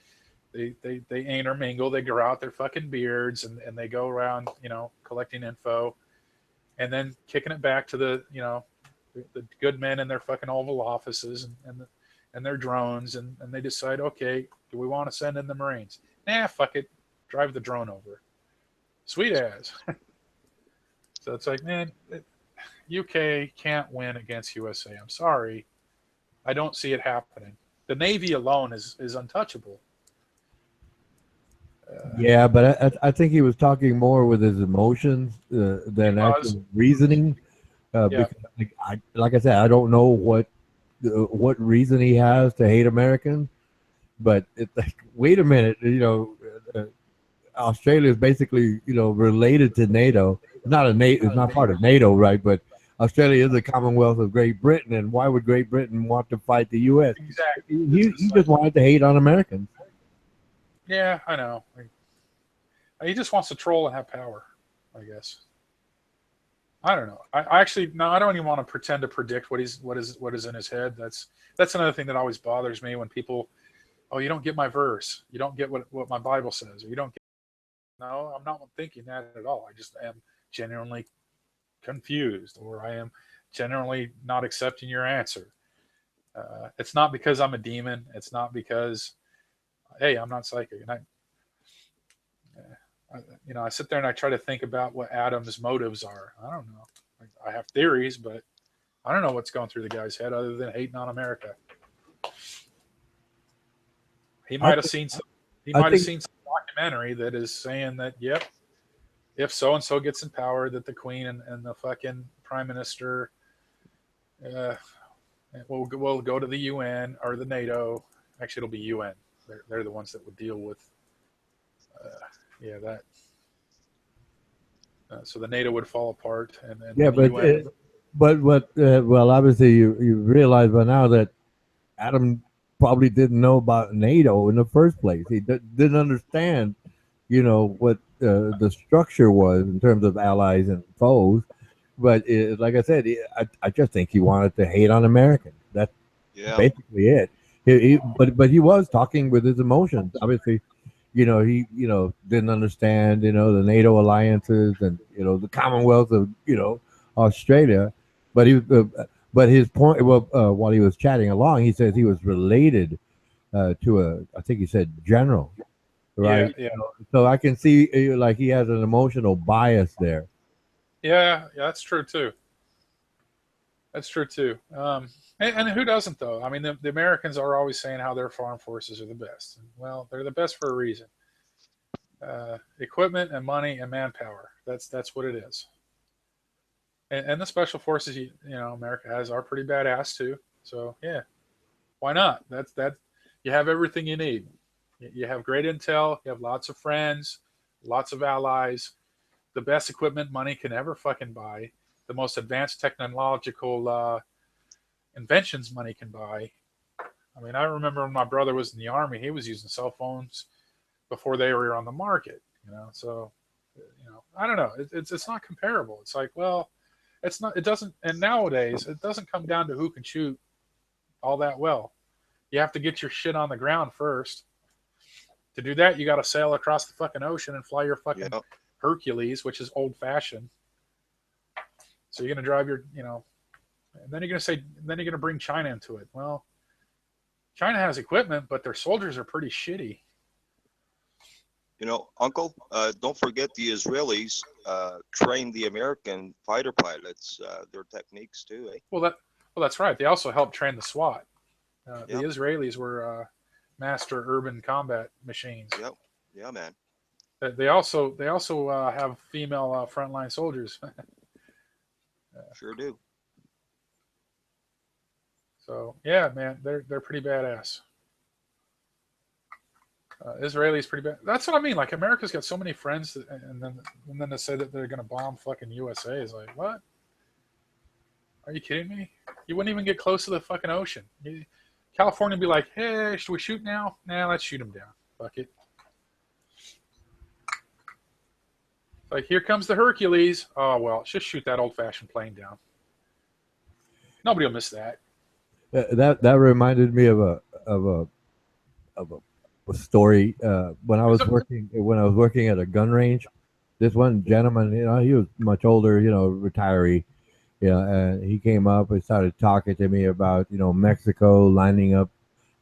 intermingle. They grow out their fucking beards and they go around, collecting info, and then kicking it back to the good men in their fucking Oval Offices and their drones, and they decide, okay, do we want to send in the Marines? Nah, fuck it, drive the drone over. Sweet as. So it's like, man, UK can't win against USA. I'm sorry. I don't see it happening. The Navy alone is untouchable. Yeah, but I think he was talking more with his emotions than actual reasoning. Because, like I said, I don't know what reason he has to hate Americans, but it's like, wait a minute, Australia is basically, related to NATO. It's not part of NATO, right? But Australia is a Commonwealth of Great Britain, and why would Great Britain want to fight the U.S.? Exactly. He just wanted to hate on Americans. Yeah, I know. He just wants to troll and have power, I guess. I don't know. I actually no. I don't even want to pretend to predict what is in his head. That's another thing that always bothers me when people, oh, you don't get my verse, you don't get what my Bible says, or you don't get. No, I'm not thinking that at all. I just am genuinely confused, or I am genuinely not accepting your answer. It's not because I'm a demon. It's not because, hey, I'm not psychic. And I sit there and I try to think about what Adam's motives are. I don't know. I have theories, but I don't know what's going through the guy's head other than hating on America. He might have seen some. He might have seen some documentary that is saying that, yep, if so and so gets in power, that the Queen and the fucking Prime Minister will go to the UN or the NATO. Actually, it'll be UN. They're the ones that would deal with. That. So the NATO would fall apart, and yeah, the UN. Well, obviously you realize by now that Adam probably didn't know about NATO in the first place. He didn't understand, what the structure was in terms of allies and foes. But like I said, I just think he wanted to hate on Americans. That's basically it. But he was talking with his emotions. Obviously, he didn't understand the NATO alliances and the Commonwealth of Australia. But his point, while he was chatting along, he says he was related to I think he said general, right? Yeah. So I can see like he has an emotional bias there. Yeah, that's true too. That's true too. And who doesn't though? I mean, the Americans are always saying how their foreign forces are the best. Well, they're the best for a reason. Equipment and money and manpower. That's what it is. And the special forces, America has are pretty badass too. So yeah, why not? That's you have everything you need. You have great intel. You have lots of friends, lots of allies, the best equipment money can ever fucking buy, the most advanced technological inventions money can buy. I mean, I remember when my brother was in the Army, he was using cell phones before they were on the market. So I don't know. It's not comparable. It's like, well. It's not. It doesn't. And nowadays, it doesn't come down to who can shoot all that well. You have to get your shit on the ground first. To do that, you got to sail across the fucking ocean and fly your fucking Hercules, which is old fashioned. So you're gonna drive your, and then you're gonna bring China into it. Well, China has equipment, but their soldiers are pretty shitty. Uncle, don't forget the Israelis trained the American fighter pilots, their techniques too, eh? Well, that's right. They also helped train the SWAT. The Israelis were master urban combat machines. Yep. Yeah, man. They also have female frontline soldiers. Sure do. So yeah, man, they're pretty badass. Israelis pretty bad. That's what I mean. Like America's got so many friends, and then to say that they're gonna bomb fucking USA is like, what? Are you kidding me? You wouldn't even get close to the fucking ocean. California would be like, hey, should we shoot now? Nah, let's shoot them down. Fuck it. Like, here comes the Hercules. Oh well, just shoot that old-fashioned plane down. Nobody will miss that. That reminded me of a story when I was working at a gun range. This one gentleman, he was much older, retiree, and he came up and started talking to me about Mexico lining up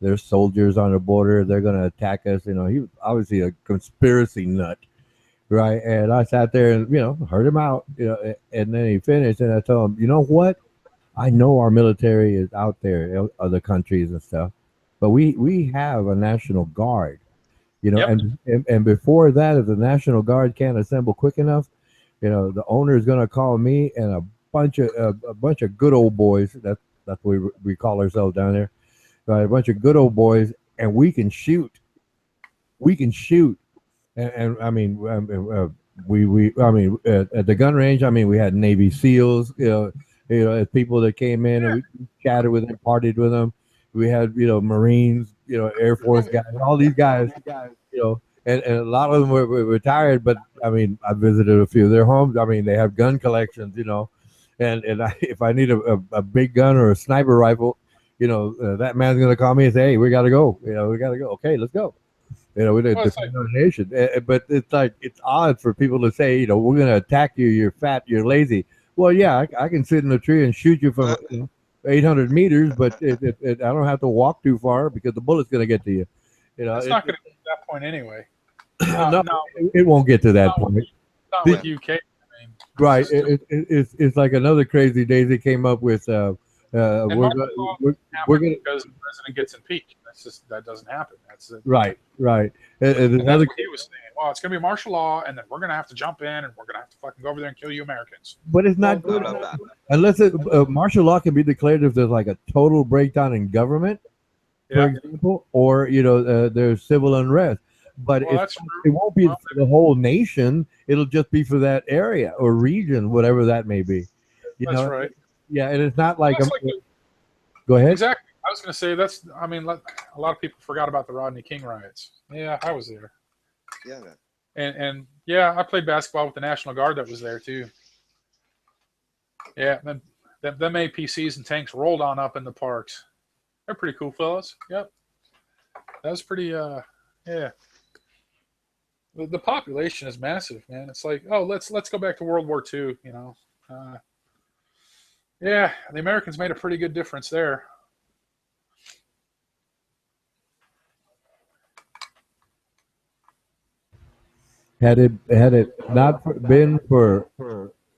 their soldiers on the border. They're going to attack us. He was obviously a conspiracy nut, right? And I sat there and heard him out, and then he finished, and I told him, you know what? I know our military is out there, other countries and stuff. But we have a National Guard, and before that, if the National Guard can't assemble quick enough, the owner is going to call me and a bunch of good old boys. That's what we call ourselves down there, right? A bunch of good old boys, and we can shoot. And I mean, I mean, at the gun range, I mean, we had Navy SEALs, people that came in and we chatted with them, partied with them. We had, Marines, Air Force guys, all these guys, you know, and a lot of them were retired, but I mean, I visited a few of their homes. I mean, they have gun collections, you know, and if I need a big gun or a sniper rifle, you know, that man's gonna call me and say, hey, we gotta go, you know, we gotta go. Okay, let's go. You know, we didn't Well, it's defend our nation. But it's like, it's odd for people to say, you know, we're going to attack you. You're fat. You're lazy. Well, yeah, I can sit in a tree and shoot you from 800 meters, but I don't have to walk too far because the bullet's going to get to you. You know, It's not going to get to that point anyway. no, No, it won't get to that no. point. not with UK. I mean, Right. it's It's like another crazy day they came up with. and We're martial law we're happens gonna because the president gets impeached. That doesn't happen. That's it. right. And And another that's what he was saying. Well, it's going to be martial law, and then we're going to have to jump in, and we're going to have to fucking go over there and kill you Americans. But it's not Blah, good blah, blah. unless martial law can be declared if there's like a total breakdown in government, for Yeah. example, or you know there's civil unrest. But Well, that's it won't be for the whole nation. It'll just be for that area or region, whatever that may be. You That's know? right. Yeah, and it's not like, That's like the- go ahead. Exactly. I was going to say that's. I mean, a lot of people forgot about the Rodney King riots. Yeah, I was there, Yeah, man. and yeah, I played basketball with the National Guard that was there too. Yeah, them APCs and tanks rolled on up in the parks. They're pretty cool fellas. Yep, that was pretty. Yeah, the population is massive, man. It's like, oh, let's go back to World War II. You know, yeah, the Americans made a pretty good difference there. Had it not been for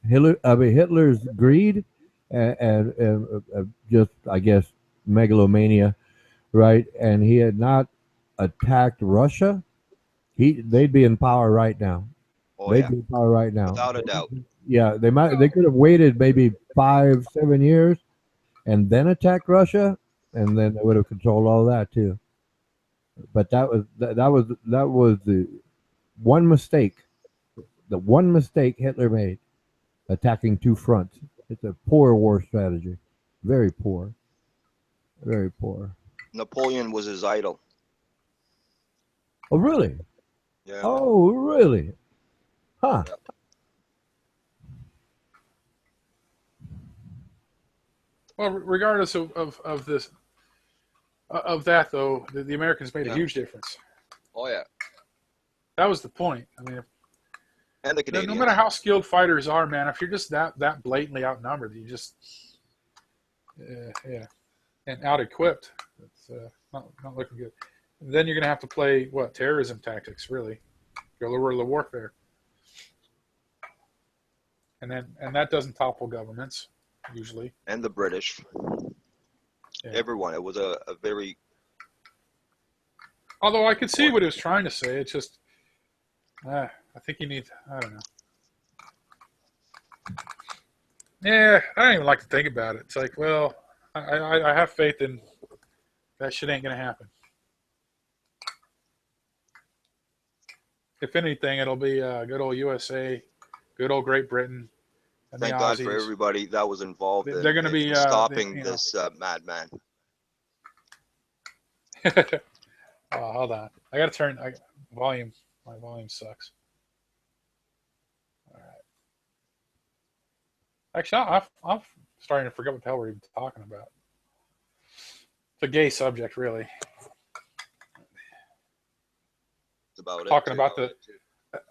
Hitler's greed and just, I guess, megalomania, right? And he had not attacked Russia, they'd be in power right now. Oh, They'd yeah. be in power right now. Without a doubt. Yeah, they could have waited maybe 5-7 years and then attacked Russia, and then they would have controlled all that too. But that was the one mistake. The one mistake Hitler made, attacking two fronts. It's a poor war strategy. Very poor. Very poor. Napoleon was his idol. Oh, really? Yeah. Oh, really? Huh. Well, regardless of this, of that though, the Americans made a huge difference. Oh, yeah. That was the point. I mean, And the no Canadians. matter how skilled fighters are, man, if you're just that blatantly outnumbered, you just, yeah, and out-equipped, it's not looking good. And then you're going to have to play, terrorism tactics, really. Guerrilla warfare. And that doesn't topple governments, usually. And the British. Yeah. Everyone. It was a very... Although I could see what he was trying to say, it's just, I think you need, I don't know. Yeah, I don't even like to think about it. It's like, well, I have faith in that shit ain't going to happen. If anything, it'll be good old USA, good old Great Britain, and Thank the God Aussies. for everybody that was involved They're in, gonna be, in stopping you know. this madman. Oh, hold on. I got to turn volume. My volume sucks. All right. Actually, I'm starting to forget what the hell we're even talking about. It's a gay subject, really. That's about Talking it. about the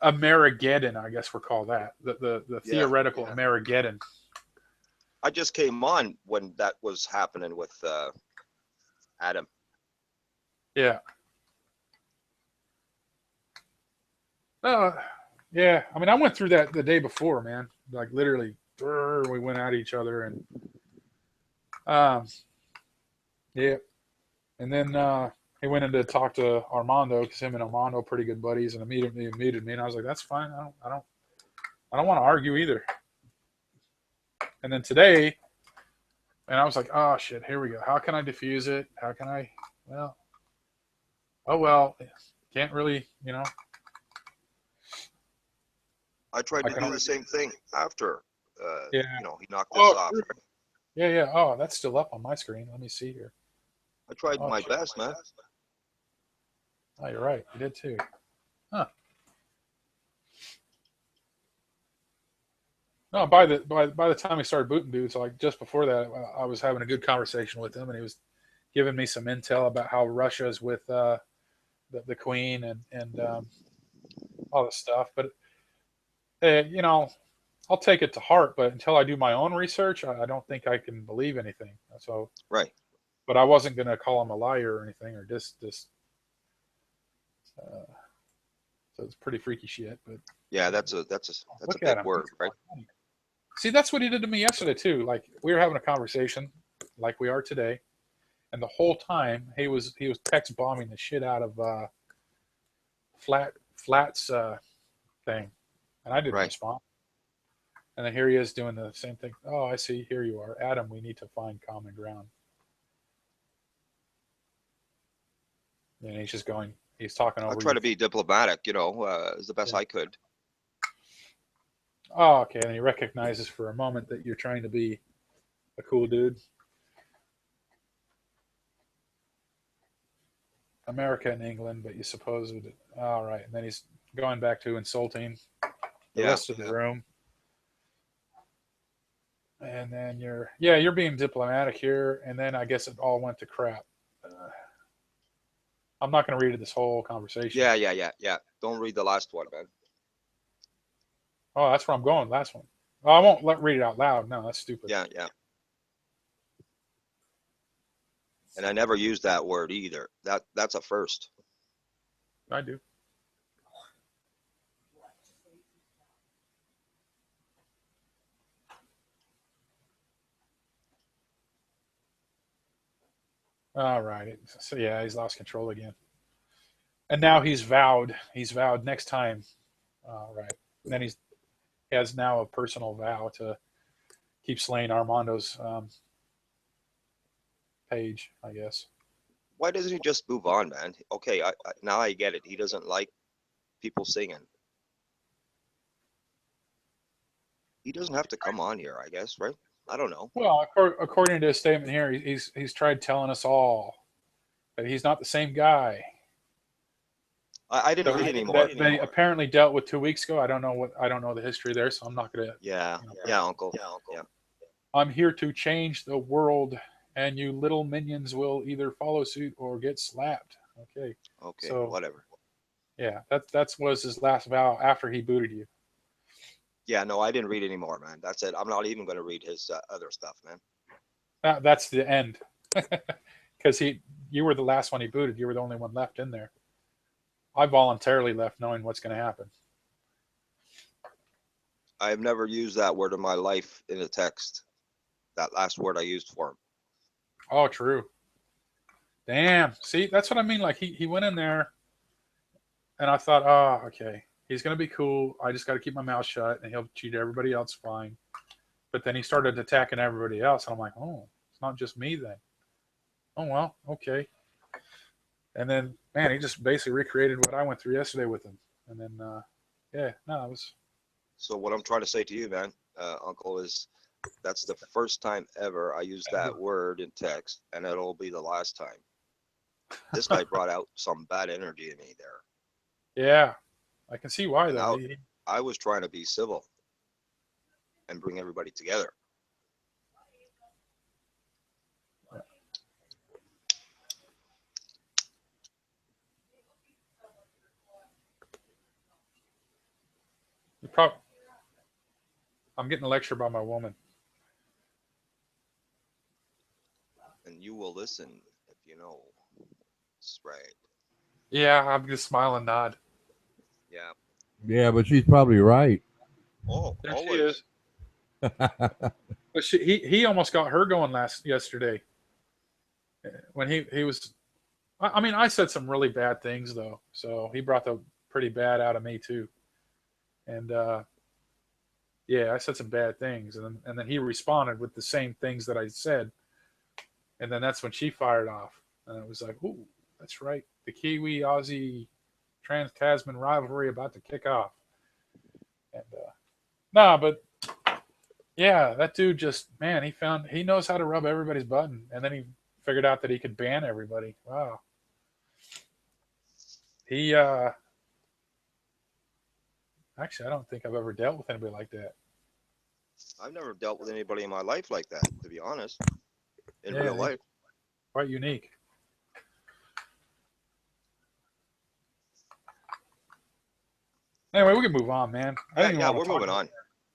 Amerigeddon, I guess we'll call that. The Yeah, theoretical yeah. Amerigeddon. I just came on when that was happening with Adam. Yeah. Yeah. I mean, I went through that the day before, man. Like literally, we went at each other, and yeah. And then he went in to talk to Armando because him and Armando are pretty good buddies, and immediately muted me, and I was like, "That's fine. I don't want to argue either." And then today, and I was like, "Oh shit, here we go. How can I diffuse it? How can I? Well, oh well, can't really, you know." I tried I to can do only- the same thing after, Yeah. you know, he knocked us Oh, off. true. Yeah. Oh, that's still up on my screen. Let me see here. I tried Oh, my shit. best, man. Oh, you're right. You did too. Huh. No, by the time we started booting dudes, like just before that, I was having a good conversation with him, and he was giving me some intel about how Russia's with the Queen and all this stuff. But you know, I'll take it to heart. But until I do my own research, I don't think I can believe anything. So Right. But I wasn't going to call him a liar or anything, or just. So it's pretty freaky shit. But Yeah, that's a look big at him. word, right? See, that's what he did to me yesterday too. Like we were having a conversation, like we are today, and the whole time he was text bombing the shit out of Flat's thing, and I didn't Right. respond. And then here he is doing the same thing. Oh, I see. Here you are, Adam. We need to find common ground. And he's just going. He's talking over. I'll try you. to be diplomatic, as the best Yeah. I could. Oh, okay. And he recognizes for a moment that you're trying to be a cool dude. America and England, but you suppose it. All right. And then he's going back to insulting the Yeah, rest of the yeah. room. And then you're being diplomatic here. And then I guess it all went to crap. I'm not going to read this whole conversation. Yeah. Don't read the last one, man. Oh, that's where I'm going. Last one. Oh, I won't read it out loud. No, that's stupid. Yeah. And I never used that word either. That's a first. I do. All right. So yeah, he's lost control again. And now he's vowed. He's vowed next time. All right. And then he has now a personal vow to keep slaying Armando's page, I guess. Why doesn't he just move on, man? Okay, now I get it. He doesn't like people singing. He doesn't have to come on here, I guess, right? I don't know. Well, according to his statement here, he's tried telling us all that he's not the same guy. I didn't read anymore. That they apparently dealt with 2 weeks ago. I don't know the history there, so I'm not gonna. Yeah, Uncle. Yeah. I'm here to change the world, and you little minions will either follow suit or get slapped. Okay. Okay. So, whatever. Yeah, that was his last vow after he booted you. Yeah. No, I didn't read anymore, man. That's it. I'm not even going to read his other stuff, man. That's the end, because you were the last one he booted. You were the only one left in there. I voluntarily left, knowing what's going to happen. I've never used that word in my life in a text. That last word I used for him. Oh, true. Damn. See, that's what I mean. Like he went in there, and I thought, oh, okay, he's gonna be cool. I just got to keep my mouth shut, and he'll treat everybody else fine. But then he started attacking everybody else, and I'm like, oh, it's not just me then. Oh well, okay. And then, man, he just basically recreated what I went through yesterday with him. And then, it was. So what I'm trying to say to you, man, Uncle, is that's the first time ever I used that word in text, and it'll be the last time. This guy brought out some bad energy in me there. Yeah, I can see why, though. I was trying to be civil and bring everybody together. I'm getting a lecture by my woman. And you will listen if you know. That's right. Yeah, I'm just smile and nod. Yeah. Yeah, but she's probably right. Oh, there always. she is. But he almost got her going yesterday. When he was, I mean, I said some really bad things though, so he brought the pretty bad out of me too. And yeah, I said some bad things, and then he responded with the same things that I said, and then that's when she fired off, and it was like, ooh, that's right, the Kiwi Aussie Trans-Tasman rivalry about to kick off. And but yeah, that dude just, man, he knows how to rub everybody's button, and then he figured out that he could ban everybody. Wow. He actually, I don't think I've ever dealt with anybody like that. I've never dealt with anybody in my life like that, to be honest. In Yeah, real they- life. Quite unique. Anyway, we can move on, man. I Yeah, didn't yeah, even we're want to talk moving about on.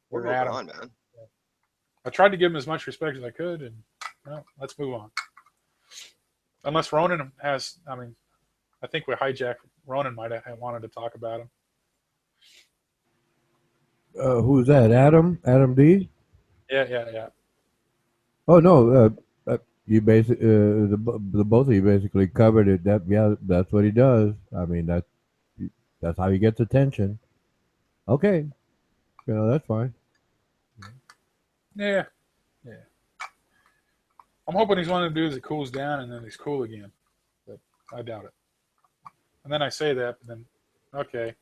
We're We're at moving 'em. on, man. I tried to give him as much respect as I could, and well, let's move on. Unless Ronan has, I mean, I think we hijacked. Ronan might have wanted to talk about him. Who's that? Adam? Adam D? Yeah. Oh no, you basically the both of you basically covered it. That's what he does. I mean that's how he gets attention. Okay, that's fine. Yeah. I'm hoping he's one of the dudes that cools down and then he's cool again, but I doubt it. And then I say that, but then okay,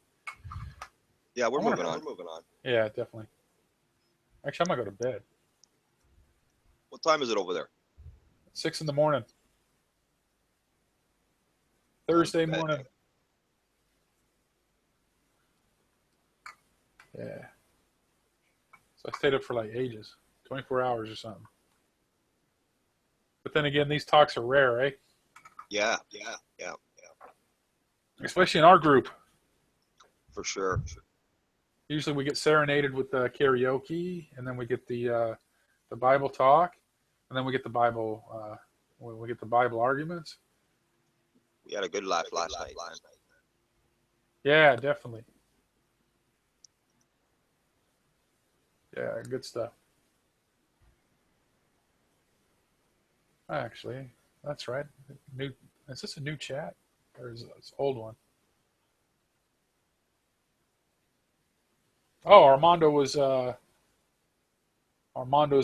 Yeah, we're I wonder- moving on. We're moving on. yeah, definitely. Actually, I might go to bed. What time is it over there? 6 a.m. Thursday Bed. morning. Yeah. So I stayed up for like ages, 24 hours or something. But then again, these talks are rare, eh? Yeah. Especially in our group. For sure. Usually we get serenaded with karaoke, and then we get the Bible talk, and then we get the Bible we get the Bible arguments. We had a good laugh last night, man. Yeah, definitely. Yeah, good stuff. Actually, that's right. Is this a new chat or is this an old one? Oh, Armando's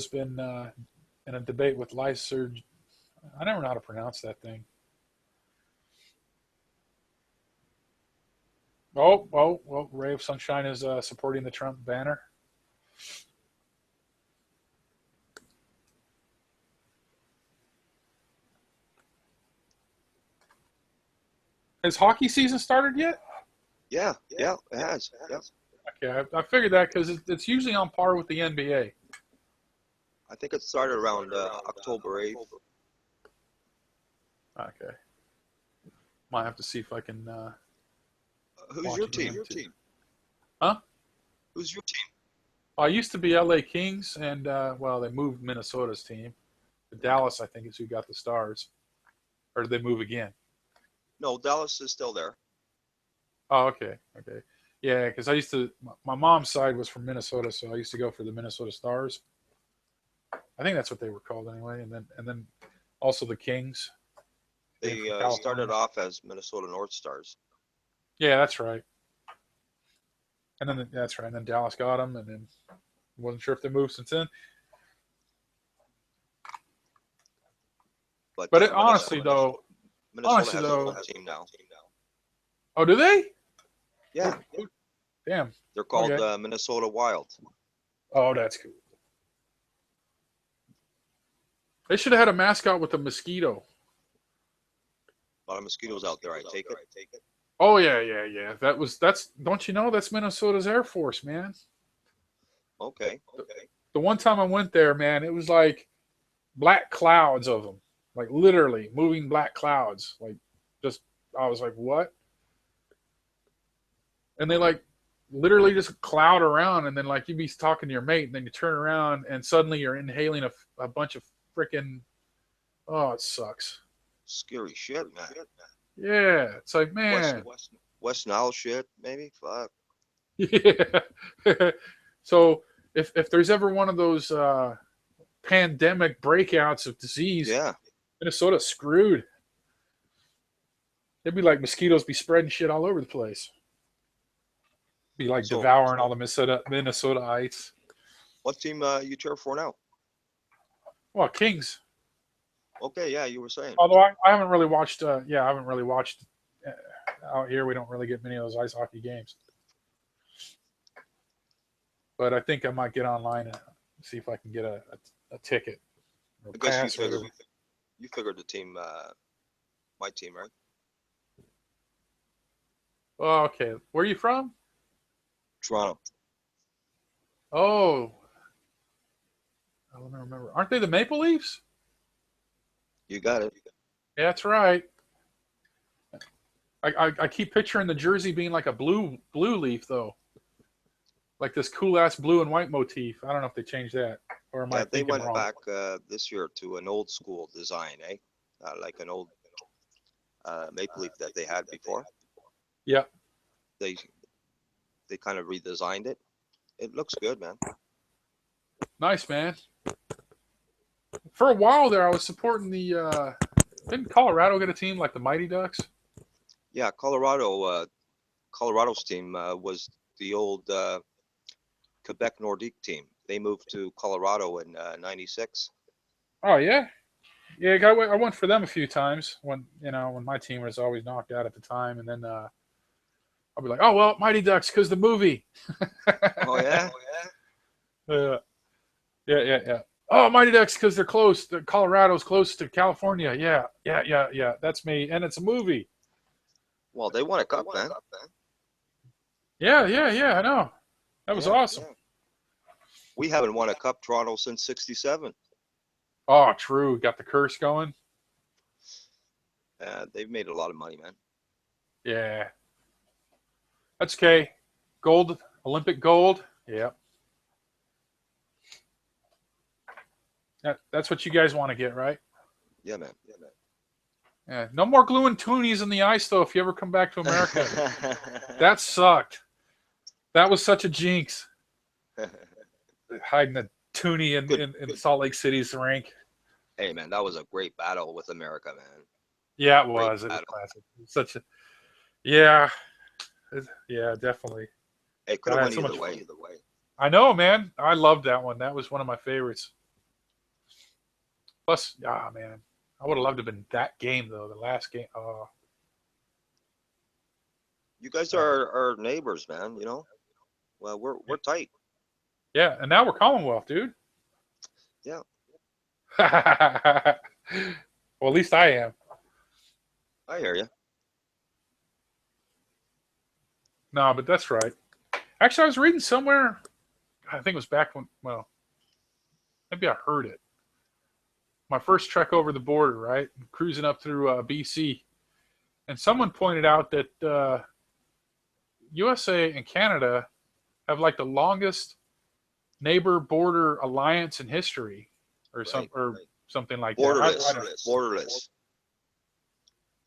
been in a debate with Lyserg. I never know how to pronounce that thing. Well, Ray of Sunshine is supporting the Trump banner. Has hockey season started yet? Yeah, it has. Yeah. Okay, I figured that because it's usually on par with the NBA. I think it started around October 8th. Okay. Might have to see if I can. Who's watch your it team? again. Your team? Huh? Who's your team? I used to be LA Kings, and well, they moved Minnesota's team. Dallas, I think, is who got the Stars. Or did they move again? No, Dallas is still there. Oh, okay. Yeah, because I used to. My mom's side was from Minnesota, so I used to go for the Minnesota Stars. I think that's what they were called anyway, and then also the Kings. They from California. started off as Minnesota North Stars. Yeah, that's right. And then that's right. And then Dallas got them, and then wasn't sure if they moved since then. But Minnesota- honestly, though, Minnesota has a full team now. oh, do they? Yeah, Damn. they're called Okay. Minnesota Wild. Oh, that's cool. They should have had a mascot with a mosquito. A lot of mosquitoes out there. I take it. Oh yeah. That's don't you know that's Minnesota's Air Force, man. Okay. The one time I went there, man, it was like black clouds of them, like literally moving black clouds. Like just I was like, what? And they like literally just cloud around, and then like you'd be talking to your mate, and then you turn around, and suddenly you're inhaling a bunch of freaking. Oh, it sucks. Scary shit, man. Yeah, it's like man. West Nile shit, maybe. Fuck. Yeah. So if there's ever one of those pandemic breakouts of disease, Yeah. Minnesota's screwed. It'd be like mosquitoes be spreading shit all over the place. Be like So- devouring all the Minnesotaites. What team you cheer for now? Well, Kings. Okay, yeah, you were saying. Although I haven't really watched. I haven't really watched out here. We don't really get many of those ice hockey games. But I think I might get online and see if I can get a ticket. Or I guess pass or whatever. you figured the team, my team, right? Oh, okay. Where are you from? Toronto. Oh, I don't remember. Aren't they the Maple Leafs? You got it. Yeah, that's right. I keep picturing the jersey being like a blue leaf though, like this cool ass blue and white motif. I don't know if they changed that, or am I Yeah, they thinking went wrong? back this year to an old school design, eh? Like an old maple leaf that they had before. Yeah. They kind of redesigned it. It looks good, man. Nice, man. For a while there, I was supporting the. Didn't Colorado get a team like the Mighty Ducks? Yeah, Colorado's team was the old Quebec Nordique team. They moved to Colorado in '96. Oh yeah, yeah. I went for them a few times when when my team was always knocked out at the time, and then I'll be like, oh well, Mighty Ducks because the movie. Oh yeah. Yeah. Oh, Mighty Ducks because they're close. Colorado's close to California. Yeah. That's me, and it's a movie. Well, they won a cup, man. Yeah. I know. That was awesome. Yeah. We haven't won a cup, Toronto, since '67. Oh, true. Got the curse going. They've made a lot of money, man. Yeah. That's okay. Gold, Olympic gold. Yeah. That's what you guys want to get, right? Yeah, man. Yeah. No more gluing toonies in the ice, though, if you ever come back to America. That sucked. That was such a jinx. Hiding the toonie in Salt Lake City's rink. Hey, man, that was a great battle with America, man. Yeah, it was. It was classic. Such a... Yeah. Yeah, definitely. It could have went either way. I know, man. I loved that one. That was one of my favorites. Plus, man, I would have loved to have been that game though. The last game. You guys are neighbors, man. You know. Well, we're tight. Yeah, and now we're Commonwealth, dude. Yeah. Well, at least I am. I hear you. No, but that's right. Actually, I was reading somewhere. I think it was back when. Well, maybe I heard it. My first trek over the border, right? Cruising up through BC. And someone pointed out that USA and Canada have like the longest neighbor border alliance in history or something like that. Borderless.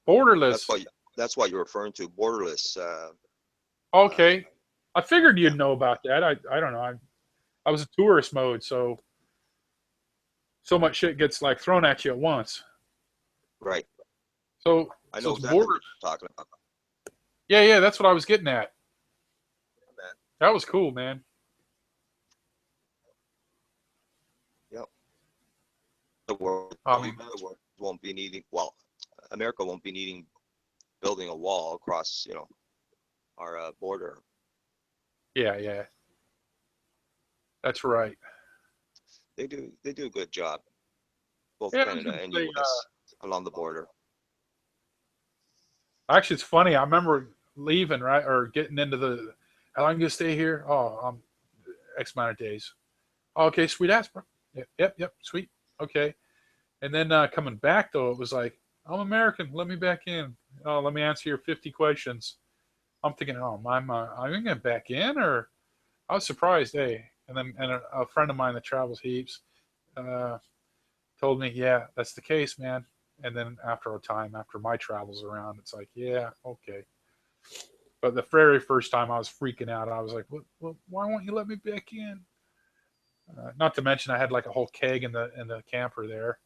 Borderless. That's what you're referring to. Borderless. Okay. I figured you'd know about that. I don't know. I was a tourist mode, so much shit gets like thrown at you at once. Right. So I know it's exactly border. what you're talking about. Yeah, that's what I was getting at. That was cool, man. Yep. The world won't be needing. Well, America won't be needing building a wall across, our border. Yeah. That's right. They do a good job, both Yeah, Canada and US along the border. Actually, it's funny. I remember leaving, right, or getting into the. How long you gonna stay here? Oh, X amount of days. Oh, okay, sweet ass, bro. Yep, sweet. Okay, and then coming back though, it was like, I'm American. Let me back in. Oh, let me answer your 50 questions. I'm thinking, oh, I'm gonna get back in, or I was surprised, hey. And then a friend of mine that travels heaps told me, yeah, that's the case, man. And then after a time, after my travels around, it's like, yeah, okay. But the very first time I was freaking out. I was like, what, why won't you let me back in? Not to mention I had like a whole keg in the camper there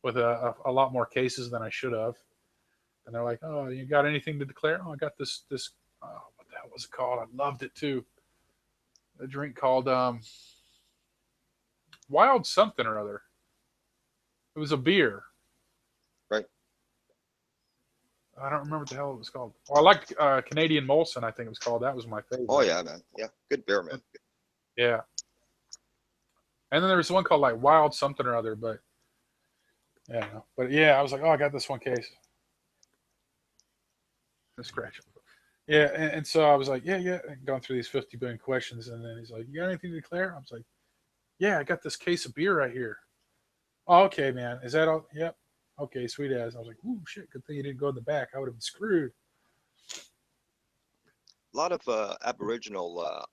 with a lot more cases than I should have. And they're like, oh, you got anything to declare? Oh, I got this, what the hell was it called? I loved it too. A drink called Wild something or other. It was a beer. Right. I don't remember what the hell it was called. Well, I liked Canadian Molson, I think it was called. That was my favorite. Oh, yeah, man. Yeah, good beer, man. Yeah. And then there was one called like Wild something or other, but yeah. But yeah, I was like, oh, I got this one case. Let's scratch it. Yeah, and so I was like, yeah, and going through these 50 billion questions, and then he's like, you got anything to declare? I was like, yeah, I got this case of beer right here. Oh, okay, man. Is that all? Yep. Okay, sweet as. I was like, ooh, shit, good thing you didn't go in the back. I would have been screwed. A lot of Aboriginal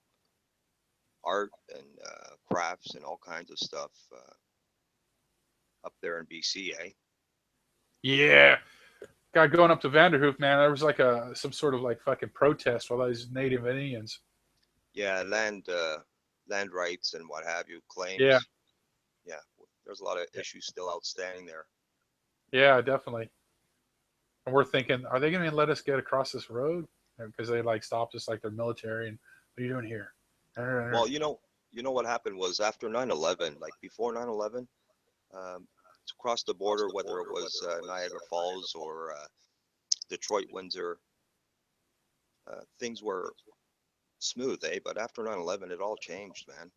art and crafts and all kinds of stuff up there in BC, eh? Yeah. God, going up to Vanderhoof, man, there was like some sort of like fucking protest with all these Native Indians. Yeah, land rights and what have you, claims. Yeah. Yeah, there's a lot of issues still outstanding there. Yeah, definitely. And we're thinking, are they going to let us get across this road? Because they like stopped us like they're military. And what are you doing here? Well, you know what happened was after 9/11, like before 9/11, across the border, whether it was Niagara Falls or Detroit, Windsor, things were smooth, eh? But after 9/11, it all changed, man.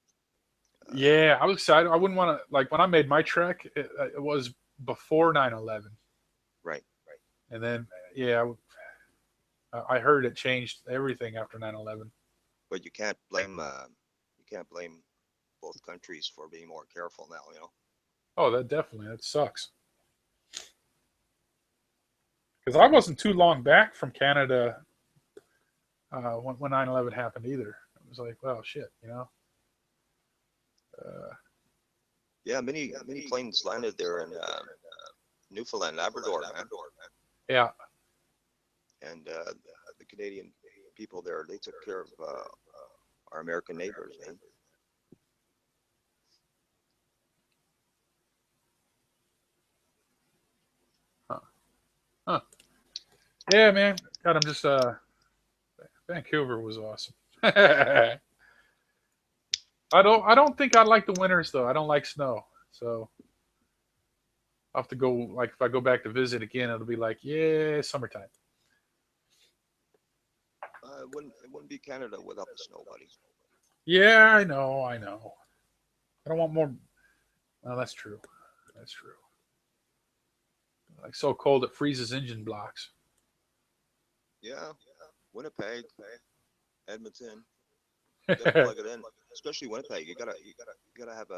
Yeah, I was excited. I wouldn't want to, like, when I made my trek, it was before 9/11. Right. And then, yeah, I heard it changed everything after 9/11. But you can't blame both countries for being more careful now, you know. Oh, that sucks. Because I wasn't too long back from Canada when 9/11 happened either. It was like, well, shit, you know. Yeah, many planes landed there in Newfoundland, Labrador, man. Yeah. And the Canadian people there, they took care of our American neighbors, man. Huh. Yeah, man. God, I'm just Vancouver was awesome. I don't think I like the winters though. I don't like snow. So I'll have to go, like, if I go back to visit again, it'll be like, yeah, summertime. It wouldn't be Canada without the snow, buddy. Yeah, I know. I don't want more. Well, that's true. That's true. Like, so cold it freezes engine blocks. Yeah, Winnipeg, Edmonton. You gotta plug it in, especially Winnipeg. You gotta have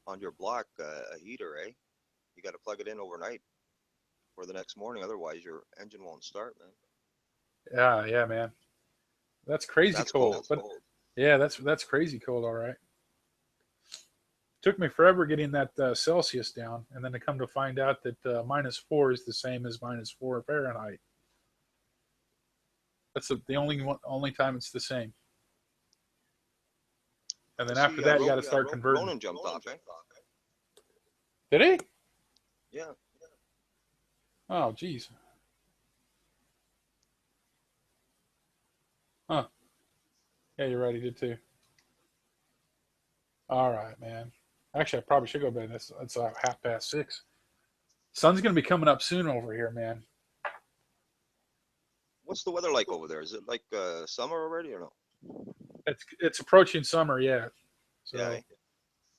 on your block a heater, eh? You gotta plug it in overnight for the next morning, otherwise your engine won't start, man. Yeah, man. That's crazy cold. But yeah, that's crazy cold. All right. Took me forever getting that Celsius down, and then to come to find out that -4 is the same as -4 Fahrenheit. That's the only time it's the same. And then after that, you got to start converting. Ronan jumped off, eh? Did he? Yeah. Oh, geez. Huh. Yeah, you're right. He did too. All right, man. Actually, I probably should go to bed. It's 6:30. Sun's going to be coming up soon over here, man. What's the weather like over there? Is it like summer already or no? It's approaching summer, yeah. So, Yeah.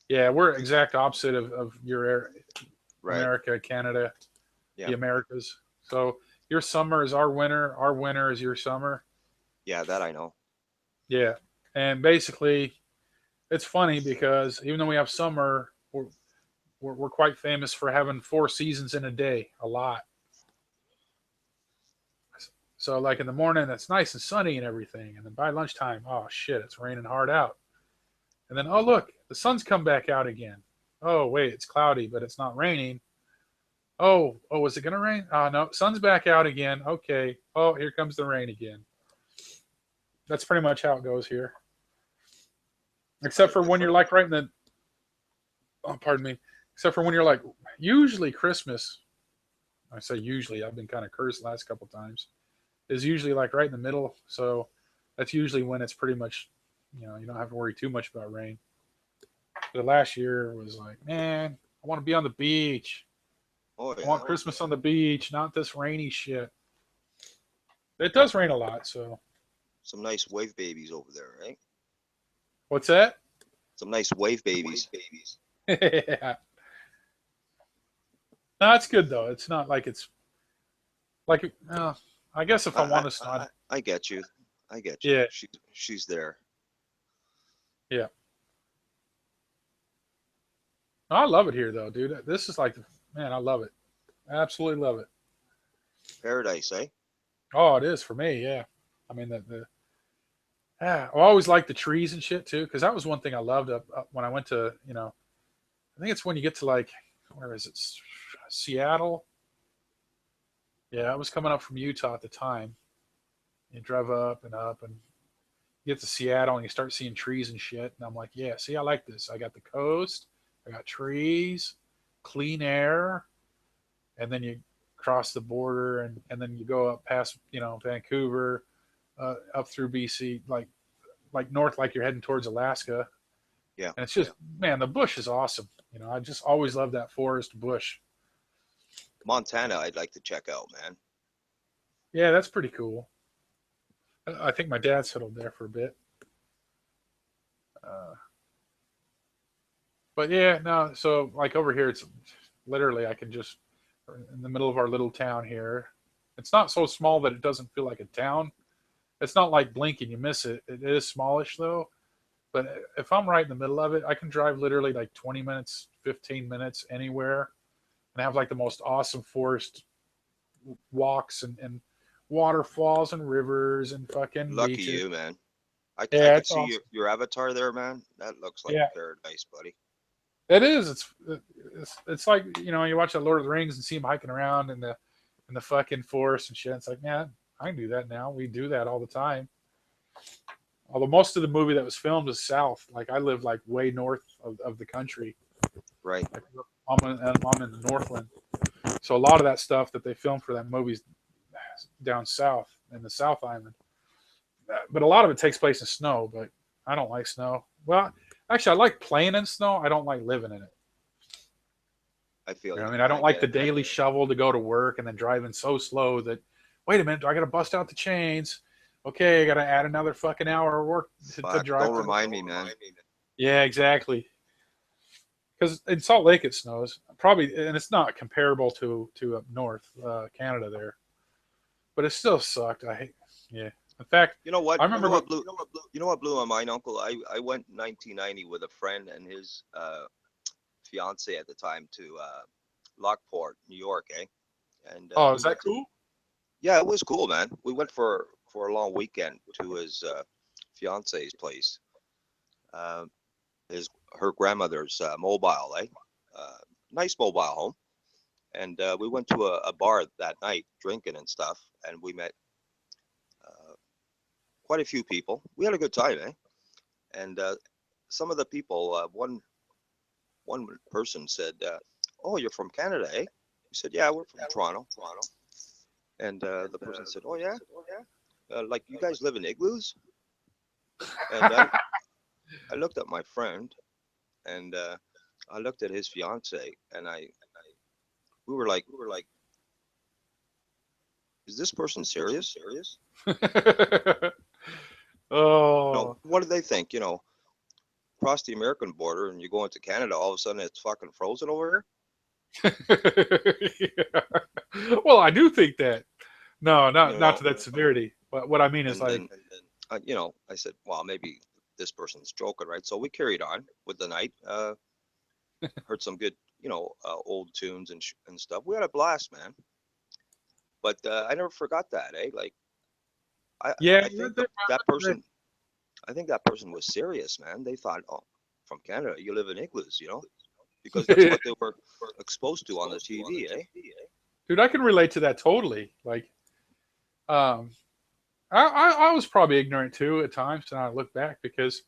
yeah, we're exact opposite of your area, Right. America, Canada, Yeah. the Americas. So your summer is our winter is your summer. Yeah, that I know. Yeah, and basically, it's funny because even though we have summer, we're quite famous for having 4 seasons in a day, a lot. So like in the morning, it's nice and sunny and everything, and then by lunchtime, oh shit, it's raining hard out. And then, oh look, the sun's come back out again. Oh wait, it's cloudy, but it's not raining. Oh, is it gonna rain? Oh no, sun's back out again. Okay. Oh, here comes the rain again. That's pretty much how it goes here. Except for when you're like right in the, oh, pardon me. Except for when you're like, usually Christmas, I say usually, I've been kind of cursed the last couple times, is usually like right in the middle. So that's usually when it's pretty much, you know, you don't have to worry too much about rain. But last year was like, man, I want to be on the beach. Oh, yeah. I want Christmas on the beach, not this rainy shit. It does rain a lot, so. Some nice wave babies over there, right? What's that? Some nice wave babies. Yeah. No, it's good though. It's not like it's like I I guess if I want to snow, I get you. I get you. Yeah. She's there. yeah. No, I love it here though, dude. This is like, man, I love it. Absolutely love it. Paradise, eh? Oh, it is for me. Yeah. I mean, I always liked the trees and shit too, because that was one thing I loved up when I went to, I think it's when you get to like, where is it? Seattle. Yeah, I was coming up from Utah at the time. You drive up and you get to Seattle and you start seeing trees and shit. And I'm like, yeah, see, I like this. I got the coast, I got trees, clean air, and then you cross the border and then you go up past, Vancouver, up through BC, like north, like you're heading towards Alaska. Yeah. And it's just, man, the bush is awesome. I just always loved that forest bush. Montana, I'd like to check out, man. Yeah, that's pretty cool. I think my dad settled there for a bit. But yeah, no, so like over here, it's literally, I can just, in the middle of our little town here. It's not so small that it doesn't feel like a town. It's not like blink and you miss it. It is smallish though. But if I'm right in the middle of it, I can drive literally like 20 minutes, 15 minutes anywhere and have like the most awesome forest walks and waterfalls and rivers and fucking Lucky beaches. you, man. I Yeah, can it's see awesome. your avatar there, man. That looks like Yeah. paradise, buddy. It is. It's like, you watch that Lord of the Rings and see them hiking around in the fucking forest and shit. It's like, man, I can do that now. We do that all the time. Although most of the movie that was filmed is south. Like I live like way north of the country. Right. I'm in the Northland. So a lot of that stuff that they filmed for that movie's down south in the South Island. But a lot of it takes place in snow, but I don't like snow. Well, actually, I like playing in snow. I don't like living in it. I feel. I mean, I don't like the daily shovel to go to work and then driving so slow that, wait a minute, do I got to bust out the chains? Okay, I got to add another fucking hour of work to drive. Don't remind me, man. Yeah, exactly. Because in Salt Lake it snows probably, and it's not comparable to up north Canada there, but it still sucked. Yeah. In fact, You know what? I remember You know what blew my mind, Uncle? I went in 1990 with a friend and his fiance at the time to Lockport, New York, eh? And Oh, we is that went to- cool? Yeah, it was cool, man. We went for a long weekend to his fiance's place. Her grandmother's mobile, eh? Nice mobile home. And we went to a bar that night, drinking and stuff, and we met quite a few people. We had a good time, eh? And some of the people, one person said, "Oh, you're from Canada, eh?" We said, "Yeah, we're from Toronto." And the person said, "Oh yeah, like you guys live in igloos?" And I looked at my friend, and I looked at his fiance, and we were like, "Is this person serious? Oh. No, what do they think? Cross the American border and you go into Canada, all of a sudden it's fucking frozen over here. Yeah. Well, I do think that. No, not to that severity. But what I mean is And then, I said, well, maybe this person's joking, right? So we carried on with the night. Heard some good, old tunes and stuff. We had a blast, man. But I never forgot that, eh? Like, I think that person. I think that person was serious, man. They thought, oh, from Canada, you live in igloos, because that's what they were exposed to on the TV, eh? Dude, I can relate to that totally. Like, I was probably ignorant too at times, and I look back because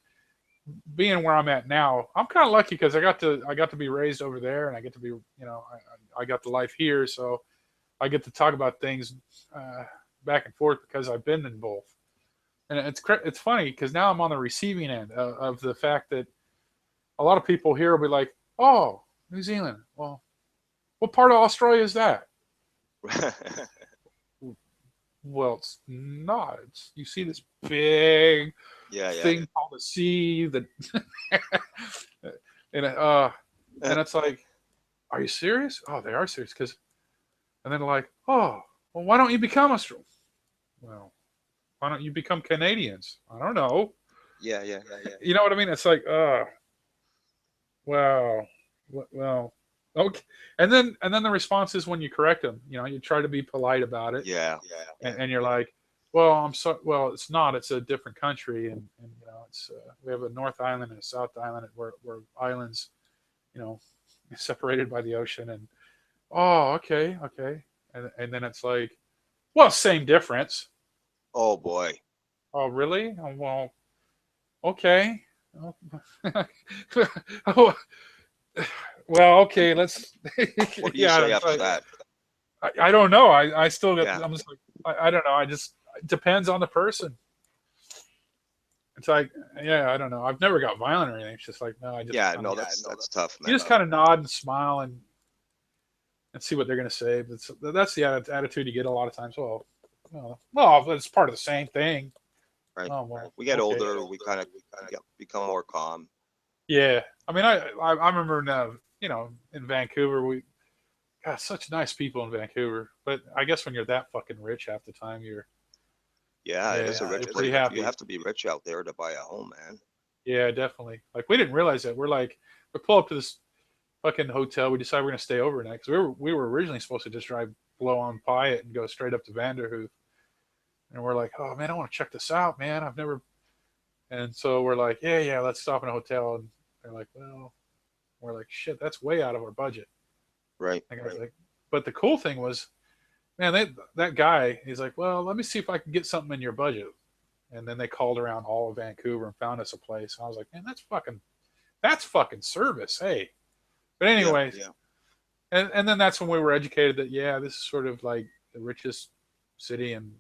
being where I'm at now, I'm kind of lucky because I got to be raised over there, and I get to be, I got the life here, so I get to talk about things back and forth because I've been in both. And it's funny because now I'm on the receiving end of the fact that a lot of people here will be like, "Oh, New Zealand. Well, what part of Australia is that?" Well, it's not. You see this big thing called the sea that, and it's like, are you serious? Oh, they are serious and then they're like, "Oh, well, why don't you become Australian?" well, why don't you become Canadians? I don't know. Yeah. You know what I mean? It's like, well, okay. And then the response is when you correct them, you know, you try to be polite about it. Yeah. And you're like, well, I'm so, well, it's not, it's a different country. And you know, it's, we have a North Island and a South Island where islands, you know, separated by the ocean. And, oh, okay. And then it's like, well, same difference. Oh boy. Oh, really? Oh, well, okay. Oh, well, okay. Let's. What do you say after that? I don't know. I still get. Yeah. I'm just like, I don't know. It depends on the person. It's like, yeah, I don't know. I've never got violent or anything. It's just like, no, I just. Yeah, no, that's tough, man. You just kind of nod and smile and see what they're gonna say. That's the attitude you get a lot of times. Well, it's part of the same thing. Right. Oh, well, We get okay. older, we kind of become more calm. Yeah, I mean, I remember in Vancouver, we got such nice people in Vancouver. But I guess when you're that fucking rich half the time, it is a rich place. pretty happy. You have to be rich out there to buy a home, man. Yeah, definitely. Like we didn't realize that. We're like, we pull up to this fucking hotel. We decide we're gonna stay overnight because we were originally supposed to just drive below on Pyatt and go straight up to Vanderhoof. And we're like, oh man, I want to check this out, man. I've never. And so we're like, yeah, let's stop in a hotel. And they're like, well, we're like, shit, that's way out of our budget. Right. And I was like, but the cool thing was, man, that guy, he's like, well, let me see if I can get something in your budget. And then they called around all of Vancouver and found us a place. And I was like, man, that's fucking service, hey. But anyways, Yeah. And then that's when we were educated that this is sort of like the richest city, and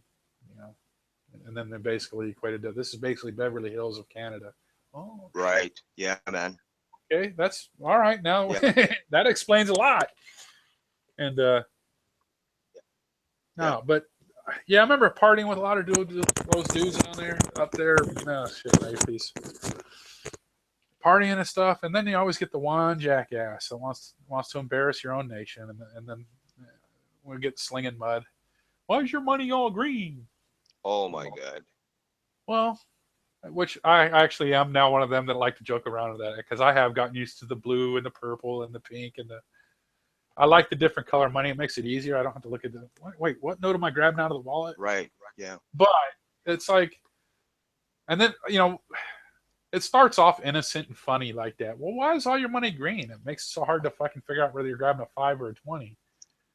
and then they basically equated to this is basically Beverly Hills of Canada. Oh, Right. Yeah, man. okay, that's all right. Now that explains a lot. And no, but yeah, I remember partying with a lot of those dudes up there. No shit, my piece. Partying and stuff, and then you always get the one jackass that wants to embarrass your own nation, and then we get slinging mud. Why is your money all green? Oh my God. Well, which I actually am now one of them that like to joke around with that because I have gotten used to the blue and the purple and the pink and I like the different color money. It makes it easier. I don't have to look at wait, what note am I grabbing out of the wallet? Right. Yeah. But it's like, and then it starts off innocent and funny like that. Well, why is all your money green? It makes it so hard to fucking figure out whether you're grabbing a 5 or a 20,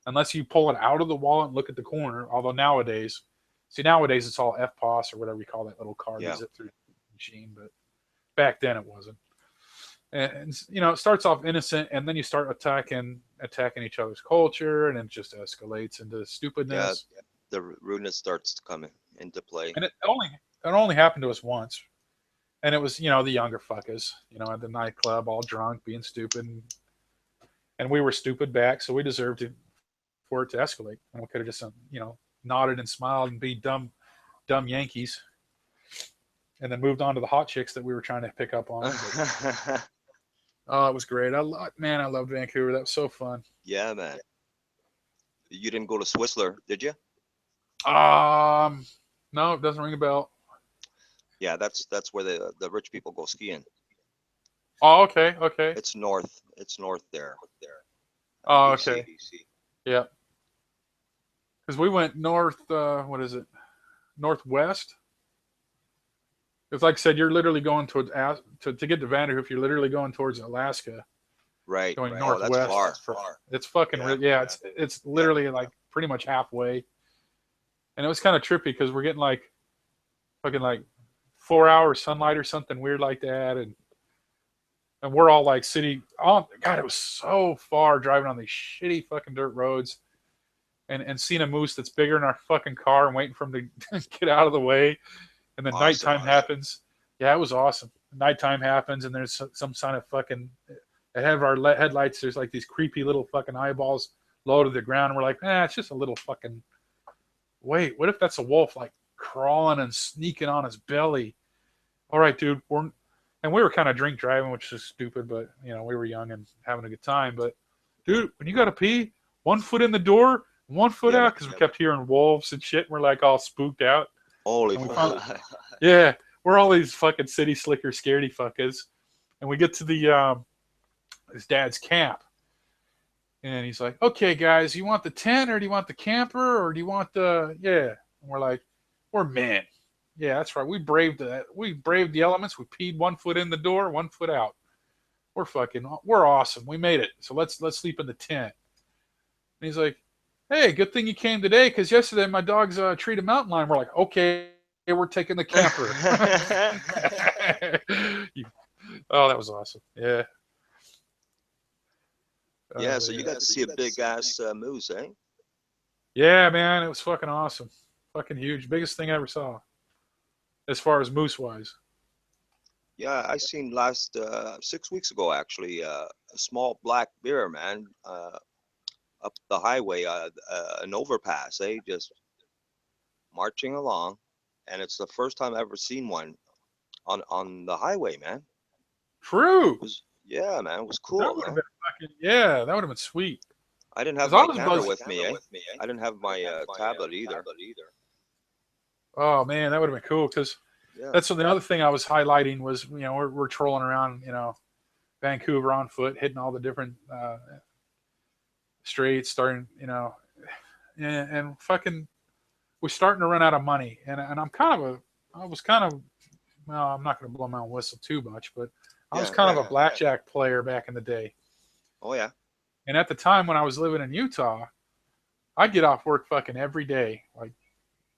unless you pull it out of the wallet and look at the corner. Although nowadays it's all FPOS or whatever you call that little card you zip through the machine. But back then it wasn't. And it starts off innocent, and then you start attacking each other's culture, and it just escalates into stupidness. Yeah, the rudeness starts to come into play. And it only happened to us once. And it was, the younger fuckers, at the nightclub, all drunk, being stupid. And we were stupid back, so we deserved for it to escalate. And we could have just, nodded and smiled and be dumb Yankees. And then moved on to the hot chicks that we were trying to pick up on. Oh, it was great. I loved Vancouver. That was so fun. Yeah, man. You didn't go to Whistler, did you? No, it doesn't ring a bell. Yeah, that's where the rich people go skiing. Oh, okay. It's north there. Oh, okay. Yeah. Because we went north. What is it? Northwest. It's like I said, you're literally going towards to get to Vanderhoof. You're literally going towards Alaska. Right. Going Oh, northwest. that's far. It's fucking It's literally like pretty much halfway. And it was kind of trippy because we're getting like fucking like 4 hours sunlight or something weird like that, and we're all like city. Oh God, it was so far driving on these shitty fucking dirt roads, and seeing a moose that's bigger than our fucking car and waiting for him to get out of the way. And then nighttime happens. Yeah, it was awesome. Nighttime happens, and there's some sign of fucking ahead of our headlights. There's like these creepy little fucking eyeballs low to the ground. And we're like, it's just a little fucking. Wait, what if that's a wolf like crawling and sneaking on his belly? All right, dude. We were kind of drink driving, which is stupid, but we were young and having a good time. But dude, when you got to pee, 1 foot in the door, 1 foot Yeah, out because we kept hearing wolves and shit. And we're like all spooked out. Holy And we fuck. Yeah, we're all these fucking city slicker scaredy fuckers. And we get to the his dad's camp. And he's like, okay, guys, you want the tent or do you want the camper or do you want the, yeah. And we're like, we're men. Yeah, that's right. We braved that. We braved the elements. We peed 1 foot in the door, 1 foot out. We're awesome. We made it. So let's sleep in the tent. And he's like, hey, good thing you came today because yesterday my dogs treed a mountain lion. We're like, okay, we're taking the camper. Oh, that was awesome. Yeah. Yeah, so you got to see a big ass moose, eh? Yeah, man, it was fucking awesome. Fucking huge. Biggest thing I ever saw. As far as moose wise. Yeah, I seen last 6 weeks ago actually a small black bear, man, up the highway, an overpass, eh? Just marching along, and it's the first time I've ever seen one on the highway, man. True. Yeah, man, it was cool. That would have been fucking, yeah, that would have been sweet. I didn't have 'Cause I my was camera buzzed- with me, eh? I didn't have my tablet either. Oh man, that would have been cool because Yeah. that's the other thing I was highlighting was, you know, we're trolling around, you know, Vancouver on foot, hitting all the different streets, starting, you know, and fucking, we're starting to run out of money. And I'm well, I'm not going to blow my own whistle too much, but I was Yeah, kind yeah, of a blackjack player back in the day. Oh yeah. And at the time when I was living in Utah, I'd get off work fucking every day. Like,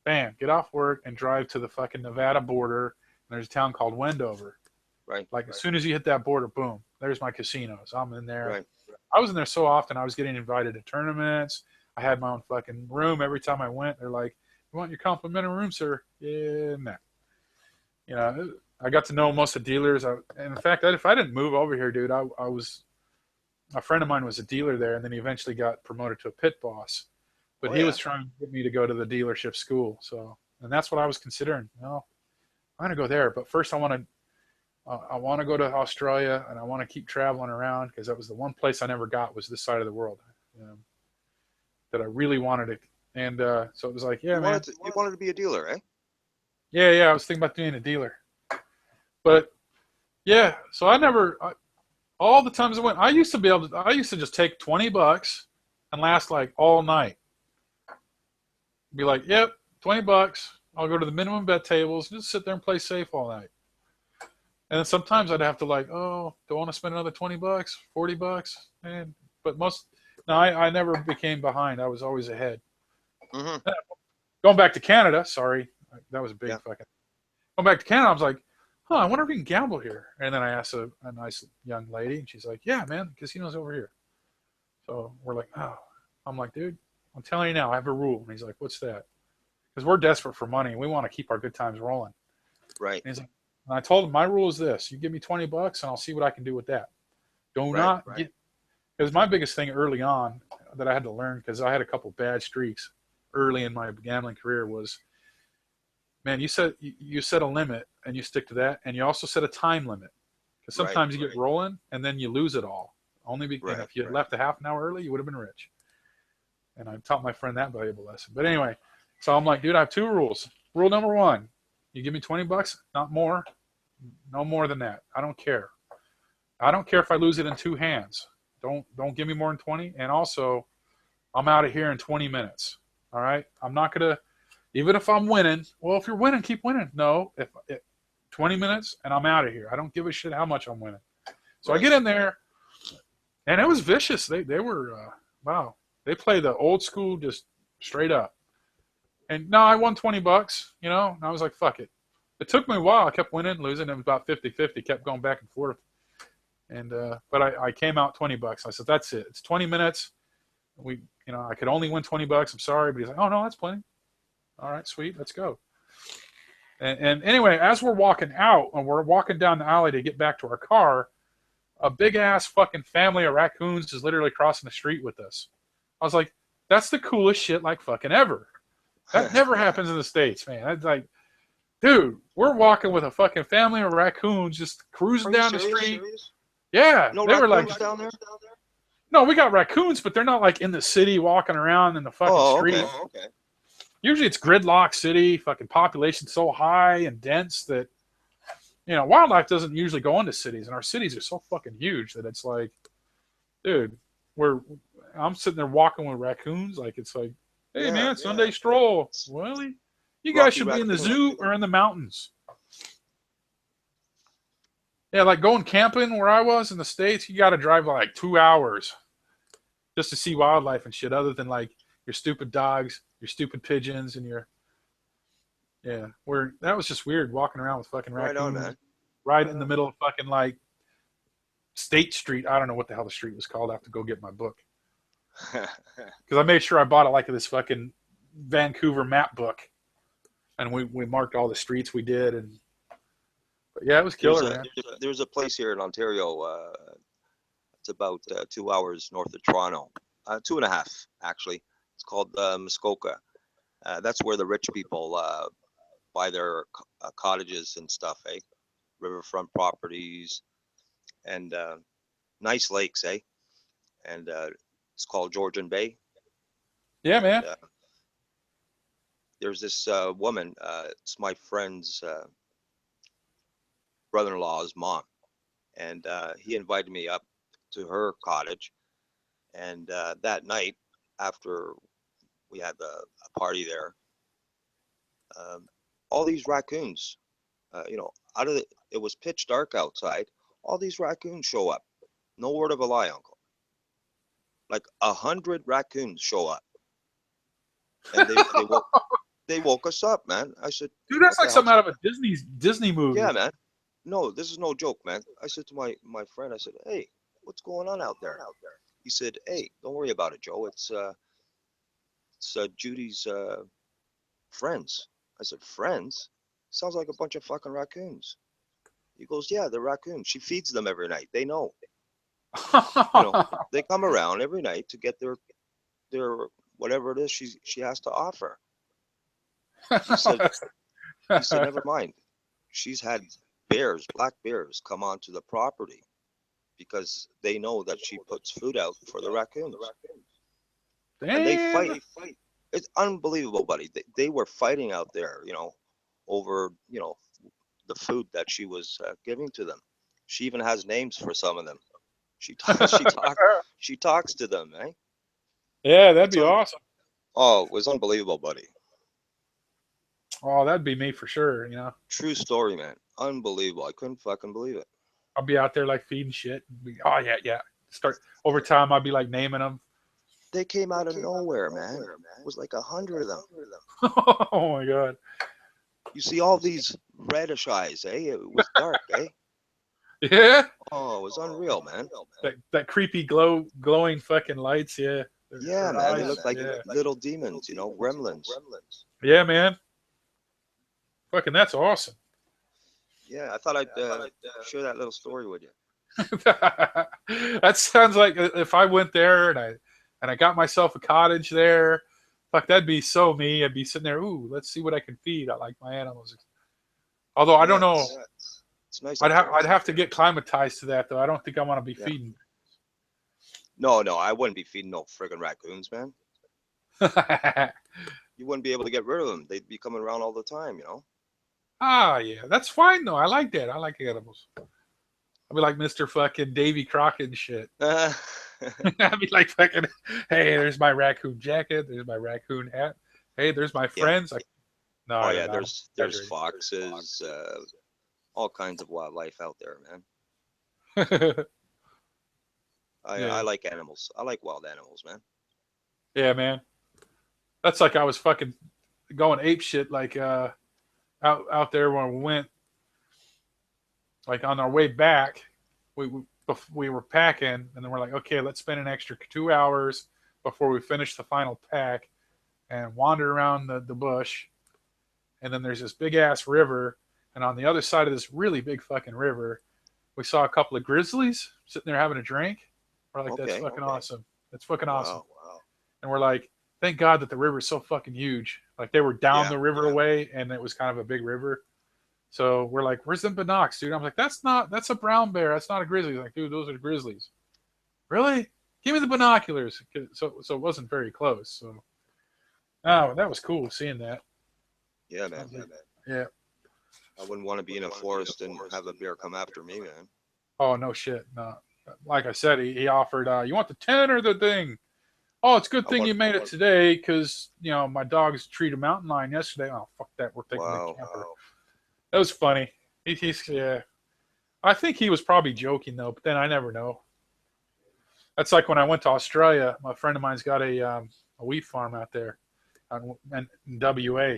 bam, get off work and drive to the fucking Nevada border. And there's a town called Wendover. Right. Like, as soon as you hit that border, boom, there's my casinos. I'm in there. Right. I was in there so often, I was getting invited to tournaments. I had my own fucking room every time I went. They're like, you want your complimentary room, sir? Yeah, no. You know, I got to know most of the dealers. And in fact, if I didn't move over here, dude, a friend of mine was a dealer there, and then he eventually got promoted to a pit boss. But he was trying to get me to go to the dealership school. So, and that's what I was considering. Well, I'm going to go there. But first I want to go to Australia, and I want to keep traveling around because that was the one place I never got was this side of the world that I really wanted to. And so it was like, yeah, man. You wanted to be a dealer, eh? Yeah, I was thinking about being a dealer. But yeah, so all the times I went, I used to just take $20 and last like all night. Be like, yep, $20. I'll go to the minimum bet tables, just sit there and play safe all night. And then sometimes I'd have to like, oh, do I want to spend another $20, $40? Man, but I never became behind. I was always ahead. Mm-hmm. Going back to Canada, sorry, that was a big fucking. Going back to Canada, I was like, I wonder if we can gamble here. And then I asked a nice young lady, and she's like, yeah, man, the casino's over here. So we're like, oh. I'm like, dude, I'm telling you now, I have a rule. And he's like, what's that? Because we're desperate for money. And we want to keep our good times rolling. Right. And he's like, and I told him, my rule is this. You give me $20 and I'll see what I can do with that. Because my biggest thing early on that I had to learn, because I had a couple bad streaks early in my gambling career was, man, you set a limit and you stick to that. And you also set a time limit. Because sometimes you get rolling and then you lose it all. Only because if you had left a half an hour early, you would have been rich. And I taught my friend that valuable lesson. But anyway, so I'm like, dude, I have two rules. Rule number one, you give me $20, not more. No more than that. I don't care. I don't care if I lose it in two hands. Don't give me more than 20. And also, I'm out of here in 20 minutes. All right? I'm not going to, even if I'm winning, well, if you're winning, keep winning. No, if 20 minutes and I'm out of here. I don't give a shit how much I'm winning. So I get in there, and it was vicious. They were, wow. They play the old school, just straight up. And no, I won $20, and I was like, fuck it. It took me a while. I kept winning, losing. It was about 50-50, kept going back and forth. And, but I came out $20. I said, that's it. It's 20 minutes. I could only win $20. I'm sorry. But he's like, oh no, that's plenty. All right, sweet. Let's go. And anyway, as we're walking out and we're walking down the alley to get back to our car, a big ass fucking family of raccoons is literally crossing the street with us. I was like, that's the coolest shit like fucking ever. That never happens in the States, man. That's like, dude, we're walking with a fucking family of raccoons just cruising down the street. Yeah, No they were like, raccoons down there? No, we got raccoons, but they're not like in the city walking around in the fucking Oh, street. okay, okay. Usually it's gridlock city, fucking population so high and dense that, you know, wildlife doesn't usually go into cities, and our cities are so fucking huge that it's like, dude, I'm sitting there walking with raccoons, like it's like, hey Yeah, man, Sunday stroll. Really? You Rocky guys should be in the raccoon. zoo or in the mountains. Yeah, like going camping where I was in the States, you got to drive like 2 hours just to see wildlife and shit, other than like your stupid dogs, your stupid pigeons, and your, yeah, that was just weird walking around with fucking Right raccoons on, man. right in the middle of fucking like State Street. I don't know what the hell the street was called. I have to go get my book. Because I made sure I bought it like this fucking Vancouver map book. And we marked all the streets we did. But yeah, it was killer, man. There's a place here in Ontario. It's about 2 hours north of Toronto. 2.5, actually. It's called Muskoka. That's where the rich people buy their cottages and stuff, eh? Riverfront properties and nice lakes, eh? And it's called Georgian Bay. Yeah, man. And, there's this woman. It's my friend's brother-in-law's mom, and he invited me up to her cottage. And that night, after we had a party there, all these raccoons, you know, it was pitch dark outside. All these raccoons show up. No word of a lie, Uncle. Like 100 raccoons show up, and they woke us up, man. I said, dude, that's "What like the something hell's out of a Disney movie. Yeah, man. No, this is no joke, man. I said to my friend, I said, "Hey, what's going on out there?" He said, "Hey, don't worry about it, Joe. It's Judy's friends." I said, "Friends? Sounds like a bunch of fucking raccoons." He goes, "Yeah, they're raccoons. She feeds them every night. They know. You know, they come around every night to get their whatever it is she has to offer." He said, "Never mind. She's had black bears, come onto the property because they know that she puts food out for the raccoons. Damn. And they fight. It's unbelievable, buddy. They were fighting out there, you know, over, you know, the food that she was giving to them. She even has names for some of them. She talks to them, eh? Yeah, that'd be awesome. Oh, it was unbelievable, buddy. Oh, that'd be me for sure, you know. True story, man. Unbelievable. I couldn't fucking believe it. I'll be out there like feeding shit. Oh yeah. Start over time. I'll be like naming them. They came out of nowhere, man. It was like 100 of them. Oh my god. You see all these reddish eyes, eh? It was dark, eh? Yeah. Oh, it was unreal, man. That creepy glowing fucking lights. Yeah. Yeah, man. They look like little demons, you know, gremlins. Yeah, man. Fucking, that's awesome. Yeah, I thought I'd share that little story with you. That sounds like if I went there and I got myself a cottage there, fuck, that'd be so me. I'd be sitting there, ooh, let's see what I can feed. I like my animals. Although I don't know. It's nice. I'd have to get climatized to that though. I don't think I want to be feeding. No, I wouldn't be feeding no friggin' raccoons, man. You wouldn't be able to get rid of them. They'd be coming around all the time, you know. Ah, yeah, that's fine though. I like that. I like animals. I'll be like Mr. fucking Davy Crockett and shit. I'd be like fucking, hey, there's my raccoon jacket. There's my raccoon hat. Hey, there's my friends. Yeah. Oh yeah, there's foxes, all kinds of wildlife out there, man. I like animals. I like wild animals, man. Yeah, man. That's like I was fucking going ape shit like out there when we went. Like on our way back, we were packing, and then we're like, okay, let's spend an extra 2 hours before we finish the final pack and wander around the bush. And then there's this big ass river, and on the other side of this really big fucking river, we saw a couple of grizzlies sitting there having a drink. We're like, that's fucking awesome. That's fucking awesome. Wow. And we're like, thank God that the river is so fucking huge. Like they were down the river away, and it was kind of a big river. So we're like, where's them binocs, dude? I'm like, that's a brown bear. That's not a grizzly. He's like, dude, those are grizzlies. Really? Give me the binoculars. So it wasn't very close. So, oh, that was cool seeing that. Yeah, man. Yeah. I wouldn't want to be in a forest and have a bear come after me, man. Oh, no shit. No. Like I said, he offered, you want the 10 or the thing? Oh, it's a good thing you made it today because, my dogs treated a mountain lion yesterday. Oh, fuck that. We're taking the camper. That was funny. He's yeah. I think he was probably joking, though, but then I never know. That's like when I went to Australia. My friend of mine's got a wheat farm out there in WA.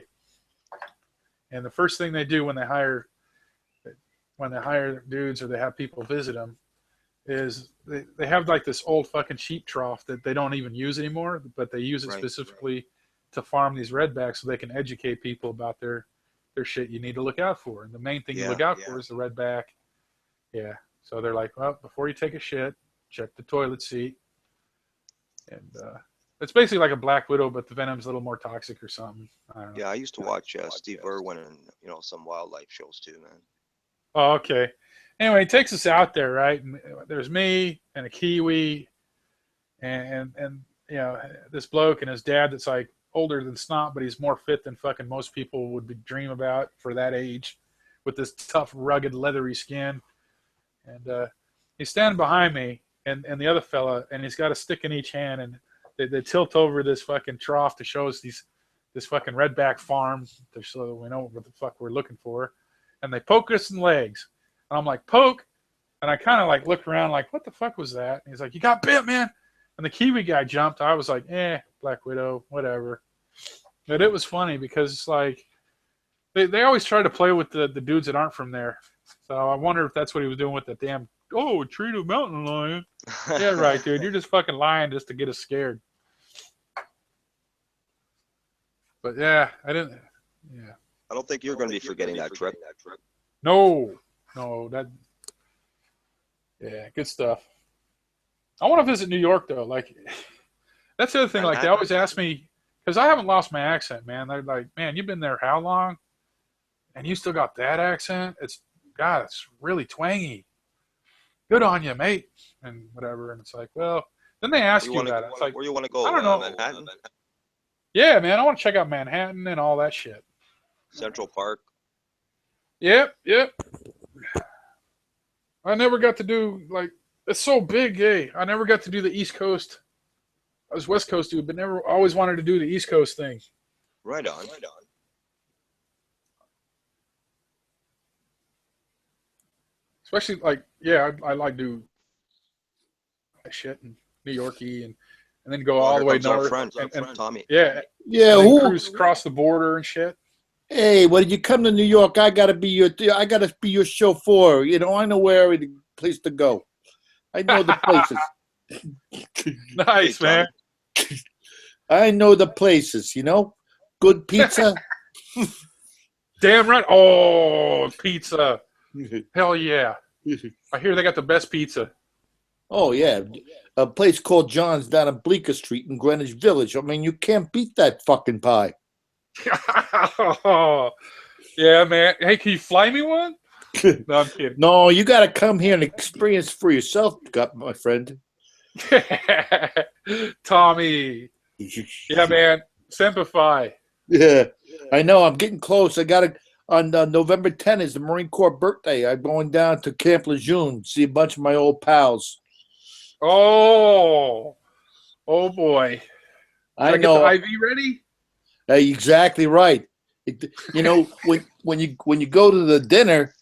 And the first thing they do when they hire dudes or they have people visit them is they have like this old fucking sheep trough that they don't even use anymore, but they use it specifically to farm these redbacks so they can educate people about their shit you need to look out for. And the main thing you look out for is the redback. Yeah. So they're like, well, before you take a shit, check the toilet seat. And it's basically like a black widow, but the venom's a little more toxic or something. I don't know. Yeah, I used to watch Steve Irwin and some wildlife shows too, man. Oh, okay. Anyway, he takes us out there, right? And there's me and a Kiwi, and this bloke and his dad that's like older than snot, but he's more fit than fucking most people would dream about for that age, with this tough, rugged, leathery skin. And he's standing behind me, and the other fella, and he's got a stick in each hand, and they tilt over this fucking trough to show us this fucking redback farm, so that we know what the fuck we're looking for. And they poke us in the legs. And I'm like, poke? And I kind of like look around like, what the fuck was that? And he's like, you got bit, man. And the Kiwi guy jumped. I was like, Black Widow, whatever. But it was funny because it's like, they always try to play with the dudes that aren't from there. So I wonder if that's what he was doing with the damn, treat a mountain lion. Yeah, right, dude. You're just fucking lying just to get us scared. But yeah, I don't think you're going to be forgetting that trip. No, good stuff. I want to visit New York though. Like, that's the other thing. Like, they always ask me because I haven't lost my accent, man. They're like, man, you've been there how long? And you still got that accent? It's really twangy. Good on you, mate, and whatever. And it's like, well, then they ask you about it. It's like, where you want to go? I don't know. Manhattan? Yeah, man, I want to check out Manhattan and all that shit. Central Park. Yep. I never got to do, like, it's so big, I never got to do the East Coast. I was West Coast dude, but always wanted to do the East Coast thing. Right on. Especially, like, I like do shit in New Yorkie and then go all the way north. Our friend Tommy. Yeah. Cruise across the border and shit. Hey, when you come to New York, I gotta be your chauffeur. I know where every place to go. I know the places. Nice, man. I know the places. Good pizza. Damn right. Oh, pizza. Hell yeah. I hear they got the best pizza. Oh yeah, a place called John's down on Bleecker Street in Greenwich Village. I mean, you can't beat that fucking pie. Yeah, man. Hey, can you fly me one? No, I'm kidding. No, you got to come here and experience for yourself, my friend. Tommy. Yeah, man. Simplify. Yeah, I know. I'm getting close. I got to. On November 10th is the Marine Corps birthday. I'm going down to Camp Lejeune, see a bunch of my old pals. Oh boy. I know. Get the IV ready? Exactly right. When you go to the dinner,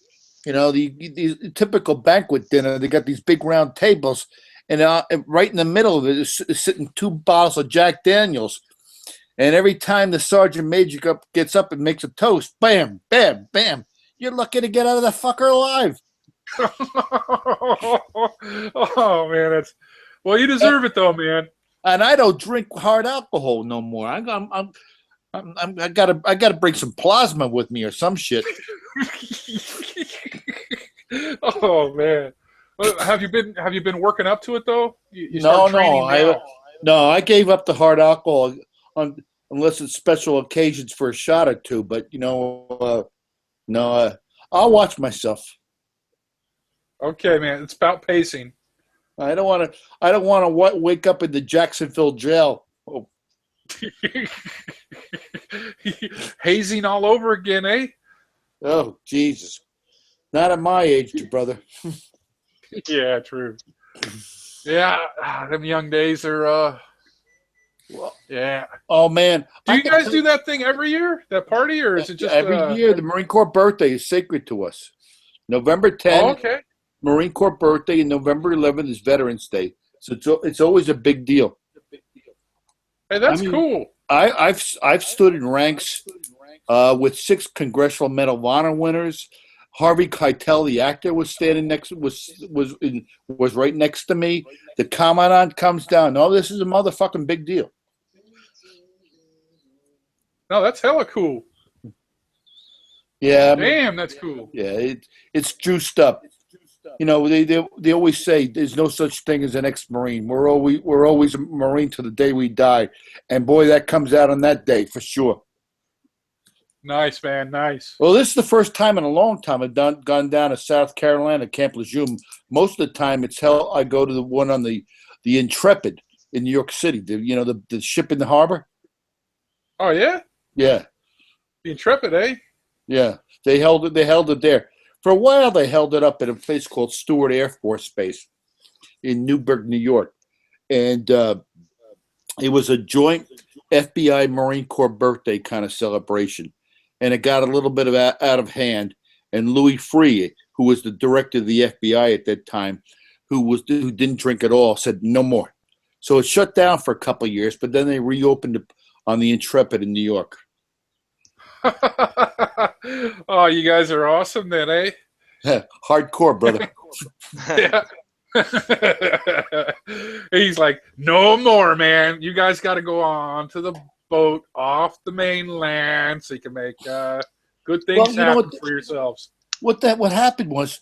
the typical banquet dinner, they got these big round tables, and right in the middle of it is sitting 2 bottles of Jack Daniels. And every time the sergeant major gets up and makes a toast, bam, bam, bam, you're lucky to get out of the fucker alive. Oh man, well, you deserve it though, man. And I don't drink hard alcohol no more. I gotta bring some plasma with me or some shit. Oh man, well, have you been working up to it though? No, I gave up the hard alcohol. Unless it's special occasions for a shot or two, but no, I'll watch myself. Okay, man, it's about pacing. I don't want to. I don't want to wake up in the Jacksonville jail. Oh, Hazing all over again, eh? oh, Jesus! Not at my age, brother. Yeah, true. Yeah, them young days are. Yeah. Oh man! Do you guys do that thing every year? That party, or is it just every year? The Marine Corps birthday is sacred to us. November 10th, Oh, okay. Marine Corps birthday, and November 11th is Veterans Day. So it's always a big deal. Hey, that's I mean, cool. I've stood in ranks with 6 Congressional Medal of Honor winners. Harvey Keitel, the actor, was standing was right next to me. The commandant comes down. No, this is a motherfucking big deal. No, that's hella cool. Yeah, Damn, that's cool. yeah, it's juiced up. You know, they always say there's no such thing as an ex-Marine. We're always a Marine to the day we die, and boy, that comes out on that day for sure. Nice, man. Nice. Well, this is the first time in a long time I've gone down to South Carolina, Camp Lejeune. Most of the time, I go to the one on the Intrepid in New York City. The ship in the harbor. Oh yeah. Yeah, The Intrepid, eh? yeah. They held it there for a while. They held it up at a place called Stewart Air Force Base in Newburgh, New York, and it was a joint FBI Marine Corps birthday kind of celebration. And it got a little bit out of hand. And Louis Freeh, who was the director of the FBI at that time, who didn't drink at all, said no more. So it shut down for a couple of years, but then they reopened it on the Intrepid in New York. Oh, you guys are awesome then, eh? Hardcore, brother. Yeah. He's like, no more, man. You guys got to go on to the boat off the mainland so you can make good things happen for yourselves. What happened was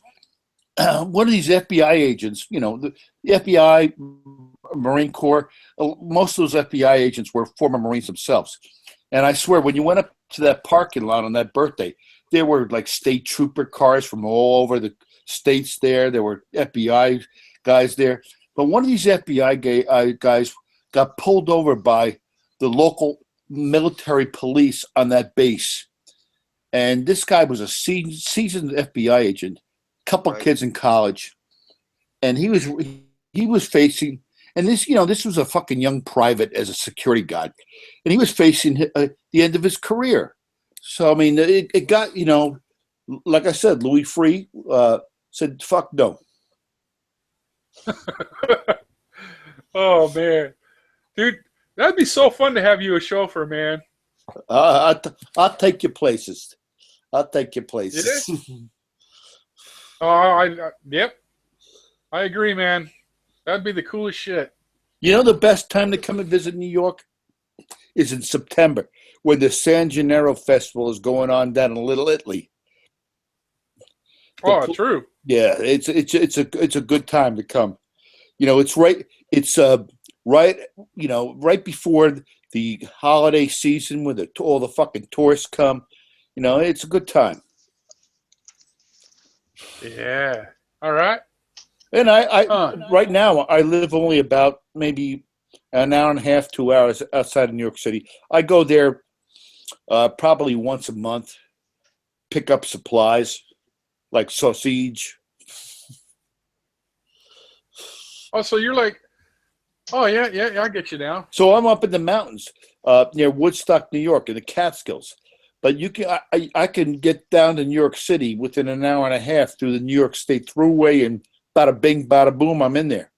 one of these FBI agents, the FBI, Marine Corps, most of those FBI agents were former Marines themselves. And I swear, when you went up to that parking lot on that birthday, there were like state trooper cars from all over the states there. There were FBI guys there. But one of these FBI guys got pulled over by the local military police on that base. And this guy was a seasoned FBI agent, couple kids in college. And he was facing, and this was a fucking young private as a security guard. And he was facing the end of his career. So, I mean, it got, like I said, Louis Freeh said, fuck no. Oh, man. Dude, that'd be so fun to have you a chauffeur, man. I'll take you places. I'll take you places. Yep. I agree, man. That'd be the coolest shit. You know the best time to come and visit New York is in September, when the San Gennaro Festival is going on down in Little Italy. True. Yeah, it's a good time to come. It's right before the holiday season when all the fucking tourists come. It's a good time. Yeah. All right. And I right now I live only about maybe an hour and a half, 2 hours outside of New York City. I go there probably once a month, pick up supplies like sausage. Oh, so you're like, oh yeah, I get you now. So I'm up in the mountains near Woodstock, New York, in the Catskills. But I can get down to New York City within an hour and a half through the New York State Thruway, and bada bing, bada boom, I'm in there.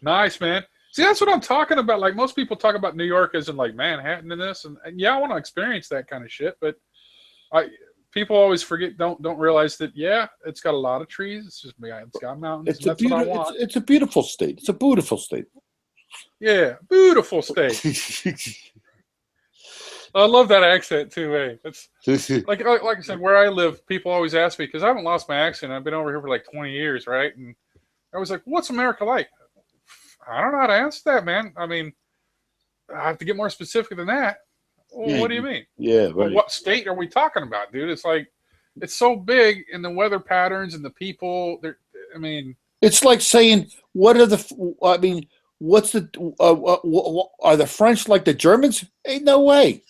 Nice, man. See, that's what I'm talking about. Like, most people talk about New York as in like Manhattan and this, and yeah, I want to experience that kind of shit. But people always forget, don't realize that. Yeah, it's got a lot of trees. It's got mountains. That's what I want. It's a beautiful state. It's a beautiful state. Yeah, beautiful state. I love that accent too, eh? It's like I said, where I live, people always ask me, because I haven't lost my accent. I've been over here for like 20 years, right? And I was like, "What's America like?" I don't know how to answer that, man. I mean, I have to get more specific than that. Well, what do you mean? Yeah, right. Well, what state are we talking about, dude? It's like, it's so big, and the weather patterns and the people. I mean, It's like saying, what are the? I mean, what's the? Are the French like the Germans? Ain't no way.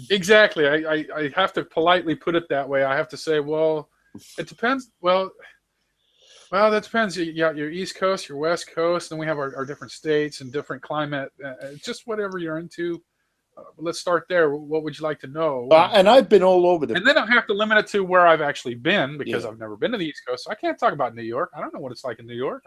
Exactly. I have to politely put it that way. I have to say, well, it depends. Well, that depends. You got your East Coast, your West Coast, and we have our different states and different climate. Just whatever you're into. Let's start there. What would you like to know? And I've been all over the. And then I have to limit it to where I've actually been because I've never been to the East Coast. So I can't talk about New York. I don't know what it's like in New York.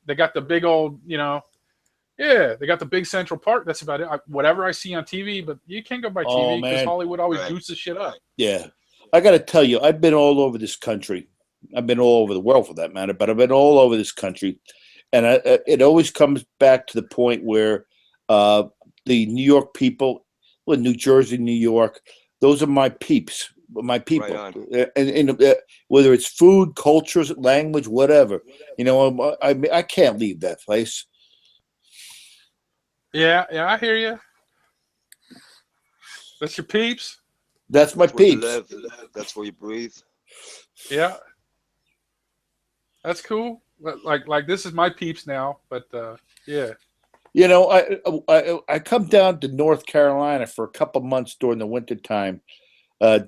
They got the big old, they got the big Central Park. That's about it. Whatever I see on TV, but you can't go by TV because Hollywood always juices shit up. Yeah. I got to tell you, I've been all over this country. I've been all over the world for that matter, but I've been all over this country. And it always comes back to the point where the New York people, well, New Jersey, New York, those are my peeps, my people. Right and whether it's food, cultures, language, whatever, I can't leave that place. Yeah, I hear you. That's your peeps? That's my peeps. Where you live. That's where you breathe. Yeah. That's cool. Like this is my peeps now, but yeah. I come down to North Carolina for a couple months during the winter time,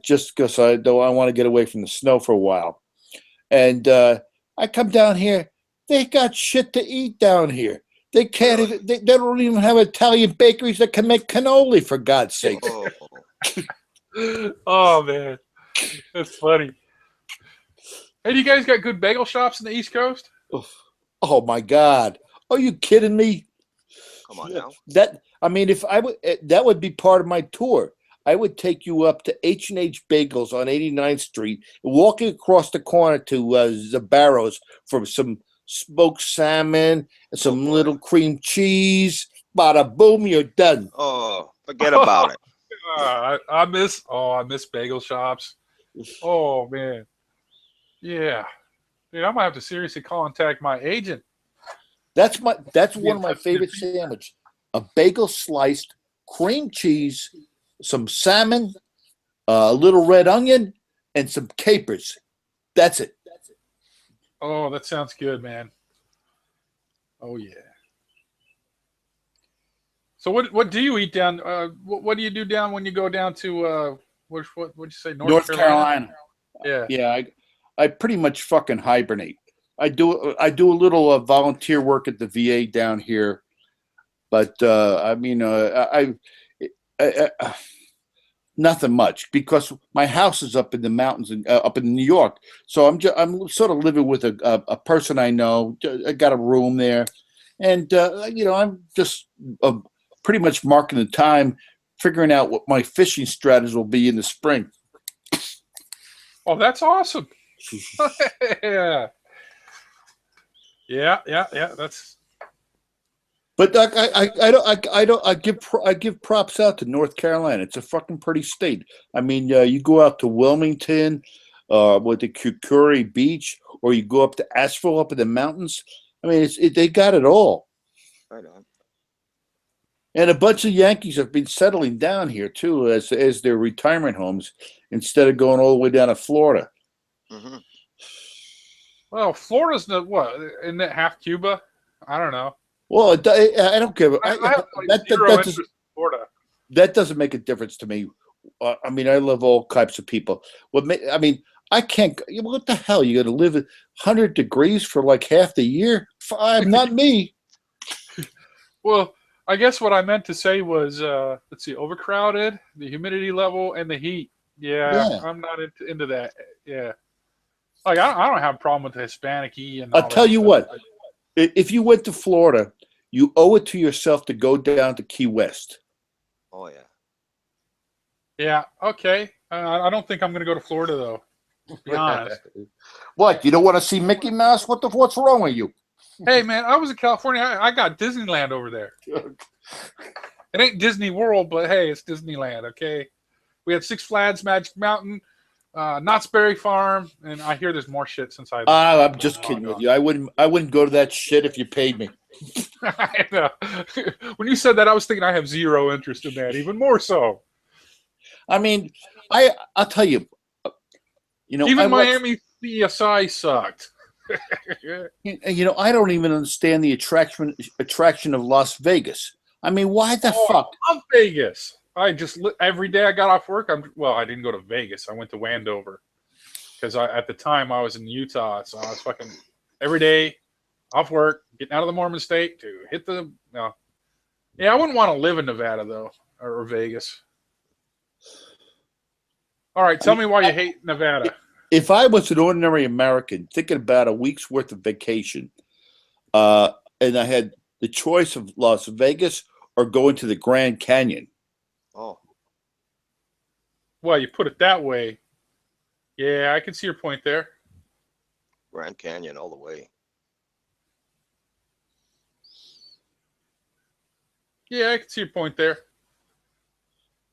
just because I want to get away from the snow for a while. And I come down here. They got shit to eat down here. They can't even. They don't even have Italian bakeries that can make cannoli, for God's sake. Oh man, that's funny. Hey, do you guys got good bagel shops in the East Coast? Oh my God, are you kidding me? Come on now. If I would, that would be part of my tour. I would take you up to H&H Bagels on 89th Street, walking across the corner to Zabaro's for some smoked salmon and some little cream cheese. Bada boom, you're done. Oh, forget about it. I miss bagel shops. Oh man, yeah. Dude, I might have to seriously contact my agent. That's one of my favorite sandwiches. A bagel sliced, cream cheese, some salmon, a little red onion, and some capers. That's it. Oh, that sounds good, man. Oh yeah. So what do you eat down? What do you do down when you go down to what'd you say? North Carolina. Yeah. Yeah. I pretty much fucking hibernate. I do a little volunteer work at the VA down here, but nothing much because my house is up in the mountains and up in New York. So I'm sort of living with a person I know. I got a room there, and I'm just pretty much marking the time, figuring out what my fishing strategies will be in the spring. Oh, that's awesome. Yeah. That's. But I give props out to North Carolina. It's a fucking pretty state. I mean, you go out to Wilmington, with the Kukuri Beach, or you go up to Asheville up in the mountains. I mean, they got it all. Right on. And a bunch of Yankees have been settling down here too, as their retirement homes, instead of going all the way down to Florida. Mm-hmm. Well, Florida's isn't that half Cuba? I don't know. Well, I don't care. Florida. That doesn't make a difference to me. I mean, I love all types of people. I can't. What the hell? You got to live at 100 degrees for like half the year? Not me. Well, I guess what I meant to say was, let's see, overcrowded, the humidity level, and the heat. Yeah. I'm not into that. Yeah. Like, I don't have a problem with the Hispanic-y. And I'll tell you what. If you went to Florida, you owe it to yourself to go down to Key West. Oh, yeah. Yeah, okay. I don't think I'm going to go to Florida, though. To be honest. What? You don't want to see Mickey Mouse? What's wrong with you? Hey, man, I was in California. I got Disneyland over there. It ain't Disney World, but hey, it's Disneyland, okay? We had Six Flags Magic Mountain, Knott's Berry Farm, and I hear there's more shit since I. I'm just kidding with you. I wouldn't go to that shit if you paid me. I know. When you said that, I was thinking I have zero interest in that. Even more so. I mean, I'll tell you. Even Miami CSI sucked. You know, I don't even understand the attraction of Las Vegas. I mean, why the fuck? I'm Vegas. I just every day I got off work. I didn't go to Vegas. I went to Wandover because at the time I was in Utah, so I was fucking every day off work, getting out of the Mormon state to hit the. No, yeah, I wouldn't want to live in Nevada though or Vegas. All right, tell me why you hate Nevada. If I was an ordinary American thinking about a week's worth of vacation, and I had the choice of Las Vegas or going to the Grand Canyon. Oh, Well, you put it that way. Yeah, I can see your point there. Grand Canyon all the way. Yeah, I can see your point there.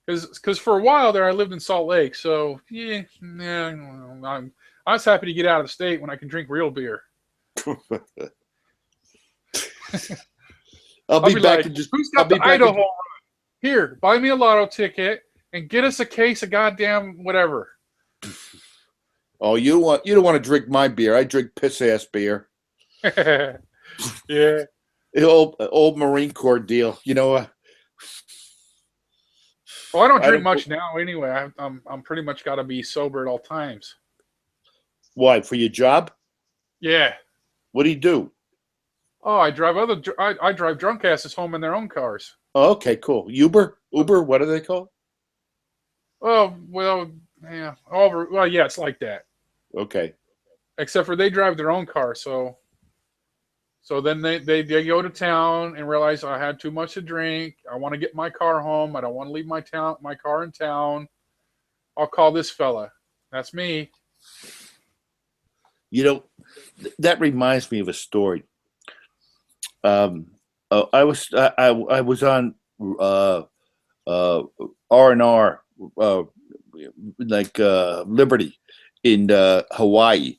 Because for a while there, I lived in Salt Lake, so yeah, I was happy to get out of the state when I can drink real beer. I'll be back like, in just. Who's got the Idaho run? Here, buy me a lotto ticket and get us a case of goddamn whatever. Oh, you don't want to drink my beer. I drink piss ass beer. Yeah. The old Marine Corps deal. You know. Well, I don't drink much now anyway. I'm pretty much got to be sober at all times. Why? For your job? Yeah. What do you do? Oh, I drive I drive drunk asses home in their own cars. Oh, okay, cool. Uber? What do they call? Oh, well, yeah. Well, yeah, it's like that. Okay. Except for they drive their own car, so then they go to town and realize I had too much to drink. I want to get my car home. I don't want to leave my car in town. I'll call this fella. That's me. You know, that reminds me of a story. I was on R&R Liberty in Hawaii.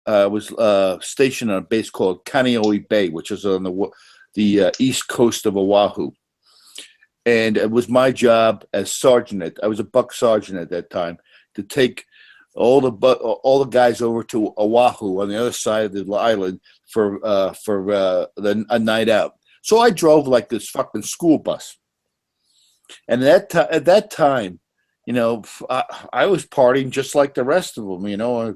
I was stationed on a base called Kaneohe Bay, which is on the east coast of Oahu. And it was my job as sergeant. I was a buck sergeant at that time to take all the guys over to Oahu on the other side of the island for a night out. So I drove like this fucking school bus. And at that time, you know, I was partying just like the rest of them, you know,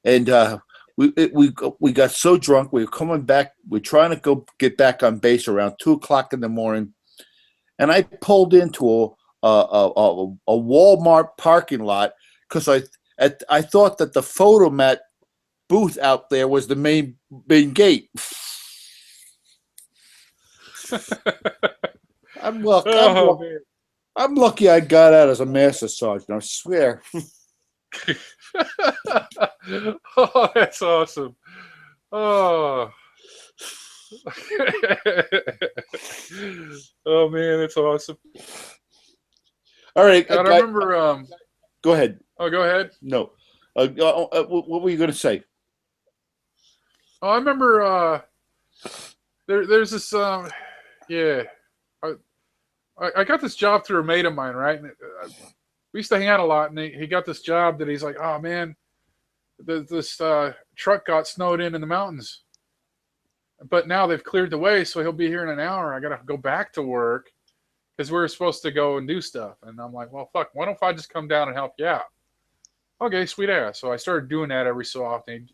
and we got so drunk. We were coming back. We're trying to go get back on base around 2:00 in the morning, and I pulled into a Walmart parking lot because I thought that the Photomat booth out there was the main gate. I'm lucky I got out as a master sergeant. I swear. Oh, that's awesome. Oh. Oh man, that's awesome. All right. I remember go ahead. Oh, go ahead. No. What were you going to say? Oh, I remember there's this yeah. I got this job through a mate of mine, right? And, we used to hang out a lot, and he got this job that he's like, oh man, this truck got snowed in the mountains, but now they've cleared the way, so he'll be here in an hour. I gotta go back to work because we were supposed to go and do stuff, and I'm like, well, fuck, why don't I just come down and help you out? Okay, sweet ass. So I started doing that every so often.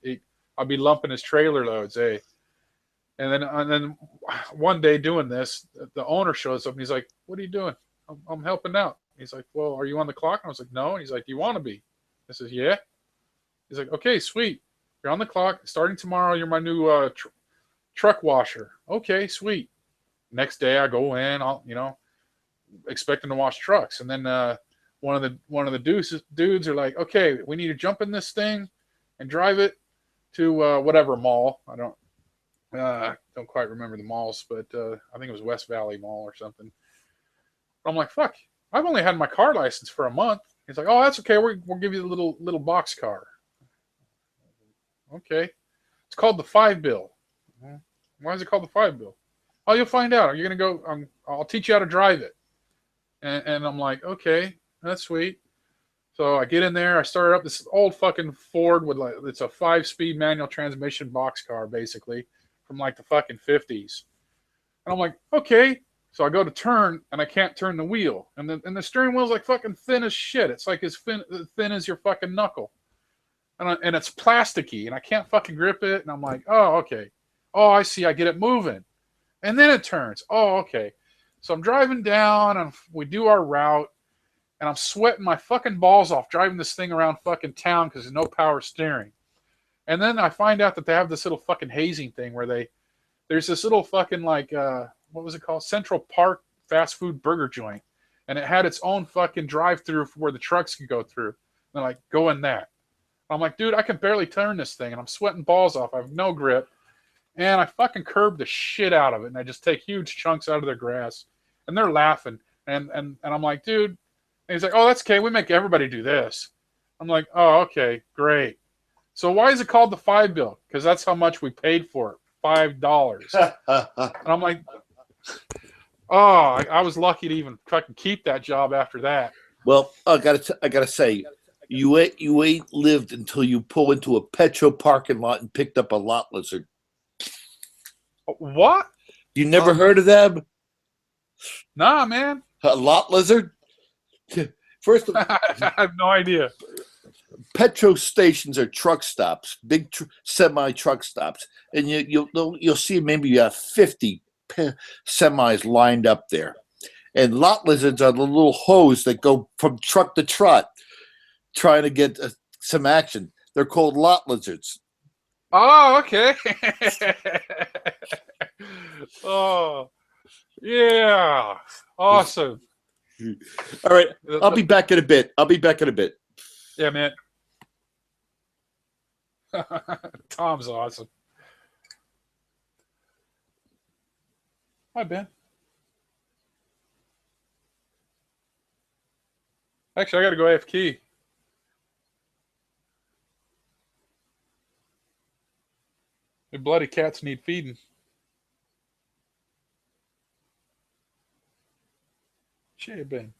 I'll be lumping his trailer loads, eh? And then one day doing this, the owner shows up and he's like, what are you doing? I'm helping out. He's like, well, are you on the clock? And I was like, no. And he's like, do you want to be? I said, yeah. He's like, okay, sweet. You're on the clock. Starting tomorrow, you're my new truck washer. Okay, sweet. Next day I go in, expecting to wash trucks. And then one of the dudes are like, okay, we need to jump in this thing and drive it to whatever mall. I don't quite remember the malls, but I think it was West Valley Mall or something. I'm like, fuck, I've only had my car license for a month. He's like, oh, that's okay. We'll give you the little box car. Okay. It's called the 5-bill. Why is it called the 5-bill? Oh, you'll find out. You're going to go, I'll teach you how to drive it. And I'm like, okay, that's sweet. So I get in there, I started up this old fucking Ford with like, it's a 5-speed manual transmission boxcar basically from like the fucking 50s. And I'm like, okay. So I go to turn and I can't turn the wheel. And the steering wheel's like fucking thin as shit. It's like as thin as your fucking knuckle. And it's plasticky and I can't fucking grip it. And I'm like, oh, okay. Oh, I see. I get it moving. And then it turns. Oh, okay. So I'm driving down and we do our route. And I'm sweating my fucking balls off driving this thing around fucking town because there's no power steering. And then I find out that they have this little fucking hazing thing where there's this little fucking like, what was it called? Central Park fast food burger joint. And it had its own fucking drive-through where the trucks could go through. And they're like, go in that. I'm like, dude, I can barely turn this thing. And I'm sweating balls off. I have no grip. And I fucking curb the shit out of it. And I just take huge chunks out of their grass. And they're laughing. And I'm like, dude. And he's like, oh, that's okay. We make everybody do this. I'm like, oh, okay, great. So why is it called the 5 bill? Because that's how much we paid for it, $5. And I'm like, oh, I was lucky to even fucking keep that job after that. Well, I gotta say, you ain't lived until you pull into a Petro parking lot and picked up a lot lizard. What? You never heard of them? Nah, man. A lot lizard? First of all, I have no idea. Petro stations are truck stops, big semi truck stops, and you'll see maybe 50 semis lined up there. And lot lizards are the little hose that go from truck to trot, trying to get some action. They're called lot lizards. Oh, okay. Oh, yeah. Awesome. All right. I'll be back in a bit. Yeah, man. Tom's awesome. Hi, Ben. Actually, I got to go AFK. The bloody cats need feeding. Shit, Ben.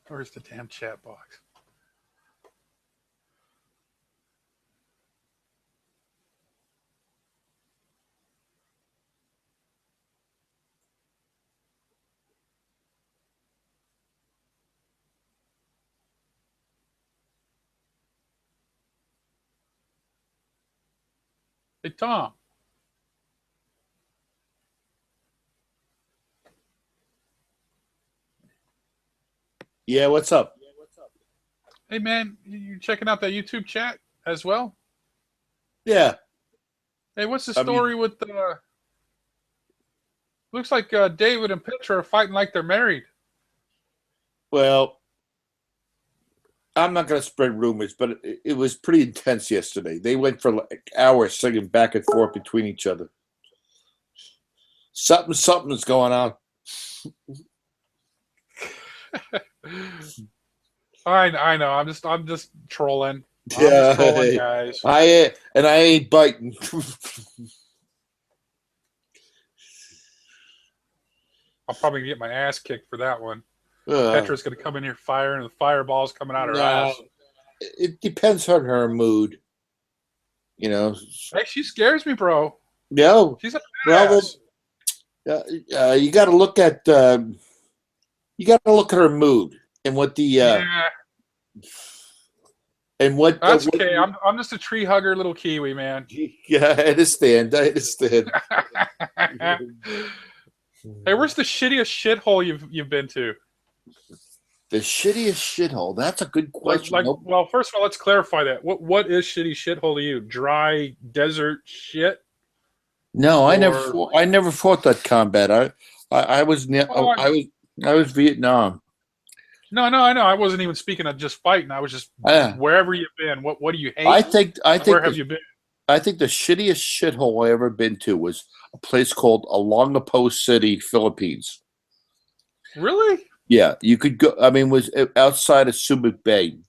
Where's the damn chat box? Hey, Tom. Yeah, what's up? Hey, man, you checking out that YouTube chat as well? Yeah. Hey, what's the I mean- story with looks like David and Petra are fighting like they're married. Well, I'm not going to spread rumors, but it was pretty intense yesterday. They went for like hours singing back and forth between each other. Something's going on. I know. I'm just trolling. I'm Yeah. just trolling, guys. I ain't biting. I'll probably get my ass kicked for that one. Uh, Petra's going to come in here firing, and the fireball's coming out her no, ass. it depends on her mood. You know. Hey, she scares me, bro. No. She's a Well, badass. you got to look at her mood and what the Yeah, and what. that's what- okay. I'm just a tree hugger, little Kiwi, man. Yeah, I understand. I understand. Hey, where's the shittiest shithole you've been to? The shittiest shithole. That's a good question. Nope. Well, first of all, let's clarify that. What is shitty shithole to you? Dry desert shit? No, I or- never fought that combat. I was Oh, I was Vietnam. No, I know. I wasn't even speaking of just fighting. I was just Yeah. wherever you've been. What do you hate? I think Where have you been? I think the shittiest shithole I ever been to was a place called Olongapo City, Philippines. Really? Yeah, you could go. I mean, it was outside of Subic Bay,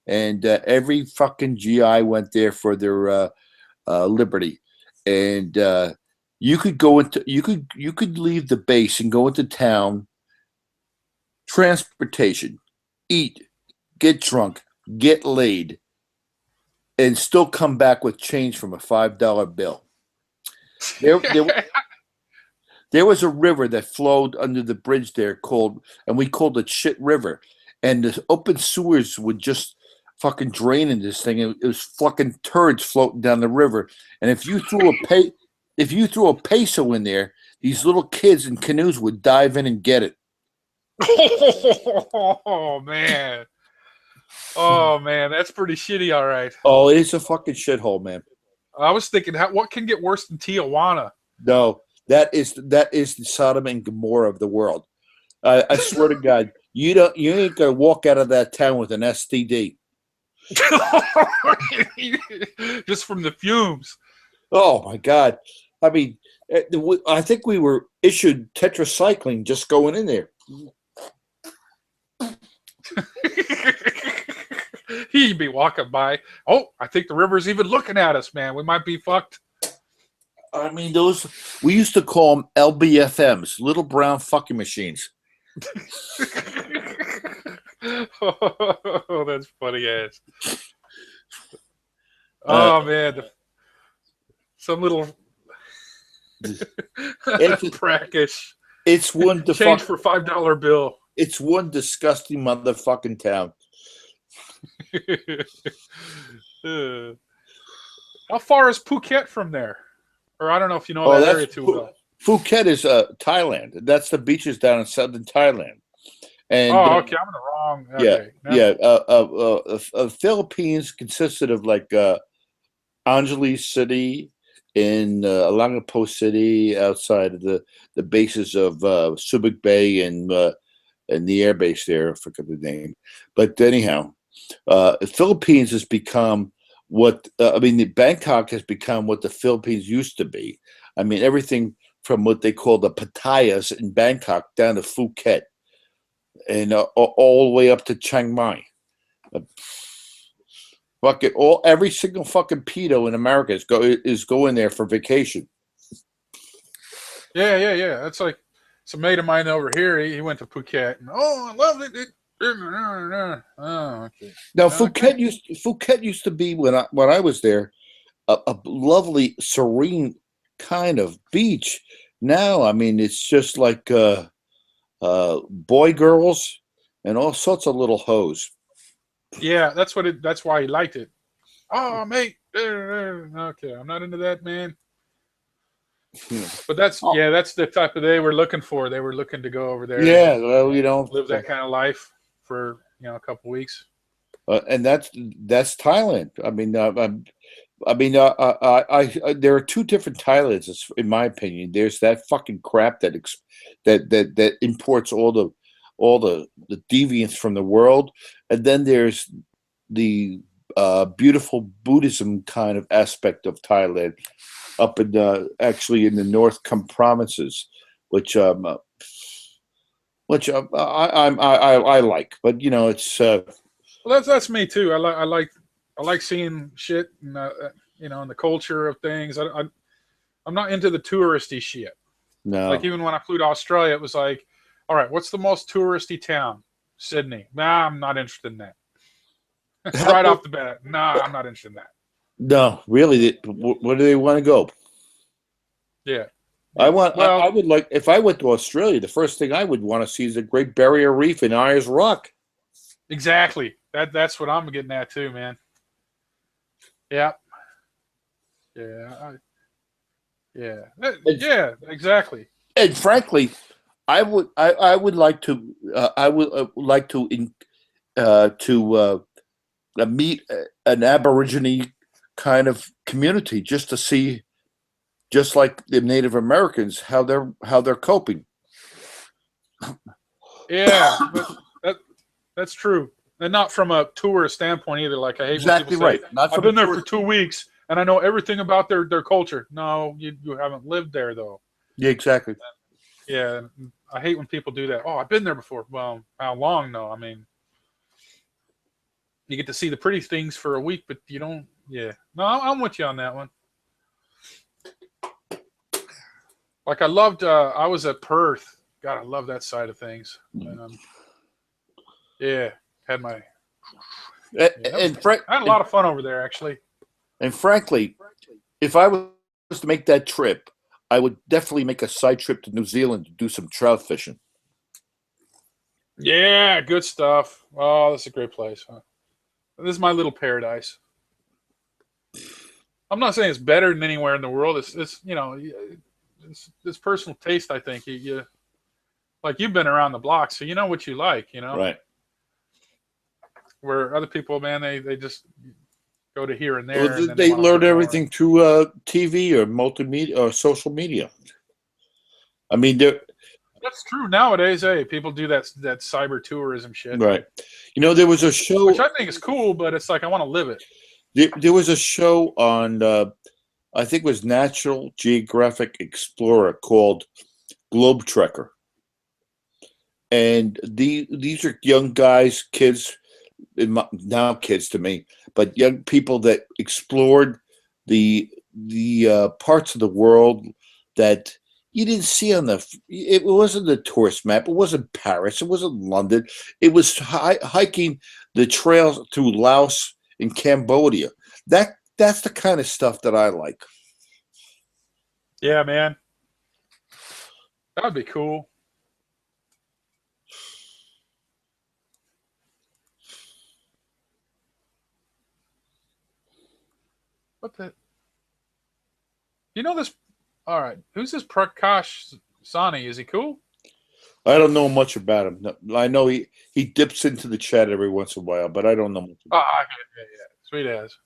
and every fucking GI went there for their liberty, and you could go into you could leave the base and go into town. Transportation, eat, get drunk, get laid, and still come back with change from a $5 bill. There was a river that flowed under the bridge there and we called it Shit River. And the open sewers would just fucking drain in this thing. It was fucking turds floating down the river. And if you threw a peso in there, these little kids in canoes would dive in and get it. Oh man. Oh man, that's pretty shitty. All right. Oh, it's a fucking shithole, man. I was thinking, what can get worse than Tijuana? No, that is the Sodom and Gomorrah of the world. I swear to God, you ain't gonna walk out of that town with an STD. Just from the fumes. Oh my God! I mean, I think we were issued tetracycline just going in there. He'd be walking by. Oh, I think the river's even looking at us, man. We might be fucked. I mean, we used to call them LBFMs, little brown fucking machines. Oh, that's funny ass. Oh man, some little brackish. It's one change for $5 bill. It's one disgusting motherfucking town. How far is Phuket from there? Or I don't know if you know that area too well. Phuket is Thailand. That's the beaches down in southern Thailand. And okay, I'm in the wrong. Okay. Philippines consisted of like Angeles City in Olongapo City, outside of the bases of Subic Bay and the air base there. I forget the name, but anyhow, the Philippines has become Bangkok has become what the Philippines used to be. I mean, everything from what they call the Pattayas in Bangkok down to Phuket, and all the way up to Chiang Mai. Every single fucking pedo in America is going there for vacation. Yeah. That's like some mate of mine over here. He went to Phuket, and I loved it. Oh, okay. Now Okay. Phuket used to be when I was there a lovely serene kind of beach. Now I mean it's just like boy girls and all sorts of little hoes. Yeah, that's what it. That's why he liked it. Oh, mate. Okay, I'm not into that, man. But that's that's the type of they were looking for. They were looking to go over there. Yeah, and well, live that kind of life for a couple weeks. and that's Thailand. There are two different Thailands, in my opinion. There's that fucking crap that imports all the deviance from the world, and then there's the beautiful Buddhism kind of aspect of Thailand, up in actually in the North provinces, which I like, but it's. Well, that's me too. I like seeing shit and and the culture of things. I'm not into the touristy shit. No. Like even when I flew to Australia, it was like, all right, what's the most touristy town? Sydney. Nah, I'm not interested in that. Right off the bat, nah, I'm not interested in that. No, really. Where do they want to go? Yeah. I would like, if I went to Australia, the first thing I would want to see is the Great Barrier Reef in Ayers Rock. Exactly. That's what I'm getting at too, man. Yeah. Yeah. Yeah. Exactly. And frankly, I would like to meet an Aborigine kind of community just to see, just like the Native Americans, how they're coping. Yeah, but that's true, and not from a tourist standpoint either. Like I hate Exactly when people say, right. "I've been there for 2 weeks and I know everything about their culture." No, you haven't lived there though. Yeah, exactly. Yeah, I hate when people do that. Oh, I've been there before. Well, how long? No, I mean, you get to see the pretty things for a week, but you don't. Yeah, no, I'm with you on that one. Like I loved. I was at Perth. God, I love that side of things. Yeah, had my. I had a lot of fun over there, actually. And frankly, if I was to make that trip, I would definitely make a side trip to New Zealand to do some trout fishing. Yeah, good stuff. Oh, that's a great place. Huh? This is my little paradise. I'm not saying it's better than anywhere in the world. It's personal taste. I think you like you've been around the block, so you know what you like. Right. Where other people, man, they just go to here and there. Well, and then they wanna learn learn everything through TV or multimedia or social media. I mean, that's true nowadays. Hey, people do that cyber tourism shit. Right. There was a show, which I think is cool, but it's like I want to live it. There was a show on, I think it was National Geographic Explorer called Globe Trekker. And these are young guys, kids, now kids to me, but young people that explored the parts of the world that you didn't see it wasn't the tourist map. It wasn't Paris. It wasn't London. It was hiking the trails through Laos and Cambodia. That's the kind of stuff that I like. Yeah, man. That would be cool. What the? You know this? All right. Who's this Prakash Sani? Is he cool? I don't know much about him. I know he dips into the chat every once in a while, but I don't know much about him. Yeah. Sweet as.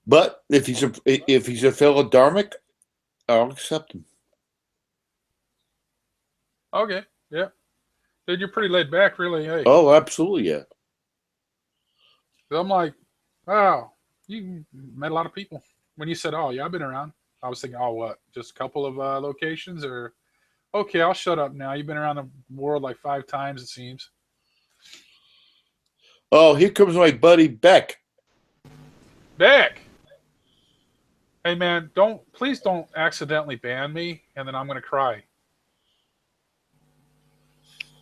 But if he's a fellow Dharmic, I'll accept him. Okay. Yeah. Dude, you're pretty laid back, really. Hey. Oh, absolutely, yeah. I'm like, wow, you met a lot of people. When you said, oh, yeah, I've been around, I was thinking, oh, what? Just a couple of locations? Or, okay, I'll shut up now. You've been around the world like 5 times, it seems. Oh, here comes my buddy Beck. Beck! Hey, man, please don't accidentally ban me, and then I'm going to cry.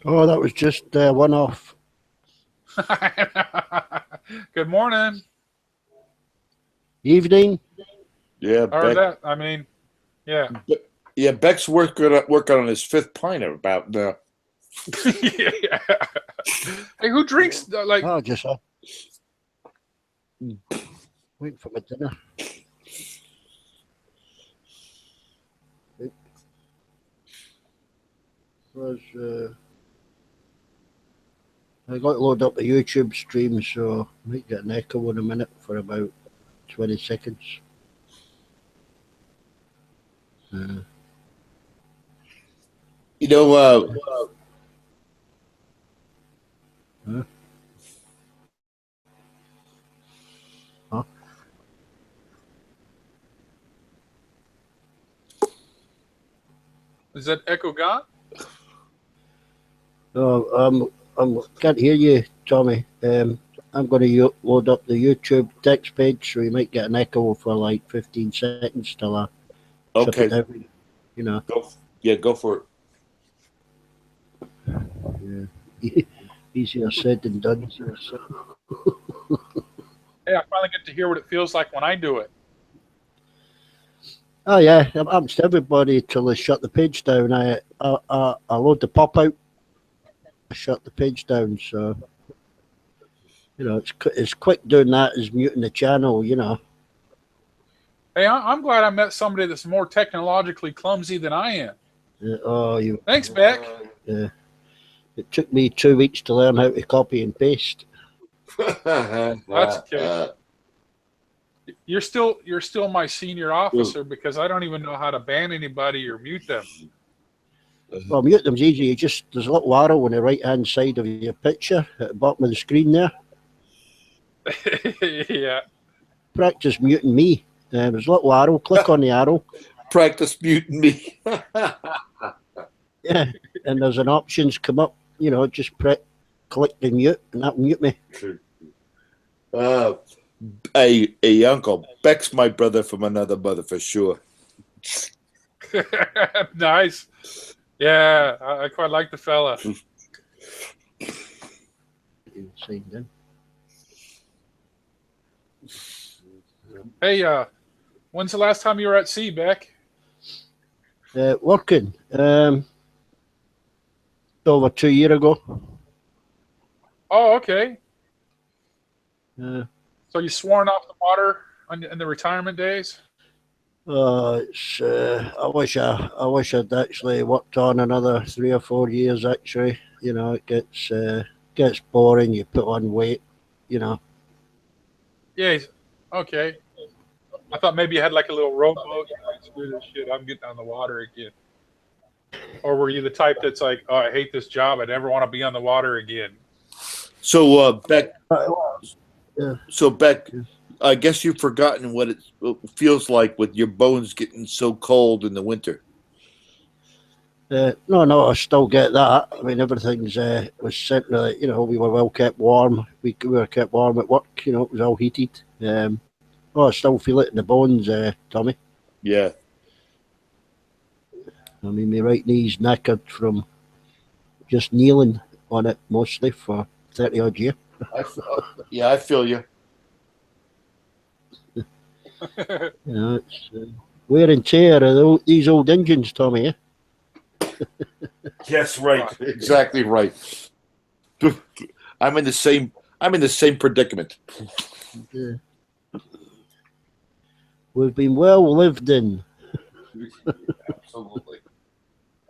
Oh, that was just one off. Good morning. Evening. Yeah, Or Beck. that, I mean, yeah. Yeah, Beck's working on his 5th pint about now. Yeah. Hey, who drinks like? Oh, just wait for my dinner. I got to load up the YouTube stream, so I might get an echo in a minute for about 20 seconds. You know, Huh? Huh? Is that echo gone? No, can't hear you, Tommy. I'm going to load up the YouTube text page, so you might get an echo for like 15 seconds till I shut okay. it down. You know. Go for it. Yeah. Easier said than done. Hey, I finally get to hear what it feels like when I do it. Oh yeah, it happens to everybody till they shut the page down. I load the pop out, I shut the page down. So you know, it's quick doing that as muting the channel. You know. Hey, I'm glad I met somebody that's more technologically clumsy than I am. Thanks, Beck. Yeah. It took me 2 weeks to learn how to copy and paste. That's okay. You're still my senior officer because I don't even know how to ban anybody or mute them. Well, mute them's easy. There's a little arrow on the right hand side of your picture at the bottom of the screen there. Yeah. Practice muting me. There's a little arrow. Click on the arrow. Practice muting me. Yeah, and there's an options come up. You know, just click the mute, and that'll mute me. Hey, Uncle, Beck's my brother from another mother for sure. Nice. Yeah, I quite like the fella. Hey, when's the last time you were at sea, Beck? Working. Over 2 years ago. Oh, okay. So you sworn off the water in the retirement days? I wish I'd actually worked on another 3 or 4 years. Actually, you know, it gets boring. You put on weight, you know. Yeah. Okay. I thought maybe you had like a little rowboat. Screw this shit. I'm getting on the water again. Or were you the type that's like, oh, I hate this job. I never want to be on the water again? So, Beck. Yeah. So, Beck, I guess you've forgotten what it feels like with your bones getting so cold in the winter. No, I still get that. I mean, everything's was sent. You know, we were well kept warm. We were kept warm at work. You know, it was all heated. I still feel it in the bones, Tommy. Yeah. I mean, my right knee's knackered from just kneeling on it mostly for 30 odd years. I feel you. You know, it's wear and tear of these old engines, Tommy. Eh? Yes, right. Exactly right. I'm in the same predicament. Yeah. We've been well lived in.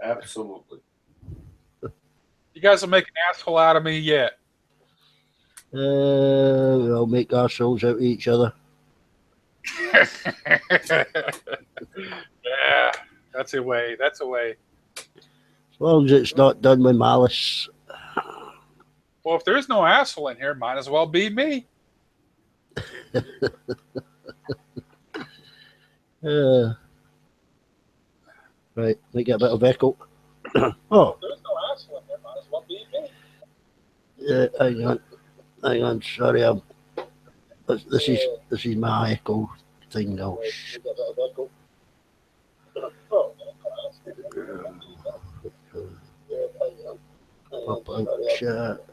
Absolutely. You guys will make an asshole out of me yet. We'll make ourselves out of each other. Yeah, that's a way. That's a way. As long as it's not done with malice. Well, if there's no asshole in here, might as well be me. Right, we get a bit of echo. Oh. If there's no asshole in here, might as well be me. Hang on, sorry, this is my echo thing now. About chat.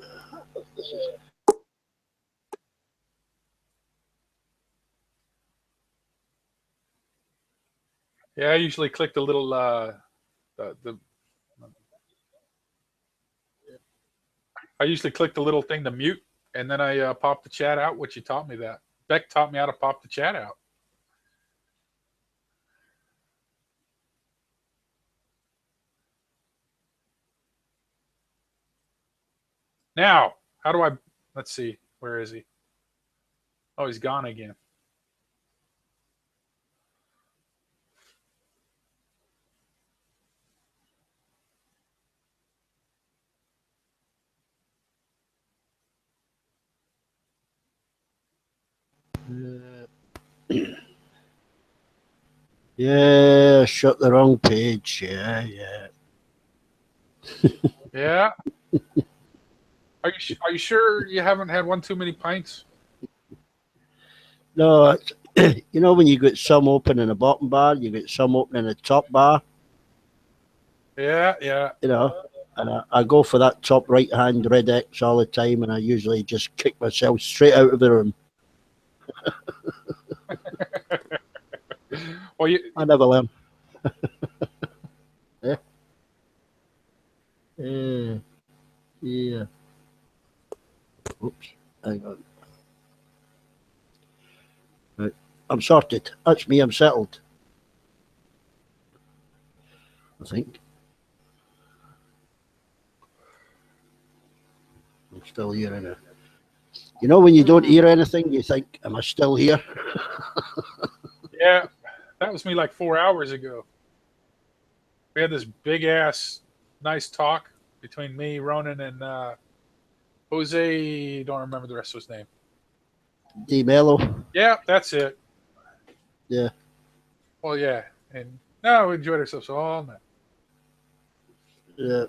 Yeah, I usually click the little I usually click the little thing to mute, and then I pop the chat out, which you taught me that. Beck taught me how to pop the chat out. Now, how do I, let's see, where is he? Oh, he's gone again. Yeah, shut the wrong page. Yeah. Yeah. Are you sure you haven't had one too many pints? No, it's, you know when you get some open in the bottom bar, you get some open in the top bar. Yeah. You know, and I go for that top right hand red X all the time, and I usually just kick myself straight out of the room. Well, I never learn. Yeah. Oops, hang on. Right. I'm sorted. That's me. I'm settled. I think. I'm still here. Innit? You know when you don't hear anything, you think, am I still here? Yeah, that was me like 4 hours ago. We had this big ass nice talk between me, Ronan, and Jose. Don't remember the rest of his name. D Mello. Yeah, that's it. Yeah. Well, yeah, and no, we enjoyed ourselves all night. Yeah.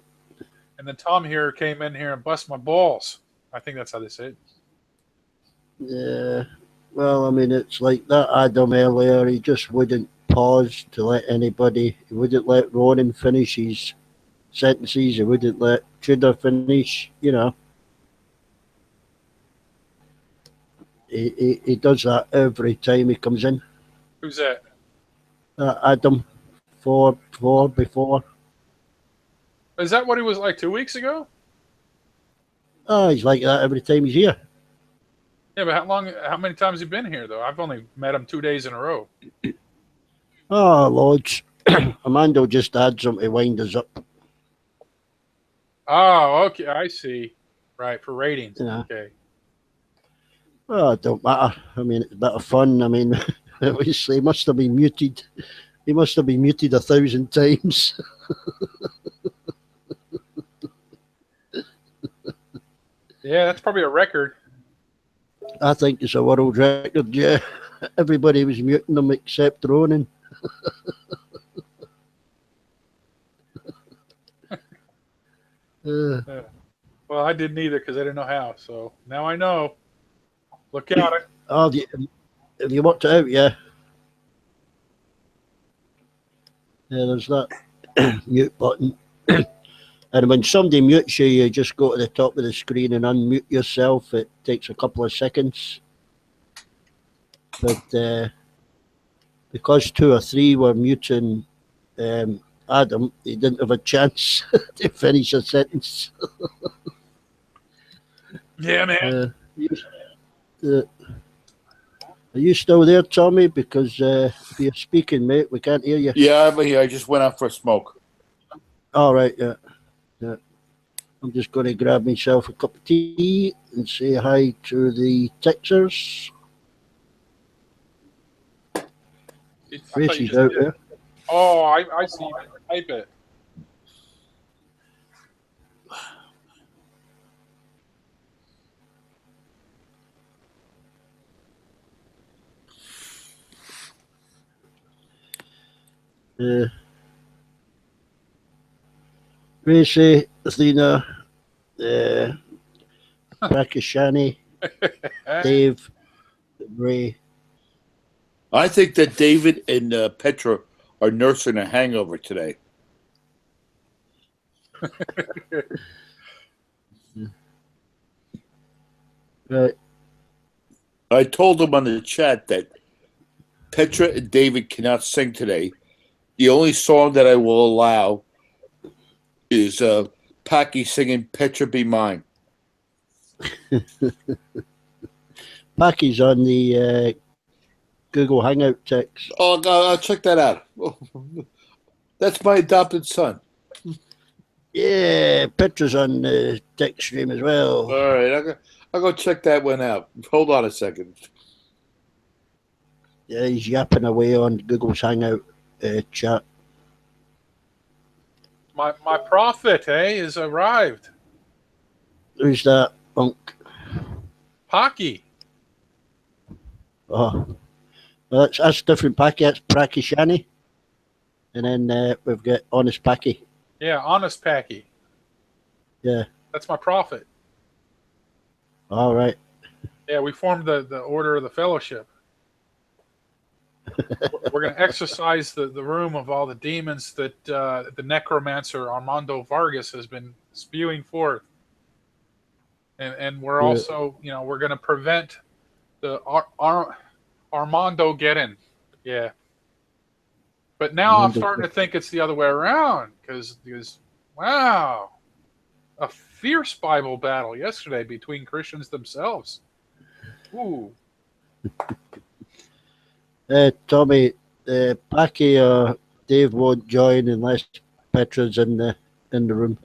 And then Tom here came in here and bust my balls. I think that's how they say it. Yeah. Well, I mean, it's like that Adam earlier. He just wouldn't pause to let anybody. He wouldn't let Ronan finish his sentences. He wouldn't let Tudor finish. You know. He does that every time he comes in. Who's that? Adam, four before. Is that what he was like 2 weeks ago? Oh, he's like that every time he's here. Yeah, but how many times has he been here, though? I've only met him 2 days in a row. Oh, loads. Armando just adds them to wind us up. Oh, okay, I see. Right, for ratings. Yeah. Okay. Well, it don't matter. I mean, it's a bit of fun. I mean, obviously, he must have been muted. He must have been muted 1,000 times. Yeah, that's probably a record. I think it's a world record, yeah. Everybody was muting them except Ronan. Well, I didn't either because I didn't know how. So now I know. Look out. Oh, have you worked it out? Yeah. Yeah, there's that mute button. And when somebody mutes you, you just go to the top of the screen and unmute yourself. It takes a couple of seconds. But because 2 or 3 were muting Adam, he didn't have a chance to finish a sentence. Yeah, man. Are you still there, Tommy? Because if you're speaking, mate, we can't hear you. Yeah, I'm here. I just went out for a smoke. All right, yeah. I'm just going to grab myself a cup of tea and say hi to the Texers. Tracy's out there. Oh, I see. I bet. Tracy, Athena, Rakashani, Dave, Ray. I think that David and Petra are nursing a hangover today. Right. I told him on the chat that Petra and David cannot sing today. The only song that I will allow is Packy singing "Petra Be Mine." Packy's on the Google Hangout text. Oh, I'll check that out. That's my adopted son. Yeah, Petra's on the text stream as well. All right, I'll go check that one out. Hold on a second. Yeah, he's yapping away on Google's Hangout chat. My prophet, has arrived. Who's that, Punk? Pocky. Oh, well, that's different Packy. That's Pracky Shani. And then we've got Honest Packy. Yeah, Honest Packy. Yeah. That's my prophet. All right. Yeah, we formed the Order of the Fellowship. We're going to exorcise the room of all the demons that the necromancer Armando Vargas has been spewing forth. And we're also, we're going to prevent the Armando getting. Yeah. But now I'm starting to think it's the other way around because wow, a fierce Bible battle yesterday between Christians themselves. Ooh. Tommy, Packy or Dave won't join unless Petra's in the room.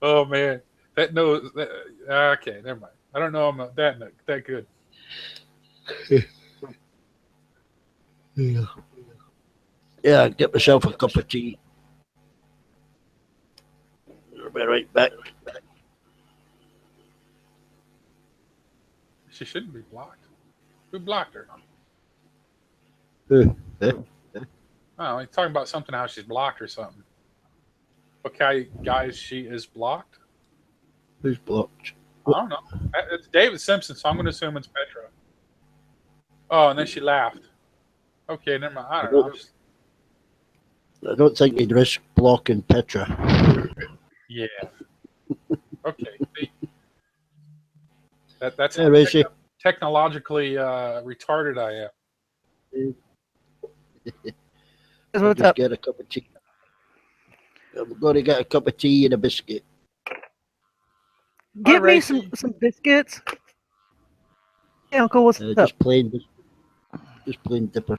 Oh man, that knows. Okay, never mind. I don't know. I'm not that good. Yeah, get myself a cup of tea. I'll be right back. She shouldn't be blocked. Who blocked her? Who? Oh, he's talking about something how she's blocked or something. Okay, guys, she is blocked. Who's blocked? I don't know. It's David Simpson, so I'm going to assume it's Petra. Oh, and then she laughed. Okay, never mind. I don't know. I don't think he'd risk blocking Petra. Yeah. Okay. See, that's Hey, how Racy. technologically retarded I am. I'll just get a cup of tea. I'm going to get a cup of tea and a biscuit. Give me some biscuits. Hey, Uncle, what's up? Just plain dipper.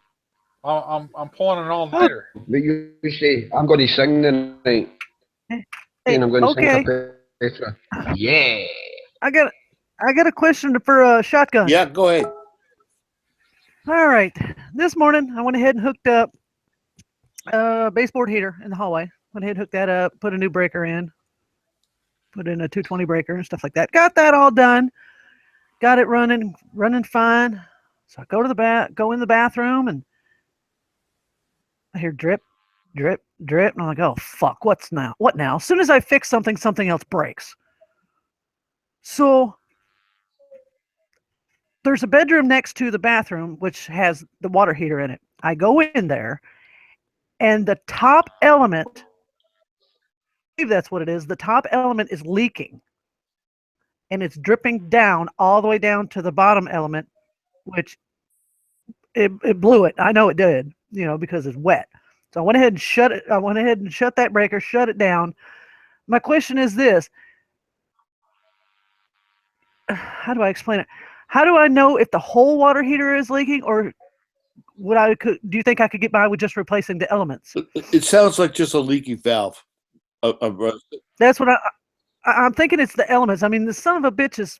I'm pulling an all-nighter. But you say, I'm going to sing tonight. Hey, and I'm going to sing okay. for Petra. Yeah. I got a question for Shotgun. Yeah, go ahead. All right. This morning, I went ahead and hooked up a baseboard heater in the hallway. Went ahead and hooked that up, put a new breaker in, put in a 220 breaker and stuff like that. Got that all done. Got it running fine. So I go in the bathroom and I hear drip, drip, drip. And I'm like, oh, fuck, what now? As soon as I fix something, something else breaks. So there's a bedroom next to the bathroom, which has the water heater in it. I go in there and the top element, I believe that's what it is. The top element is leaking and it's dripping down all the way down to the bottom element, which it blew it. I know it did, because it's wet. So I went ahead and shut it. I went ahead and shut that breaker, shut it down. My question is this. How do I explain it? How do I know if the whole water heater is leaking, or do you think I could get by with just replacing the elements? It sounds like just a leaky valve. That's what I'm thinking. It's the elements. I mean, the son of a bitch is.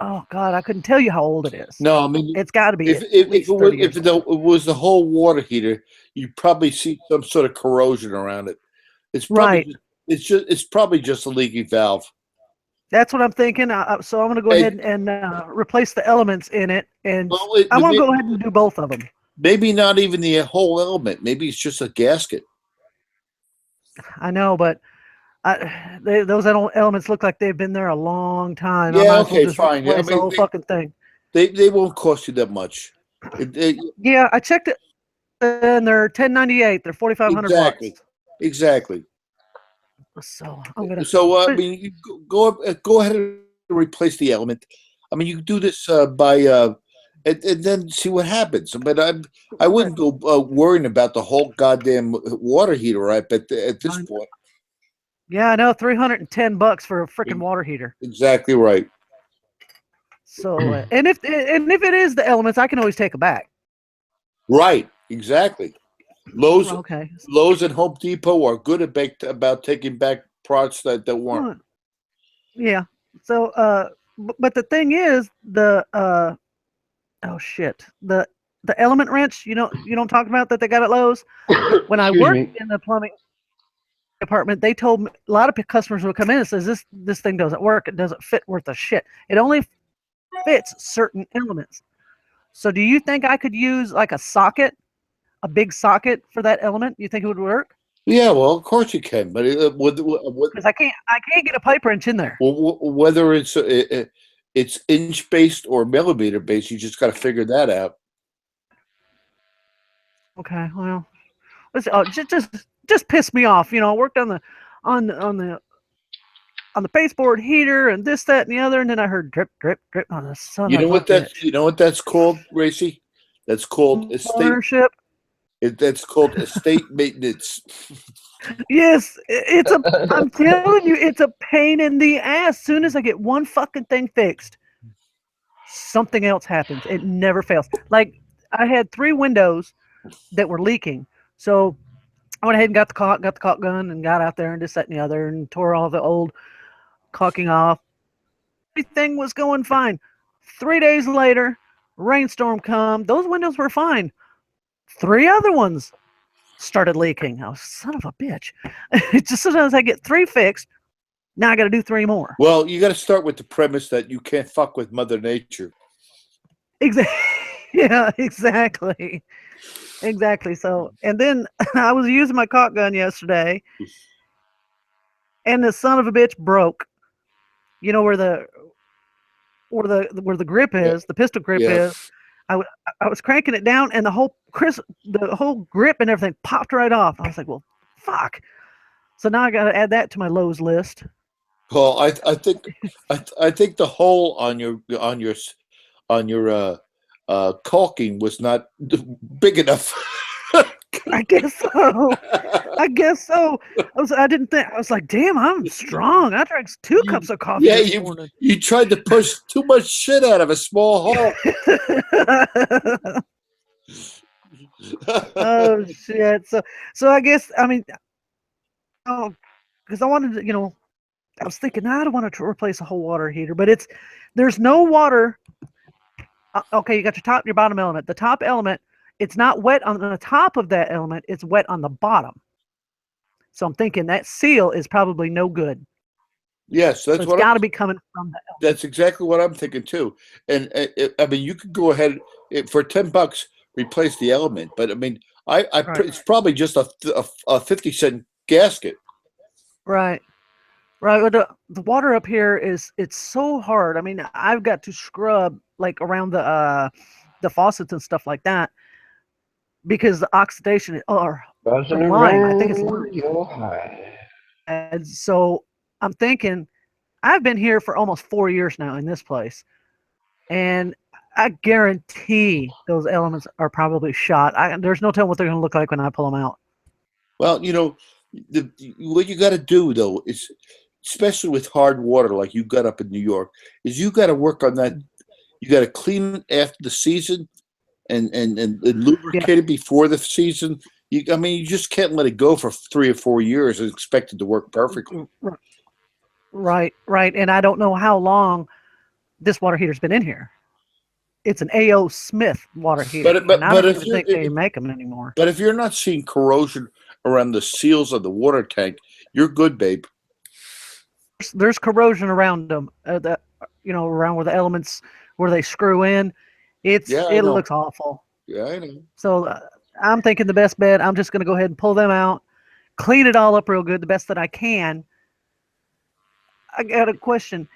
Oh God, I couldn't tell you how old it is. No, I mean it's got to be. If it was the whole water heater, you'd probably see some sort of corrosion around it. It's probably it's probably just a leaky valve. That's what I'm thinking. So I'm going to go ahead and replace the elements in it, and I want to go ahead and do both of them. Maybe not even the whole element. Maybe it's just a gasket. I know, but those elements look like they've been there a long time. Yeah, okay, fine. The whole fucking thing. They won't cost you that much. Yeah, I checked it, and they're $10.98. They're $4,500. Exactly. So I'm gonna. I mean, you go ahead and replace the element. I mean, you can do this by and then see what happens. But I wouldn't go worrying about the whole goddamn water heater, right? But at this point, Yeah, I know, $310 for a freaking water heater. exactly right. So, and if it is the elements, I can always take it back. Right, exactly. Lowe's, Okay. Lowe's and Home Depot are good about taking back parts that weren't. Yeah. So, but the thing is, the oh shit, the element wrench. You don't talk about that they got at Lowe's. When I Excuse worked me. in the plumbing department, they told me a lot of customers would come in and says this thing doesn't work. It doesn't fit worth a shit. It only fits certain elements. So, do you think I could use like a socket, a big socket for that element? You think it would work? Yeah, well, of course you can, but Because I can't get a pipe wrench in there. whether it's inch based or millimeter based, you just got to figure that out. Okay, well, just piss me off. I worked on the baseboard heater and this, that, and the other, and then I heard drip, drip, drip on the son. You know of what a that's bitch. you know what that's called, Racy? That's called estate. Ownership. That's called estate maintenance. Yes, I'm telling you, it's a pain in the ass. Soon as I get one fucking thing fixed, something else happens. It never fails. Like I had 3 windows that were leaking, so I went ahead and got the caulk gun and got out there and this, that, and the other, and tore all the old caulking off. Everything was going fine. 3 days later, rainstorm come. Those windows were fine. 3 other ones started leaking. I was, son of a bitch. Just as soon as I get 3 fixed, now I got to do 3 more. Well, you got to start with the premise that you can't fuck with Mother Nature. Exactly. Yeah, exactly. Exactly. So, and then I was using my caulk gun yesterday, and the son of a bitch broke. You know where the grip is, the pistol grip is. I was cranking it down, and the whole grip and everything popped right off. I was like, well, fuck. So now I got to add that to my Lowe's list. Well, I think the hole on your caulking was not big enough. I guess so. I was like, damn, I'm strong. I drank 2 cups of coffee this morning. You tried to push too much shit out of a small hole. Oh shit. So I guess, I mean, because I wanted to, I was thinking, I don't want to replace a whole water heater, but there's no water. Okay, you got your bottom element. The top element, it's not wet on the top of that element, it's wet on the bottom. So I'm thinking that seal is probably no good. Yes, that's it's got to be coming from the element. That's exactly what I'm thinking too. And I mean, you could go ahead for $10 replace the element, but I mean, Right. it's probably just a 50-cent gasket. Right. Well, the water up here it's so hard. I mean, I've got to scrub like around the faucets and stuff like that because the oxidation or the lime, I think it's. And so I'm thinking, I've been here for almost 4 years now in this place, and I guarantee those elements are probably shot. There's no telling what they're going to look like when I pull them out. Well, what you got to do though is, especially with hard water like you got up in New York, is you got to work on that. You got to clean it after the season and lubricate it before the season. You just can't let it go for 3 or 4 years and expect it to work perfectly. Right. And I don't know how long this water heater's been in here. It's an A.O. Smith water heater. But I don't even think they make them anymore. But if you're not seeing corrosion around the seals of the water tank, you're good, babe. There's corrosion around them. Around where the elements where they screw in. It looks awful. Yeah, I know. So I'm thinking the best bet. I'm just going to go ahead and pull them out, clean it all up real good, the best that I can. I got a question.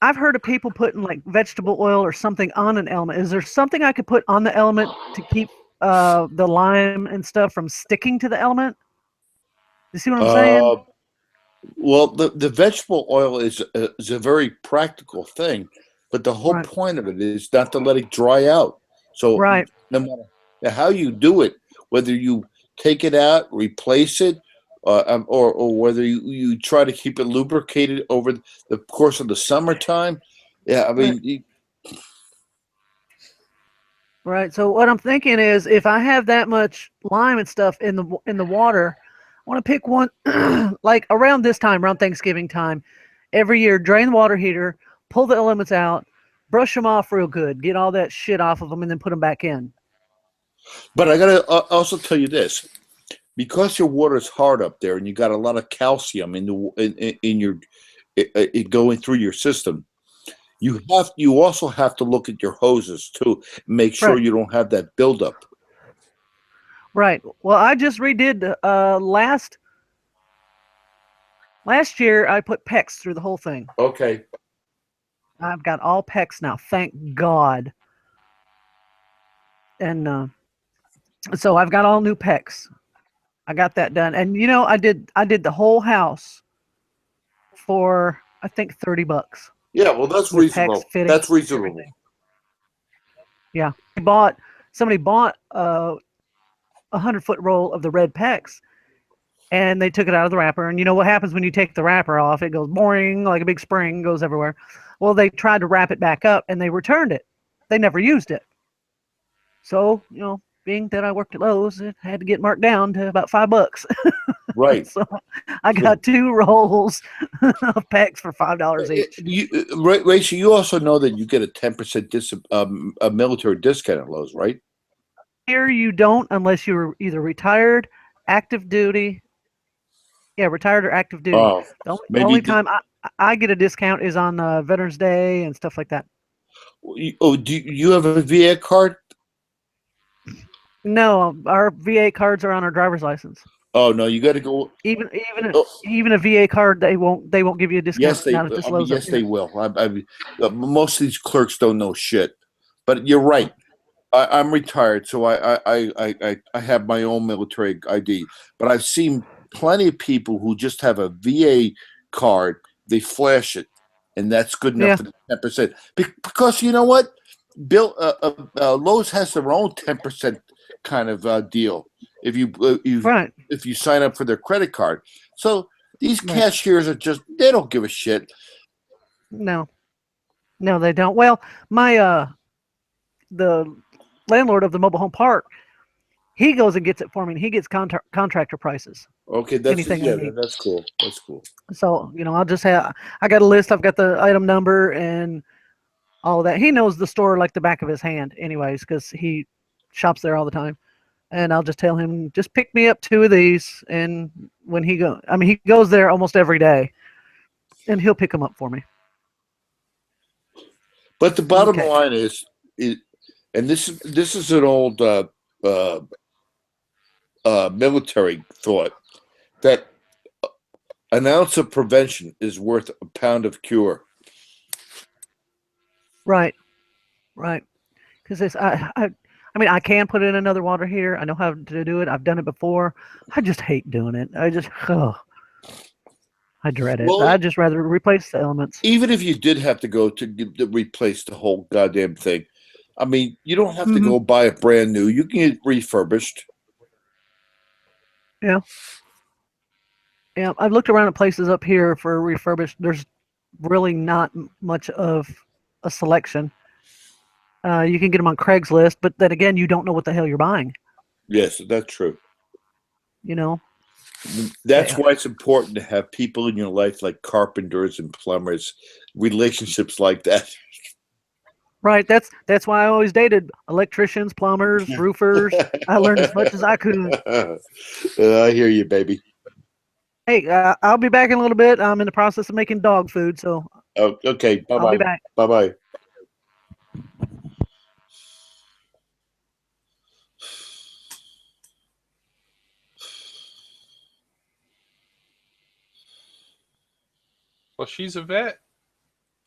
I've heard of people putting like vegetable oil or something on an element. Is there something I could put on the element to keep the lime and stuff from sticking to the element? You see what I'm saying? Well, the vegetable oil is a very practical thing, but the whole Right. point of it is not to let it dry out. So Right. no matter how you do it, whether you take it out, replace it, or whether you try to keep it lubricated over the course of the summertime, yeah, I mean, Right. So what I'm thinking is, if I have that much lime and stuff in the water, I want to pick one like around this time, around Thanksgiving time, every year. Drain the water heater, pull the elements out, brush them off real good, get all that shit off of them, and then put them back in. but I gotta also tell you this: because your water is hard up there, and you got a lot of calcium in your going through your system. You also have to look at your hoses too, make sure Right. you don't have that buildup. Right. Well, I just redid last year. I put PEX through the whole thing. Okay. I've got all PEX now, thank God. And so I've got all new PEX. I got that done, and I did the whole house for I think $30. Yeah, well, that's With reasonable. PEX, fittings, That's reasonable. everything. Yeah, somebody bought a 100-foot roll of the red PEX, and they took it out of the wrapper. And you know what happens when you take the wrapper off? It goes boing, like a big spring, goes everywhere. Well, they tried to wrap it back up, and they returned it. They never used it. So, being that I worked at Lowe's, it had to get marked down to about $5. Right. So I got 2 rolls of PEX for $5 each. Rachel, you also know that you get a 10% a military discount at Lowe's, right? Here you don't, unless you're either retired, active duty. Yeah, retired or active duty. Oh, The maybe only the- time I get a discount is on Veterans Day and stuff like that. Oh, do you have a VA card? No, our VA cards are on our driver's license. Oh no, you got to go. Even a VA card, they won't give you a discount. Yes, they. Not at this Lowe's up Yes, here. they will. Most of these clerks don't know shit, but you're right. I'm retired, so I have my own military ID. But I've seen plenty of people who just have a VA card. They flash it, and that's good enough Yeah. for the 10%. Because you know what, Bill, Lowe's has their own 10% kind of deal. If you sign up for their credit card, so these Right. cashiers are they don't give a shit. No, they don't. Well, my the landlord of the mobile home park, he goes and gets it for me, and he gets contractor prices. Okay, that's Anything I need. that's cool. That's cool. So I'll just have. I got a list. I've got the item number and all of that. He knows the store like the back of his hand, anyways, because he shops there all the time. And I'll just tell him, just pick me up 2 of these. And when he goes there almost every day, and he'll pick them up for me. But the bottom Okay. line is, and this is an old military thought, that an ounce of prevention is worth a pound of cure. Right. Because I can put in another water heater. I know how to do it. I've done it before. I just hate doing it. I dread it. Well, I'd just rather replace the elements. Even if you did have to go to replace the whole goddamn thing, I mean, you don't have to go buy it brand new. You can get it refurbished. Yeah. Yeah, I've looked around at places up here for refurbished. There's really not much of a selection. You can get them on Craigslist, but then again, you don't know what the hell you're buying. Yes, that's true. That's Yeah. why it's important to have people in your life like carpenters and plumbers, relationships like that. Right. That's why I always dated electricians, plumbers, roofers. I learned as much as I could. I hear you, baby. Hey, I'll be back in a little bit. I'm in the process of making dog food, so Oh, okay. Bye bye. I'll be back. Bye bye. Well, she's a vet.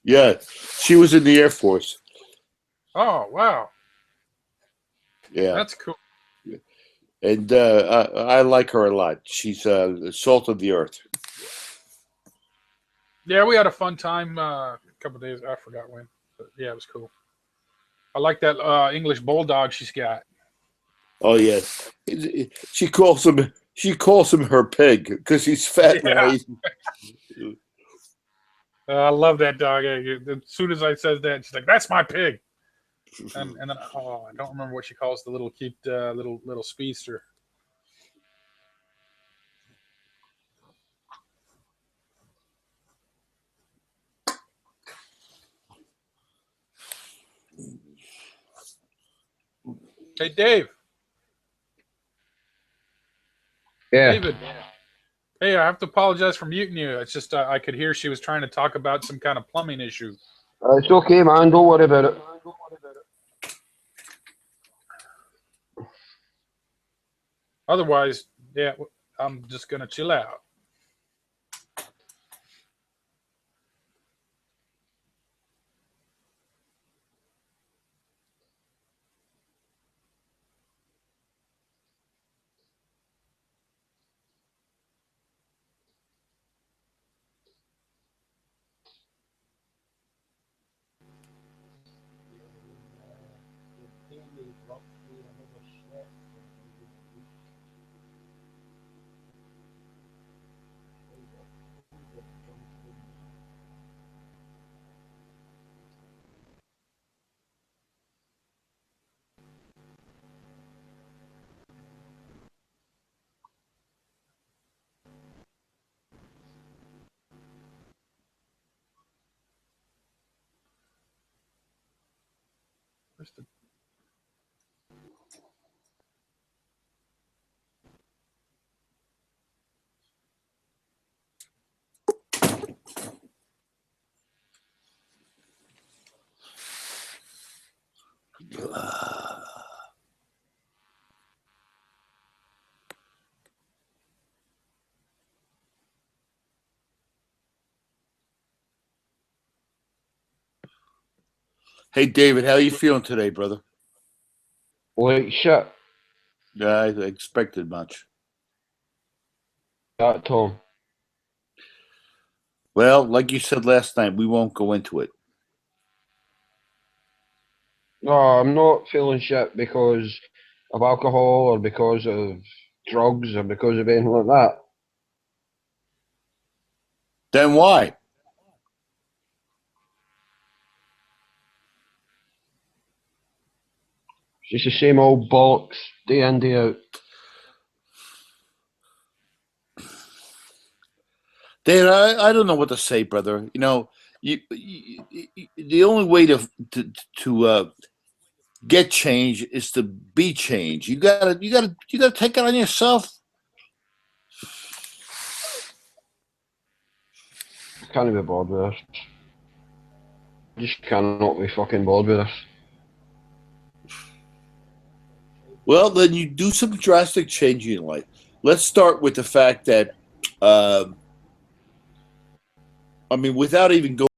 Yeah, she was in the Air Force. Oh, wow. Yeah. That's cool. And I like her a lot. She's salt of the earth. Yeah, we had a fun time a couple days. I forgot when. But yeah, it was cool. I like that English bulldog she's got. Oh yes, she calls him her pig because he's fat and Yeah. lazy. I love that dog. As soon as I says that, she's like, "That's my pig." And then I don't remember what she calls the little cute little speedster. Hey, Dave. Yeah. David. Hey, I have to apologize for muting you. It's just I could hear she was trying to talk about some kind of plumbing issue. It's okay, man. Don't worry about it. Otherwise, yeah, I'm just gonna chill out. Where's the Hey David, how you feeling today, brother? Like shit. Yeah, I expected much. That Tom. Well, like you said last night, we won't go into it. No, I'm not feeling shit because of alcohol or because of drugs or because of anything like that. Then why? It's just the same old bollocks, day in, day out. David, I don't know what to say, brother. You know, the only way to get change is to be change. You gotta take it on yourself. I can't be bothered with this. I just cannot be fucking bothered with this. Well, then you do some drastic change in life. Let's start with the fact that, I mean, without even going